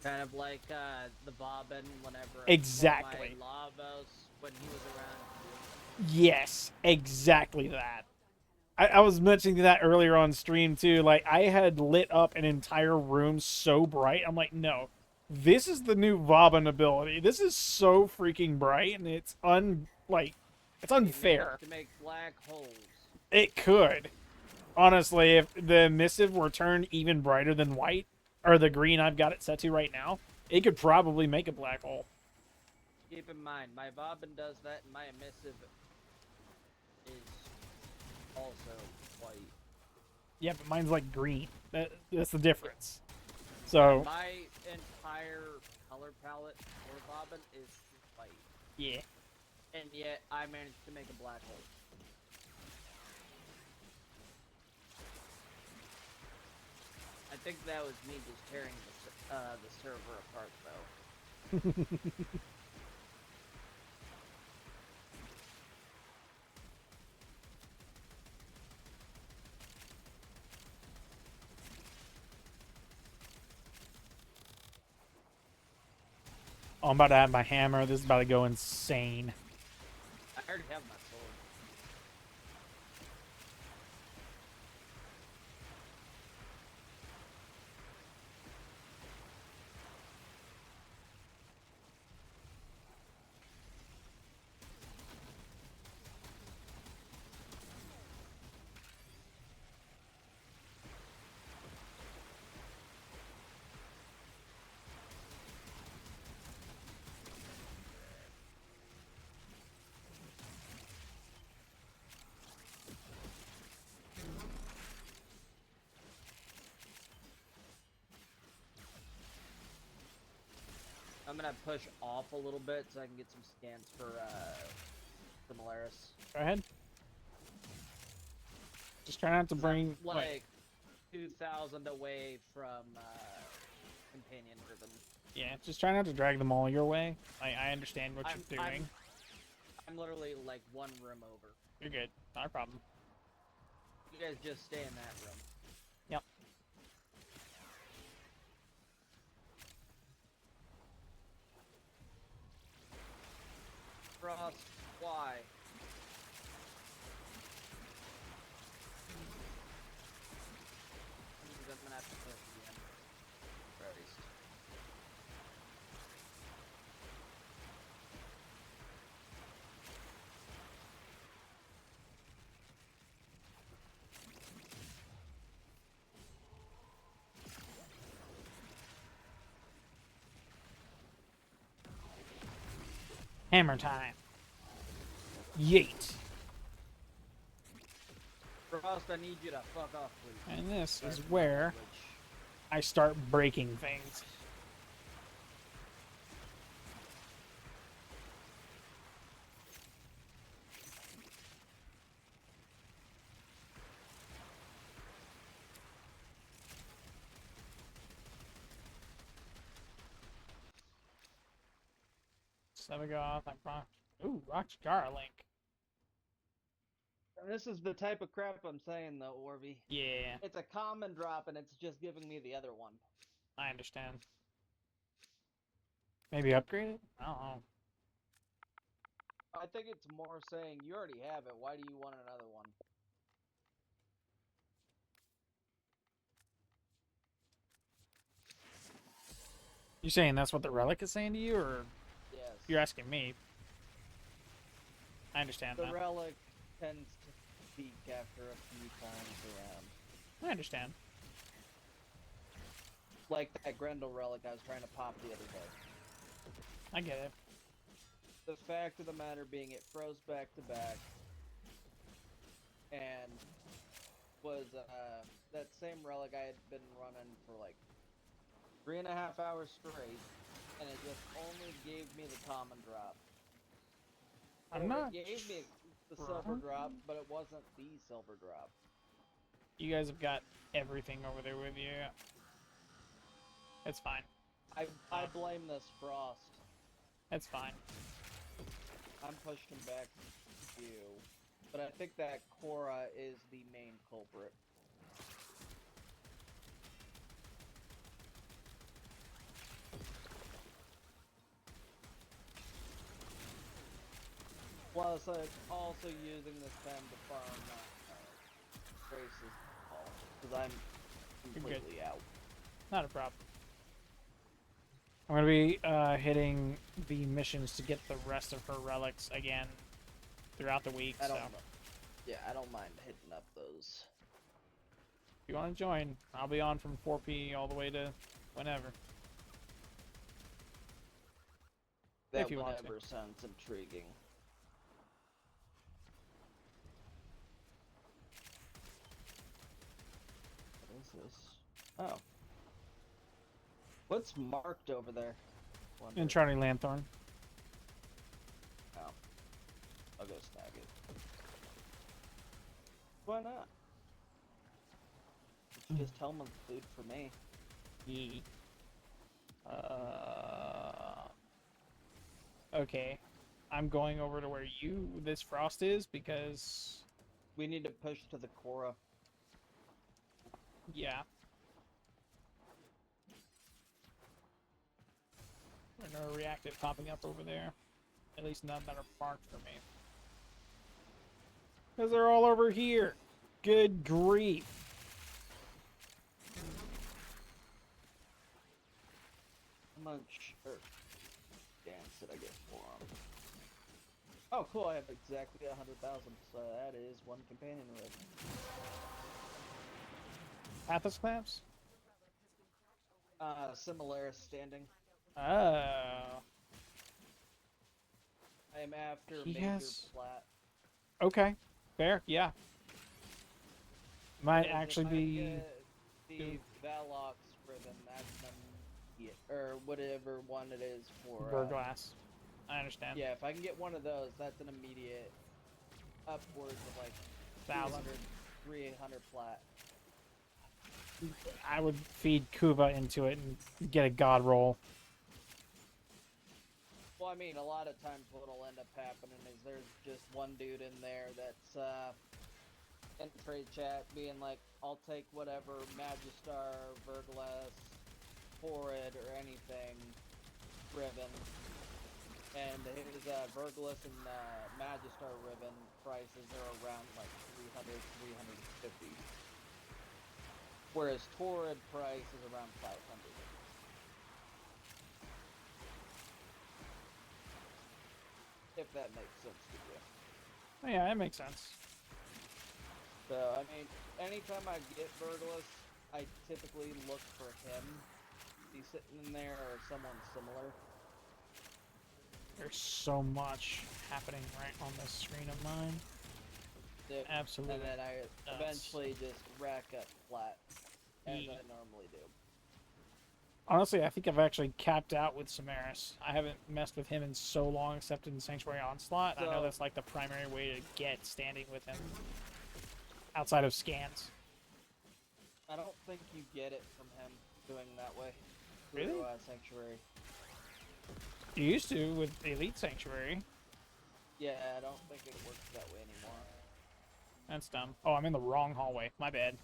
[SPEAKER 6] Kind of like the Bobbin whenever
[SPEAKER 1] Exactly.
[SPEAKER 6] Lavos when he was around.
[SPEAKER 1] Yes, exactly that. I was mentioning that earlier on stream too. Like, I had lit up an entire room so bright. I'm like, no, this is the new Bobbin ability. This is so freaking bright, and it's it's unfair.
[SPEAKER 6] To make black holes.
[SPEAKER 1] It could. Honestly, if the missive were turned even brighter than white, or the green I've got it set to right now, it could probably make a black hole.
[SPEAKER 6] Keep in mind, my Bobbin does that, and my emissive is also white.
[SPEAKER 1] Yeah, but mine's like green. That's the difference. So
[SPEAKER 6] My entire color palette for Bobbin is white.
[SPEAKER 1] yeah.
[SPEAKER 6] And yet, I managed to make a black hole. I think that was me just tearing the server apart, though.
[SPEAKER 1] Oh, I'm about to have my hammer. This is about to go insane.
[SPEAKER 6] I already have my sword. I'm gonna push off a little bit so I can get some scans for Malaris.
[SPEAKER 1] Go ahead. Just try not to bring
[SPEAKER 6] Like 2,000 away from companion driven.
[SPEAKER 1] Yeah, just try not to drag them all your way. I understand what you're doing.
[SPEAKER 6] I'm literally like 1 room over.
[SPEAKER 1] You're good. Not a problem.
[SPEAKER 6] You guys just stay in that room.
[SPEAKER 1] Yep.
[SPEAKER 6] Frost, why? I'm gonna have to push again. Christ.
[SPEAKER 1] Hammer time. Yeet.
[SPEAKER 6] Frost, I need you to fuck off, please.
[SPEAKER 1] And this
[SPEAKER 6] Sorry
[SPEAKER 1] is
[SPEAKER 6] for my
[SPEAKER 1] where
[SPEAKER 6] language.
[SPEAKER 1] I start breaking things. There we go. Like, ooh, Rockjar link.
[SPEAKER 6] This is the type of crap I'm saying, though, Orby.
[SPEAKER 1] Yeah,
[SPEAKER 6] It's a common drop, and it's just giving me the other one.
[SPEAKER 1] I understand. Maybe upgrade it? I don't know.
[SPEAKER 6] I think it's more saying, you already have it, why do you want another one?
[SPEAKER 1] You saying that's what the relic is saying to you, or
[SPEAKER 6] Yes.
[SPEAKER 1] you're asking me? I understand
[SPEAKER 6] The
[SPEAKER 1] that.
[SPEAKER 6] relic tends to peak after a few times around.
[SPEAKER 1] I understand.
[SPEAKER 6] Like that Grendel relic I was trying to pop the other day.
[SPEAKER 1] I get it.
[SPEAKER 6] The fact of the matter being it froze back to back, and was that same relic I had been running for like 3.5 hours straight, and it just only gave me the common drop.
[SPEAKER 1] I'm
[SPEAKER 6] Or
[SPEAKER 1] not
[SPEAKER 6] it gave me the silver drop, but it wasn't the silver drop.
[SPEAKER 1] You guys have got everything over there with you. It's fine.
[SPEAKER 6] I blame this frost.
[SPEAKER 1] It's fine.
[SPEAKER 6] I'm pushing back you, but I think that Korra is the main culprit. Plus, also using this pen to farm Grace's ball, because I'm completely out.
[SPEAKER 1] Not a problem. I'm gonna be hitting the missions to get the rest of her relics again throughout the week.
[SPEAKER 6] I don't
[SPEAKER 1] So
[SPEAKER 6] know. Yeah, I don't mind hitting up those.
[SPEAKER 1] if you want to join, I'll be on from 4 p all the way to whenever.
[SPEAKER 6] That
[SPEAKER 1] If you want to.
[SPEAKER 6] whatever sounds intriguing. What is this? Oh. What's marked over there? Wonder.
[SPEAKER 1] And Charlie Lanthorn.
[SPEAKER 6] Oh. I'll go snag it. Why not? It's just Hellman's food for me.
[SPEAKER 1] Yee. Okay. I'm going over to where this frost is because
[SPEAKER 6] We need to push to the Korra.
[SPEAKER 1] yeah. There's no reactive popping up over there. At least none that are marked for me. Because they're all over here. Good grief.
[SPEAKER 6] How much dance did I get for them? Oh, cool! I have exactly 100,000. So that is one companion rig.
[SPEAKER 1] Athos clamps?
[SPEAKER 6] Similaris standing.
[SPEAKER 1] Oh.
[SPEAKER 6] I am after
[SPEAKER 1] He
[SPEAKER 6] Major
[SPEAKER 1] has-
[SPEAKER 6] Plat.
[SPEAKER 1] Okay. Fair. Yeah. Might
[SPEAKER 6] Because if
[SPEAKER 1] actually
[SPEAKER 6] I
[SPEAKER 1] be.
[SPEAKER 6] get the Valox ribbon, that's an immediate, or whatever one it is for.
[SPEAKER 1] Burglass. I understand.
[SPEAKER 6] Yeah, if I can get one of those, that's an immediate upwards of like
[SPEAKER 1] 1,000.
[SPEAKER 6] 300 plat.
[SPEAKER 1] I would feed Kuva into it and get a god roll.
[SPEAKER 6] Well, I mean, a lot of times what'll end up happening is there's just one dude in there that's in trade chat being like, I'll take whatever Magistar, Verglas, Horrid, or anything ribbon. And his Verglas and Magistar ribbon prices are around like 300, 350. Whereas Torrid price is around 500. If that makes sense to you.
[SPEAKER 1] Oh, yeah, that makes sense.
[SPEAKER 6] So, I mean, anytime I get Verglas, I typically look for him. He's sitting in there or someone similar.
[SPEAKER 1] There's so much happening right on this screen of mine.
[SPEAKER 6] Yep.
[SPEAKER 1] Absolutely.
[SPEAKER 6] And then I
[SPEAKER 1] nuts.
[SPEAKER 6] eventually just rack up flat, as
[SPEAKER 1] Yeah.
[SPEAKER 6] I normally do.
[SPEAKER 1] Honestly, I think I've actually capped out with Samaris. I haven't messed with him in so long, except in Sanctuary Onslaught. I know
[SPEAKER 6] So-
[SPEAKER 1] that's like the primary way to get standing with him. Outside of scans.
[SPEAKER 6] I don't think you get it from him doing that way. Through,
[SPEAKER 1] Really?
[SPEAKER 6] Sanctuary.
[SPEAKER 1] You used to with Elite Sanctuary.
[SPEAKER 6] Yeah, I don't think it works that way anymore.
[SPEAKER 1] That's dumb. Oh, I'm in the wrong hallway. My bad.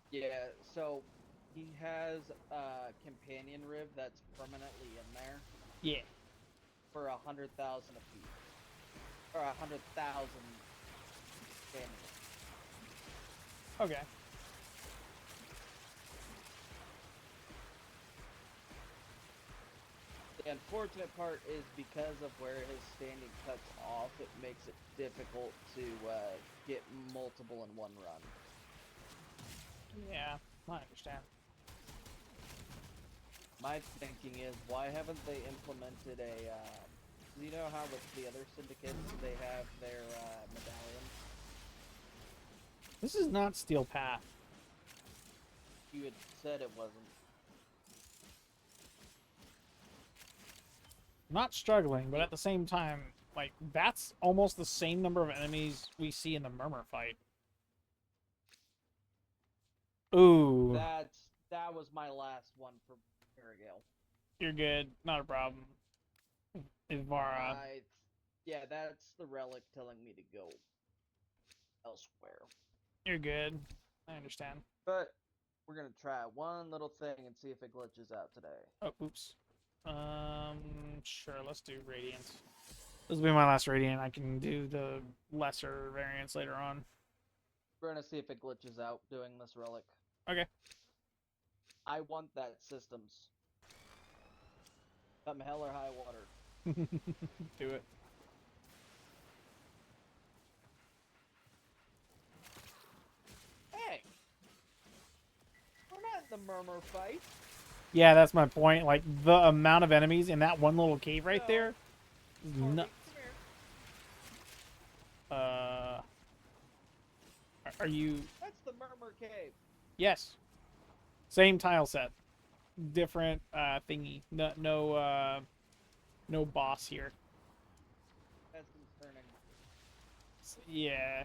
[SPEAKER 6] Yeah, so he has a companion rib that's permanently in there
[SPEAKER 1] Yeah.
[SPEAKER 6] for 100,000 apiece. Or 100,000 damage.
[SPEAKER 1] Okay.
[SPEAKER 6] The unfortunate part is because of where his standing cuts off, it makes it difficult to get multiple in one run.
[SPEAKER 1] Yeah, I understand.
[SPEAKER 6] My thinking is, why haven't they implemented a, you know how with the other syndicates, they have their medallions?
[SPEAKER 1] This is not Steel Path.
[SPEAKER 6] You had said it wasn't.
[SPEAKER 1] I'm not struggling, but at the same time, like, that's almost the same number of enemies we see in the Murmur fight. Ooh.
[SPEAKER 6] That was my last one for Aragale.
[SPEAKER 1] You're good. Not a problem. Ivara.
[SPEAKER 6] Yeah, that's the relic telling me to go elsewhere.
[SPEAKER 1] You're good. I understand.
[SPEAKER 6] But we're gonna try one little thing and see if it glitches out today.
[SPEAKER 1] Oh, oops. Sure, let's do Radiant. This will be my last Radiant. I can do the lesser variants later on.
[SPEAKER 6] We're gonna see if it glitches out doing this relic.
[SPEAKER 1] Okay.
[SPEAKER 6] I want that systems. Come hell or high water.
[SPEAKER 1] Do it.
[SPEAKER 6] Hey! We're not in the Murmur fight.
[SPEAKER 1] Yeah, that's my point. Like, the amount of enemies in that one little cave right
[SPEAKER 6] No.
[SPEAKER 1] there is
[SPEAKER 6] Morty,
[SPEAKER 1] nuts.
[SPEAKER 6] come here.
[SPEAKER 1] Are you...
[SPEAKER 6] That's the Murmur cave.
[SPEAKER 1] Yes. Same tile set. Different, thingy. No, no boss here.
[SPEAKER 6] That's concerning.
[SPEAKER 1] Yeah,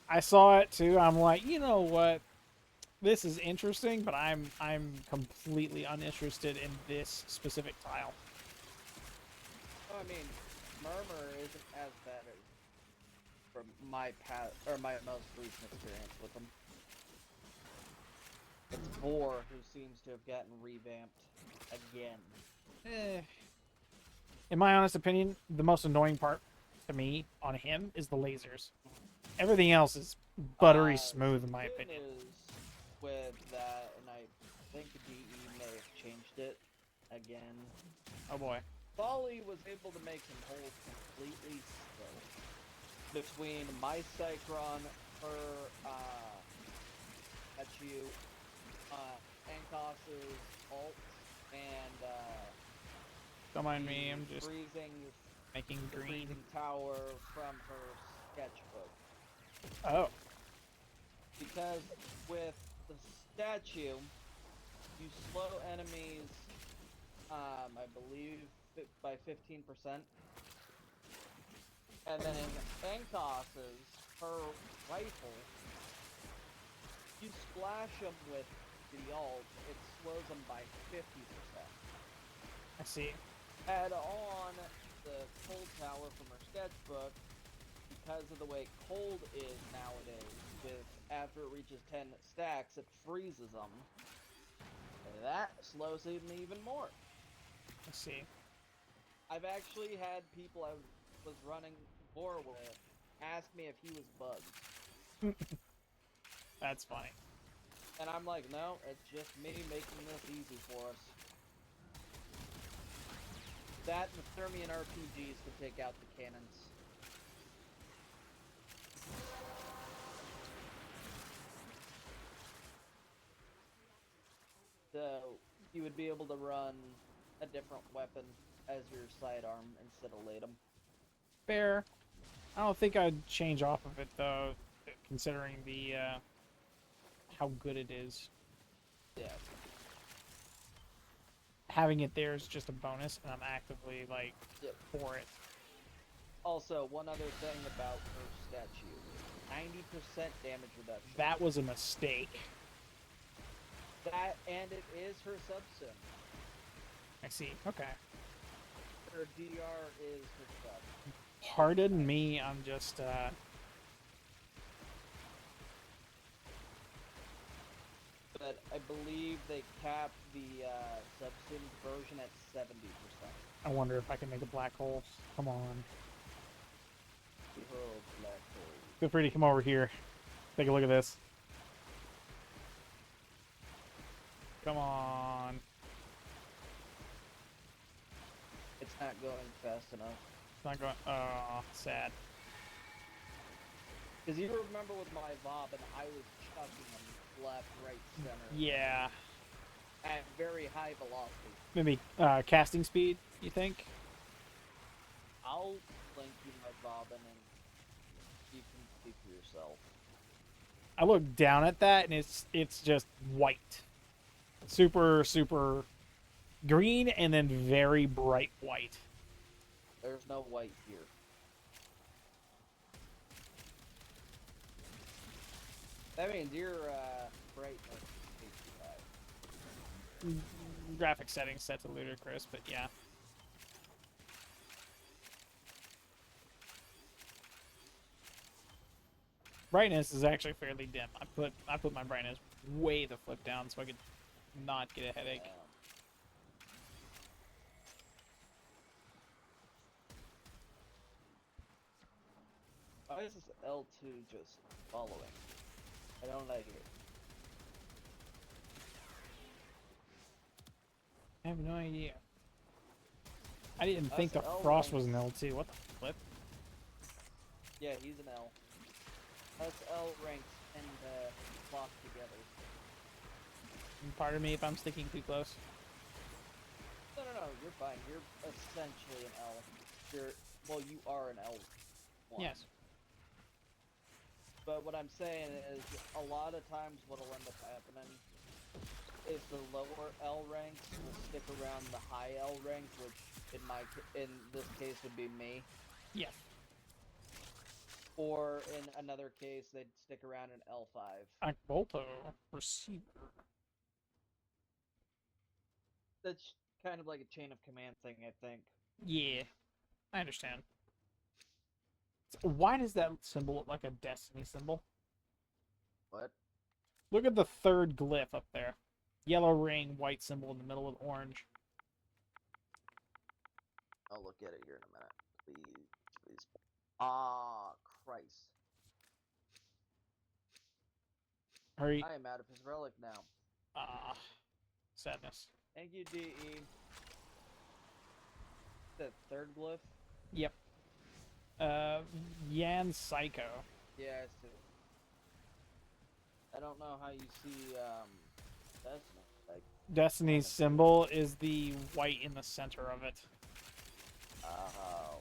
[SPEAKER 1] I saw it too. I'm like, you know what? This is interesting, but I'm completely uninterested in this specific tile.
[SPEAKER 6] Oh, I mean, Murmur isn't as bad as from my my most recent experience with them. It's Vor who seems to have gotten revamped again.
[SPEAKER 1] In my honest opinion, the most annoying part to me on him is the lasers. Everything else is buttery smooth, in my
[SPEAKER 6] Good
[SPEAKER 1] opinion.
[SPEAKER 6] news with that, and I think DE may have changed it again.
[SPEAKER 1] Oh boy.
[SPEAKER 6] Folly was able to make him hold completely still between my Cycron, her Echu, Ankos's ult, and
[SPEAKER 1] Don't mind me, I'm just
[SPEAKER 6] freezing
[SPEAKER 1] making
[SPEAKER 6] the
[SPEAKER 1] green.
[SPEAKER 6] freezing tower from her sketchbook.
[SPEAKER 1] Oh.
[SPEAKER 6] Because with the statue, you slow enemies, I believe, by 15%. And then Ankos's, her rifle, you splash them with the ult, it slows them by 50%.
[SPEAKER 1] I see.
[SPEAKER 6] Add on the cold tower from her sketchbook, because of the way cold is nowadays, with after it reaches 10 stacks, it freezes them. And that slows him even more.
[SPEAKER 1] I see.
[SPEAKER 6] I've actually had people I was running Vor with ask me if he was bugged.
[SPEAKER 1] That's funny.
[SPEAKER 6] And I'm like, no, it's just me making this easy for us. That and the Thermian RPGs could take out the cannons. So, you would be able to run a different weapon as your sidearm instead of Latum.
[SPEAKER 1] Fair. I don't think I'd change off of it, though, considering the, how good it is.
[SPEAKER 6] Yeah.
[SPEAKER 1] Having it there is just a bonus, and I'm actively, like,
[SPEAKER 6] Yep.
[SPEAKER 1] for it.
[SPEAKER 6] Also, one other thing about her statue. 90% damage reduction.
[SPEAKER 1] That was a mistake.
[SPEAKER 6] That, and it is her subsim.
[SPEAKER 1] I see. Okay.
[SPEAKER 6] Or DR is hooked up.
[SPEAKER 1] Pardon me, I'm just
[SPEAKER 6] But I believe they capped the substance version at 70%.
[SPEAKER 1] I wonder if I can make a black hole. Come on.
[SPEAKER 6] Oh, black hole.
[SPEAKER 1] Feel free to come over here. Take a look at this. Come on.
[SPEAKER 6] It's not going fast enough.
[SPEAKER 1] It's not going. Oh, sad.
[SPEAKER 6] Because you remember with my Vob, and I was chucking them left, right, center.
[SPEAKER 1] Yeah.
[SPEAKER 6] At very high velocity.
[SPEAKER 1] Maybe casting speed, you think?
[SPEAKER 6] I'll link you my Bobbin and you can speak for yourself.
[SPEAKER 1] I look down at that and it's just white. Super, super green and then very bright white.
[SPEAKER 6] There's no white here. That means your brightness is 85.
[SPEAKER 1] Graphic settings set to ludicrous, but yeah. Brightness is actually fairly dim. I put my brightness way the flip down so I could not get a headache.
[SPEAKER 6] Why is this L2 just following? I don't like it.
[SPEAKER 1] I have no idea. I didn't
[SPEAKER 6] That's
[SPEAKER 1] think the
[SPEAKER 6] L
[SPEAKER 1] frost was an
[SPEAKER 6] ranks.
[SPEAKER 1] L2. What the flip?
[SPEAKER 6] Yeah, he's an L. That's L ranks and flock together.
[SPEAKER 1] Pardon me if I'm sticking too close.
[SPEAKER 6] No, you're fine. You're essentially an L. Well, you are an L.
[SPEAKER 1] Yes.
[SPEAKER 6] But what I'm saying is, a lot of times what'll end up happening is the lower L ranks will stick around the high L ranks, which in this case would be me.
[SPEAKER 1] Yes.
[SPEAKER 6] Or in another case, they'd stick around in L5.
[SPEAKER 1] Akbolto receiver.
[SPEAKER 6] That's kind of like a chain of command thing, I think.
[SPEAKER 1] Yeah, I understand. So why does that symbol look like a destiny symbol?
[SPEAKER 6] What?
[SPEAKER 1] Look at the third glyph up there. Yellow ring, white symbol in the middle with orange.
[SPEAKER 6] I'll look at it here in a minute. Please, please. Ah, Christ.
[SPEAKER 1] Hurry.
[SPEAKER 6] I am out of his relic now.
[SPEAKER 1] Ah, sadness.
[SPEAKER 6] Thank you, DE. The third glyph?
[SPEAKER 1] Yep. Yan Psycho.
[SPEAKER 6] Yeah, I see. I don't know how you see, Destiny. Like,
[SPEAKER 1] Destiny's symbol is the white in the center of it.
[SPEAKER 6] oh.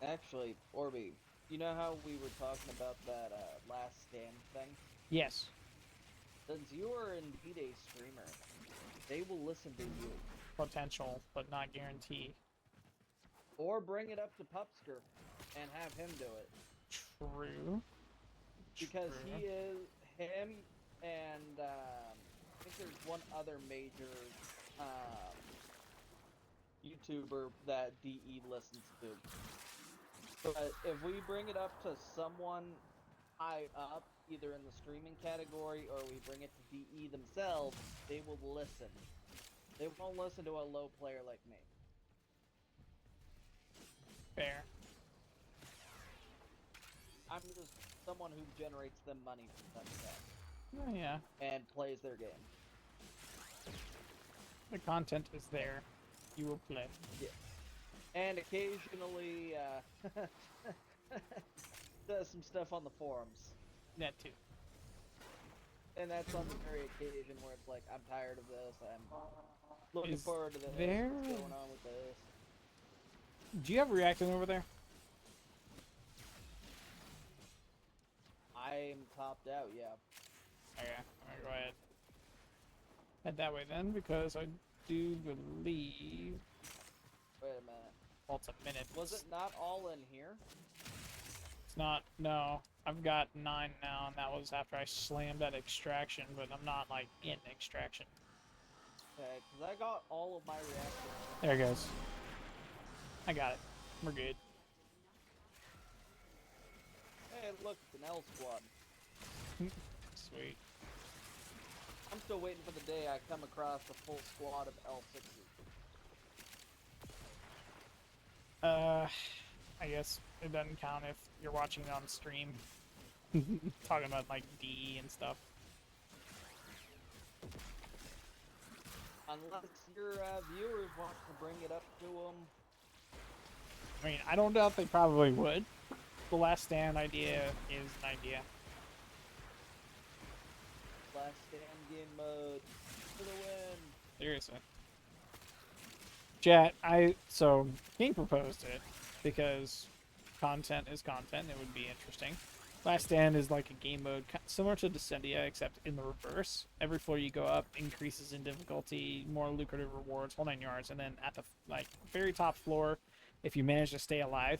[SPEAKER 6] Actually, Orby, you know how we were talking about that last stand thing?
[SPEAKER 1] Yes.
[SPEAKER 6] Since you are indeed a streamer, they will listen to you.
[SPEAKER 1] Potential, but not guaranteed.
[SPEAKER 6] Or bring it up to Pupsker and have him do it.
[SPEAKER 1] True.
[SPEAKER 6] Because
[SPEAKER 1] True.
[SPEAKER 6] he is, him and I think there's one other major YouTuber that DE listens to. But if we bring it up to someone high up, either in the streaming category or we bring it to DE themselves, they will listen. They won't listen to a low player like me.
[SPEAKER 1] Fair.
[SPEAKER 6] I'm just someone who generates them money from that
[SPEAKER 1] Oh, yeah.
[SPEAKER 6] and plays their game.
[SPEAKER 1] The content is there. You will play.
[SPEAKER 6] Yeah. And occasionally does some stuff on the forums.
[SPEAKER 1] That too.
[SPEAKER 6] And that's on the very occasion where it's like, I'm tired of this, I'm looking
[SPEAKER 1] Is
[SPEAKER 6] forward to this,
[SPEAKER 1] there-
[SPEAKER 6] what's going on with this?
[SPEAKER 1] Do you have reacting over there?
[SPEAKER 6] I'm topped out, yeah.
[SPEAKER 1] Okay. Alright, go ahead. Head that way then, because I do believe...
[SPEAKER 6] Wait a minute.
[SPEAKER 1] Well, it's a minute.
[SPEAKER 6] Was it not all in here?
[SPEAKER 1] It's not. No, I've got 9 now, and that was after I slammed that extraction. But I'm not like in extraction.
[SPEAKER 6] Okay, because I got all of my reactors.
[SPEAKER 1] There it goes. I got it. We're good.
[SPEAKER 6] Hey, look, it's an L squad.
[SPEAKER 1] Sweet.
[SPEAKER 6] I'm still waiting for the day I come across a full squad of L6s.
[SPEAKER 1] I guess it doesn't count if you're watching it on stream. Talking about like DE and stuff.
[SPEAKER 6] Unless your viewers want to bring it up to them.
[SPEAKER 1] I mean, I don't doubt they probably would. The Last Stand idea is an idea.
[SPEAKER 6] Last stand game mode for the win.
[SPEAKER 1] Seriously. Chat, King proposed it because content is content. It would be interesting. Last Stand is like a game mode similar to Descendia, except in the reverse. Every floor you go up increases in difficulty, more lucrative rewards, whole 9 yards, and then at the very top floor, if you manage to stay alive,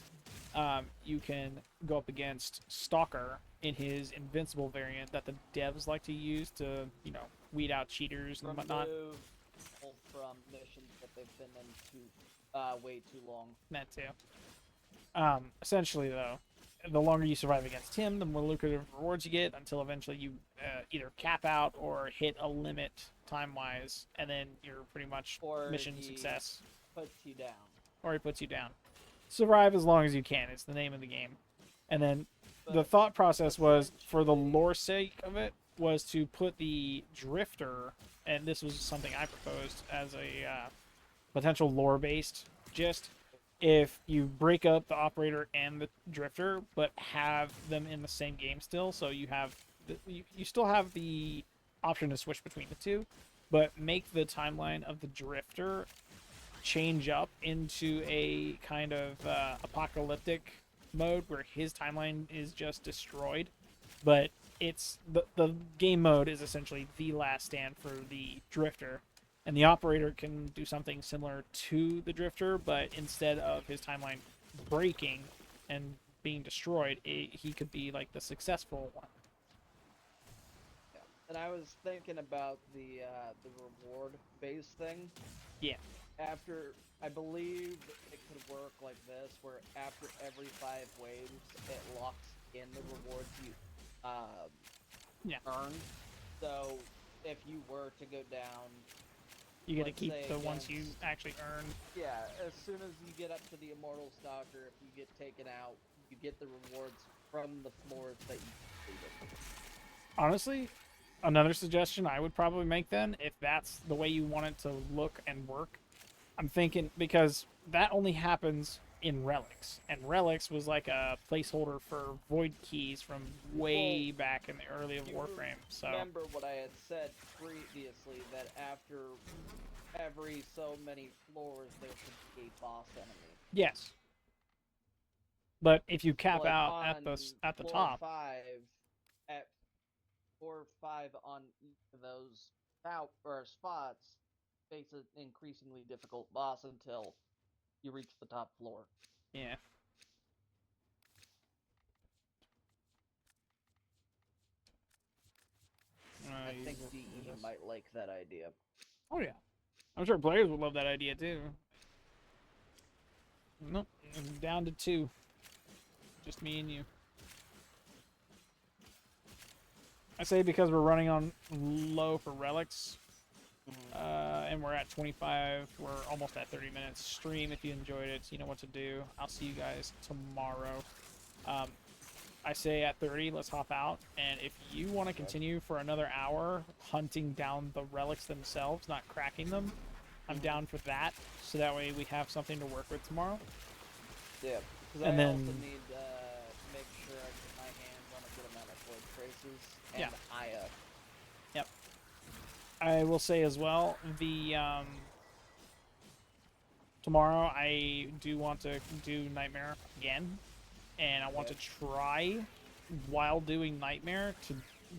[SPEAKER 1] you can go up against Stalker in his invincible variant that the devs like to use to, weed out cheaters and whatnot.
[SPEAKER 6] Remove people from missions that they've been in way too long.
[SPEAKER 1] That too. Essentially, though, the longer you survive against him, the more lucrative rewards you get until eventually you either cap out or hit a limit time-wise, and then you're pretty much mission success.
[SPEAKER 6] Puts you down.
[SPEAKER 1] Or he puts you down. Survive as long as you can. It's the name of the game. And then the thought process was, for the lore sake of it, was to put the Drifter, and this was something I proposed as a potential lore-based gist. If you break up the Operator and the Drifter, but have them in the same game still, so you have you still have the option to switch between the two, but make the timeline of the Drifter change up into a kind of apocalyptic mode where his timeline is just destroyed, but it's the game mode is essentially the Last Stand for the Drifter, and the Operator can do something similar to the Drifter, but instead of his timeline breaking and being destroyed, he could be like the successful one.
[SPEAKER 6] Yeah. And I was thinking about the reward base thing.
[SPEAKER 1] Yeah.
[SPEAKER 6] After, I believe it could work like this, where after every 5 waves, it locks in the rewards you earn. So if you were to go down,
[SPEAKER 1] You get to
[SPEAKER 6] let's
[SPEAKER 1] keep
[SPEAKER 6] say
[SPEAKER 1] the ones you
[SPEAKER 6] against-
[SPEAKER 1] actually earn.
[SPEAKER 6] Yeah, as soon as you get up to the Immortal Stalker, if you get taken out, you get the rewards from the floors that you completed.
[SPEAKER 1] Honestly, another suggestion I would probably make then, if that's the way you want it to look and work, I'm thinking, because that only happens in Relics, and Relics was like a placeholder for void keys from way back in the early of Warframe. So
[SPEAKER 6] Remember what I had said previously, that after every so many floors there should be a boss enemy.
[SPEAKER 1] yes, but if you cap
[SPEAKER 6] Like
[SPEAKER 1] out at the
[SPEAKER 6] floor
[SPEAKER 1] top,
[SPEAKER 6] 5, at 4 or 5 on each of those spots, face an increasingly difficult boss until you reach the top floor.
[SPEAKER 1] yeah.
[SPEAKER 6] I think DE might like that idea.
[SPEAKER 1] Oh yeah, I'm sure players would love that idea too. Nope, I'm down to 2. Just me and you. I say because we're running on low for relics, and we're at 25. We're almost at 30 minutes. Stream if you enjoyed it. You know what to do. I'll see you guys tomorrow. I say at 30, let's hop out. And if you want to continue for another hour hunting down the relics themselves, not cracking them, I'm down for that. So that way we have something to work with tomorrow.
[SPEAKER 6] Yeah, because
[SPEAKER 1] And
[SPEAKER 6] I
[SPEAKER 1] then-
[SPEAKER 6] also need to make sure I get my hands on a good amount of void traces and
[SPEAKER 1] Yeah.
[SPEAKER 6] Aya.
[SPEAKER 1] Yep. I will say as well, tomorrow I do want to do Nightmare again, and I want to try, while doing Nightmare, to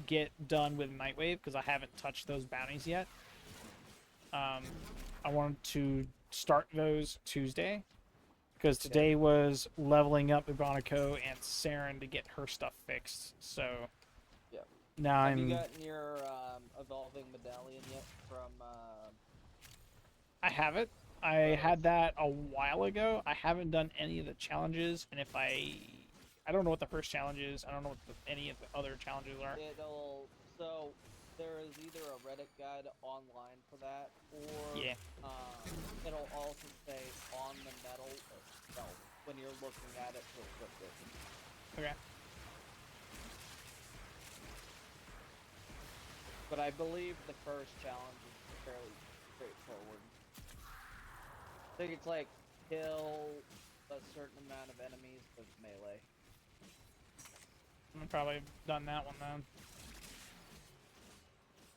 [SPEAKER 1] get done with Nightwave, because I haven't touched those bounties yet. I wanted to start those Tuesday, Because today was leveling up Ibonico and Saryn to get her stuff fixed. So
[SPEAKER 6] Yep.
[SPEAKER 1] now
[SPEAKER 6] Have you
[SPEAKER 1] I'm.
[SPEAKER 6] gotten your evolving medallion yet from?
[SPEAKER 1] I have it. I had that a while ago. I haven't done any of the challenges, and if I don't know what the first challenge is. I don't know what any of the other challenges are.
[SPEAKER 6] So there is either a Reddit guide online for that, or
[SPEAKER 1] Yeah.
[SPEAKER 6] it'll also say on the medal itself when you're looking at it to equip it.
[SPEAKER 1] Okay.
[SPEAKER 6] But I believe the first challenge is fairly straightforward. I think it's like kill a certain amount of enemies with melee.
[SPEAKER 1] I've probably done that one then.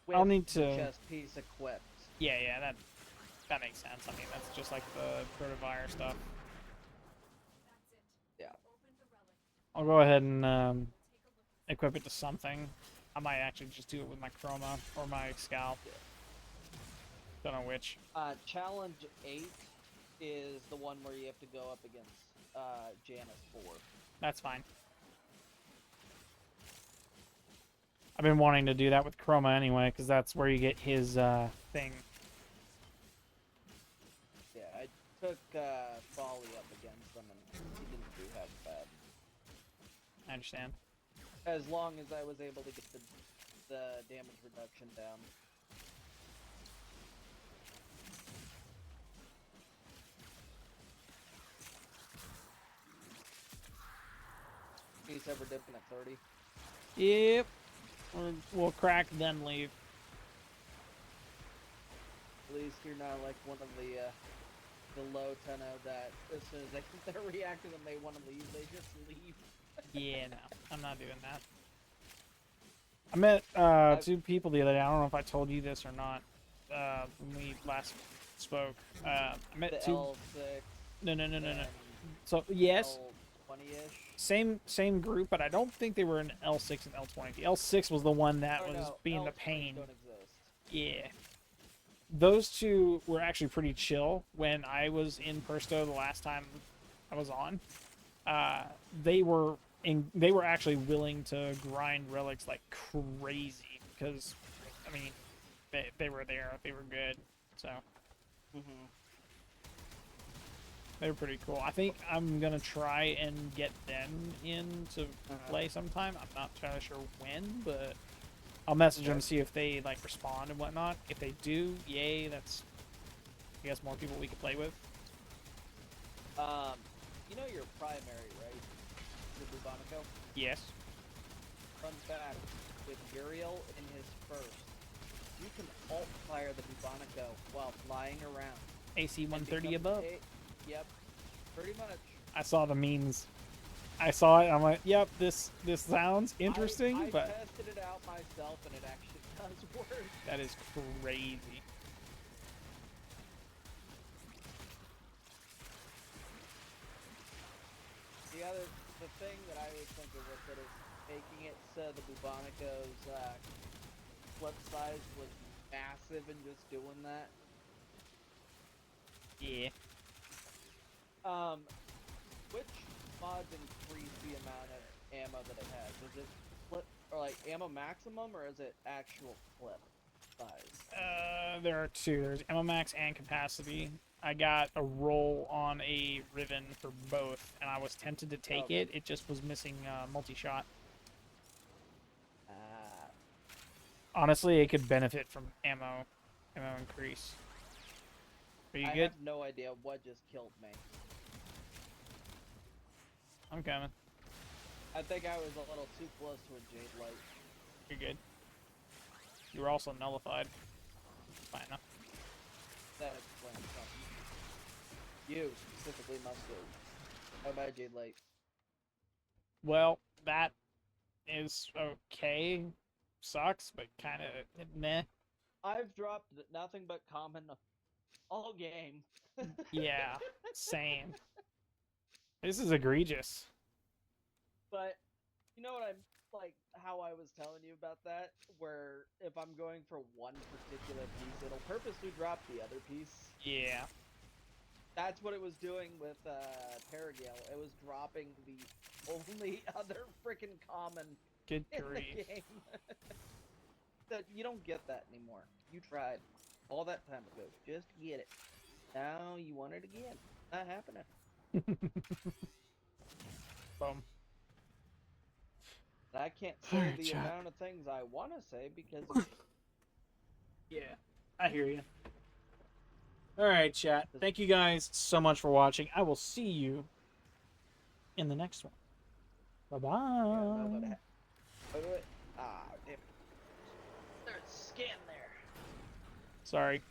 [SPEAKER 6] With
[SPEAKER 1] I'll need
[SPEAKER 6] the
[SPEAKER 1] to.
[SPEAKER 6] chest piece equipped.
[SPEAKER 1] Yeah, that makes sense. I mean, that's just like the Protofire stuff.
[SPEAKER 4] That's it.
[SPEAKER 6] Yeah.
[SPEAKER 4] Open the relic.
[SPEAKER 1] I'll go ahead and
[SPEAKER 4] We'll take a look and
[SPEAKER 1] equip it to something. I might actually just do it with my Chroma or my Scalp. Don't know which.
[SPEAKER 6] Challenge 8 is the one where you have to go up against Janice 4.
[SPEAKER 1] That's fine. I've been wanting to do that with Chroma anyway, because that's where you get his thing.
[SPEAKER 6] Yeah, I took Folly up against them and he didn't do half bad.
[SPEAKER 1] I understand.
[SPEAKER 6] As long as I was able to get the damage reduction down. Peace ever dipping at 30.
[SPEAKER 1] Yep. We'll crack, then leave.
[SPEAKER 6] At least you're not like one of the low tenno that as soon as they get their reactor and they want to leave, they just leave.
[SPEAKER 1] Yeah, no. I'm not doing that. I met 2 people the other day. I don't know if I told you this or not. When we last spoke. I met
[SPEAKER 6] The
[SPEAKER 1] 2.
[SPEAKER 6] L6.
[SPEAKER 1] No.
[SPEAKER 6] and
[SPEAKER 1] So, yes.
[SPEAKER 6] L20-ish.
[SPEAKER 1] Same group, but I don't think they were in L6 and L20. The L6 was the one that
[SPEAKER 6] Oh,
[SPEAKER 1] was
[SPEAKER 6] no,
[SPEAKER 1] being the
[SPEAKER 6] L20
[SPEAKER 1] pain.
[SPEAKER 6] Don't exist.
[SPEAKER 1] Yeah. Those 2 were actually pretty chill when I was in Persto the last time I was on. They were actually willing to grind relics like crazy because, I mean, they were there. They were good. So they were pretty cool. I think I'm gonna try and get them in to play sometime. I'm not entirely sure when, but I'll message them to see if they like respond and whatnot. If they do, yay! That's, I guess, more people we could play with.
[SPEAKER 6] You know your primary, right? The Bubonico?
[SPEAKER 1] Yes.
[SPEAKER 6] Fun fact, with Uriel in his first, you can alt fire the Bubonico while flying around.
[SPEAKER 1] AC 130
[SPEAKER 6] And
[SPEAKER 1] above.
[SPEAKER 6] Yep, pretty much.
[SPEAKER 1] I saw the memes. I saw it. I'm like, yep, this sounds interesting,
[SPEAKER 6] I
[SPEAKER 1] but
[SPEAKER 6] tested it out myself, and it actually does work.
[SPEAKER 1] that is crazy.
[SPEAKER 6] The thing that I was thinking with it is making it so the Bubonico's flip size was massive and just doing that.
[SPEAKER 1] Yeah.
[SPEAKER 6] Which mods increase the amount of ammo that it has? Is it flip or like ammo maximum, or is it actual clip size?
[SPEAKER 1] There are 2. There's ammo max and capacity. I got a roll on a Riven for both, and I was tempted to take it. It just was missing multi-shot. Honestly, it could benefit from ammo increase. Are you
[SPEAKER 6] I
[SPEAKER 1] good?
[SPEAKER 6] have no idea what just killed me.
[SPEAKER 1] I'm coming.
[SPEAKER 6] I think I was a little too close to a Jade Light.
[SPEAKER 1] You're good. You were also nullified. Fine enough.
[SPEAKER 6] That explains something. You specifically must do. How about Jade Light?
[SPEAKER 1] Well, that is okay. Sucks, but kind of meh.
[SPEAKER 6] I've dropped nothing but common all game.
[SPEAKER 1] Yeah, same. This is egregious.
[SPEAKER 6] But you know what I'm like? How I was telling you about that, where if I'm going for one particular piece, it'll purposely drop the other piece.
[SPEAKER 1] Yeah.
[SPEAKER 6] That's what it was doing with Paragale. It was dropping the only other freaking common
[SPEAKER 1] Good
[SPEAKER 6] in
[SPEAKER 1] grief.
[SPEAKER 6] the game. That you don't get that anymore. You tried all that time ago just to get it. Now you want it again. Not happening.
[SPEAKER 1] Boom.
[SPEAKER 6] And I can't say
[SPEAKER 1] Alright,
[SPEAKER 6] the
[SPEAKER 1] chat.
[SPEAKER 6] amount of things I want to say because
[SPEAKER 1] Yeah, I hear you. All right, chat. Thank you guys so much for watching. I will see you in the next one. Bye
[SPEAKER 6] yeah, I don't know
[SPEAKER 1] bye.
[SPEAKER 6] how to. Ah, damn. There's a scan there.
[SPEAKER 1] Sorry.